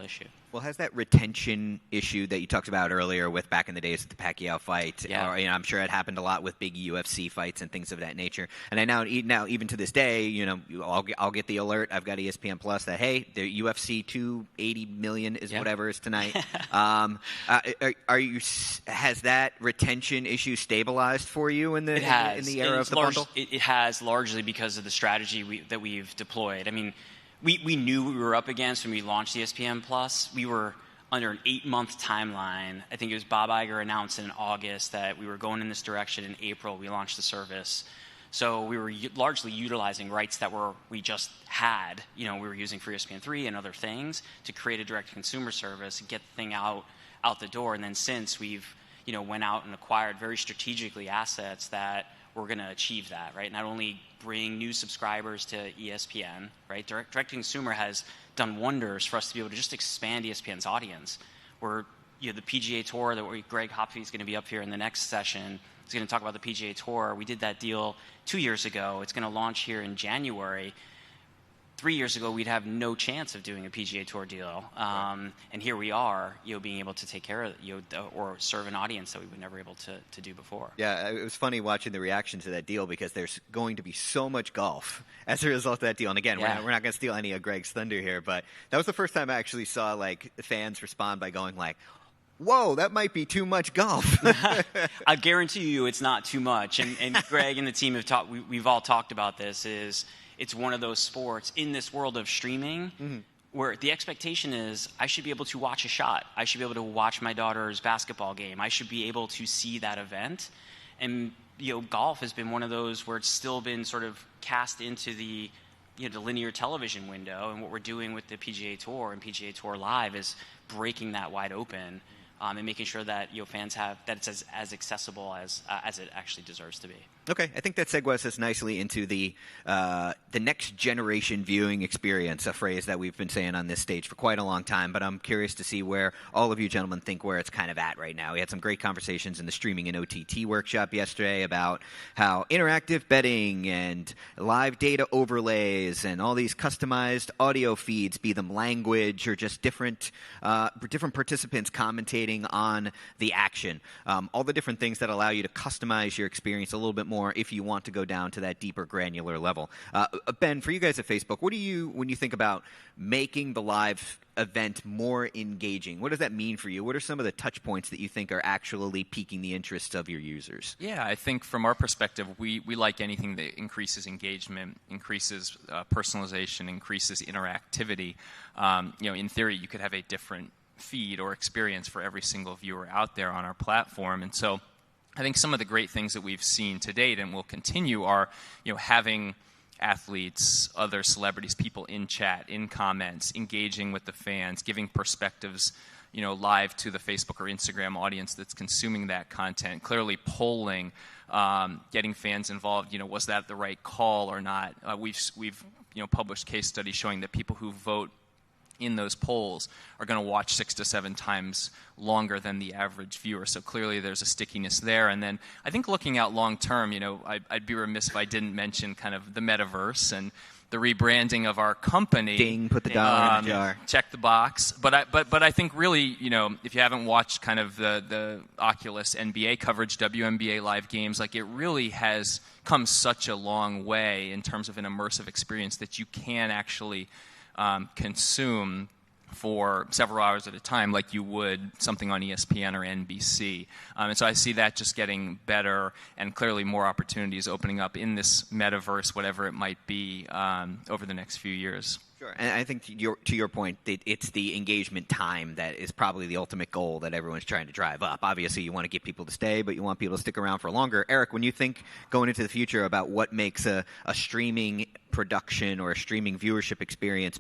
issue. Well, has that retention issue that you talked about earlier with back in the days with the Pacquiao fight, or, I'm sure it happened a lot with big UFC fights and things of that nature. And I now even to this day, I'll get the alert. I've got ESPN Plus that, hey, the UFC 280 million is whatever is tonight. Has that retention issue stabilized for you in the era of the bundle? It has, largely because of the strategy that we've deployed. We knew we were up against when we launched ESPN Plus. We were under an 8-month timeline. I think it was Bob Iger announced in August that we were going in this direction. In April, we launched the service. So we were largely utilizing rights that we just had. We were using for ESPN3 and other things to create a direct-to-consumer service and get the thing out the door. And then since we've went out and acquired very strategically assets that we're going to achieve that, right? Not only bring new subscribers to ESPN, right? Direct-to-consumer has done wonders for us to be able to just expand ESPN's audience. We're, the PGA Tour, Greg Hopfe is going to be up here in the next session. He's going to talk about the PGA Tour. We did that deal 2 years ago. It's going to launch here in January. 3 years ago, we'd have no chance of doing a PGA Tour deal. And here we are, being able to take care of or serve an audience that we were never able to do before. Yeah, it was funny watching the reaction to that deal because there's going to be so much golf as a result of that deal. And again, we're not going to steal any of Greg's thunder here, but that was the first time I actually saw fans respond by going whoa, that might be too much golf. I guarantee you it's not too much. And Greg and the team have talked, we've all talked about this, it's one of those sports in this world of streaming where the expectation is I should be able to watch a shot. I should be able to watch my daughter's basketball game. I should be able to see that event. And, golf has been one of those where it's still been sort of cast into the linear television window. And what we're doing with the PGA Tour and PGA Tour Live is breaking that wide open. and making sure that fans have that it's as accessible as it actually deserves to be. Okay, I think that segues us nicely into the next generation viewing experience, a phrase that we've been saying on this stage for quite a long time, but I'm curious to see where all of you gentlemen think where it's kind of at right now. We had some great conversations in the streaming and OTT workshop yesterday about how interactive betting and live data overlays and all these customized audio feeds, be them language or just different participants commentating on the action, all the different things that allow you to customize your experience a little bit more if you want to go down to that deeper granular level. Ben, for you guys at Facebook, what do you, when you think about making the live event more engaging, what does that mean for you? What are some of the touch points that you think are actually piquing the interest of your users? Yeah, I think from our perspective, we like anything that increases engagement, increases personalization, increases interactivity. In theory, you could have a different feed or experience for every single viewer out there on our platform. And so I think some of the great things that we've seen to date and will continue are, having athletes, other celebrities, people in chat, in comments, engaging with the fans, giving perspectives, live to the Facebook or Instagram audience that's consuming that content, clearly polling, getting fans involved. Was that the right call or not? We've published case studies showing that people who vote in those polls are going to watch 6 to 7 times longer than the average viewer. So clearly there's a stickiness there. And then I think looking out long term, I'd be remiss if I didn't mention kind of the metaverse and the rebranding of our company. Ding, put the dollar in the jar. Check the box. But I think really, if you haven't watched kind of the Oculus NBA coverage, WNBA live games, like it really has come such a long way in terms of an immersive experience that you can actually consume for several hours at a time like you would something on ESPN or NBC. And so I see that just getting better and clearly more opportunities opening up in this metaverse, whatever it might be, over the next few years. Sure. And I think to your point, it's the engagement time that is probably the ultimate goal that everyone's trying to drive up. Obviously, you want to get people to stay, but you want people to stick around for longer. Eric, when you think going into the future about what makes a streaming production or a streaming viewership experience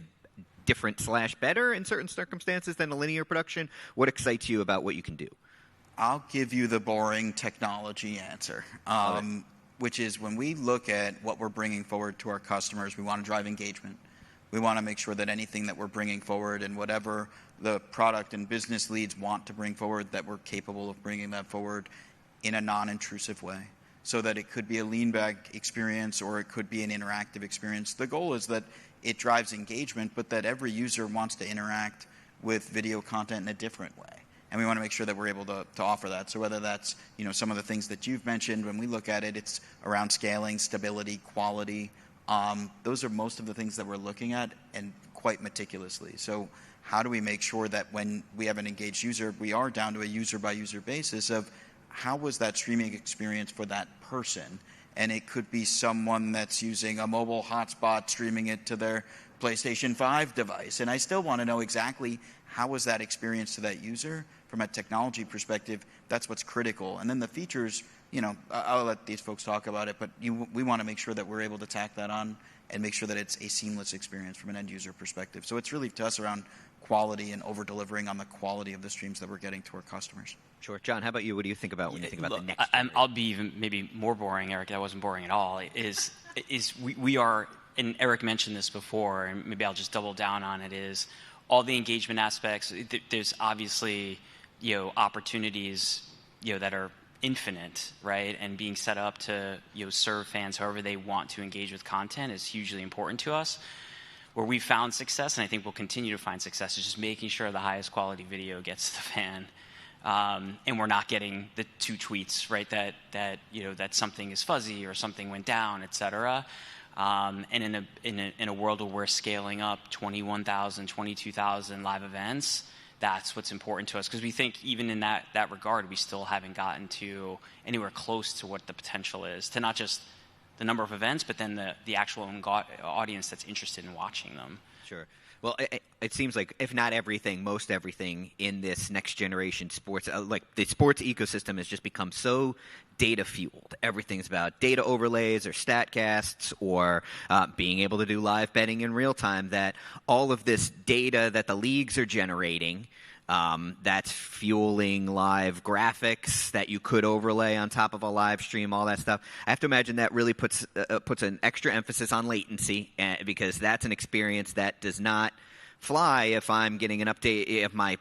different / better in certain circumstances than a linear production, what excites you about what you can do? I'll give you the boring technology answer, which is when we look at what we're bringing forward to our customers, we want to drive engagement. We want to make sure that anything that we're bringing forward and whatever the product and business leads want to bring forward, that we're capable of bringing that forward in a non-intrusive way, so that it could be a lean-back experience or it could be an interactive experience. The goal is that it drives engagement, but that every user wants to interact with video content in a different way. And we want to make sure that we're able to offer that. So whether that's some of the things that you've mentioned, when we look at it, it's around scaling, stability, quality. Those are most of the things that we're looking at, and quite meticulously. So how do we make sure that when we have an engaged user, we are down to a user-by-user basis of how was that streaming experience for that person? And it could be someone that's using a mobile hotspot, streaming it to their PlayStation 5 device. And I still want to know exactly how was that experience to that user from a technology perspective. That's what's critical. And then the features, I'll let these folks talk about it, but we want to make sure that we're able to tack that on and make sure that it's a seamless experience from an end user perspective. So it's really to us around quality and over-delivering on the quality of the streams that we're getting to our customers. Sure. John, how about you? What do you think about when you think about the next? I'll be even maybe more boring, Eric. That wasn't boring at all. We are, and Eric mentioned this before, and maybe I'll just double down on it, is all the engagement aspects. There's obviously, opportunities, that are infinite, right? And being set up to, serve fans however they want to engage with content is hugely important to us. Where we found success, and I think we'll continue to find success, is just making sure the highest quality video gets to the fan. And we're not getting the 2 tweets, right, that something is fuzzy or something went down, et cetera. And in a world where we're scaling up 21,000, 22,000 live events, that's what's important to us. Because we think even in that regard, we still haven't gotten to anywhere close to what the potential is, to not just the number of events, but then the actual audience that's interested in watching them. Sure. Well, it seems like if not everything, most everything in this next generation sports, like the sports ecosystem has just become so data fueled. Everything's about data overlays or statcasts or being able to do live betting in real time, that all of this data that the leagues are generating That's fueling live graphics that you could overlay on top of a live stream, all that stuff. I have to imagine that really puts an extra emphasis on latency, because that's an experience that does not fly if I'm getting an update, if my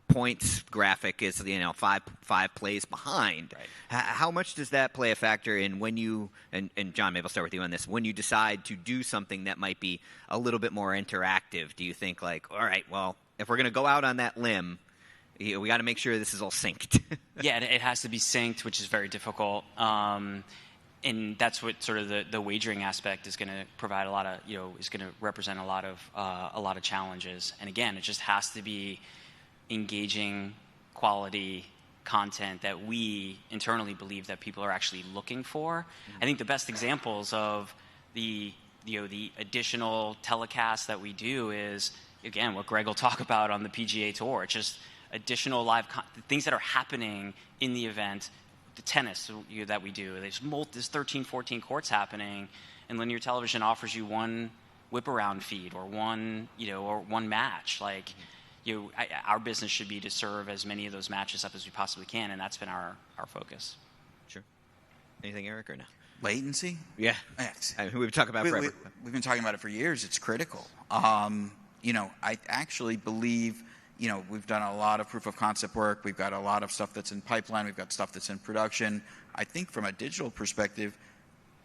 points graphic is five plays behind. Right. How much does that play a factor in when you and John, maybe I'll start with you on this, when you decide to do something that might be a little bit more interactive? Do you think like, all right, well, if we're going to go out on that limb, we got to make sure this is all synced? Yeah, it has to be synced, which is very difficult. And that's what sort of the wagering aspect is going to provide a lot of, is going to represent a lot of challenges. And again, it just has to be engaging quality content that we internally believe that people are actually looking for. Mm-hmm. I think the best examples of the additional telecasts that we do is, again, what Greg will talk about on the PGA Tour. It's just additional live things that are happening in the event. The tennis that we do, there's 13, 14 courts happening, and linear television offers you one whip around feed or one match. Like, our business should be to serve as many of those matches up as we possibly can, and that's been our focus. Sure. Anything, Eric, or no? Latency? Yeah. We've been talking about it forever. We've been talking about it for years. It's critical. I actually believe, we've done a lot of proof of concept work. We've got a lot of stuff that's in pipeline. We've got stuff that's in production. I think from a digital perspective,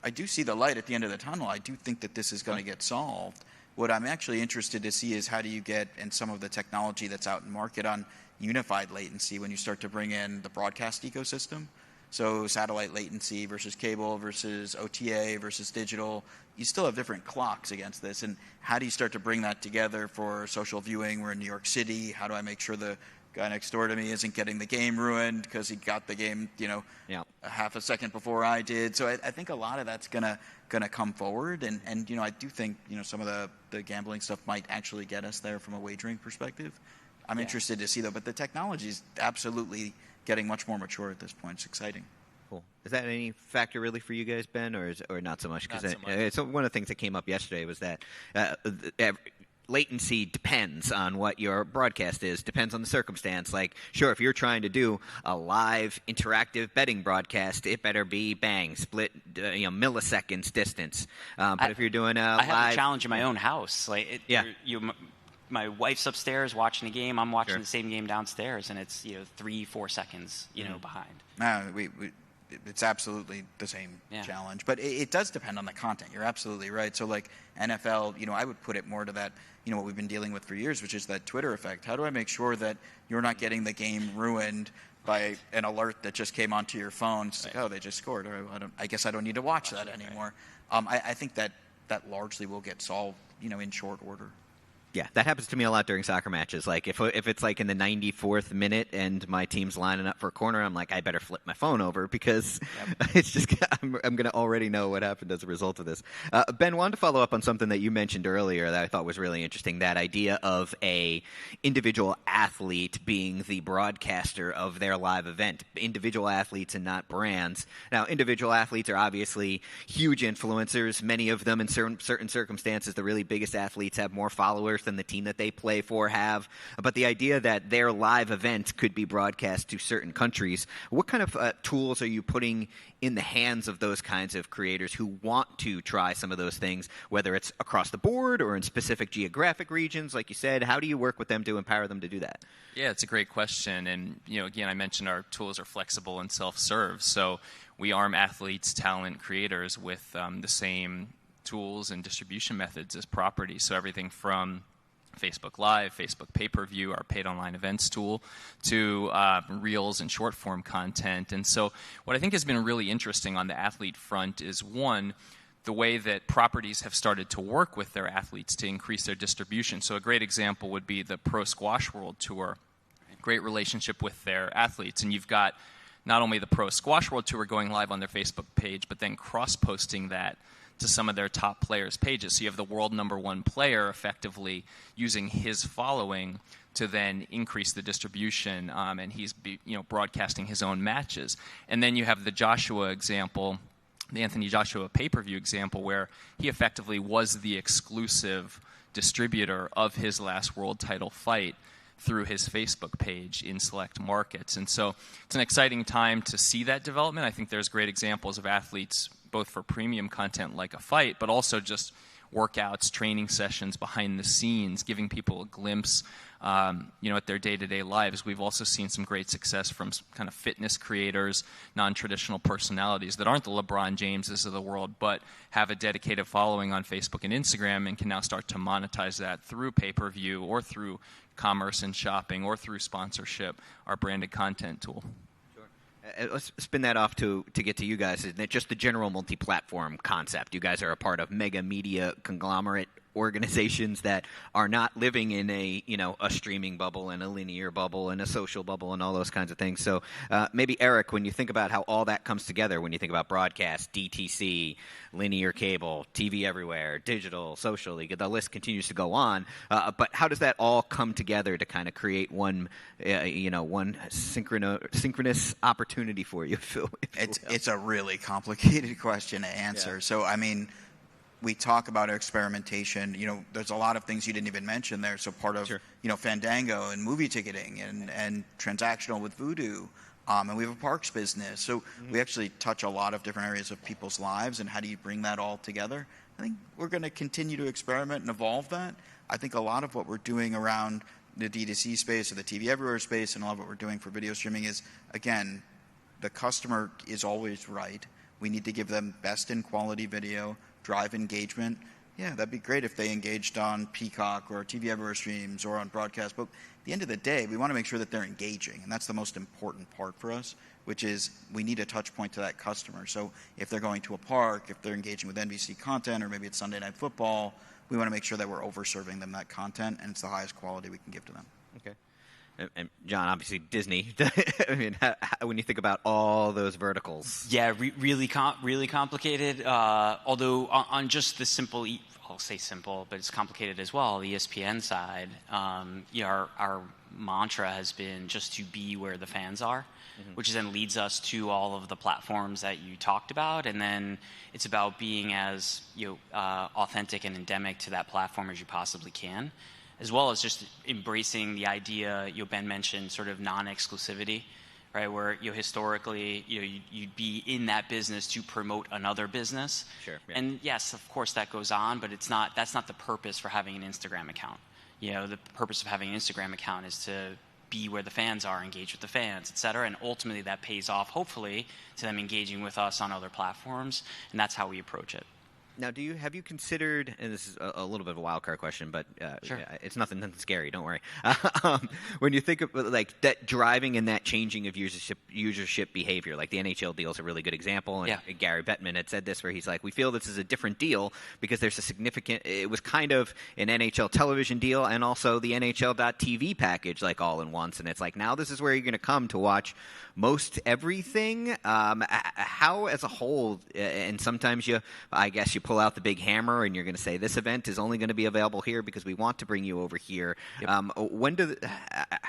I do see the light at the end of the tunnel. I do think that this is going to get solved. What I'm actually interested to see is how do you get, and some of the technology that's out in market on unified latency when you start to bring in the broadcast ecosystem. So satellite latency versus cable versus OTA versus digital. You still have different clocks against this. And how do you start to bring that together for social viewing? We're in New York City. How do I make sure the guy next door to me isn't getting the game ruined because he got the game, a half a second before I did? So I think a lot of that's gonna come forward. And I do think, some of the gambling stuff might actually get us there from a wagering perspective. I'm interested to see, though. But the technology is absolutely getting much more mature at this point. It's exciting. Cool. Is that any factor really for you guys, Ben, or not so much? Because it's one of the things that came up yesterday was that latency depends on what your broadcast is, depends on the circumstance. Like, sure, if you're trying to do a live interactive betting broadcast, it better be split milliseconds distance. But if you're doing I have a challenge in my own house. My wife's upstairs watching the game. I'm watching the same game downstairs, and it's 3-4 seconds behind. No, it's absolutely the same challenge, but it does depend on the content. You're absolutely right. So like NFL, I would put it more to that, what we've been dealing with for years, which is that Twitter effect. How do I make sure that you're not getting the game ruined by an alert that just came onto your phone? It's like, oh, they just scored. Or I guess I don't need to watch that anymore. I think that largely will get solved, in short order. Yeah, that happens to me a lot during soccer matches. Like if it's like in the 94th minute and my team's lining up for a corner, I'm like, I better flip my phone over because it's just I'm going to already know what happened as a result of this. Ben, wanted to follow up on something that you mentioned earlier that I thought was really interesting. That idea of a individual athlete being the broadcaster of their live event, individual athletes and not brands. Now, individual athletes are obviously huge influencers. Many of them, in certain circumstances, the really biggest athletes have more followers than the team that they play for have. But the idea that their live event could be broadcast to certain countries, what kind of tools are you putting in the hands of those kinds of creators who want to try some of those things, whether it's across the board or in specific geographic regions, like you said? How do you work with them to empower them to do that? Yeah, it's a great question. And, again, I mentioned our tools are flexible and self-serve. So we arm athletes, talent, creators with the same tools and distribution methods as properties. So everything from Facebook Live, Facebook Pay-Per-View, our paid online events tool, to Reels and short-form content. And so what I think has been really interesting on the athlete front is, one, the way that properties have started to work with their athletes to increase their distribution. So a great example would be the Pro Squash World Tour. Great relationship with their athletes. And you've got not only the Pro Squash World Tour going live on their Facebook page, but then cross-posting that to some of their top players' pages. So you have the world #1 player effectively using his following to then increase the distribution, and he's broadcasting his own matches. And then you have the Joshua example, the Anthony Joshua pay-per-view example, where he effectively was the exclusive distributor of his last world title fight. through his Facebook page in select markets. And so it's an exciting time to see that development. I think there's great examples of athletes, both for premium content like a fight, but also just workouts, training sessions behind the scenes, giving people a glimpse, at their day-to-day lives. We've also seen some great success from kind of fitness creators, non-traditional personalities that aren't the LeBron Jameses of the world, but have a dedicated following on Facebook and Instagram and can now start to monetize that through pay-per-view or through commerce and shopping or through sponsorship, our branded content tool. Let's spin that off to get to you guys. Isn't it just the general multi-platform concept? You guys are a part of mega media conglomerate organizations that are not living in a streaming bubble and a linear bubble and a social bubble and all those kinds of things. So maybe Eric, when you think about how all that comes together, when you think about broadcast, DTC, linear cable, TV everywhere, digital, social, the list continues to go on. But how does that all come together to kind of create one synchronous opportunity for you? It's a really complicated question to answer. Yeah. So we talk about experimentation. There's a lot of things you didn't even mention there. So part of, sure. Fandango and movie ticketing and transactional with Voodoo. And we have a parks business. So we actually touch a lot of different areas of people's lives. And how do you bring that all together? I think we're going to continue to experiment and evolve that. I think a lot of what we're doing around the D2C space or the TV everywhere space and a lot of what we're doing for video streaming is, again, the customer is always right. We need to give them best in quality video, drive engagement. Yeah, that'd be great if they engaged on Peacock or TV Everywhere streams or on broadcast. But at the end of the day, we want to make sure that they're engaging. And that's the most important part for us, which is we need a touch point to that customer. So if they're going to a park, if they're engaging with NBC content, or maybe it's Sunday Night Football, we want to make sure that we're over-serving them that content and it's the highest quality we can give to them. Okay. And John, obviously Disney. When you think about all those verticals, yeah, really complicated. Although on just the simple, I'll say simple, but it's complicated as well. The ESPN side, our mantra has been just to be where the fans are, which then leads us to all of the platforms that you talked about, and then it's about being as authentic and endemic to that platform as you possibly can, as well as just embracing the idea, Ben mentioned sort of non-exclusivity, right? Where historically, you'd be in that business to promote another business. Sure. Yeah. And yes, of course that goes on, but that's not the purpose for having an Instagram account. The purpose of having an Instagram account is to be where the fans are, engage with the fans, et cetera. And ultimately that pays off, hopefully, to them engaging with us on other platforms. And that's how we approach it. Now, have you considered, and this is a little bit of a wild card question, but sure. It's nothing scary, don't worry. When you think of like that driving and that changing of usership behavior, like the NHL deal is a really good example. And Gary Bettman had said this, where he's like, we feel this is a different deal because there's it was kind of an NHL television deal and also the NHL.TV package, like all in once. And it's like, now this is where you're going to come to watch most everything. How as a whole, and sometimes I guess you pull out the big hammer and you're going to say this event is only going to be available here because we want to bring you over here. Yep.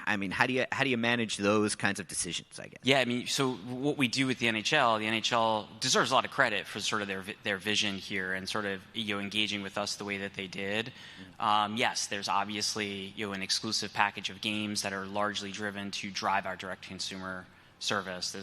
How do you manage those kinds of decisions, I guess? Yeah, so what we do with the NHL deserves a lot of credit for sort of their vision here and sort of engaging with us the way that they did. Yes, there's obviously an exclusive package of games that are largely driven to drive our direct consumer service.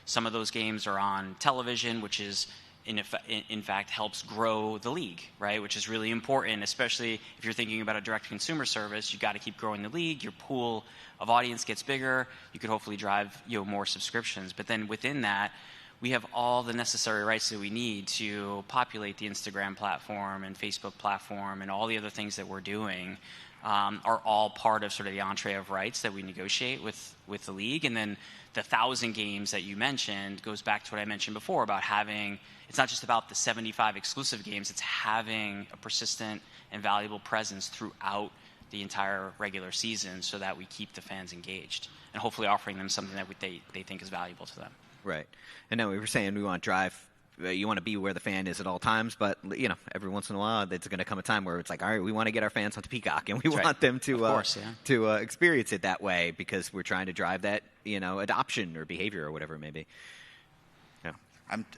Some of those games are on television, which is in fact helps grow the league, right? Which is really important, especially if you're thinking about a direct consumer service. You've got to keep growing the league. Your pool of audience gets bigger. You could hopefully drive more subscriptions. But then within that, we have all the necessary rights that we need to populate the Instagram platform and Facebook platform and all the other things that we're doing. Are all part of sort of the entree of rights that we negotiate with the league. And then the 1,000 games that you mentioned goes back to what I mentioned before about having, it's not just about the 75 exclusive games, it's having a persistent and valuable presence throughout the entire regular season so that we keep the fans engaged and hopefully offering them something that they think is valuable to them. Right. And now we were saying we want to drive. You want to be where the fan is at all times, but every once in a while, there's going to come a time where it's like, all right, we want to get our fans onto Peacock, and we want them to experience it that way because we're trying to drive that adoption or behavior or whatever it may be. Yeah.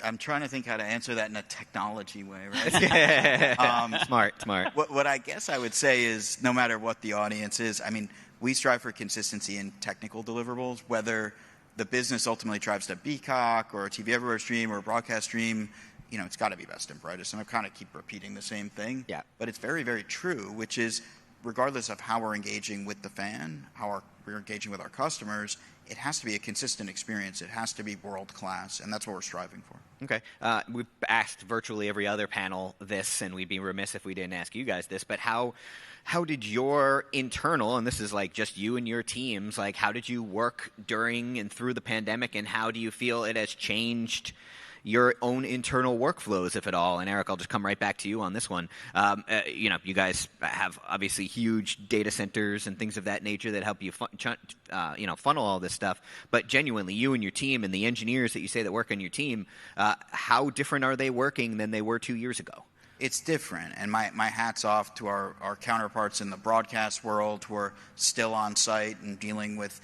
I'm trying to think how to answer that in a technology way, right? Smart. What I guess I would say is, no matter what the audience is, we strive for consistency in technical deliverables, whether the business ultimately drives to Peacock or a TV Everywhere stream or a broadcast stream. It's got to be best and brightest. And I kind of keep repeating the same thing. Yeah. But it's very, very true, which is regardless of how we're engaging with the fan, we're engaging with our customers, it has to be a consistent experience. It has to be world-class, and that's what we're striving for. Okay. We've asked virtually every other panel this, and we'd be remiss if we didn't ask you guys this, but how did your internal, and this is like just you and your teams, like how did you work during and through the pandemic, and how do you feel it has changed your own internal workflows, if at all? And Eric, I'll just come right back to you on this one. You guys have obviously huge data centers and things of that nature that help you, funnel all this stuff. But genuinely, you and your team and the engineers that you say that work on your team, how different are they working than they were 2 years ago? It's different, and my hat's off to our counterparts in the broadcast world who are still on site and dealing with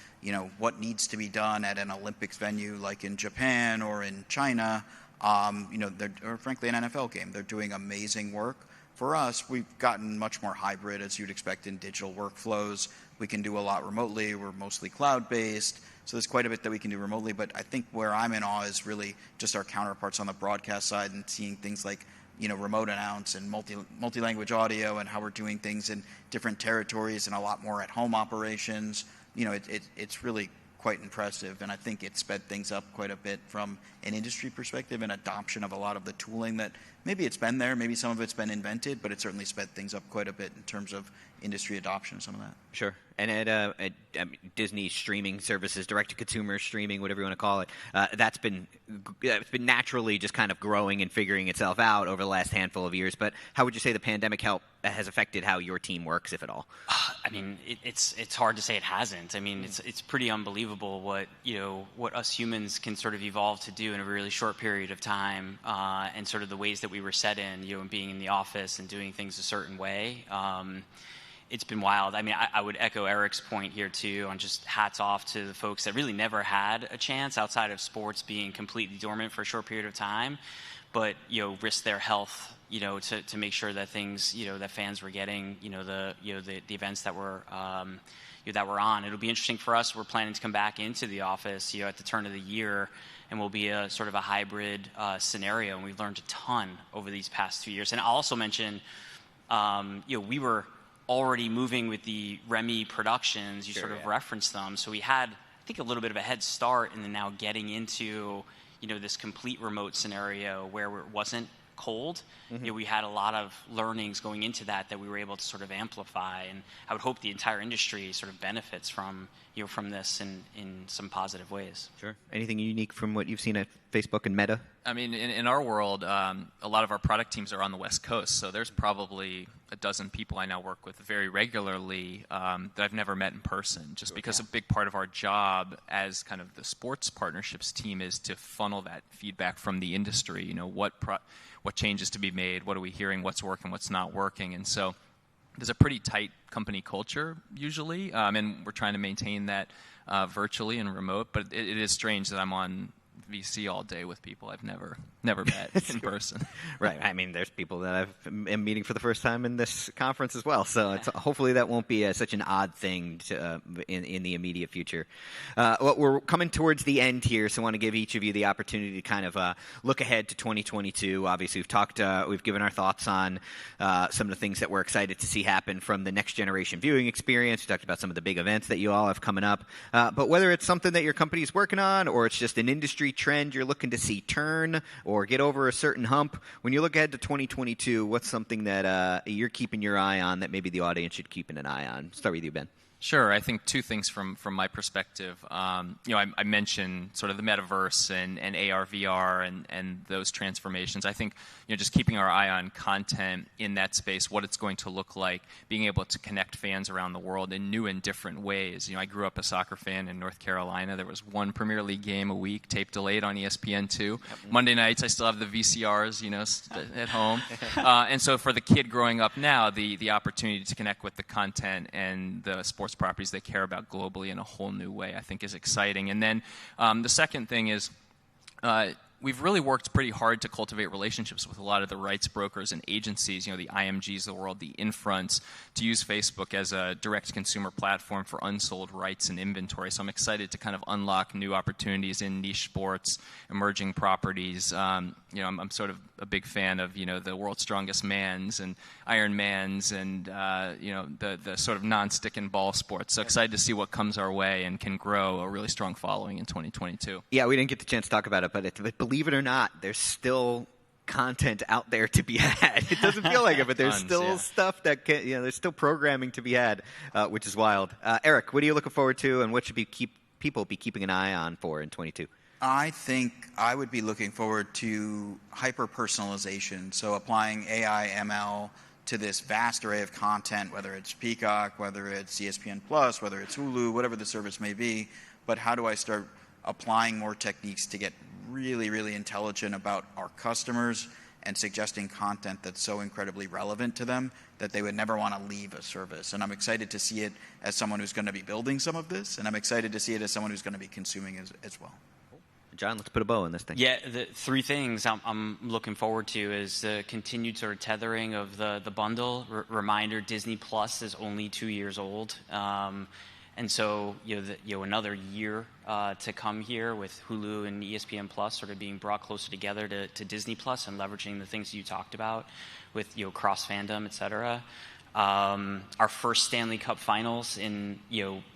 what needs to be done at an Olympics venue like in Japan or in China, or frankly an NFL game. They're doing amazing work. For us, we've gotten much more hybrid, as you'd expect in digital workflows. We can do a lot remotely. We're mostly cloud-based, so there's quite a bit that we can do remotely. But I think where I'm in awe is really just our counterparts on the broadcast side and seeing things like remote announce and multi-language audio and how we're doing things in different territories and a lot more at-home operations. It's really quite impressive, and I think it sped things up quite a bit from an industry perspective and adoption of a lot of the tooling that maybe it's been there, maybe some of it's been invented, but it certainly sped things up quite a bit in terms of industry adoption of some of that. Sure. And at Disney streaming services, direct-to-consumer streaming, whatever you want to call it, it's been naturally just kind of growing and figuring itself out over the last handful of years. But how would you say the pandemic has affected how your team works, if at all? I mean, it's hard to say it hasn't. I mean, it's pretty unbelievable what us humans can sort of evolve to do in a really short period of time, and sort of the ways that we were set in, being in the office and doing things a certain way. It's been wild. I mean, I would echo Eric's point here, too, on just hats off to the folks that really never had a chance outside of sports being completely dormant for a short period of time, but, risk their health, to make sure that things, that fans were getting, the events that were on. It'll be interesting for us. We're planning to come back into the office, at the turn of the year, and we'll be a sort of a hybrid scenario, and we've learned a ton over these past 2 years. And I'll also mention, we were already moving with the Remy productions. You sort of referenced them. So we had, I think, a little bit of a head start in the now getting into, this complete remote scenario where it wasn't cold. Mm-hmm. We had a lot of learnings going into that we were able to sort of amplify. And I would hope the entire industry sort of benefits from this in some positive ways. Sure. Anything unique from what you've seen at Facebook and Meta? I mean, in our world, a lot of our product teams are on the West Coast, so there's probably a dozen people I now work with very regularly that I've never met in person, just because a big part of our job as kind of the sports partnerships team is to funnel that feedback from the industry. What changes to be made, what are we hearing, what's working, what's not working, and so there's a pretty tight company culture usually, and we're trying to maintain that virtually and remote, but it is strange that I'm on VC all day with people I've never met in person. Right. I mean, there's people that I'm meeting for the first time in this conference as well. So hopefully that won't be such an odd thing in the immediate future. Well, we're coming towards the end here, so I want to give each of you the opportunity to kind of look ahead to 2022. Obviously, we've given our thoughts on some of the things that we're excited to see happen from the next generation viewing experience. We talked about some of the big events that you all have coming up. But whether it's something that your company is working on or it's just an industry trend you're looking to see turn or get over a certain hump, when you look ahead to 2022, what's something that you're keeping your eye on that maybe the audience should keep an eye on? Start with you, Ben. Sure. I think two things from my perspective. I mentioned sort of the metaverse and AR, VR and those transformations. I think just keeping our eye on content in that space, what it's going to look like, being able to connect fans around the world in new and different ways. I grew up a soccer fan in North Carolina. There was one Premier League game a week, tape delayed on ESPN2. Yep. Monday nights, I still have the VCRs, at home. And so for the kid growing up now, the opportunity to connect with the content and the sports properties they care about globally in a whole new way, I think is exciting. And then the second thing is we've really worked pretty hard to cultivate relationships with a lot of the rights brokers and agencies, the IMGs of the world, the Infronts, to use Facebook as a direct consumer platform for unsold rights and inventory. So I'm excited to kind of unlock new opportunities in niche sports, emerging properties. I'm sort of a big fan of, the World's Strongest Mans and Iron Mans and, the sort of non-stick and ball sports. So excited to see what comes our way and can grow a really strong following in 2022. Yeah, we didn't get the chance to talk about it, but believe it or not, there's still content out there to be had. It doesn't feel like it, but there's still stuff that can, there's still programming to be had, which is wild. Eric, what are you looking forward to, and what should people be keeping an eye on for in 22? I think I would be looking forward to hyper-personalization, so applying AI, ML to this vast array of content, whether it's Peacock, whether it's ESPN+, whether it's Hulu, whatever the service may be. But how do I start applying more techniques to get really, really intelligent about our customers and suggesting content that's so incredibly relevant to them that they would never want to leave a service? And I'm excited to see it as someone who's going to be building some of this, and I'm excited to see it as someone who's going to be consuming as well. John, let's put a bow on this thing. Yeah, the three things I'm looking forward to is the continued sort of tethering of the bundle. Reminder, Disney Plus is only 2 years old. And so, another year to come here with Hulu and ESPN Plus sort of being brought closer together to Disney Plus and leveraging the things you talked about with, cross fandom, et cetera. Our first Stanley Cup Finals in,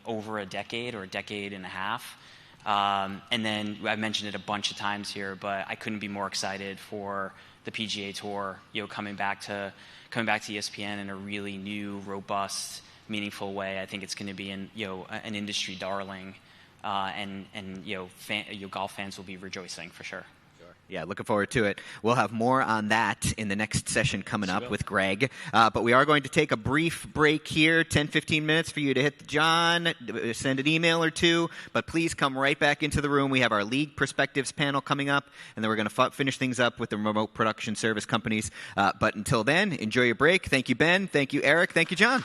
over a decade or a decade and a half. And then I mentioned it a bunch of times here, but I couldn't be more excited for the PGA Tour, coming back to ESPN in a really new, robust, meaningful way. I think it's going to be an industry darling, and golf fans will be rejoicing for sure. Yeah, looking forward to it. We'll have more on that in the next session coming up with Greg. But we are going to take a brief break here, 10, 15 minutes for you to hit John, send an email or two. But please come right back into the room. We have our League Perspectives panel coming up, and then we're going to finish things up with the remote production service companies. But until then, enjoy your break. Thank you, Ben. Thank you, Eric. Thank you, John.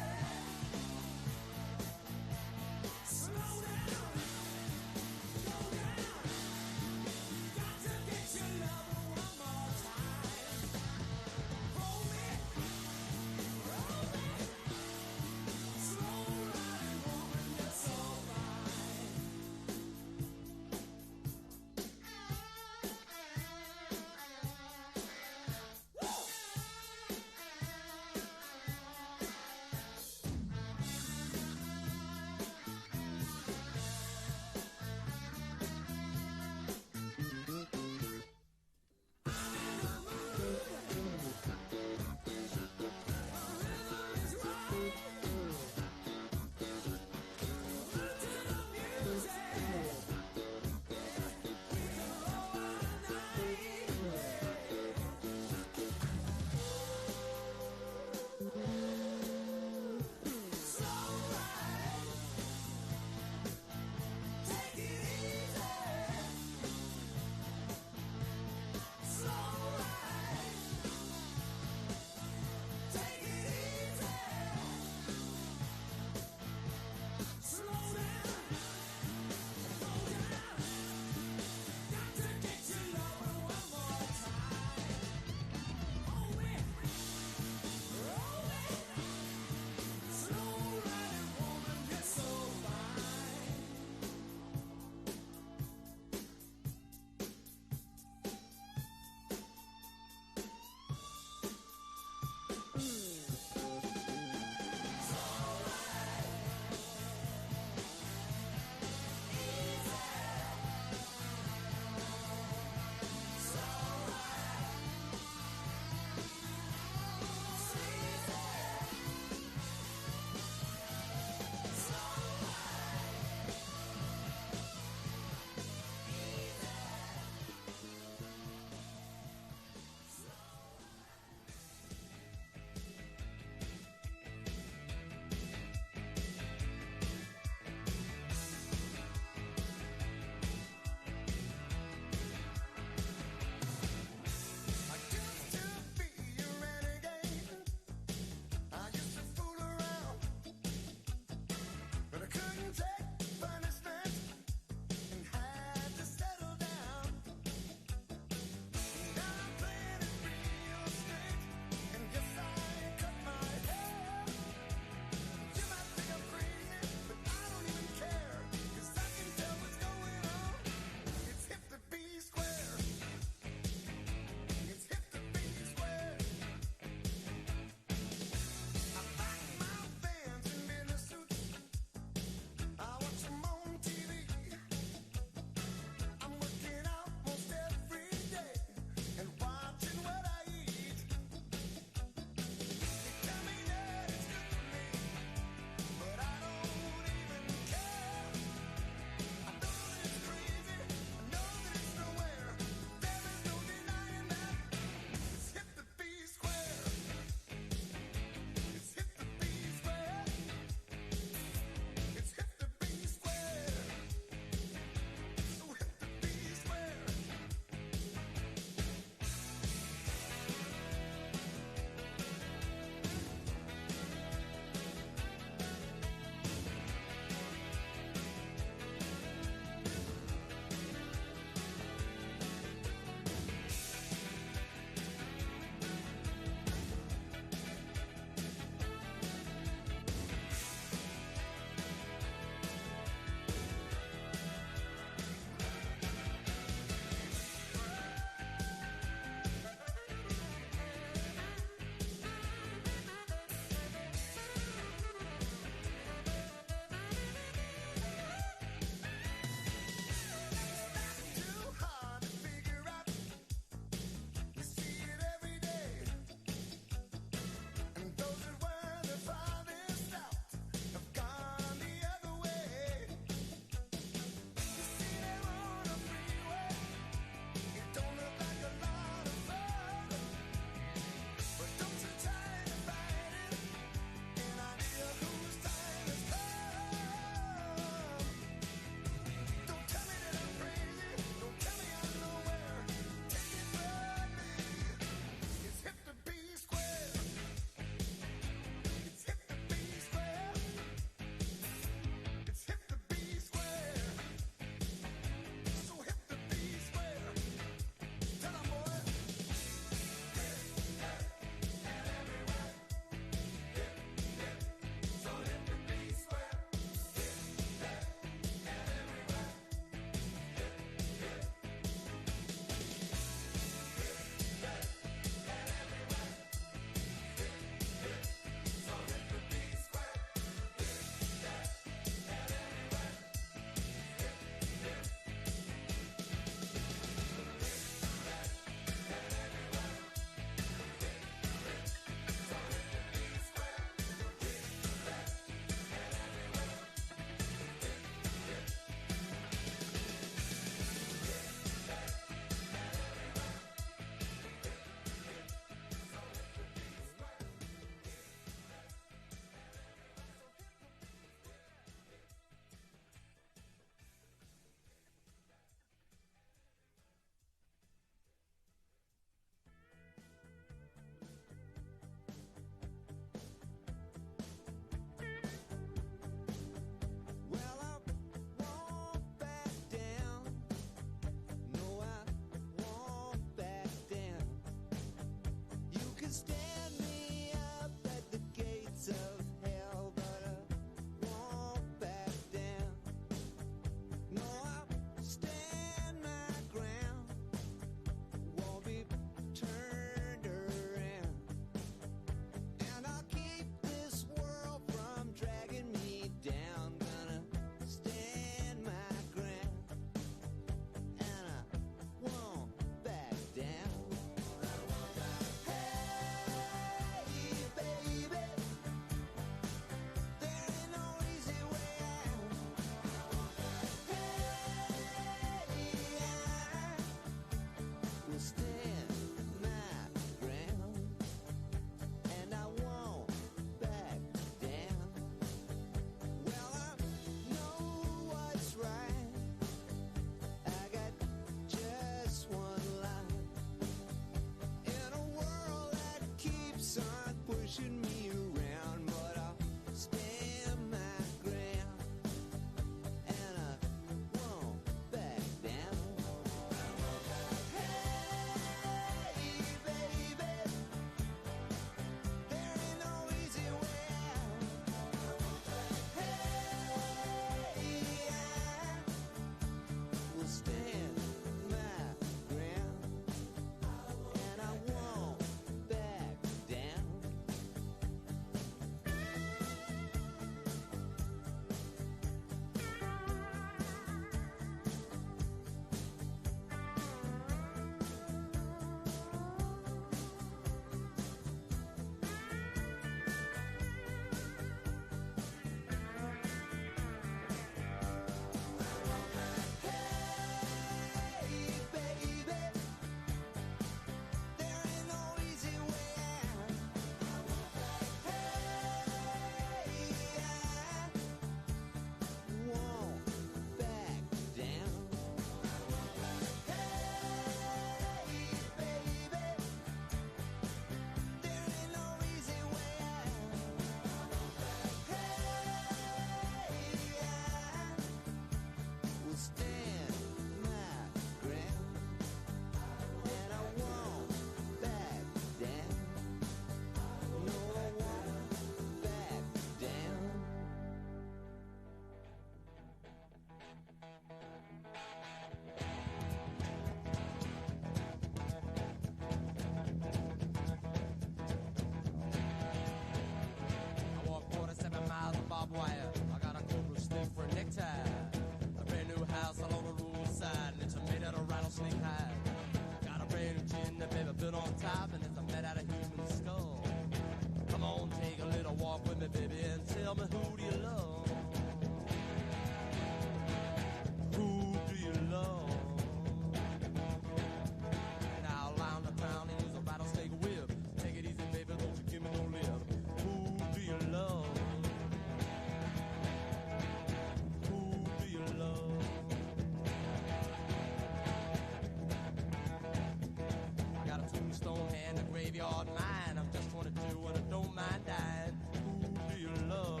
graveyard nine. I'm just 22 and I don't mind dying. Who do you love?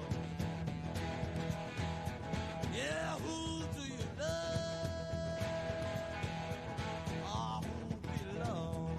Yeah, who do you love? Ah, who do you love?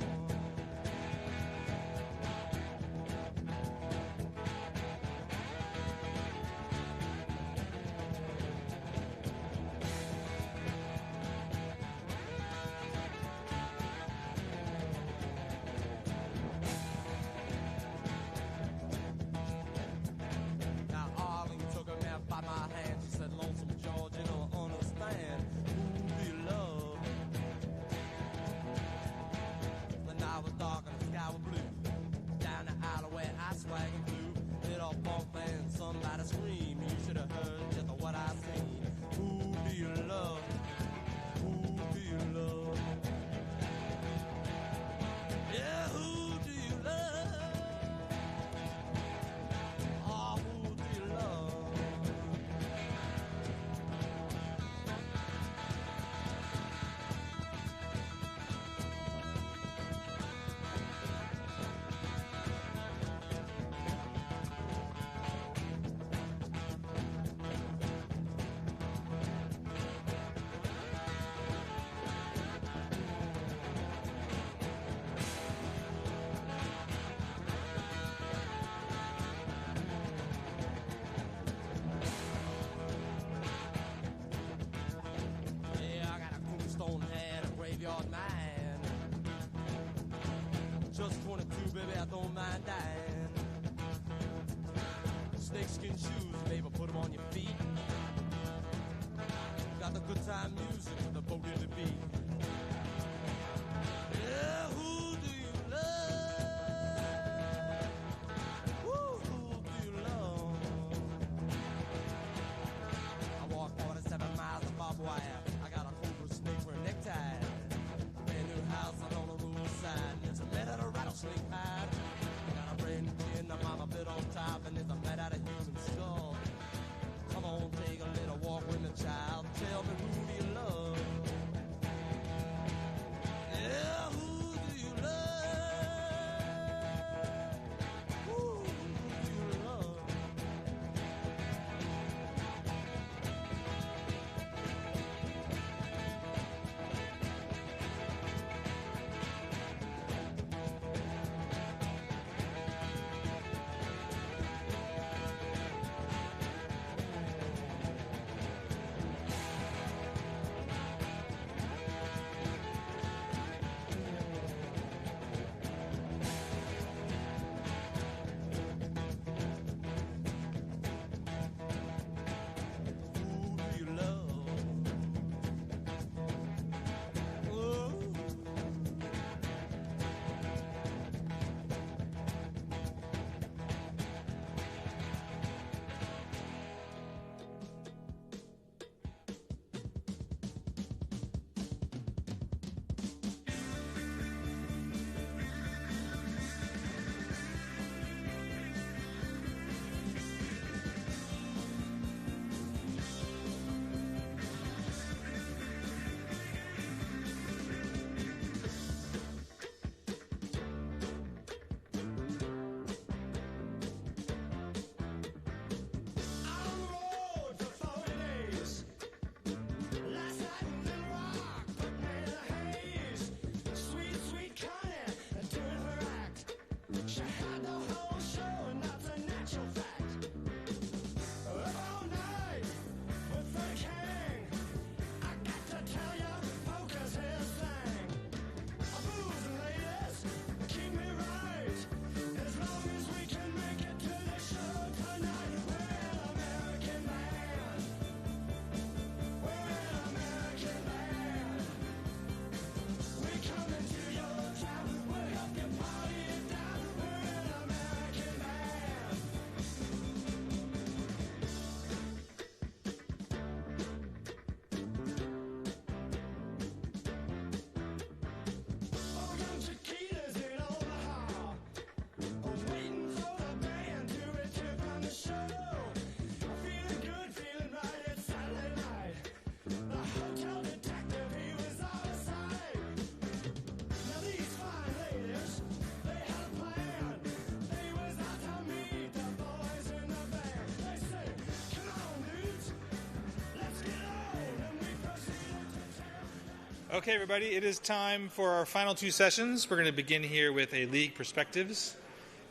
Okay, everybody, it is time for our final two sessions. We're going to begin here with a League Perspectives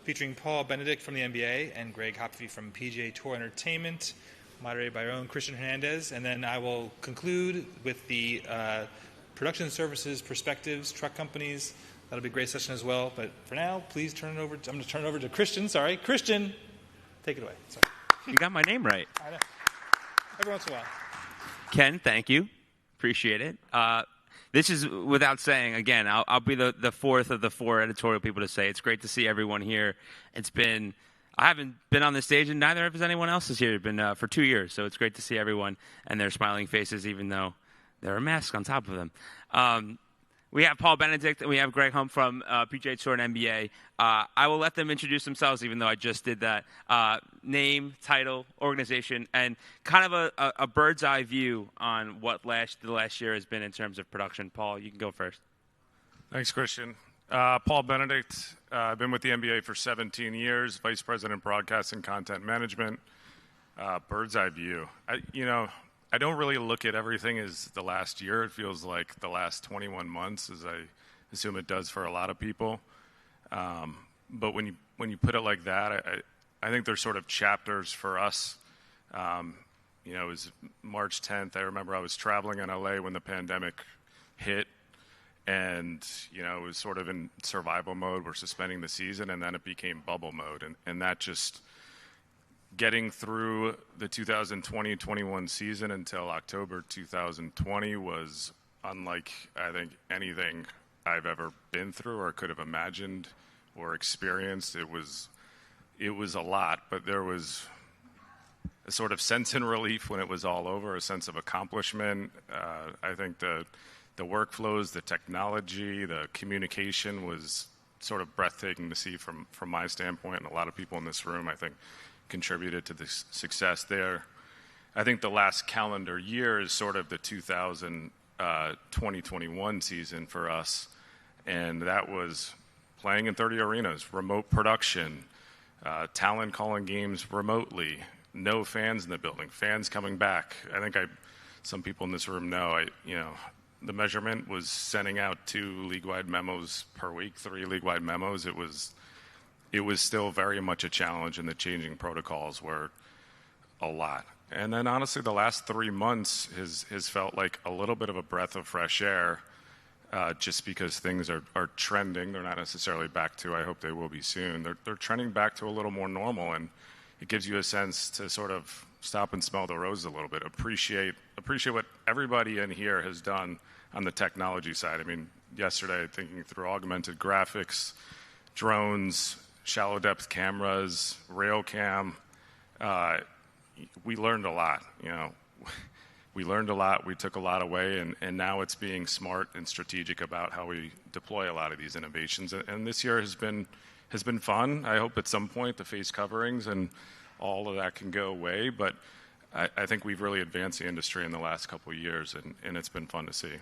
featuring Paul Benedict from the NBA and Greg Hopfe from PGA Tour Entertainment, moderated by our own Christian Hernandez. And then I will conclude with the Production Services Perspectives, truck companies. That'll be a great session as well. But for now, please turn it over. I'm going to turn it over to Christian. Sorry. Christian, take it away. Sorry. You got my name right. I know. Every once in a while. Ken, thank you. Appreciate it. This is without saying, again, I'll be the fourth of the four editorial people to say it's great to see everyone here. I haven't been on the stage, and neither has anyone else is here. It's been for 2 years, so it's great to see everyone and their smiling faces, even though there are masks on top of them. We have Paul Benedict and we have Greg Hump from PGA Tour and NBA. I will let them introduce themselves, even though I just did that. Name, title, organization, and kind of a bird's eye view on what the last year has been in terms of production. Paul, you can go first. Thanks, Christian. Paul Benedict. I've been with the NBA for 17 years, Vice President Broadcasting Content Management. Bird's eye view. I don't really look at everything as the last year. It feels like the last 21 months, as I assume it does for a lot of people. But when you put it like that, I think there's sort of chapters for us. It was March 10th. I remember I was traveling in LA when the pandemic hit, and it was sort of in survival mode. We're suspending the season, and then it became bubble mode, and that just getting through the 2020-21 season until October 2020 was unlike, I think, anything I've ever been through or could have imagined or experienced. It was a lot, but there was a sort of sense in relief when it was all over, a sense of accomplishment. I think the workflows, the technology, the communication was sort of breathtaking to see from my standpoint, and a lot of people in this room, I think, contributed to the success there. I think the last calendar year is sort of the 2020-21 season for us, and that was playing in 30 arenas, remote production, talent calling games remotely, no fans in the building, fans coming back. I think some people in this room know, the measurement was sending out 2 league-wide memos per week, 3 league-wide memos. It was still very much a challenge, and the changing protocols were a lot. And then, honestly, the last 3 months has felt like a little bit of a breath of fresh air, just because things are trending. They're not necessarily back to, I hope they will be soon. They're trending back to a little more normal, and it gives you a sense to sort of stop and smell the roses a little bit, appreciate what everybody in here has done on the technology side. I mean, yesterday, thinking through augmented graphics, drones, shallow depth cameras, rail cam, we learned a lot. We learned a lot. We took a lot away, and now it's being smart and strategic about how we deploy a lot of these innovations. And this year has been fun. I hope at some point the face coverings and all of that can go away, but I think we've really advanced the industry in the last couple of years, and it's been fun to see.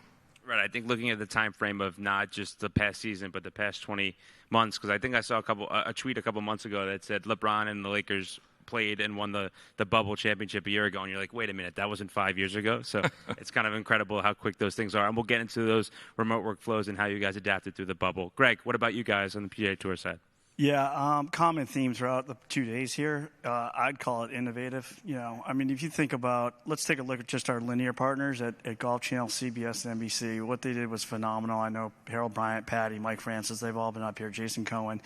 Right. I think looking at the time frame of not just the past season, but the past 20 months, because I think I saw a tweet a couple months ago that said LeBron and the Lakers played and won the bubble championship a year ago, and you're like, wait a minute, that wasn't 5 years ago? So it's kind of incredible how quick those things are. And we'll get into those remote workflows and how you guys adapted through the bubble. Greg, what about you guys on the PGA Tour side? Yeah, common themes throughout the 2 days here. I'd call it innovative. If you think about, let's take a look at just our linear partners at Golf Channel, CBS, and NBC. What they did was phenomenal. I know Harold Bryant, Patty, Mike Francis, they've all been up here, Jason Cohen.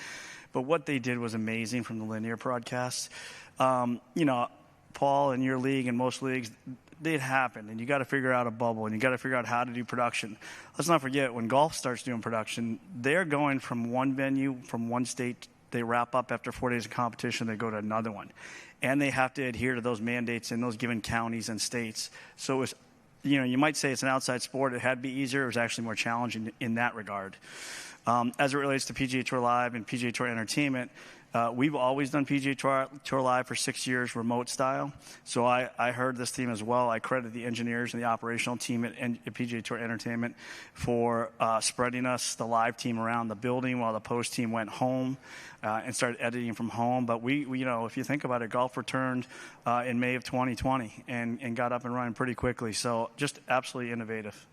But what they did was amazing from the linear broadcasts. Paul, in your league and most leagues, it happened, and you got to figure out a bubble, and you got to figure out how to do production. Let's not forget, when golf starts doing production, they're going from one venue, from one state. They wrap up after 4 days of competition. They go to another one, and they have to adhere to those mandates in those given counties and states. So it was, you might say it's an outside sport. It had to be easier. It was actually more challenging in that regard. As it relates to PGA Tour Live and PGA Tour Entertainment, we've always done PGA Tour Live for 6 years, remote style. So I heard this team as well. I credit the engineers and the operational team at PGA Tour Entertainment for spreading us, the live team, around the building while the post team went home and started editing from home. But we if you think about it, golf returned in May of 2020 and got up and running pretty quickly. So just absolutely innovative.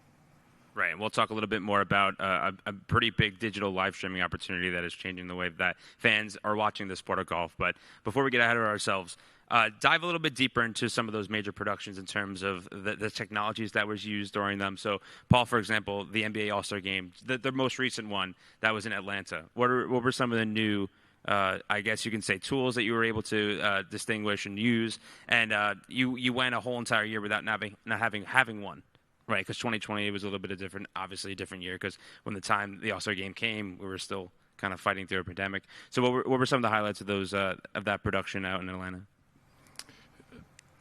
Right, and we'll talk a little bit more about a pretty big digital live streaming opportunity that is changing the way that fans are watching the sport of golf. But before we get ahead of ourselves, dive a little bit deeper into some of those major productions in terms of the technologies that was used during them. So, Paul, for example, the NBA All-Star Game, the most recent one that was in Atlanta. What were some of the new, I guess you can say, tools that you were able to distinguish and use? And you went a whole entire year without not having one. Right, because 2020 was a little bit of different, obviously a different year, because when the All-Star Game came, we were still kind of fighting through a pandemic. So what were some of the highlights of those of that production out in Atlanta?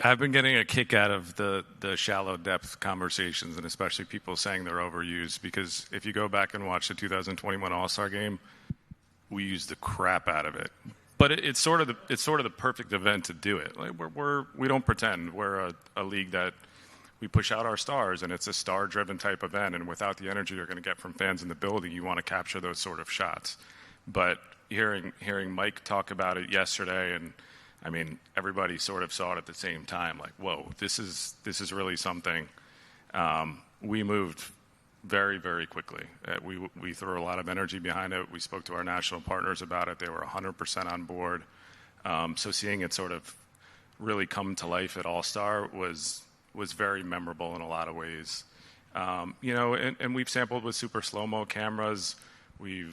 I've been getting a kick out of the shallow depth conversations, and especially people saying they're overused, because if you go back and watch the 2021 All-Star Game, we used the crap out of it. But it's sort of the perfect event to do it. Like we don't pretend. We're a league that we push out our stars, and it's a star-driven type event, and without the energy you're going to get from fans in the building, you want to capture those sort of shots. But hearing Mike talk about it yesterday, and I mean, everybody sort of saw it at the same time, like, whoa, this is really something. We moved very, very quickly. We threw a lot of energy behind it. We spoke to our national partners about it. They were 100% on board. So seeing it sort of really come to life at All-Star was very memorable in a lot of ways. And we've sampled with super slow-mo cameras. We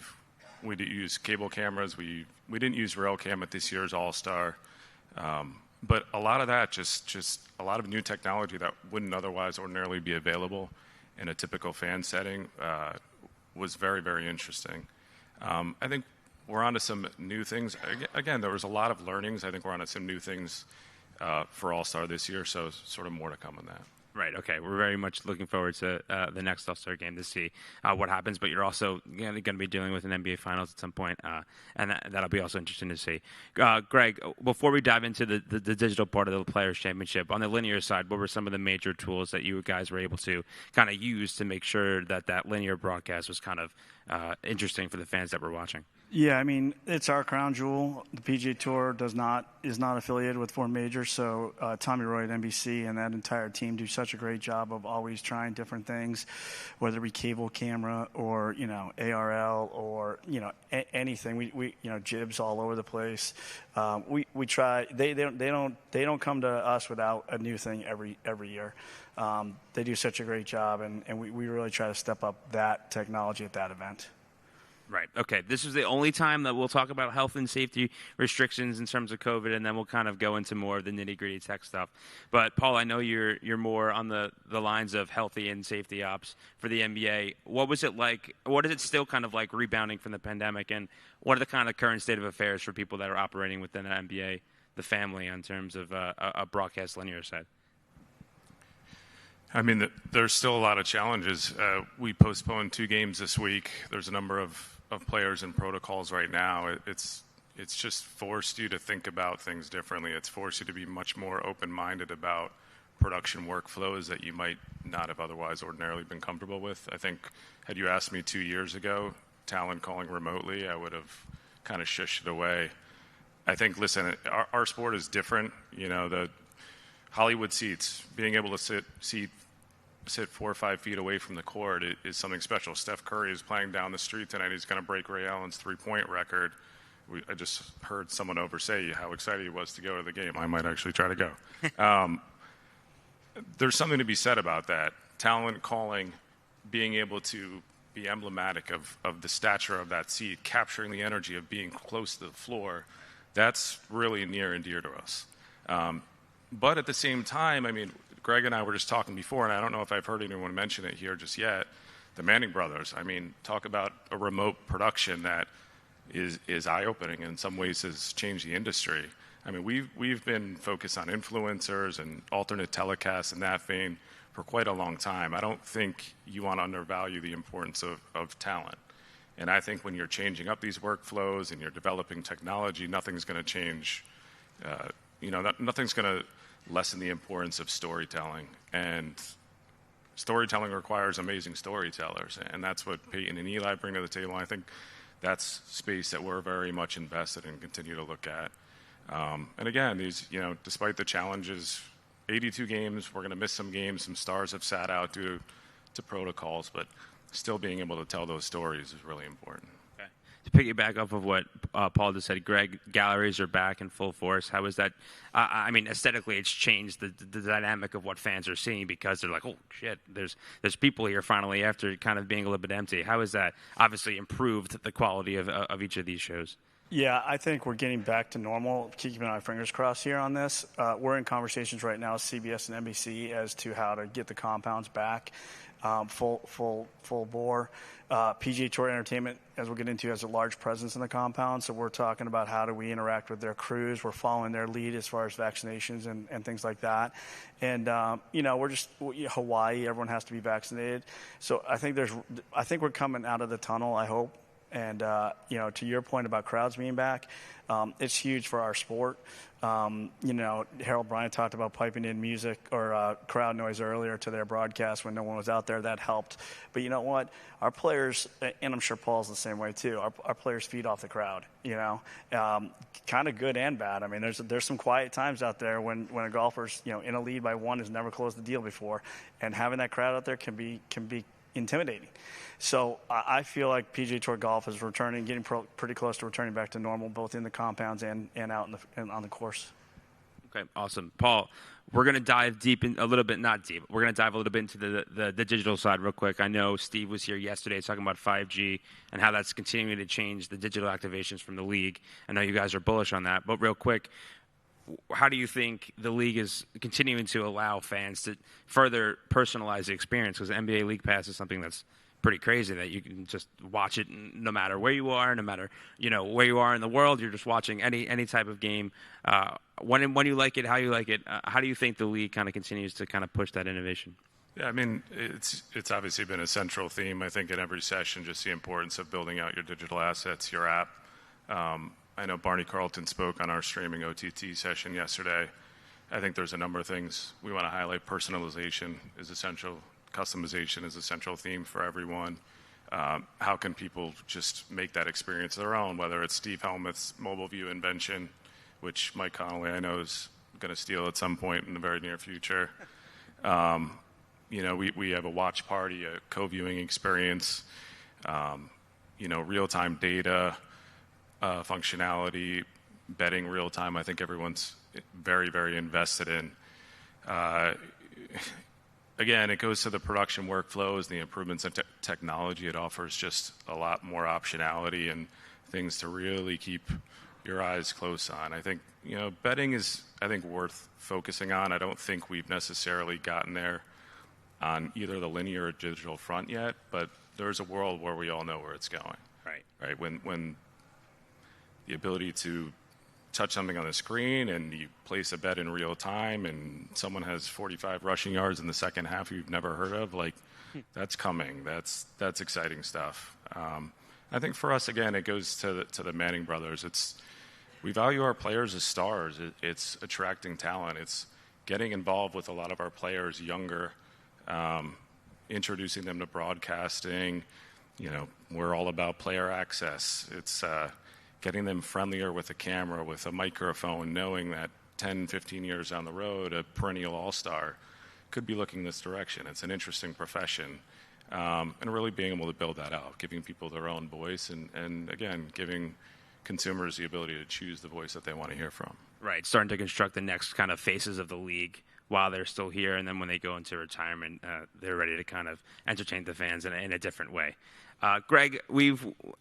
use cable cameras. We didn't use rail cam at this year's All-Star. But a lot of that, just a lot of new technology that wouldn't otherwise ordinarily be available in a typical fan setting was very, very interesting. I think we're onto some new things. Again, there was a lot of learnings. I think we're onto some new things for All-Star this year, so sort of more to come on that. Right, okay. We're very much looking forward to the next All-Star Game to see what happens, but you're also going to be dealing with an NBA Finals at some point, and that'll be also interesting to see. Greg, before we dive into the digital part of the Players' Championship, on the linear side, what were some of the major tools that you guys were able to kind of use to make sure that linear broadcast was kind of interesting for the fans that were watching? Yeah, I mean, it's our crown jewel. The PGA Tour is not affiliated with four majors, so Tommy Roy at NBC and that entire team do such a great job of always trying different things, whether it be cable camera or ARL or anything. We jibs all over the place. We try. They don't come to us without a new thing every year. They do such a great job, and we really try to step up that technology at that event. Right. Okay. This is the only time that we'll talk about health and safety restrictions in terms of COVID, and then we'll kind of go into more of the nitty-gritty tech stuff. But, Paul, I know you're more on the lines of healthy and safety ops for the NBA. What was it like? What is it still kind of like rebounding from the pandemic, and what are the kind of current state of affairs for people that are operating within the NBA, the family, in terms of a broadcast linear side? I mean, there's still a lot of challenges. We postponed 2 games this week. There's a number of players and protocols right now. It's just forced you to think about things differently. It's forced you to be much more open-minded about production workflows that you might not have otherwise ordinarily been comfortable with. I think had you asked me 2 years ago, talent calling remotely, I would have kind of shushed it away. I think, listen, our sport is different. The Hollywood seats, being able to sit 4 or 5 feet away from the court is something special. Steph Curry is playing down the street tonight. He's going to break Ray Allen's 3-point record. I just heard someone say how excited he was to go to the game. I might actually try to go. There's something to be said about that. Talent calling, being able to be emblematic of the stature of that seat, capturing the energy of being close to the floor, that's really near and dear to us. But at the same time, I mean, Greg and I were just talking before, and I don't know if I've heard anyone mention it here just yet, the Manning brothers. I mean, talk about a remote production that is eye-opening and in some ways has changed the industry. I mean, we've been focused on influencers and alternate telecasts in that vein for quite a long time. I don't think you want to undervalue the importance of talent. And I think when you're changing up these workflows and you're developing technology, nothing's going to change. Nothing's going to lessen the importance of storytelling. And storytelling requires amazing storytellers. And that's what Peyton and Eli bring to the table. And I think that's space that we're very much invested in and continue to look at. And again, these, despite the challenges, 82 games, we're going to miss some games. Some stars have sat out due to protocols, but still being able to tell those stories is really important. Okay. To piggyback off of what Paul just said, Greg, galleries are back in full force. How is that? I mean, aesthetically, it's changed the dynamic of what fans are seeing because they're like, oh, shit, there's people here finally after kind of being a little bit empty. How has that obviously improved the quality of each of these shows? Yeah, I think we're getting back to normal. Keeping our fingers crossed here on this. We're in conversations right now with CBS and NBC as to how to get the compounds back full bore. PGA Tour Entertainment, as we'll get into, has a large presence in the compound, so we're talking about how do we interact with their crews. We're following their lead as far as vaccinations and things like that. And we're just Hawaii. Everyone has to be vaccinated. So I think we're coming out of the tunnel, I hope. And, to your point about crowds being back, it's huge for our sport. Harold Bryant talked about piping in music or crowd noise earlier to their broadcast when no one was out there. That helped. But you know what? Our players, and I'm sure Paul's the same way too, our players feed off the crowd, kind of good and bad. I mean, there's some quiet times out there when a golfer's, in a lead by one, has never closed the deal before. And having that crowd out there can be intimidating. So I feel like PGA Tour golf is returning, getting pretty close to returning back to normal, both in the compounds and out on the course. Okay, awesome. Paul, we're going to dive deep in a little bit, not deep. We're going to dive a little bit into the digital side real quick. I know Steve was here yesterday talking about 5G and how that's continuing to change the digital activations from the league. I know you guys are bullish on that, but real quick, how do you think the league is continuing to allow fans to further personalize the experience? Because NBA League Pass is something that's pretty crazy, that you can just watch it no matter where you are, no matter where you are in the world. You're just watching any type of game. When you like it, how you like it. How do you think the league kind of continues to kind of push that innovation? Yeah, I mean, it's obviously been a central theme, I think, in every session, just the importance of building out your digital assets, your app. I know Barney Carlton spoke on our streaming OTT session yesterday. I think there's a number of things we want to highlight. Personalization is essential. Customization is a central theme for everyone. How can people just make that experience their own, whether it's Steve Helmuth's mobile view invention, which Mike Connolly, I know, is going to steal at some point in the very near future. We have a watch party, a co-viewing experience, real-time data, functionality, betting real time. I think everyone's very, very invested in. Again, it goes to the production workflows, the improvements in technology. It offers just a lot more optionality and things to really keep your eyes close on. I think, betting is, worth focusing on. I don't think we've necessarily gotten there on either the linear or digital front yet, but there's a world where we all know where it's going. Right? When the ability to touch something on the screen and you place a bet in real time and someone has 45 rushing yards in the second half you've never heard of, that's coming. That's exciting stuff. I think for us, again, it goes to the Manning brothers. We value our players as stars. It's attracting talent. It's getting involved with a lot of our players younger, introducing them to broadcasting. We're all about player access. It's getting them friendlier with a camera, with a microphone, knowing that 10, 15 years down the road, a perennial all-star could be looking this direction. It's an interesting profession. And really being able to build that out, giving people their own voice, and again, giving consumers the ability to choose the voice that they want to hear from. Right, starting to construct the next kind of faces of the league while they're still here, and then when they go into retirement, they're ready to kind of entertain the fans in a different way. Greg,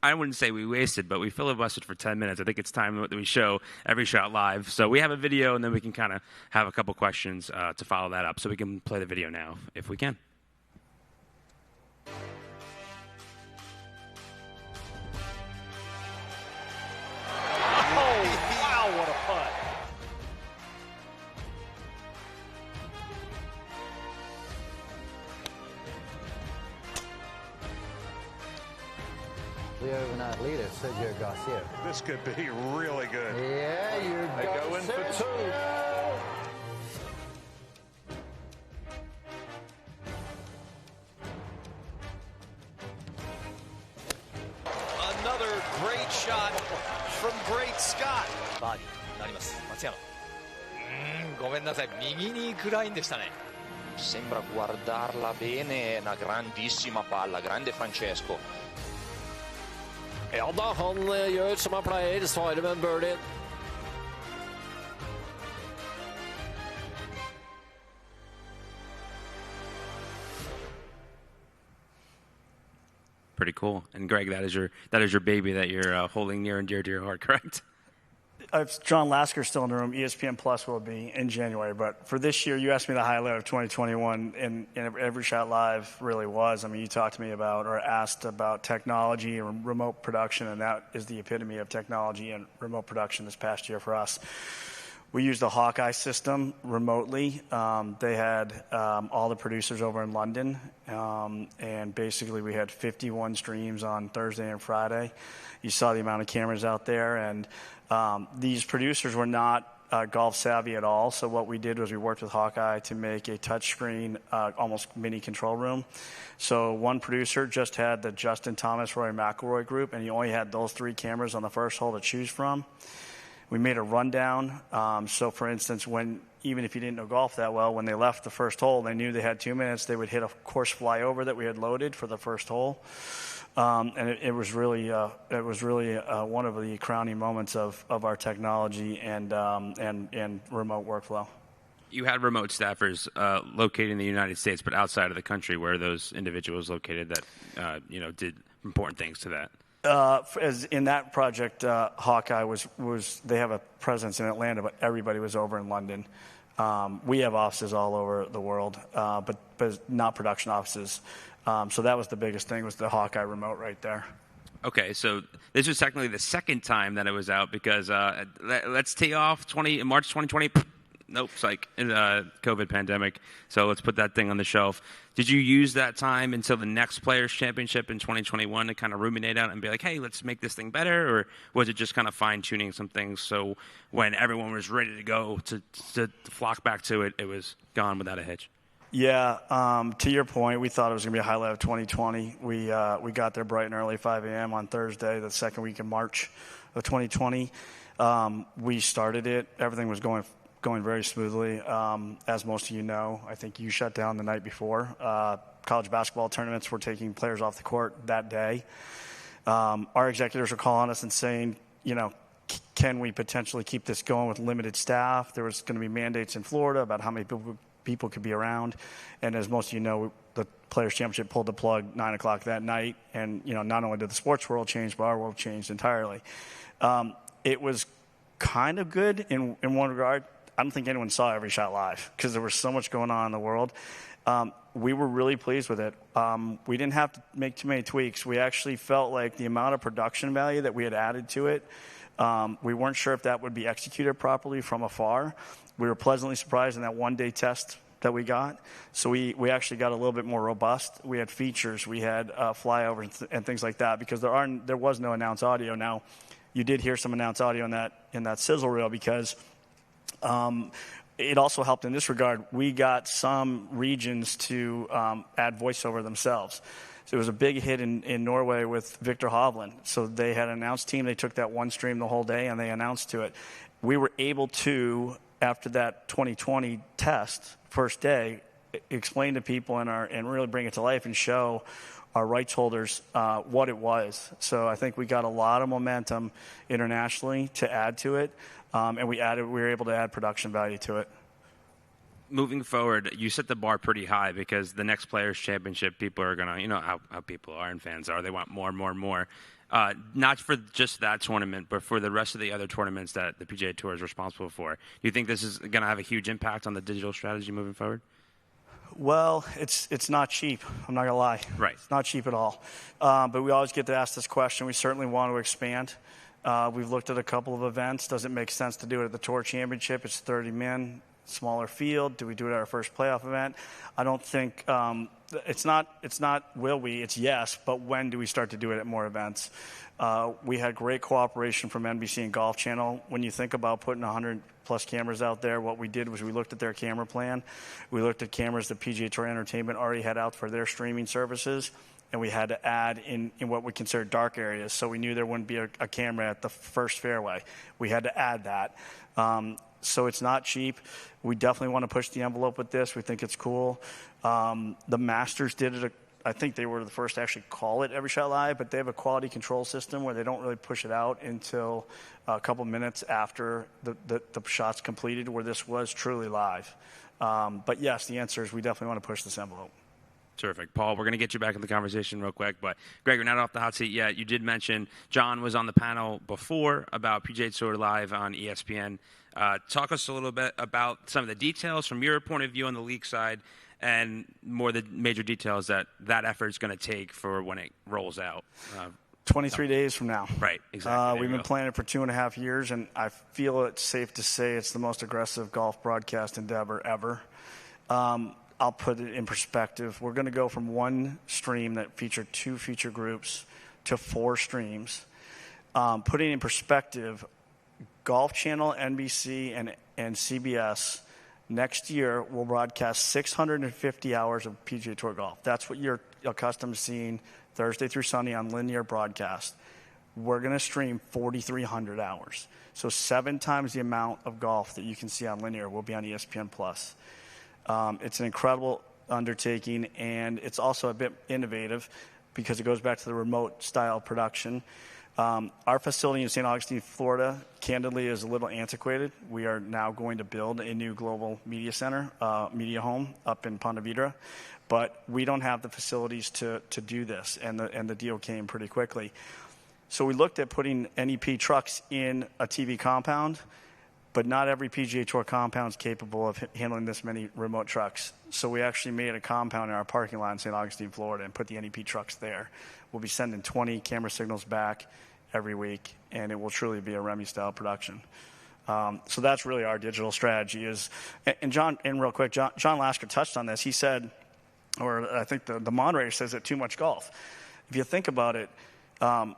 I wouldn't say we wasted, but we filibustered for 10 minutes. I think it's time that we show every shot live. So we have a video, and then we can kind of have a couple questions to follow that up. So we can play the video now, if we can. Oh, wow, what a putt. The overnight leader, Sergio Garcia. This could be really good. Yeah, They go in for two. Another great shot from Great Scott. バーディーになります、松山。ごめんなさい、右に行くラインでしたね。sembra guardarla bene, una grandissima palla, grande Francesco. Ja da, han gjør som han pleier, svarer med en birdie. Pretty cool. And Greg, that is your baby that you're holding near and dear to your heart, correct? If John Lasker's still in the room, ESPN Plus will be in January. But for this year, you asked me the highlight of 2021, and Every Shot Live really was. I mean, you talked to me about or asked about technology and remote production, and that is the epitome of technology and remote production this past year for us. We used the Hawkeye system remotely. They had all the producers over in London, and basically we had 51 streams on Thursday and Friday. You saw the amount of cameras out there, and these producers were not golf savvy at all. So what we did was we worked with Hawkeye to make a touchscreen, almost mini control room. So one producer just had the Justin Thomas, Rory McIlroy group, and he only had those 3 cameras on the first hole to choose from. We made a rundown. So, for instance, even if you didn't know golf that well, when they left the first hole, they knew they had 2 minutes. They would hit a course flyover that we had loaded for the first hole, and it was really one of the crowning moments of our technology and remote workflow. You had remote staffers located in the United States, but outside of the country, where are those individuals located that did important things to that? As in that project, Hawkeye was they have a presence in Atlanta, but everybody was over in London. We have offices all over the world, but not production offices. So that was the biggest thing, was the Hawkeye remote right there. Okay, so this was technically the second time that it was out, because let's tee off March 2020. Nope, psych, COVID pandemic. So let's put that thing on the shelf. Did you use that time until the next Players' Championship in 2021 to kind of ruminate out and be like, hey, let's make this thing better? Or was it just kind of fine-tuning some things so when everyone was ready to go to flock back to it, it was gone without a hitch? Yeah, to your point, we thought it was going to be a highlight of 2020. We got there bright and early, 5 a.m. on Thursday, the second week in March of 2020. We started it. Everything was going very smoothly. As most of you know, I think you shut down the night before. College basketball tournaments were taking players off the court that day. Our executives were calling us and saying, can we potentially keep this going with limited staff? There was going to be mandates in Florida about how many people could be around. And as most of you know, the Players' Championship pulled the plug 9 o'clock that night. And, not only did the sports world change, but our world changed entirely. It was kind of good in one regard. I don't think anyone saw Every Shot Live because there was so much going on in the world. We were really pleased with it. We didn't have to make too many tweaks. We actually felt like the amount of production value that we had added to it, we weren't sure if that would be executed properly from afar. We were pleasantly surprised in that one-day test that we got. So we actually got a little bit more robust. We had features. We had flyovers and things like that because there was no announced audio. Now, you did hear some announced audio in that sizzle reel because it also helped in this regard. We got some regions to add voiceover themselves. So it was a big hit in Norway with Victor Hovland. So they had an announced team. They took that one stream the whole day, and they announced to it. We were able to, after that 2020 test, first day, explain to people and really bring it to life and show our rights holders what it was. So I think we got a lot of momentum internationally to add to it. And we were able to add production value to it. Moving forward, you set the bar pretty high because the next Players' Championship, people are going to, how people are and fans are. They want more and more and more. Not for just that tournament, but for the rest of the other tournaments that the PGA Tour is responsible for. Do you think this is going to have a huge impact on the digital strategy moving forward? Well, it's not cheap. I'm not going to lie. Right. It's not cheap at all. But we always get to ask this question. We certainly want to expand. We've looked at a couple of events. Does it make sense to do it at the Tour Championship? It's 30 men, smaller field. Do we do it at our first playoff event? I don't think it's not will we, it's yes, but when do we start to do it at more events? We had great cooperation from NBC and Golf Channel. When you think about putting 100-plus cameras out there, what we did was we looked at their camera plan. We looked at cameras that PGA Tour Entertainment already had out for their streaming services. And we had to add in what we consider dark areas. So we knew there wouldn't be a camera at the first fairway. We had to add that. So it's not cheap. We definitely want to push the envelope with this. We think it's cool. The Masters did it. I think they were the first to actually call it Every Shot Live, but they have a quality control system where they don't really push it out until a couple minutes after the shot's completed, where this was truly live. But yes, the answer is we definitely want to push this envelope. Terrific. Paul, we're going to get you back in the conversation real quick, but Greg, you're not off the hot seat yet. You did mention John was on the panel before about PGA Tour Live on ESPN. Talk us a little bit about some of the details from your point of view on the league side, and more the major details that effort is going to take for when it rolls out. 23 days from now. Right, exactly. We've been planning it for 2.5 years, and I feel it's safe to say it's the most aggressive golf broadcast endeavor ever. I'll put it in perspective. We're going to go from one stream that featured 2 feature groups to 4 streams. Putting in perspective, Golf Channel, NBC, and CBS next year will broadcast 650 hours of PGA Tour golf. That's what you're accustomed to seeing Thursday through Sunday on linear broadcast. We're going to stream 4,300 hours. So 7 times the amount of golf that you can see on linear will be on ESPN+. It's an incredible undertaking, and it's also a bit innovative because it goes back to the remote style production. Our facility in St. Augustine, Florida, candidly is a little antiquated. We are now going to build a new global media center, media home up in Ponte Vedra, but we don't have the facilities to do this, and the deal came pretty quickly. So we looked at putting NEP trucks in a TV compound, but not every PGA Tour compound is capable of handling this many remote trucks. So we actually made a compound in our parking lot in St. Augustine, Florida, and put the NEP trucks there. We'll be sending 20 camera signals back every week, and it will truly be a Remy-style production. So that's really our digital strategy. And John, and real quick, John Lasker touched on this. He said, or I think the moderator says that too much golf. If you think about it,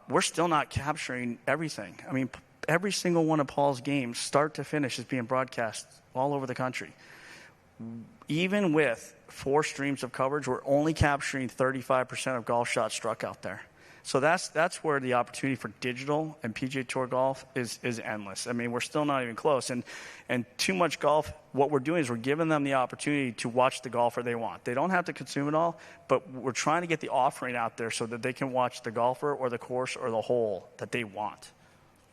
we're still not capturing everything. I mean, every single one of Paul's games, start to finish, is being broadcast all over the country. Even with 4 streams of coverage, we're only capturing 35% of golf shots struck out there. So that's where the opportunity for digital and PGA Tour golf is endless. I mean, we're still not even close. And too much golf, what we're doing is we're giving them the opportunity to watch the golfer they want. They don't have to consume it all, but we're trying to get the offering out there so that they can watch the golfer or the course or the hole that they want.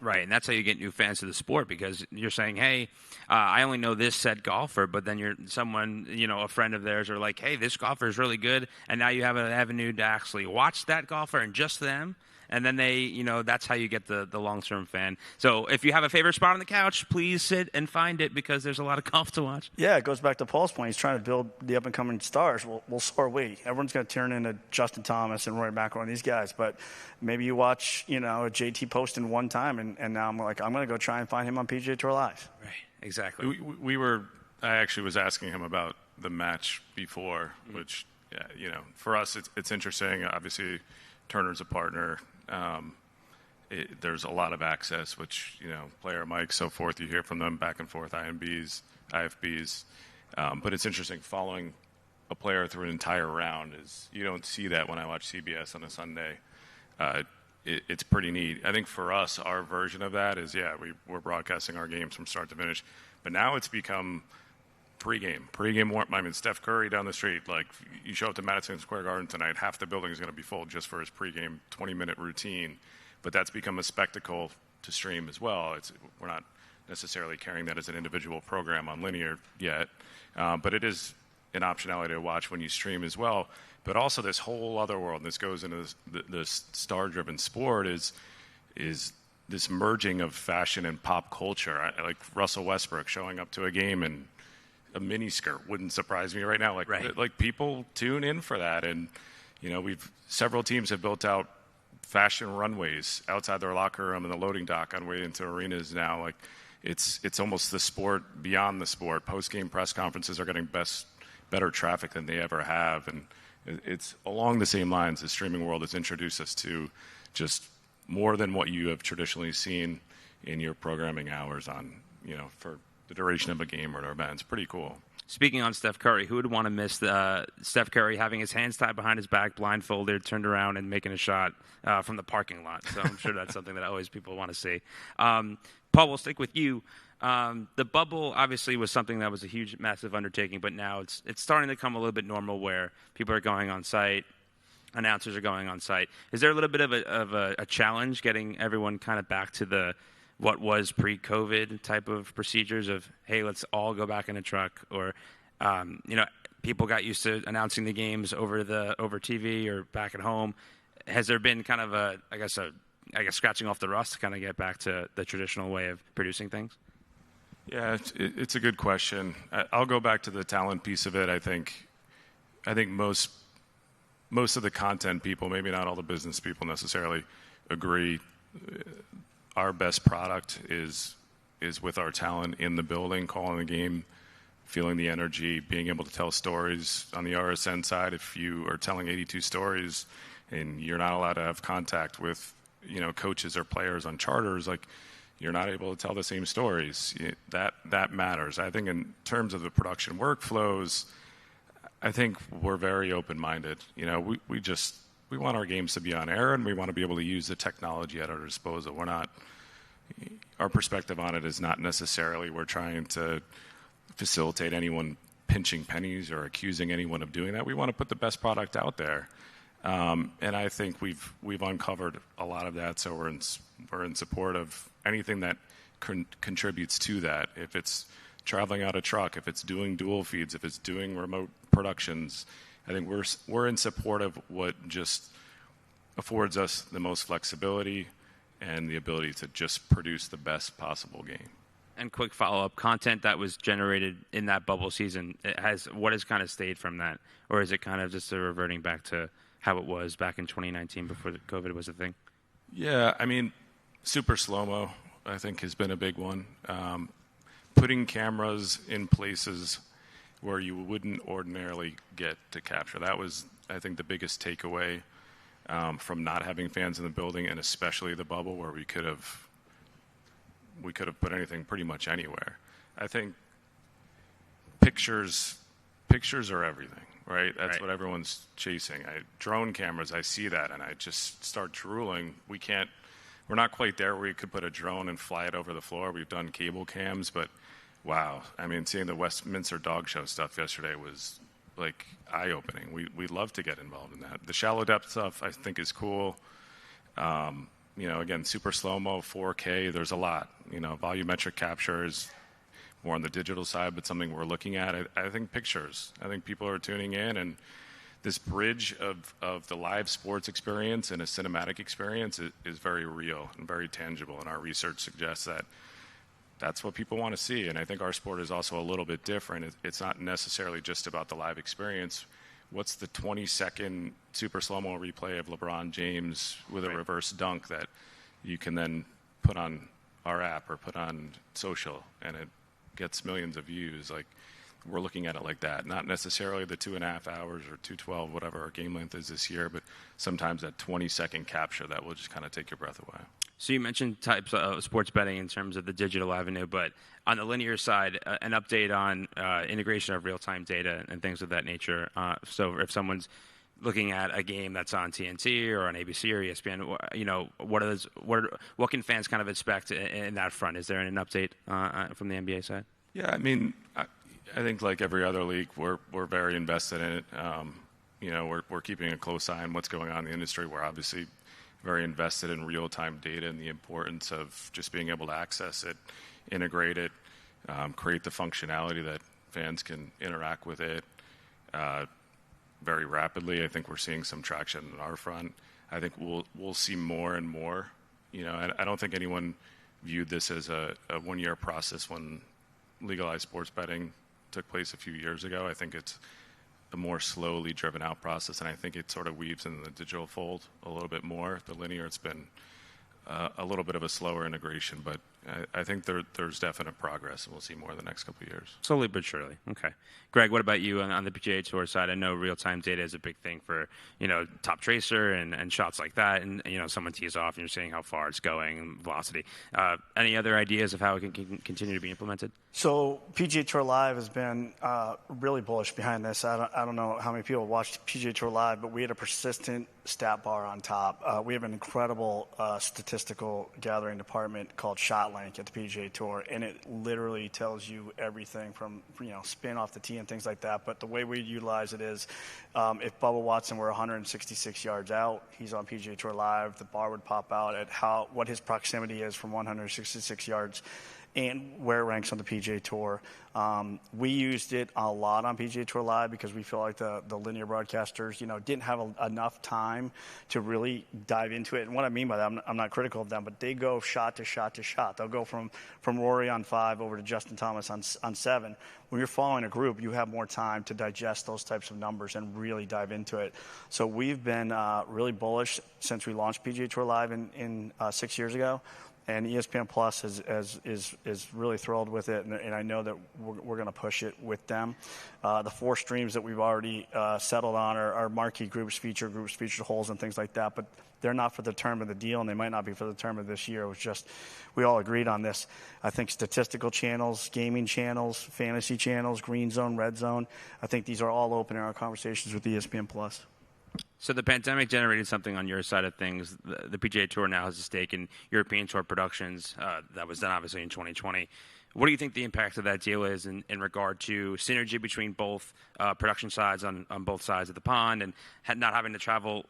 Right, and that's how you get new fans to the sport, because you're saying, hey, I only know this said golfer, but then you're someone, a friend of theirs, are like, hey, this golfer is really good, and now you have an avenue to actually watch that golfer and just them, and then they, that's how you get the long-term fan. So if you have a favorite spot on the couch, please sit and find it, because there's a lot of golf to watch. Yeah, it goes back to Paul's point. He's trying to build the up-and-coming stars. Well, so are we. Everyone's going to turn into Justin Thomas and Rory McIlroy and these guys, but maybe you watch, a JT Poston one time, and now I'm going to go try and find him on PGA Tour Live. Right, exactly. I actually was asking him about the match before, which, for us, it's interesting. Obviously, Turner's a partner. There's a lot of access, which, player mics, so forth. You hear from them back and forth, IMBs, IFBs. But it's interesting following a player through an entire round. You don't see that when I watch CBS on a Sunday. It's pretty neat. I think for us, our version of that is, we're broadcasting our games from start to finish. But now it's become pregame warm. I mean, Steph Curry down the street, like, you show up to Madison Square Garden tonight, half the building is going to be full just for his pregame 20-minute routine. But that's become a spectacle to stream as well. We're not necessarily carrying that as an individual program on linear yet, but it is an optionality to watch when you stream as well. But also this whole other world, and this goes into this star-driven sport, is this merging of fashion and pop culture. Like Russell Westbrook showing up to a game in a miniskirt wouldn't surprise me right now. Like people tune in for that, and several teams have built out fashion runways outside their locker room and the loading dock on way into arenas now. Like it's almost the sport beyond the sport. Post-game press conferences are getting better traffic than they ever have, and it's along the same lines. The streaming world has introduced us to just more than what you have traditionally seen in your programming hours on, for the duration of a game or an event. It's pretty cool. Speaking on Steph Curry, who would want to miss Steph Curry having his hands tied behind his back, blindfolded, turned around, and making a shot from the parking lot? So I'm sure that's something that always people want to see. Paul, we'll stick with you. The bubble obviously was something that was a huge, massive undertaking, but now it's starting to come a little bit normal where people are going on site, announcers are going on site. Is there a little bit of a challenge getting everyone kind of back to what was pre-COVID type of procedures of, hey, let's all go back in a truck, or people got used to announcing the games over TV or back at home. Has there been kind of I guess scratching off the rust to kind of get back to the traditional way of producing things? Yeah, it's a good question. I'll go back to the talent piece of it. I think most of the content people, maybe not all the business people necessarily, agree. Our best product is with our talent in the building, calling the game, feeling the energy, being able to tell stories. On the RSN side, if you are telling 82 stories and you're not allowed to have contact with coaches or players on charters, like, you're not able to tell the same stories. That matters. I think in terms of the production workflows, I think we're very open-minded. We want our games to be on air, and we want to be able to use the technology at our disposal. Our perspective on it is not necessarily we're trying to facilitate anyone pinching pennies or accusing anyone of doing that. We want to put the best product out there. And I think we've uncovered a lot of that, so we're in support of anything that contributes to that. If it's traveling out a truck, if it's doing dual feeds, if it's doing remote productions, I think we're in support of what just affords us the most flexibility and the ability to just produce the best possible game. And quick follow-up, content that was generated in that bubble season, what has kind of stayed from that? Or is it kind of just a reverting back to how it was back in 2019 before COVID was a thing? Yeah, I mean, super slow-mo, I think, has been a big one. Putting cameras in places where you wouldn't ordinarily get to capture. That was, I think, the biggest takeaway from not having fans in the building, and especially the bubble, where we could have put anything pretty much anywhere. I think pictures are everything, right? That's what everyone's chasing. Drone cameras, I see that, and I just start drooling. We're not quite there where we could put a drone and fly it over the floor. We've done cable cams, but wow. I mean, seeing the Westminster Dog Show stuff yesterday was like eye-opening. We'd love to get involved in that. The shallow depth stuff I think is cool. Again, super slow-mo, 4K, there's a lot. Volumetric capture is more on the digital side, but something we're looking at. I think pictures. I think people are tuning in, and this bridge of the live sports experience and a cinematic experience is very real and very tangible, and our research suggests that that's what people want to see. And I think our sport is also a little bit different. It's not necessarily just about the live experience. What's the 20-second super slow-mo replay of LeBron James with a reverse dunk that you can then put on our app or put on social, and it gets millions of views? Like, we're looking at it like that. Not necessarily the 2.5 hours or 2:12, whatever our game length is this year, but sometimes that 20-second capture that will just kind of take your breath away. So you mentioned types of sports betting in terms of the digital avenue, but on the linear side, an update on integration of real-time data and things of that nature. So if someone's looking at a game that's on TNT or on ABC or ESPN, what can fans kind of expect in that front? Is there an update from the NBA side? Yeah, I mean, I think like every other league, we're very invested in it. We're keeping a close eye on what's going on in the industry. We're obviously very invested in real-time data and the importance of just being able to access it, integrate it, create the functionality that fans can interact with it very rapidly. I think we're seeing some traction on our front. I think we'll see more and more. I don't think anyone viewed this as a one-year process when legalized sports betting took place a few years ago. I think it's a more slowly driven out process, and I think it sort of weaves in the digital fold a little bit more. The linear, it's been a little bit of a slower integration, but I think there's definite progress, and we'll see more in the next couple of years. Slowly but surely. Okay. Greg, what about you on the PGA Tour side? I know real-time data is a big thing for, top tracer and shots like that, and, someone tees off and you're seeing how far it's going and velocity. Any other ideas of how it can continue to be implemented? So PGA Tour Live has been really bullish behind this. I don't know how many people watched PGA Tour Live, but we had a persistent stat bar on top. We have an incredible statistical gathering department called Shot shot link at the PGA Tour, and it literally tells you everything from spin off the tee and things like that. But the way we utilize it is, if Bubba Watson were 166 yards out, he's on PGA Tour Live. The bar would pop out at what his proximity is from 166 yards, and where it ranks on the PGA Tour. We used it a lot on PGA Tour Live because we feel like the linear broadcasters, didn't have enough time to really dive into it. And what I mean by that, I'm not critical of them, but they go shot to shot to shot. They'll go from Rory on 5 over to Justin Thomas on 7. When you're following a group, you have more time to digest those types of numbers and really dive into it. So we've been really bullish since we launched PGA Tour Live in 6 years ago. And ESPN Plus is really thrilled with it, and I know that we're going to push it with them. The 4 streams that we've already settled on are marquee groups, featured holes, and things like that, but they're not for the term of the deal, and they might not be for the term of this year. It was just we all agreed on this. I think statistical channels, gaming channels, fantasy channels, green zone, red zone, I think these are all open in our conversations with ESPN Plus. So the pandemic generated something on your side of things. The PGA Tour now has a stake in European Tour Productions. That was done, obviously, in 2020. What do you think the impact of that deal is in regard to synergy between both production sides on both sides of the pond, and not having to travel,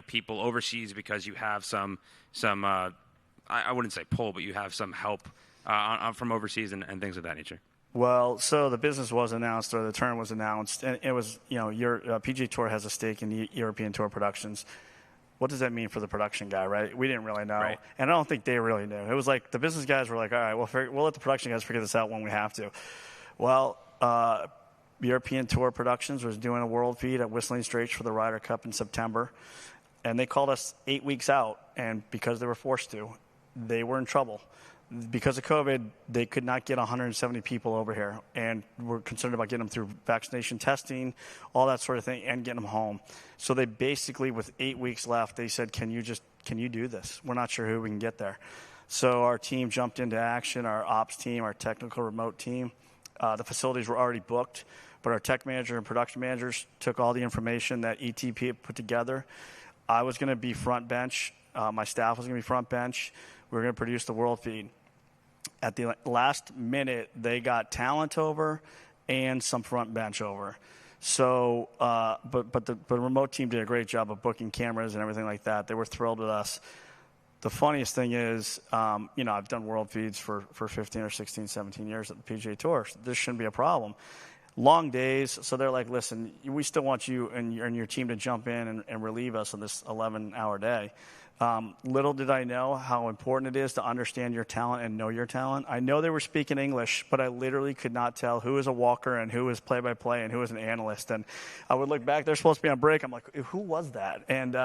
people overseas because you have some I wouldn't say pull, but you have some help from overseas and things of that nature? Well, so the business was announced, or the term was announced, and it was, your PGA Tour has a stake in the European Tour Productions. What does that mean for the production guy, right? We didn't really know, right. And I don't think they really knew. It was like the business guys were like, all right, we'll let the production guys figure this out when we have to. Well, European Tour Productions was doing a world feed at Whistling Straits for the Ryder Cup in September, and they called us 8 weeks out, and because they were forced to, they were in trouble. Because of COVID, they could not get 170 people over here, and we're concerned about getting them through vaccination testing, all that sort of thing, and getting them home. So they basically, with 8 weeks left, they said, can you do this? We're not sure who we can get there. So our team jumped into action, our ops team, our technical remote team. The facilities were already booked, but our tech manager and production managers took all the information that ETP put together. I was going to be front bench. My staff was going to be front bench. We were going to produce the world feed. At the last minute, they got talent over and some front bench over. So, but the remote team did a great job of booking cameras and everything like that. They were thrilled with us. The funniest thing is, I've done world feeds for 15 or 16, 17 years at the PGA Tour. So this shouldn't be a problem. Long days, so they're like, listen, we still want you and your team to jump in and relieve us on this 11-hour day. Little did I know how important it is to understand your talent and know your talent. I know they were speaking English, but I literally could not tell who was a walker and who was play-by-play and who was an analyst. And I would look back, they're supposed to be on break. I'm like, who was that? And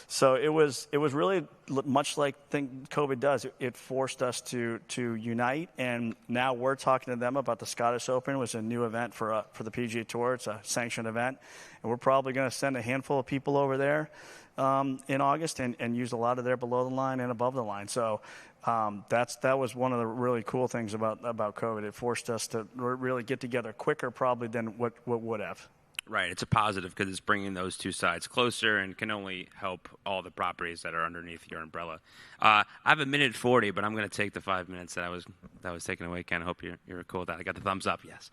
so it was really much like COVID does. It forced us to unite, and now we're talking to them about the Scottish Open, which is a new event for the PGA Tour. It's a sanctioned event, and we're probably going to send a handful of people over there in August and use a lot of their below the line and above the line. So that was one of the really cool things about COVID. It forced us to really get together quicker probably than what would have. Right. It's a positive because it's bringing those two sides closer and can only help all the properties that are underneath your umbrella. I have 1:40, but I'm going to take the 5 minutes that was taken away. Ken, I hope you're cool with that. I got the thumbs up, yes.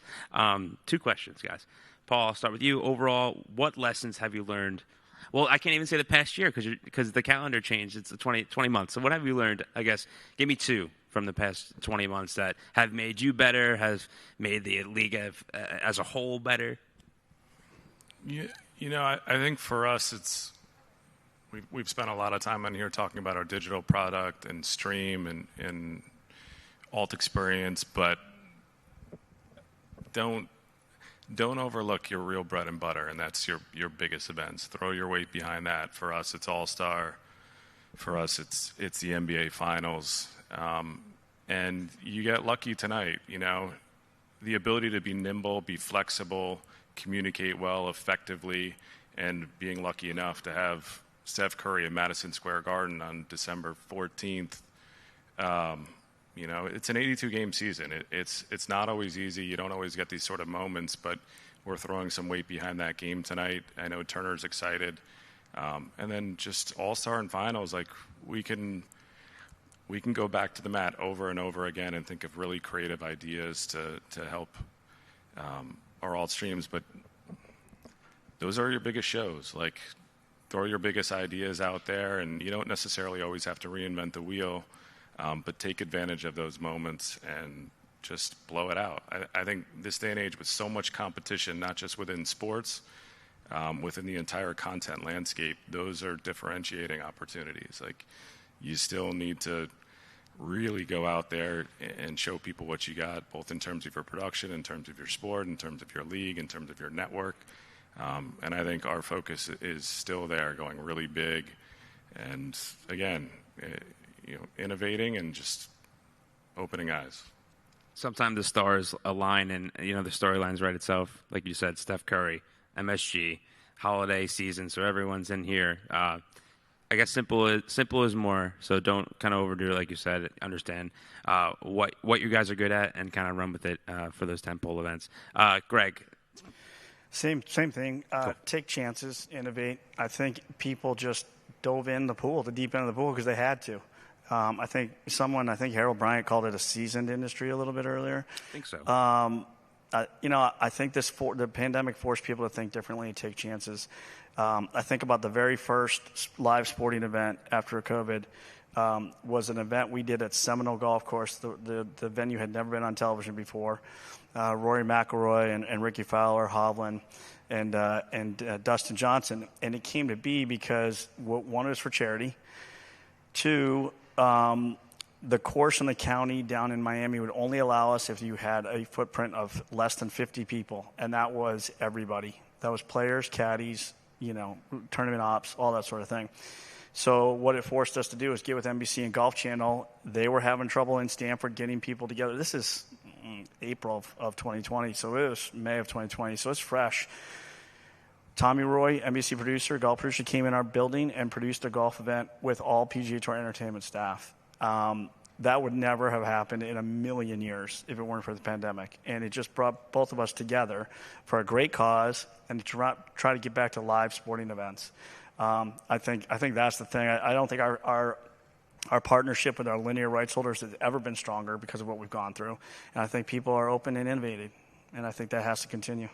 2 questions, guys. Paul, I'll start with you. Overall, what lessons have you learned? Well, I can't even say the past year because the calendar changed. It's 20 months. So what have you learned, I guess? Give me 2 from the past 20 months that have made you better, has made the league as a whole better. I think for us, we've spent a lot of time on here talking about our digital product and stream and alt experience, but don't overlook your real bread and butter, and that's your biggest events. Throw your weight behind that. For us, it's All-Star. For us, it's the NBA Finals. And you get lucky tonight, the ability to be nimble, be flexible, communicate well, effectively, and being lucky enough to have Steph Curry at Madison Square Garden on December 14th. It's an 82-game season. It's not always easy. You don't always get these sort of moments, but we're throwing some weight behind that game tonight. I know Turner's excited. And then just All-Star and Finals, like we can we can go back to the mat over and over again and think of really creative ideas to help our alt streams, but those are your biggest shows. Like, throw your biggest ideas out there, and you don't necessarily always have to reinvent the wheel, but take advantage of those moments and just blow it out. I think this day and age, with so much competition, not just within sports, within the entire content landscape, those are differentiating opportunities. Like, you still need to really go out there and show people what you got, both in terms of your production, in terms of your sport, in terms of your league, in terms of your network. And I think our focus is still there, going really big, and again, innovating and just opening eyes. Sometimes the stars align, and the storylines write itself. Like you said, Steph Curry, MSG, holiday season, so everyone's in here. I guess simple is more. So don't kind of overdo it, like you said. Understand what you guys are good at, and kind of run with it for those tentpole events. Greg. Same thing. Take chances, innovate. I think people just dove in the deep end of the pool, because they had to. I think Harold Bryant called it a seasoned industry a little bit earlier. I think so. I think the pandemic forced people to think differently and take chances. I think about the very first live sporting event after COVID was an event we did at Seminole Golf Course. The venue had never been on television before. Rory McIlroy and Ricky Fowler, Hovland, and Dustin Johnson. And it came to be because, one, it was for charity. Two, the course in the county down in Miami would only allow us if you had a footprint of less than 50 people. And that was everybody. That was players, caddies, tournament ops, all that sort of thing. So what it forced us to do is get with NBC and Golf Channel. They were having trouble in Stanford getting people together. This is April of 2020, so it was May of 2020, so it's fresh. Tommy Roy, NBC producer, golf producer, came in our building and produced a golf event with all PGA Tour entertainment staff. That would never have happened in a million years if it weren't for the pandemic. And it just brought both of us together for a great cause and to try to get back to live sporting events. I think that's the thing. I don't think our partnership with our linear rights holders has ever been stronger because of what we've gone through. And I think people are open and innovative. And I think that has to continue.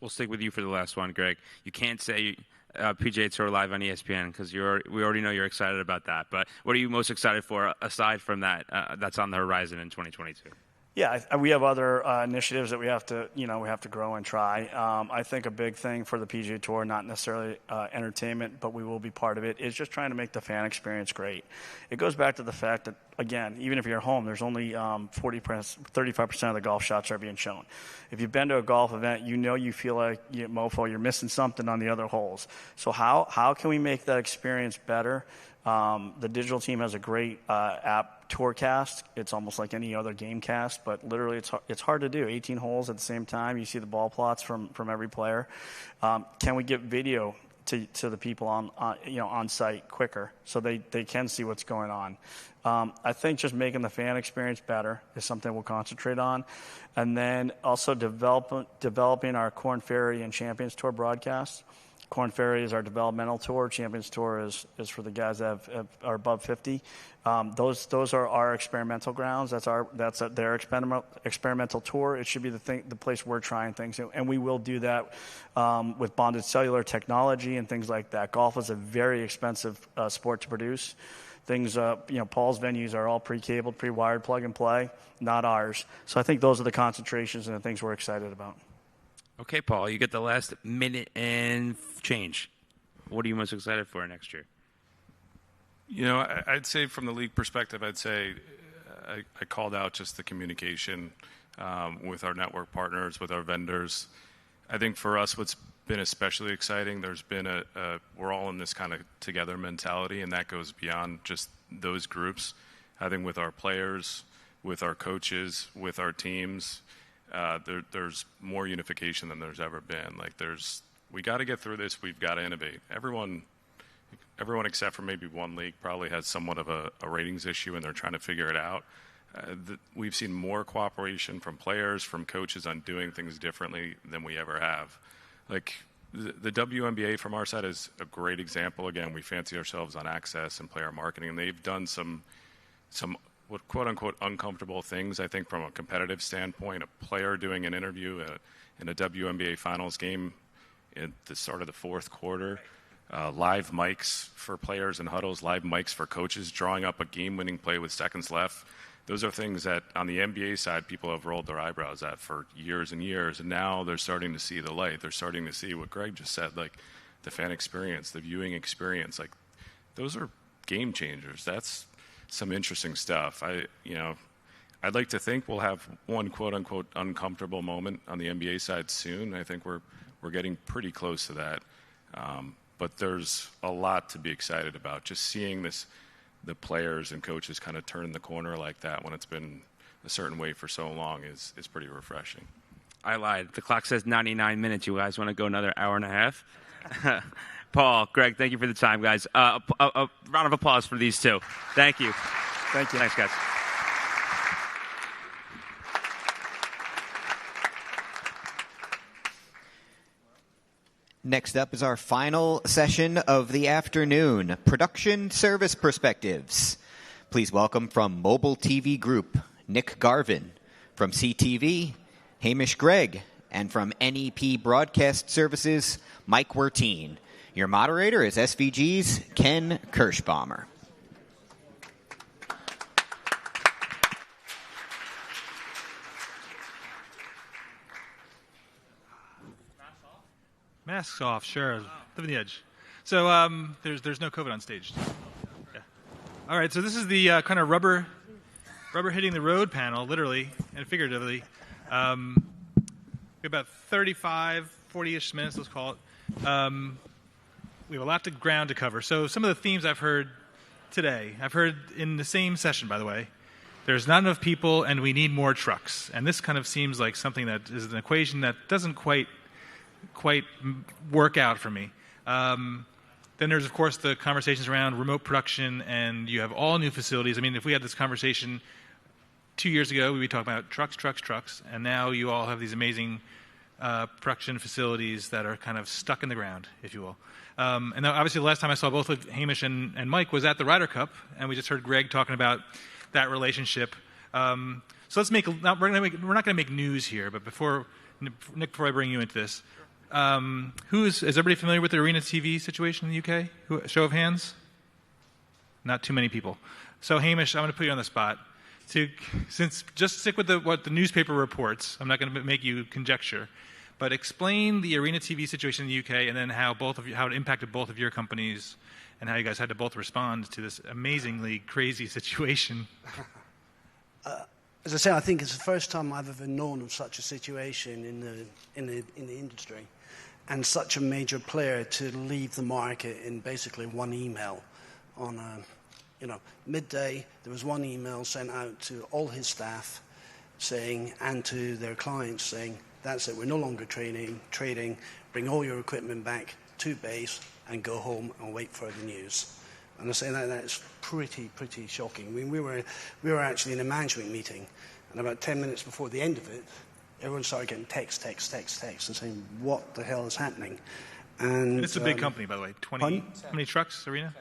We'll stick with you for the last one, Greg. You can't say PGA Tour Live on ESPN because we already know you're excited about that. But what are you most excited for aside from that that's on the horizon in 2022? Yeah, we have other initiatives that we have to grow and try. I think a big thing for the PGA Tour, not necessarily entertainment, but we will be part of it, is just trying to make the fan experience great. It goes back to the fact that, again, even if you're at home, there's only 35% of the golf shots are being shown. If you've been to a golf event, you feel like, you're missing something on the other holes. So how can we make that experience better? The digital team has a great app, Tourcast. It's almost like any other game cast, but literally it's hard to do. 18 holes at the same time. You see the ball plots from every player. Can we get video to the people on site quicker so they can see what's going on? I think just making the fan experience better is something we'll concentrate on. And then also developing our Korn Ferry and Champions Tour broadcasts. Korn Ferry is our developmental tour. Champions Tour is for the guys that are above 50. Those are our experimental grounds. That's their experimental tour. It should be the place we're trying things, and we will do that with bonded cellular technology and things like that. Golf is a very expensive sport to produce. Things, Paul's venues are all pre-cabled, pre-wired, plug and play, not ours. So I think those are the concentrations and the things we're excited about. Okay, Paul, you get the last minute and change. What are you most excited for next year? I'd say from the league perspective, I called out just the communication with our network partners, with our vendors. I think for us, what's been especially exciting, there's been we're all in this kind of together mentality, and that goes beyond just those groups. I think with our players, with our coaches, with our teams, there's more unification than there's ever been. We got to get through this. We've got to innovate. Everyone except for maybe one league probably has somewhat of a ratings issue, and they're trying to figure it out. We've seen more cooperation from players, from coaches on doing things differently than we ever have. the WNBA from our side is a great example. Again, we fancy ourselves on access and player marketing, and they've done some what quote unquote uncomfortable things. I think from a competitive standpoint, a player doing an interview in a WNBA Finals game at the start of the fourth quarter, live mics for players in huddles, live mics for coaches, drawing up a game-winning play with seconds left. Those are things that on the NBA side people have rolled their eyebrows at for years and years, and now they're starting to see the light. They're starting to see what Greg just said, like the fan experience, the viewing experience. Like those are game changers. That's some interesting stuff. I'd like to think we'll have one quote unquote uncomfortable moment on the NBA side soon. I think we're getting pretty close to that. But there's a lot to be excited about. Just seeing the players and coaches kind of turn the corner like that when it's been a certain way for so long is pretty refreshing. I lied. The clock says 99 minutes. You guys want to go another hour and a half? Paul, Greg, thank you for the time, guys. A round of applause for these two. Thank you. Thank you. Thanks, guys. Next up is our final session of the afternoon, Production Service Perspectives. Please welcome from Mobile TV Group, Nick Garvin, from CTV, Hamish Gregg, and from NEP Broadcast Services, Mike Wertine. Your moderator is SVG's Ken Kirschbaumer. Masks off, sure. Living the edge. So there's no COVID on stage. Yeah. All right. So this is the kind of rubber hitting the road panel, literally and figuratively. We have about 35, 40-ish minutes. Let's call it. We have a lot of ground to cover. So some of the themes I've heard today, I've heard in the same session, by the way. There's not enough people, and we need more trucks. And this kind of seems like something that is an equation that doesn't quite work out for me. Then there's, of course, the conversations around remote production, and you have all new facilities. I mean, if we had this conversation 2 years ago, we'd be talking about trucks, and now you all have these amazing production facilities that are kind of stuck in the ground, if you will. And obviously the last time I saw both of Hamish and Mike was at the Ryder Cup, and we just heard Greg talking about that relationship. So let's we're not going to make news here, but before I bring you into this, is everybody familiar with the Arena TV situation in the UK? Show of hands? Not too many people. So Hamish, I'm going to put you on the spot. Just stick with what the newspaper reports. I'm not going to make you conjecture, but explain the Arena TV situation in the UK, and then how it impacted both of your companies, and how you guys had to both respond to this amazingly crazy situation. As I say, I think it's the first time I've ever known of such a situation in the industry, and such a major player to leave the market in basically one email. On midday, there was one email sent out to all his staff saying, and to their clients saying, that's it, we're no longer trading, bring all your equipment back to base and go home and wait for the news. And I say that's pretty shocking. I mean, we were actually in a management meeting, and about 10 minutes before the end of it, everyone started getting text, and saying, what the hell is happening? And it's a big company, by the way. 20. How many trucks, Arena?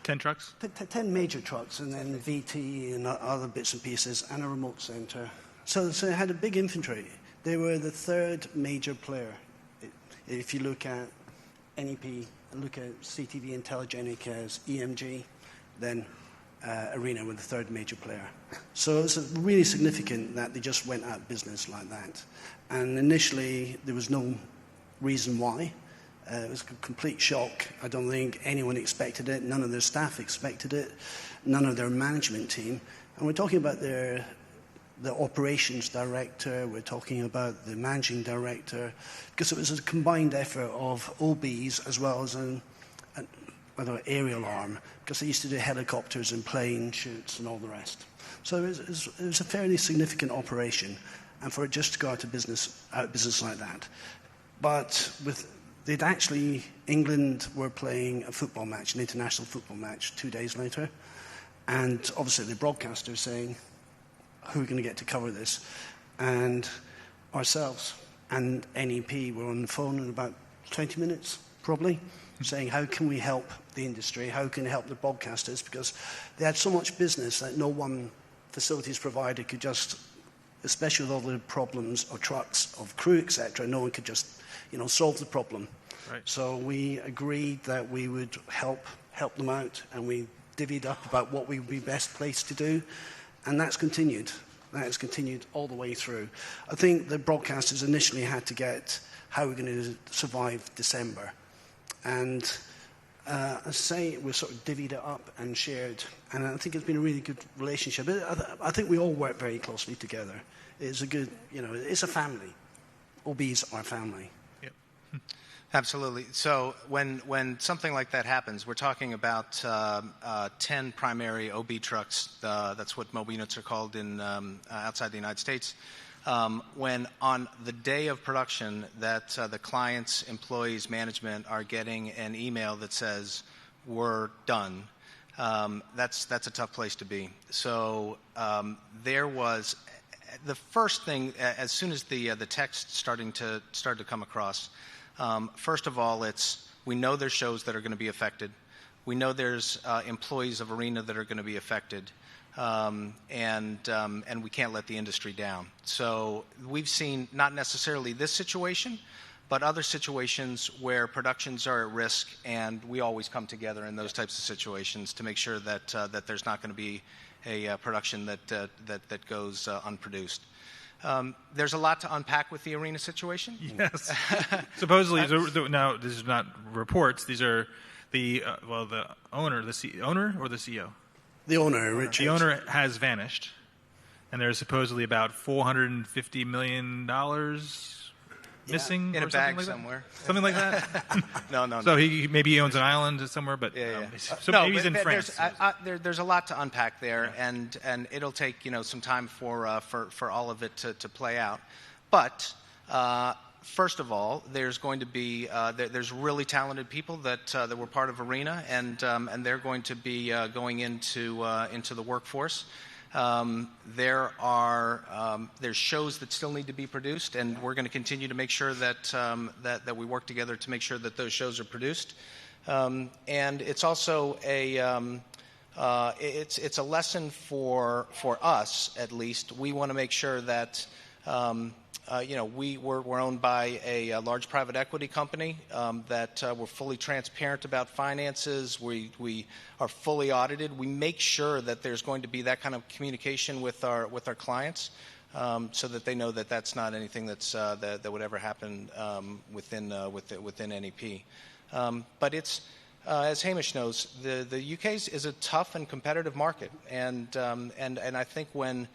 10 trucks? 10 major trucks, and then VT and other bits and pieces, and a remote center. So it had a big inventory. They were the third major player. If you look at NEP, look at CTV Intelligenic as EMG, then Arena were the third major player. So it's really significant that they just went out of business like that. And initially, there was no reason why. It was a complete shock. I don't think anyone expected it. None of their staff expected it. None of their management team. And we're talking about the operations director. We're talking about the managing director, because it was a combined effort of OBs as well as an aerial arm, because they used to do helicopters and plane shoots and all the rest. So it was a fairly significant operation, and for it just to go out of business like that. But England were playing a football match, an international football match, 2 days later, and obviously the broadcaster saying, who are going to get to cover this? And ourselves and NEP were on the phone at about 20 minutes, probably, saying how can we help the industry, how can we help the broadcasters, because they had so much business that no one facilities provider could just, especially with all the problems of trucks, of crew, etc., no one could just, solve the problem. Right. So we agreed that we would help them out, and we divvied up about what we would be best placed to do, and that's continued. That has continued all the way through. I think the broadcasters initially had to get how we're going to survive December. And as I say, we sort of divvied it up and shared. And I think it's been a really good relationship. I think we all work very closely together. It's a good, it's a family. OB's our family. Yep. Absolutely. So when something like that happens, we're talking about 10 primary OB trucks. That's what mobile units are called in outside the United States. When on the day of production that the client's employees, management are getting an email that says, we're done, that's a tough place to be. So there was the first thing, as soon as the text started to come across, first of all, we know there's shows that are going to be affected. We know there's employees of Arena that are going to be affected. And we can't let the industry down. So we've seen not necessarily this situation, but other situations where productions are at risk, and we always come together in those types of situations to make sure that there's not going to be a production that goes unproduced. There's a lot to unpack with the Arena situation. Yes. Supposedly, now this is not reports. These are the owner, owner or the CEO. The owner, Richard. The owner has vanished, and there's supposedly about $450 million missing in or a bag like somewhere. Something like that. No. So he owns an island somewhere, but so maybe he's in France. There's a lot to unpack there, and it'll take some time for all of it to play out. But first of all, there's going to be there's really talented people that were part of Arena, and they're going to be going into the workforce. There's shows that still need to be produced, and we're going to continue to make sure that we work together to make sure that those shows are produced. And it's also it's a lesson for us, at least. We want to make sure that we're owned by a large private equity company, that we're fully transparent about finances. We are fully audited. We make sure that there's going to be that kind of communication with our clients, so that they know that that's not anything that would ever happen within NEP. But it's as Hamish knows, the UK is a tough and competitive market, and I think when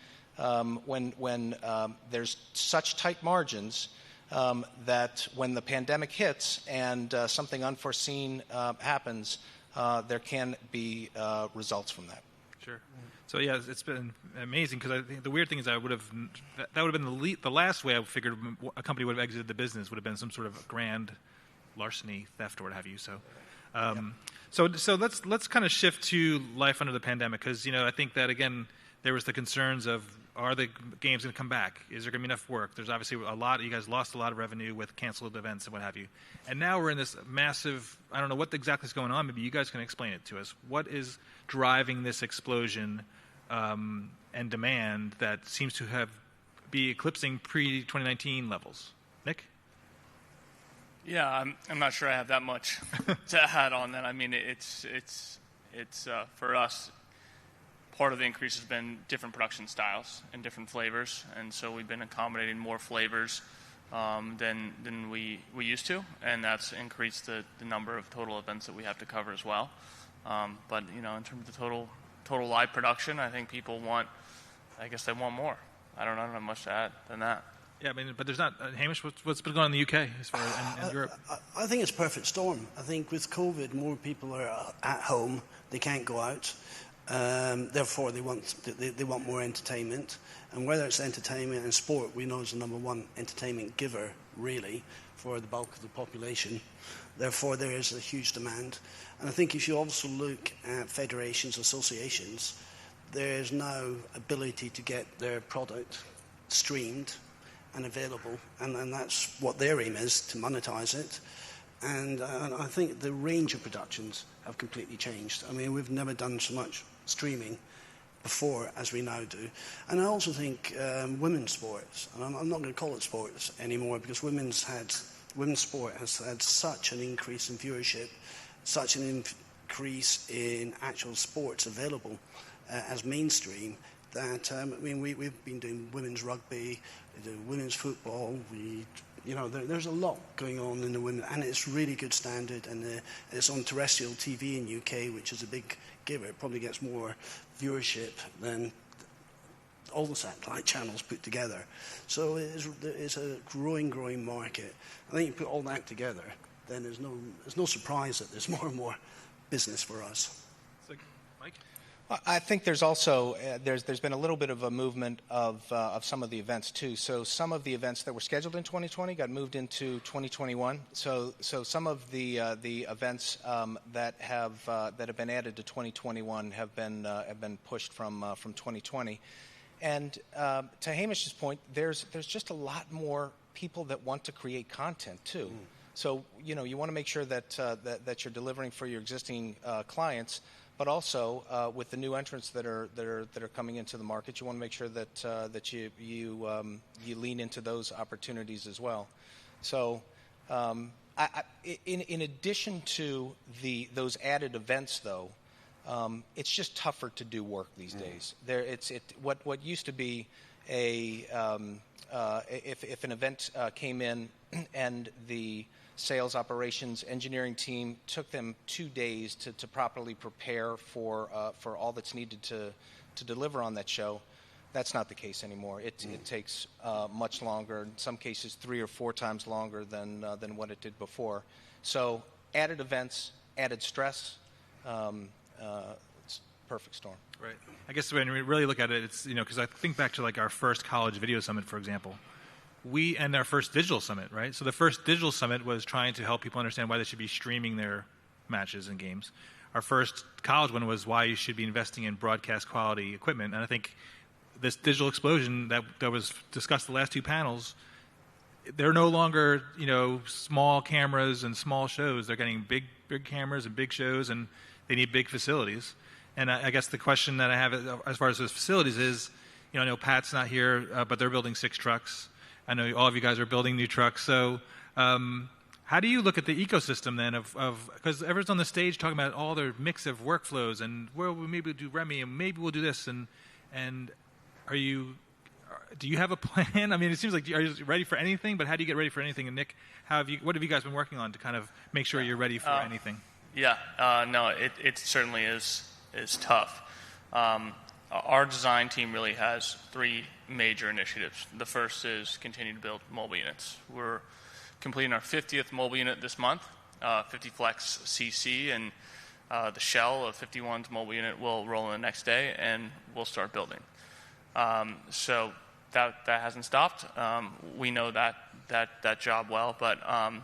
there's such tight margins, that when the pandemic hits and something unforeseen happens, there can be results from that. Sure. So yeah, it's been amazing, because I think the weird thing is that would have been the last way I figured a company would have exited the business would have been some sort of grand larceny, theft, or what have you. So. So let's kind of shift to life under the pandemic, because I think that again there was the concerns of, are the games going to come back? Is there going to be enough work? There's obviously you guys lost a lot of revenue with canceled events and what have you. And now we're in this massive, I don't know what exactly is going on. Maybe you guys can explain it to us. What is driving this explosion and demand that seems to be eclipsing pre-2019 levels? Nick? Yeah, I'm not sure I have that much to add on that. I mean, it's for us, part of the increase has been different production styles and different flavors, and so we've been accommodating more flavors than we used to, and that's increased the number of total events that we have to cover as well. But in terms of the total live production, I think people want more. I don't have much to add than that. Yeah, I mean, but there's not. Hamish, what's been going on in the UK as far as and Europe? I think it's a perfect storm. I think with COVID, more people are at home. They can't go out. Therefore, they want more entertainment. And whether it's entertainment and sport, we know is the number one entertainment giver, really, for the bulk of the population. Therefore, there is a huge demand. And I think if you also look at federations, associations, there's now ability to get their product streamed and available, and that's what their aim is, to monetize it. And I think the range of productions have completely changed. I mean, we've never done so much streaming before as we now do. And I also think women's sports, and I'm not going to call it sports anymore, because women's sport has had such an increase in viewership, such an increase in actual sports available as mainstream, that I mean, we've been doing women's rugby, women's football. There's a lot going on in the women, and it's really good standard, and it's on terrestrial TV in UK, which is a big giver. It probably gets more viewership than all the satellite channels put together. So it's a growing market. I think you put all that together, then there's no surprise that there's more and more business for us. So, Mike? I think there's also there's been a little bit of a movement of some of the events too. So some of the events that were scheduled in 2020 got moved into 2021. So some of the events that have been added to 2021 have been pushed from 2020. And to Hamish's point, there's just a lot more people that want to create content too. So you want to make sure that you're delivering for your existing clients. But also with the new entrants that are coming into the market, you want to make sure that you lean into those opportunities as well. So, in addition to those added events, though, it's just tougher to do work these days. What used to be if an event came in and the sales operations engineering team took them 2 days to properly prepare for all that's needed to deliver on that show. That's not the case anymore. It takes much longer, in some cases 3 or 4 times longer than what it did before. So added events, added stress, it's a perfect storm. Right. I guess when we really look at it, it's, because I think back to like our first college video summit, for example. And our first digital summit, right? So the first digital summit was trying to help people understand why they should be streaming their matches and games. Our first college one was why you should be investing in broadcast quality equipment. And I think this digital explosion that was discussed the last 2 panels, they're no longer, small cameras and small shows. They're getting big cameras and big shows, and they need big facilities. And I guess the question that I have as far as those facilities is, I know Pat's not here, but they're building 6 trucks. I know all of you guys are building new trucks. So how do you look at the ecosystem then because everyone's on the stage talking about all their mix of workflows and maybe we'll do Remy and maybe we'll do this and do you have a plan? I mean, it seems like, are you ready for anything? But how do you get ready for anything? And Nick, what have you guys been working on to kind of make sure you're ready for anything? Yeah, no, it certainly is tough. Our design team really has 3 major initiatives. The first is continue to build mobile units. We're completing our 50th mobile unit this month, 50 Flex CC, and the shell of 51's mobile unit will roll in the next day, and we'll start building. So that hasn't stopped. We know that job well, but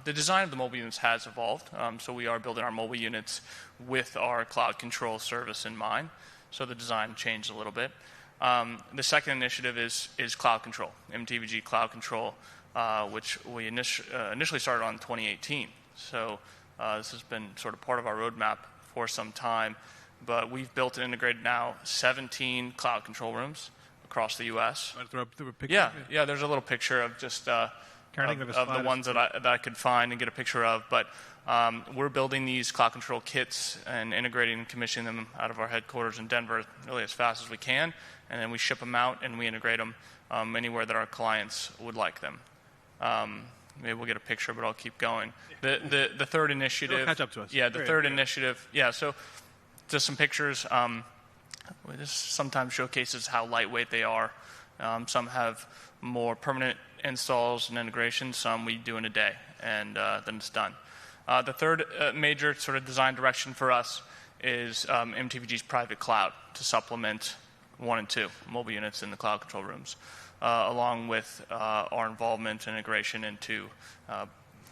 the design of the mobile units has evolved. So we are building our mobile units with our cloud control service in mind. So the design changed a little bit. The second initiative is cloud control, MTVG Cloud Control, which we initially started on in 2018. So this has been sort of part of our roadmap for some time. But we've built and integrated now 17 cloud control rooms across the U.S. Throw a picture? Yeah. There's a little picture of just of the ones that I could find and get a picture of. But we're building these cloud control kits and integrating and commissioning them out of our headquarters in Denver really as fast as we can. And then we ship them out and we integrate them anywhere that our clients would like them. Maybe we'll get a picture, but I'll keep going. The third initiative. It'll catch up to us. Yeah, the third initiative. Yeah, so just some pictures. This sometimes showcases how lightweight they are. Some have more permanent installs and integrations. Some we do in a day, and then it's done. The third major sort of design direction for us is MTVG's private cloud to supplement 1 and 2 mobile units in the cloud control rooms, along with our involvement and integration into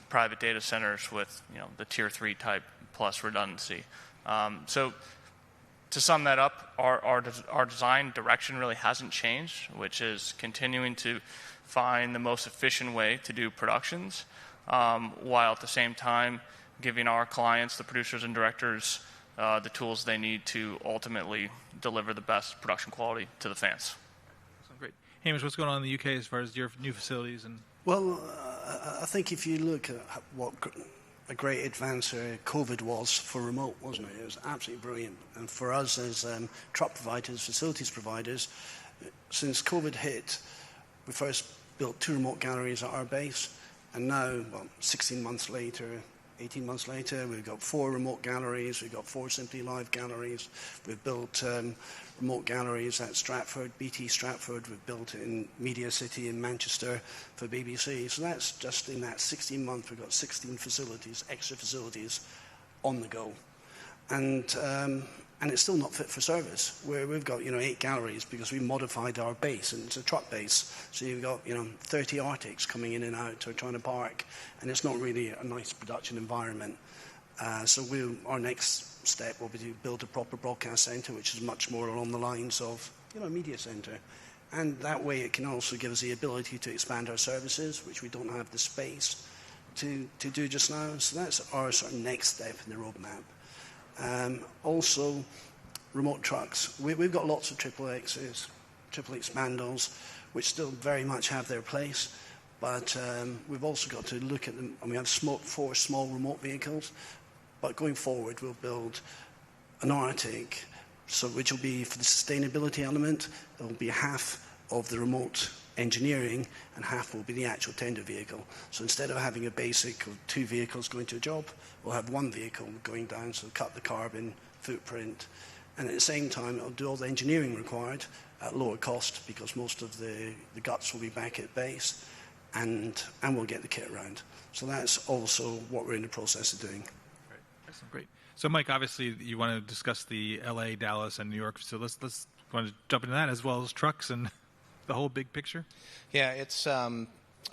private data centers with the tier 3 type plus redundancy. So to sum that up, our design direction really hasn't changed, which is continuing to find the most efficient way to do productions while at the same time giving our clients, the producers and directors, the tools they need to ultimately deliver the best production quality to the fans. Great. Hamish, what's going on in the UK as far as your new facilities? And Well, I think if you look at what a great advance COVID was for remote, wasn't it? It was absolutely brilliant. And for us as truck providers, facilities providers, since COVID hit, we first built 2 remote galleries at our base, and now, 16 months later, 18 months later, we've got 4 remote galleries, we've got 4 Simply Live galleries, we've built remote galleries at Stratford, BT Stratford, we've built it in Media City in Manchester for BBC. So that's just in that 16 months, we've got 16 facilities, extra facilities on the go. And it's still not fit for service. We've got 8 galleries because we modified our base, and it's a truck base. So you've got 30 Arctics coming in and out or trying to park, and it's not really a nice production environment. So our next step will be to build a proper broadcast centre, which is much more along the lines of a media centre, and that way it can also give us the ability to expand our services, which we don't have the space to do just now. So that's our sort of next step in the roadmap. Also, remote trucks. We've got lots of triple X's, triple expandals, which still very much have their place, but we've also got to look at them, and we have 4 small remote vehicles, but going forward we'll build an Arctic, which will be, for the sustainability element, it will be half of the remote engineering and half will be the actual tender vehicle. So instead of having a basic of 2 vehicles going to a job, we'll have 1 vehicle going down, so cut the carbon footprint, and at the same time it'll do all the engineering required at lower cost because most of the guts will be back at base, and we'll get the kit around. So that's also what we're in the process of doing. Great. Excellent. Great. So Mike, obviously you want to discuss the LA, Dallas, and New York, so let's want to jump into that as well as trucks and the whole big picture? Yeah, it's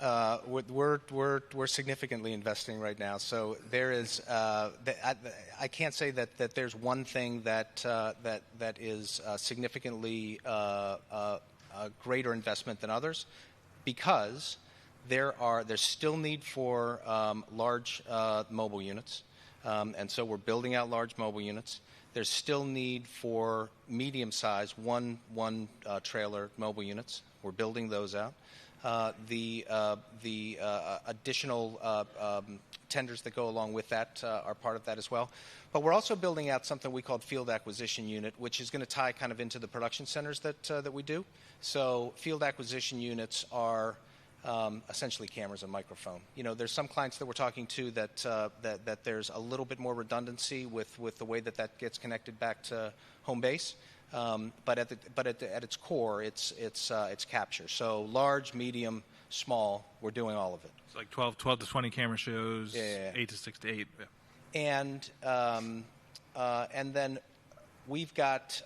we're significantly investing right now. So there is I can't say that there's one thing that is significantly a greater investment than others, because there's still need for large mobile units, and so we're building out large mobile units. There's still need for medium-sized one trailer mobile units. We're building those out. The additional tenders that go along with that are part of that as well. But we're also building out something we call Field Acquisition Unit, which is going to tie kind of into the production centers that we do. So Field Acquisition Units are essentially cameras and microphone. There's some clients that we're talking to that there's a little bit more redundancy with the way that gets connected back to home base. But at its core, it's capture. So large, medium, small, we're doing all of it. It's like 12 to 20 camera shows, 8 to 6 to 8. Yeah. And then we've got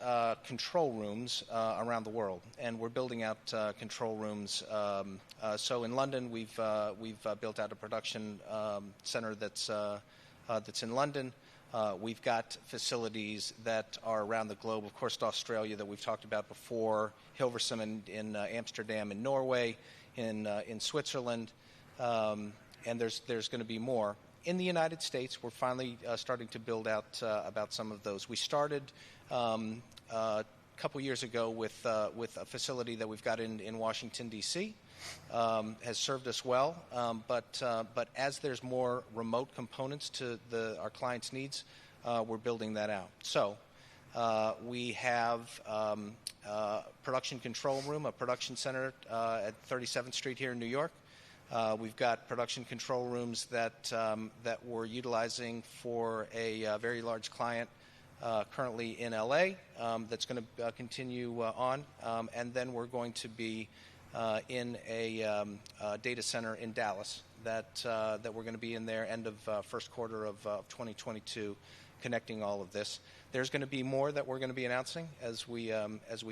control rooms around the world, and we're building out control rooms. So in London, we've built out a production center that's in London. We've got facilities that are around the globe, of course, Australia that we've talked about before, Hilversum in Amsterdam, in Norway, in Switzerland, and there's going to be more. In the United States, we're finally starting to build out about some of those. We started a couple years ago with a facility that we've got in Washington, D.C., has served us well, but as there's more remote components to our clients' needs, we're building that out. So we have production control room, a production center at 37th Street here in New York. We've got production control rooms that we're utilizing for a very large client currently in LA that's going to continue on, and then we're going to be in a data center in Dallas that we're going to be in there end of first quarter of 2022, connecting all of this. There's going to be more that we're going to be announcing as we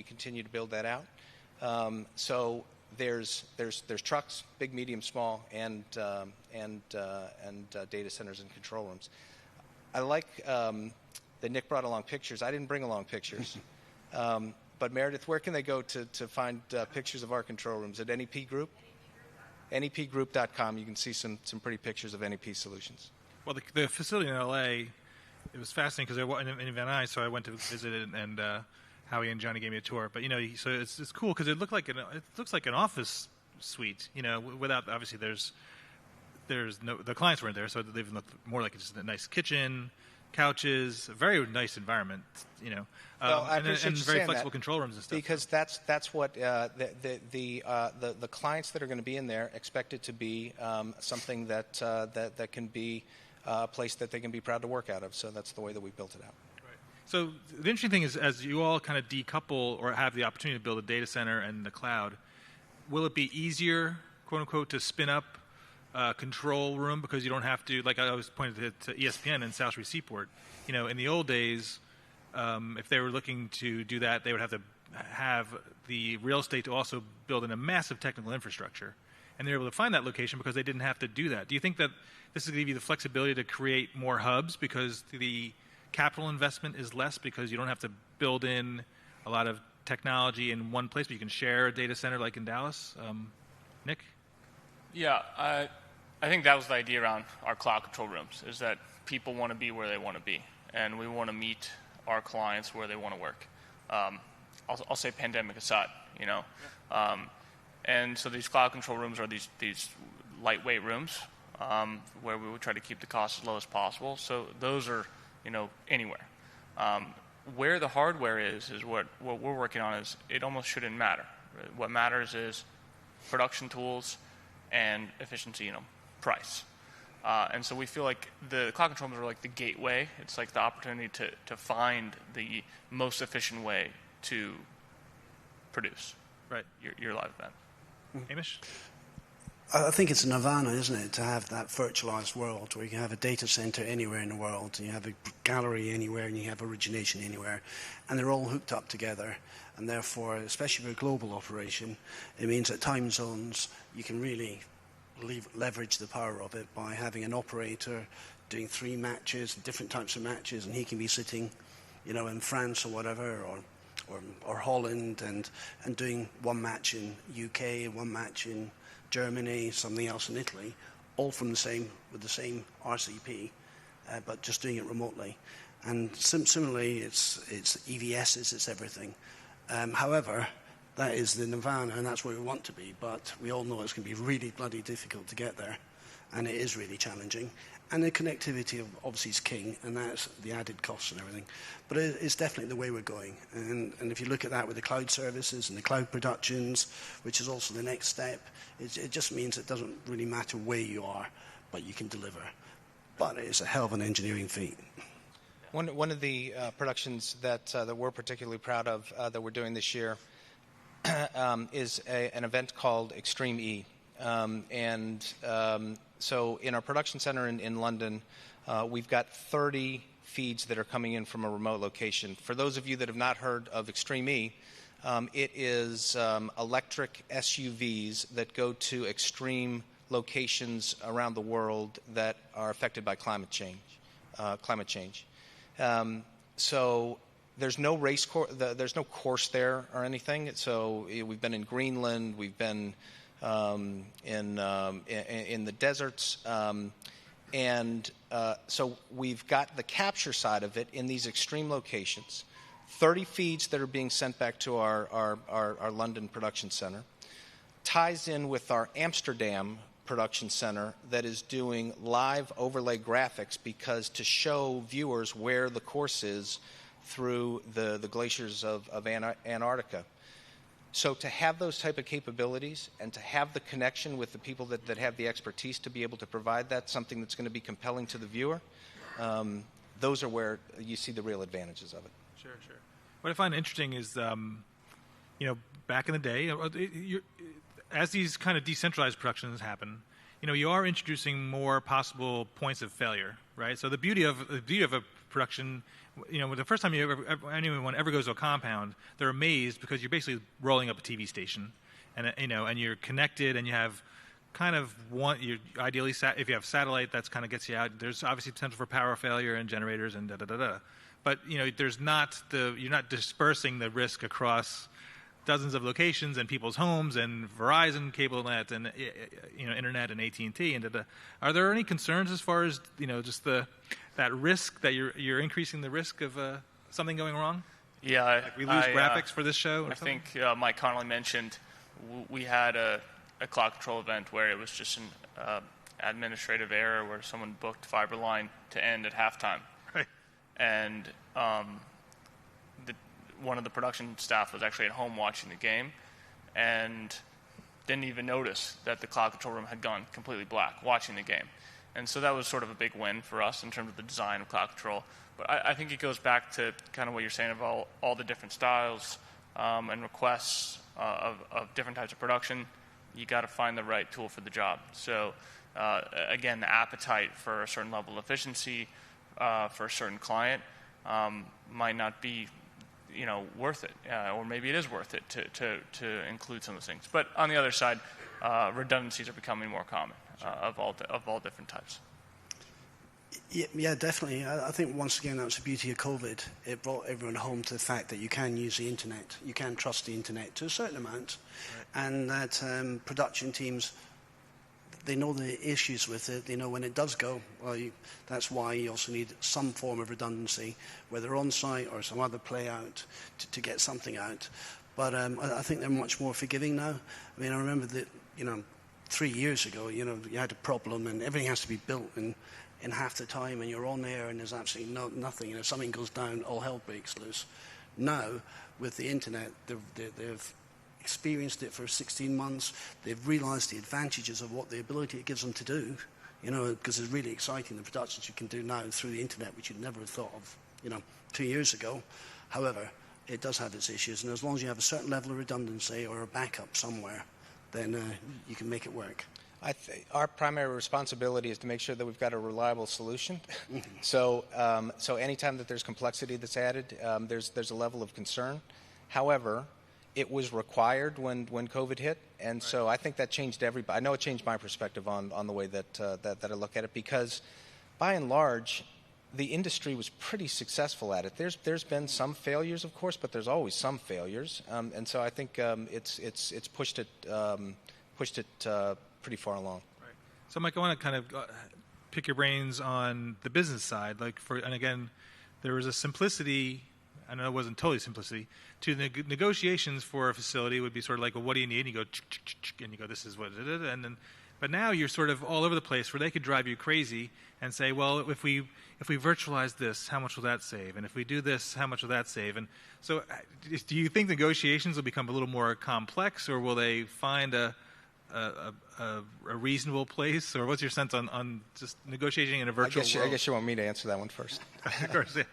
continue to build that out. So there's trucks, big, medium, small, and data centers and control rooms. I like that Nick brought along pictures. I didn't bring along pictures. But Meredith, where can they go to find pictures of our control rooms? At NEP Group? nepgroup.com. You can see some pretty pictures of NEP solutions. Well, the facility in L.A., it was fascinating because I was in Van Nuys, so I went to visit it, and Howie and Johnny gave me a tour. But so it's cool because it looks like an office suite. Without obviously there's no, the clients weren't there, so they even looked more like just a nice kitchen, couches, a very nice environment. I appreciate and you very saying flexible that, control rooms and stuff. because that's what the clients that are going to be in there expect it to be something that can be a place that they can be proud to work out of. So that's the way that we built it out. So the interesting thing is, as you all kind of decouple or have the opportunity to build a data center and the cloud, will it be easier, quote unquote, to spin up a control room because you don't have to, like I was pointing to ESPN and South Street Seaport. In the old days, if they were looking to do that, they would have to have the real estate to also build in a massive technical infrastructure. And they're able to find that location because they didn't have to do that. Do you think that this is going to give you the flexibility to create more hubs because the capital investment is less because you don't have to build in a lot of technology in one place, but you can share a data center like in Dallas? Nick? Yeah, I think that was the idea around our cloud control rooms, is that people want to be where they want to be, and we want to meet our clients where they want to work. I'll say pandemic aside, and so these cloud control rooms are these lightweight rooms where we would try to keep the cost as low as possible. So those are, anywhere. Where the hardware is what we're working on is it almost shouldn't matter. What matters is production tools and efficiency, price. And so we feel like the cloud control rooms are like the gateway. It's like the opportunity to find the most efficient way to produce your live event. Hamish? I think it's a nirvana, isn't it, to have that virtualized world where you can have a data center anywhere in the world, and you have a gallery anywhere, and you have origination anywhere, and they're all hooked up together. And therefore, especially for a global operation, it means that time zones, you can really leverage the power of it by having an operator doing 3 matches, different types of matches, and he can be sitting, in France or whatever, or Holland, and doing one match in UK, one match in Germany, something else in Italy, all from with the same RCP, but just doing it remotely. And similarly, it's EVSs, it's everything. However, that is the nirvana, and that's where we want to be. But we all know it's going to be really bloody difficult to get there, and it is really challenging. And the connectivity obviously is king, and that's the added costs and everything. But it's definitely the way we're going. And if you look at that with the cloud services and the cloud productions, which is also the next step, it just means it doesn't really matter where you are, but you can deliver. But it's a hell of an engineering feat. One of the productions that we're particularly proud of that we're doing this year is an event called Extreme E. So in our production center in London, we've got 30 feeds that are coming in from a remote location. For those of you that have not heard of Extreme E, it is electric SUVs that go to extreme locations around the world that are affected by climate change. So there's no there's no course there or anything. So we've been in Greenland, we've been in the deserts, so we've got the capture side of it in these extreme locations. 30 feeds that are being sent back to our London production center ties in with our Amsterdam production center that is doing live overlay graphics because to show viewers where the course is through the glaciers of Antarctica. So to have those type of capabilities and to have the connection with the people that have the expertise to be able to provide that, something that's going to be compelling to the viewer, those are where you see the real advantages of it. Sure. What I find interesting is, back in the day, as these kind of decentralized productions happen, you are introducing more possible points of failure, right? So the beauty of a production, the first time anyone ever goes to a compound, they're amazed because you're basically rolling up a TV station, and and you're connected, and you have kind of ideally if you have satellite, that's kind of gets you out. There's obviously potential for power failure and generators and but you're not dispersing the risk across dozens of locations and people's homes and Verizon cable net and internet and AT&T and are there any concerns as far as just that risk that you're increasing the risk of something going wrong? Yeah, like we lose graphics for this show. Or I something? think Mike Connolly mentioned we had a cloud control event where it was just an administrative error where someone booked fiber line to end at halftime, right? And one of the production staff was actually at home watching the game and didn't even notice that the cloud control room had gone completely black watching the game. And so that was sort of a big win for us in terms of the design of cloud control. But I think it goes back to kind of what you're saying about all the different styles and requests of different types of production. You got to find the right tool for the job. So again, the appetite for a certain level of efficiency for a certain client might not be worth it, or maybe it is worth it to include some of those things. But on the other side, redundancies are becoming more common of all different types. Yeah, definitely. I think once again that's the beauty of COVID. It brought everyone home to the fact that you can use the internet, you can trust the internet to a certain amount, right. And that production teams, they know the issues with it. They know when it does go. Well, that's why you also need some form of redundancy, whether on-site or some other play out to get something out. But I think they're much more forgiving now. I mean, I remember that 3 years ago, you had a problem and everything has to be built in half the time, and you're on air and there's absolutely nothing. If something goes down, all hell breaks loose. Now, with the internet, they've experienced it for 16 months. They've realized the advantages of what the ability it gives them to do, because it's really exciting, the productions you can do now through the internet, which you'd never have thought of, 2 years ago. However, it does have its issues, and as long as you have a certain level of redundancy or a backup somewhere, then you can make it work. Our primary responsibility is to make sure that we've got a reliable solution. So anytime that there's complexity that's added, there's a level of concern. However, it was required when COVID hit, and so I think that changed everybody. I know it changed my perspective on the way that I look at it, because by and large, the industry was pretty successful at it. There's been some failures, of course, but there's always some failures, and so I think it's pushed it pretty far along. Right. So, Mike, I want to kind of pick your brains on the business side. And again, there was a simplicity. I know it wasn't totally simplicity. To the negotiations for a facility would be sort of like, well, what do you need? And you go, and you go, this is what it is. And then, but now you're sort of all over the place, where they could drive you crazy and say, well, if we virtualize this, how much will that save? And if we do this, how much will that save? And so, do you think negotiations will become a little more complex, or will they find a reasonable place, or what's your sense on just negotiating in a virtual world? I guess you want me to answer that one first. Of course, yeah.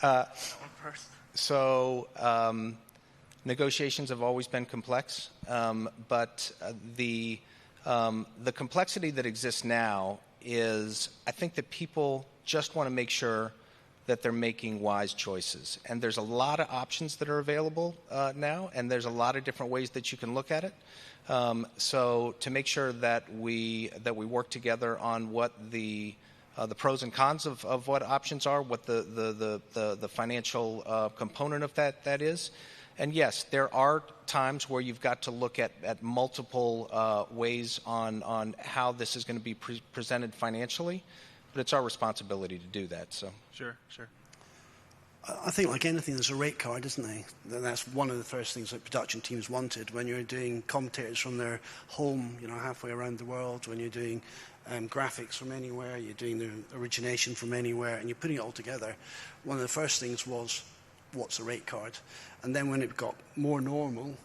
That one first. So negotiations have always been complex, but the complexity that exists now is, I think that people just want to make sure that they're making wise choices. And there's a lot of options that are available now, and there's a lot of different ways that you can look at it. So to make sure that we work together on what the pros and cons of what options are, what the financial component of that is. And yes, there are times where you've got to look at multiple ways on how this is going to be presented financially, but it's our responsibility to do that. So Sure. I think, like anything, there's a rate card, isn't there? That's one of the first things that production teams wanted when you're doing commentators from their home, halfway around the world, when you're doing graphics from anywhere, you're doing the origination from anywhere, and you're putting it all together. One of the first things was, what's a rate card? And then when it got more normal,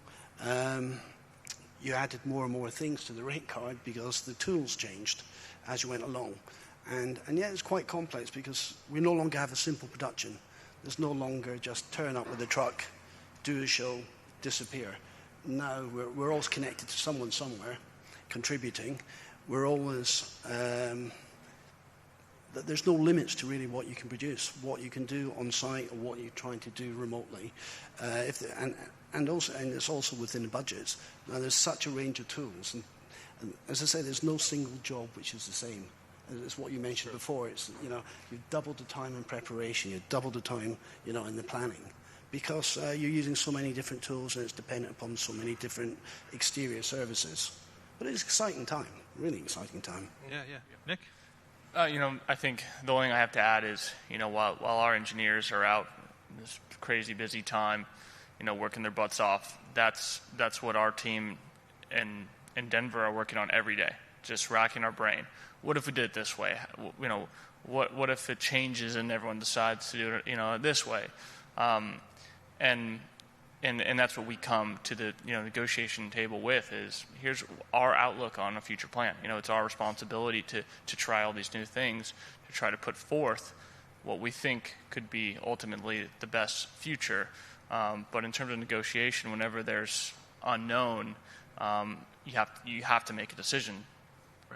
you added more and more things to the rate card because the tools changed as you went along. And yeah, it's quite complex because we no longer have a simple production. There's no longer just turn up with a truck, do a show, disappear. Now we're always connected to someone somewhere, contributing. We're always there's no limits to really what you can produce, what you can do on site, or what you're trying to do remotely. And it's also within the budgets. Now there's such a range of tools, and as I say, there's no single job which is the same. It's what you mentioned before. It's you've doubled the time in preparation, you've doubled the time in the planning, because you're using so many different tools and it's dependent upon so many different exterior services. But it's an exciting time, really exciting time. Yeah. Nick? I think the only thing I have to add is, while our engineers are out this crazy busy time, working their butts off, that's what our team in Denver are working on every day, just racking our brain. What if we did it this way? What if it changes and everyone decides to do it, this way? And that's what we come to the negotiation table with is here's our outlook on a future plan. It's our responsibility to try all these new things, to try to put forth what we think could be ultimately the best future. But in terms of negotiation, whenever there's unknown, you have to make a decision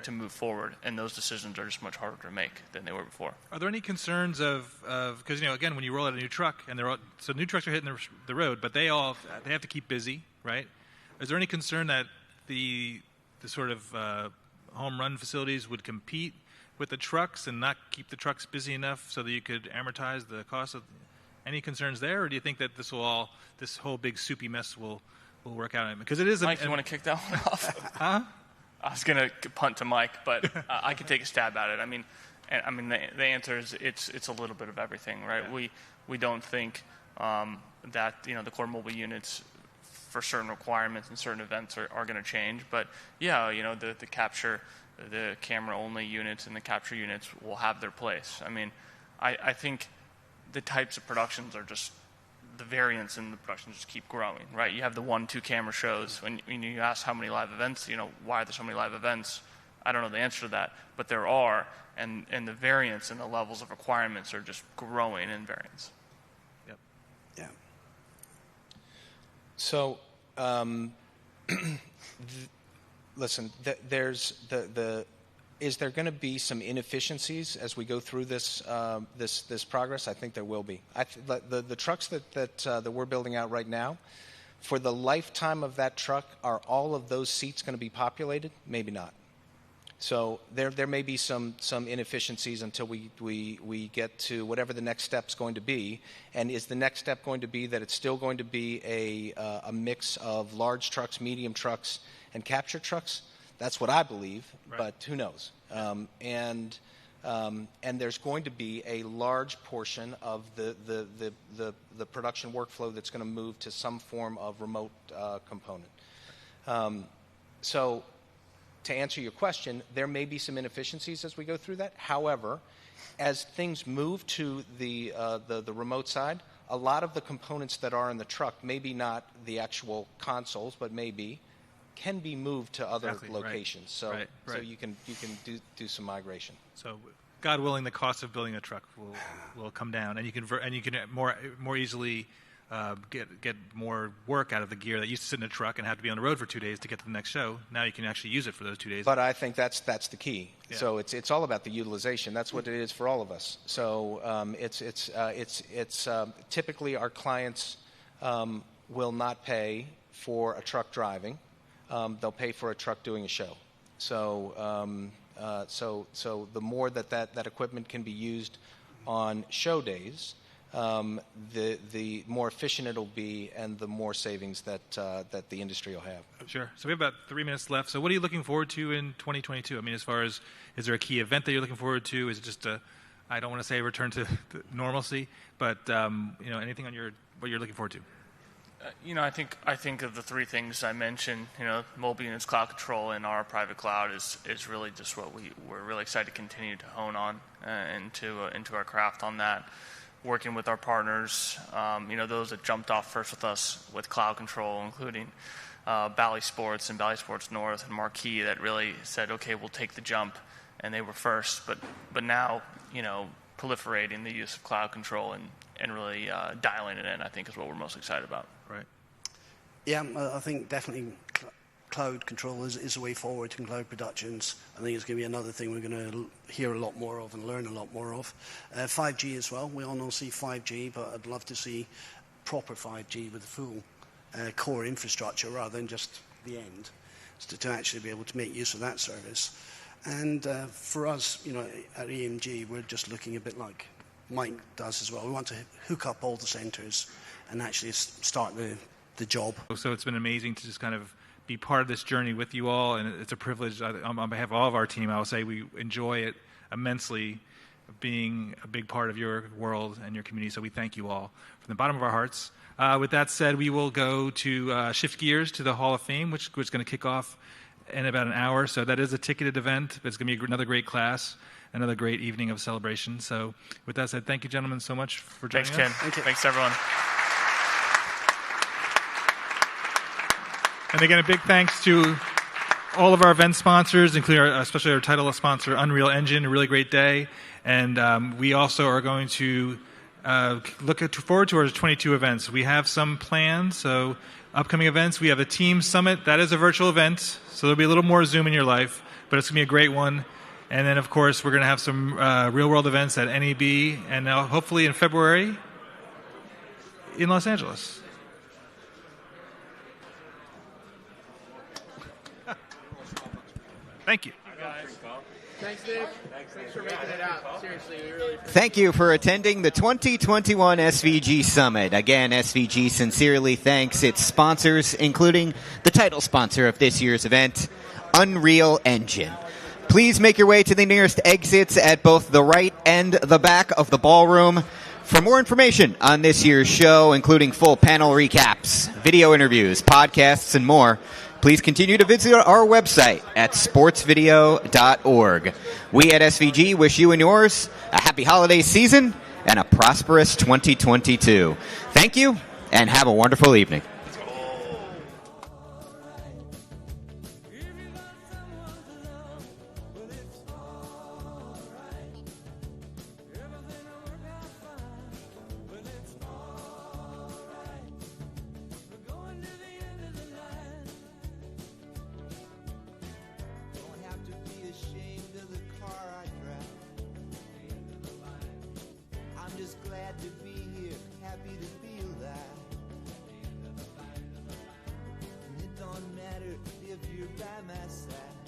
to move forward, and those decisions are just much harder to make than they were before. Are there any concerns of because again, when you roll out a new truck and so new trucks are hitting the road, but they have to keep busy, right? Is there any concern that the sort of home run facilities would compete with the trucks and not keep the trucks busy enough so that you could amortize the cost of? Any concerns there, or do you think that this whole big soupy mess will work out? Because it is. Mike, you want to kick that one off? Huh? I was going to punt to Mike, but I could take a stab at it. I mean, the answer is it's a little bit of everything, right? Yeah. We don't think that the core mobile units for certain requirements and certain events are going to change, but the capture, the camera only units and the capture units will have their place. I mean, I think the types of productions are just. The variance in the production just keep growing, right? You have the 1-2 camera shows. When you ask how many live events, why are there so many live events? I don't know the answer to that, but there are, and the variance and the levels of requirements are just growing in variance. Yep. Yeah. So, listen, there's is there going to be some inefficiencies as we go through this progress? I think there will be. The trucks that we're building out right now, for the lifetime of that truck, are all of those seats going to be populated? Maybe not. So there may be some inefficiencies until we get to whatever the next step's going to be. And is the next step going to be that it's still going to be a mix of large trucks, medium trucks, and capture trucks? That's what I believe, right. But who knows? And there's going to be a large portion of the production workflow that's going to move to some form of remote component. So to answer your question, there may be some inefficiencies as we go through that. However, as things move to the remote side, a lot of the components that are in the truck, maybe not the actual consoles, but maybe, can be moved to other locations. Right. So you can do some migration. So, God willing, the cost of building a truck will come down, and you can more easily get more work out of the gear that used to sit in a truck and have to be on the road for 2 days to get to the next show. Now you can actually use it for those 2 days. But I think that's the key. Yeah. So it's all about the utilization. That's what it is for all of us. So it's typically our clients will not pay for a truck driving. They'll pay for a truck doing a show. So the more that equipment can be used on show days, the more efficient it'll be, and the more savings that the industry will have. Sure. So we have about 3 minutes left. So what are you looking forward to in 2022? I mean, as far as, is there a key event that you're looking forward to? Is it just I don't want to say return to normalcy, but anything on what you're looking forward to? I think of the three things I mentioned. Mobile units, cloud control, and our private cloud is really just what we're really excited to continue to hone on into our craft on that. Working with our partners, those that jumped off first with us with cloud control, including Bally Sports and Bally Sports North and Marquee, that really said, okay, we'll take the jump, and they were first. But now, proliferating the use of cloud control and really dialing it in, I think, is what we're most excited about. Right. Yeah, I think definitely cloud control is a way forward in cloud productions. I think it's going to be another thing we're going to hear a lot more of and learn a lot more of. 5G as well. We all know see 5G, but I'd love to see proper 5G with the full core infrastructure rather than just the end, to actually be able to make use of that service. And for us, at EMG, we're just looking a bit like Mike does as well. We want to hook up all the centers and actually start the job. So it's been amazing to just kind of be part of this journey with you all, and it's a privilege. On behalf of all of our team, I will say we enjoy it immensely, being a big part of your world and your community. So we thank you all from the bottom of our hearts. With that said, we will go to shift gears to the Hall of Fame, which is going to kick off in about an hour. So that is a ticketed event. It's going to be another great class, another great evening of celebration. So with that said, thank you, gentlemen, so much for joining us. Thanks, Ken. Thanks, everyone. And again, a big thanks to all of our event sponsors, including especially our title sponsor, Unreal Engine. A really great day. And we also are going to look forward to our 22 events. We have some planned, so upcoming events. We have a Team Summit. That is a virtual event, so there'll be a little more Zoom in your life, but it's going to be a great one. And then, of course, we're going to have some real-world events at NAB, and now hopefully in February in Los Angeles. Thank you. Thanks, Nick. Thanks for making it out. Seriously, we really appreciate it. Thank you for attending the 2021 SVG Summit. Again, SVG sincerely thanks its sponsors, including the title sponsor of this year's event, Unreal Engine. Please make your way to the nearest exits at both the right and the back of the ballroom. For more information on this year's show, including full panel recaps, video interviews, podcasts, and more, please continue to visit our website at sportsvideo.org. We at SVG wish you and yours a happy holiday season and a prosperous 2022. Thank you, and have a wonderful evening. I'm just glad to be here, happy to feel that. And it don't matter if you're by my side.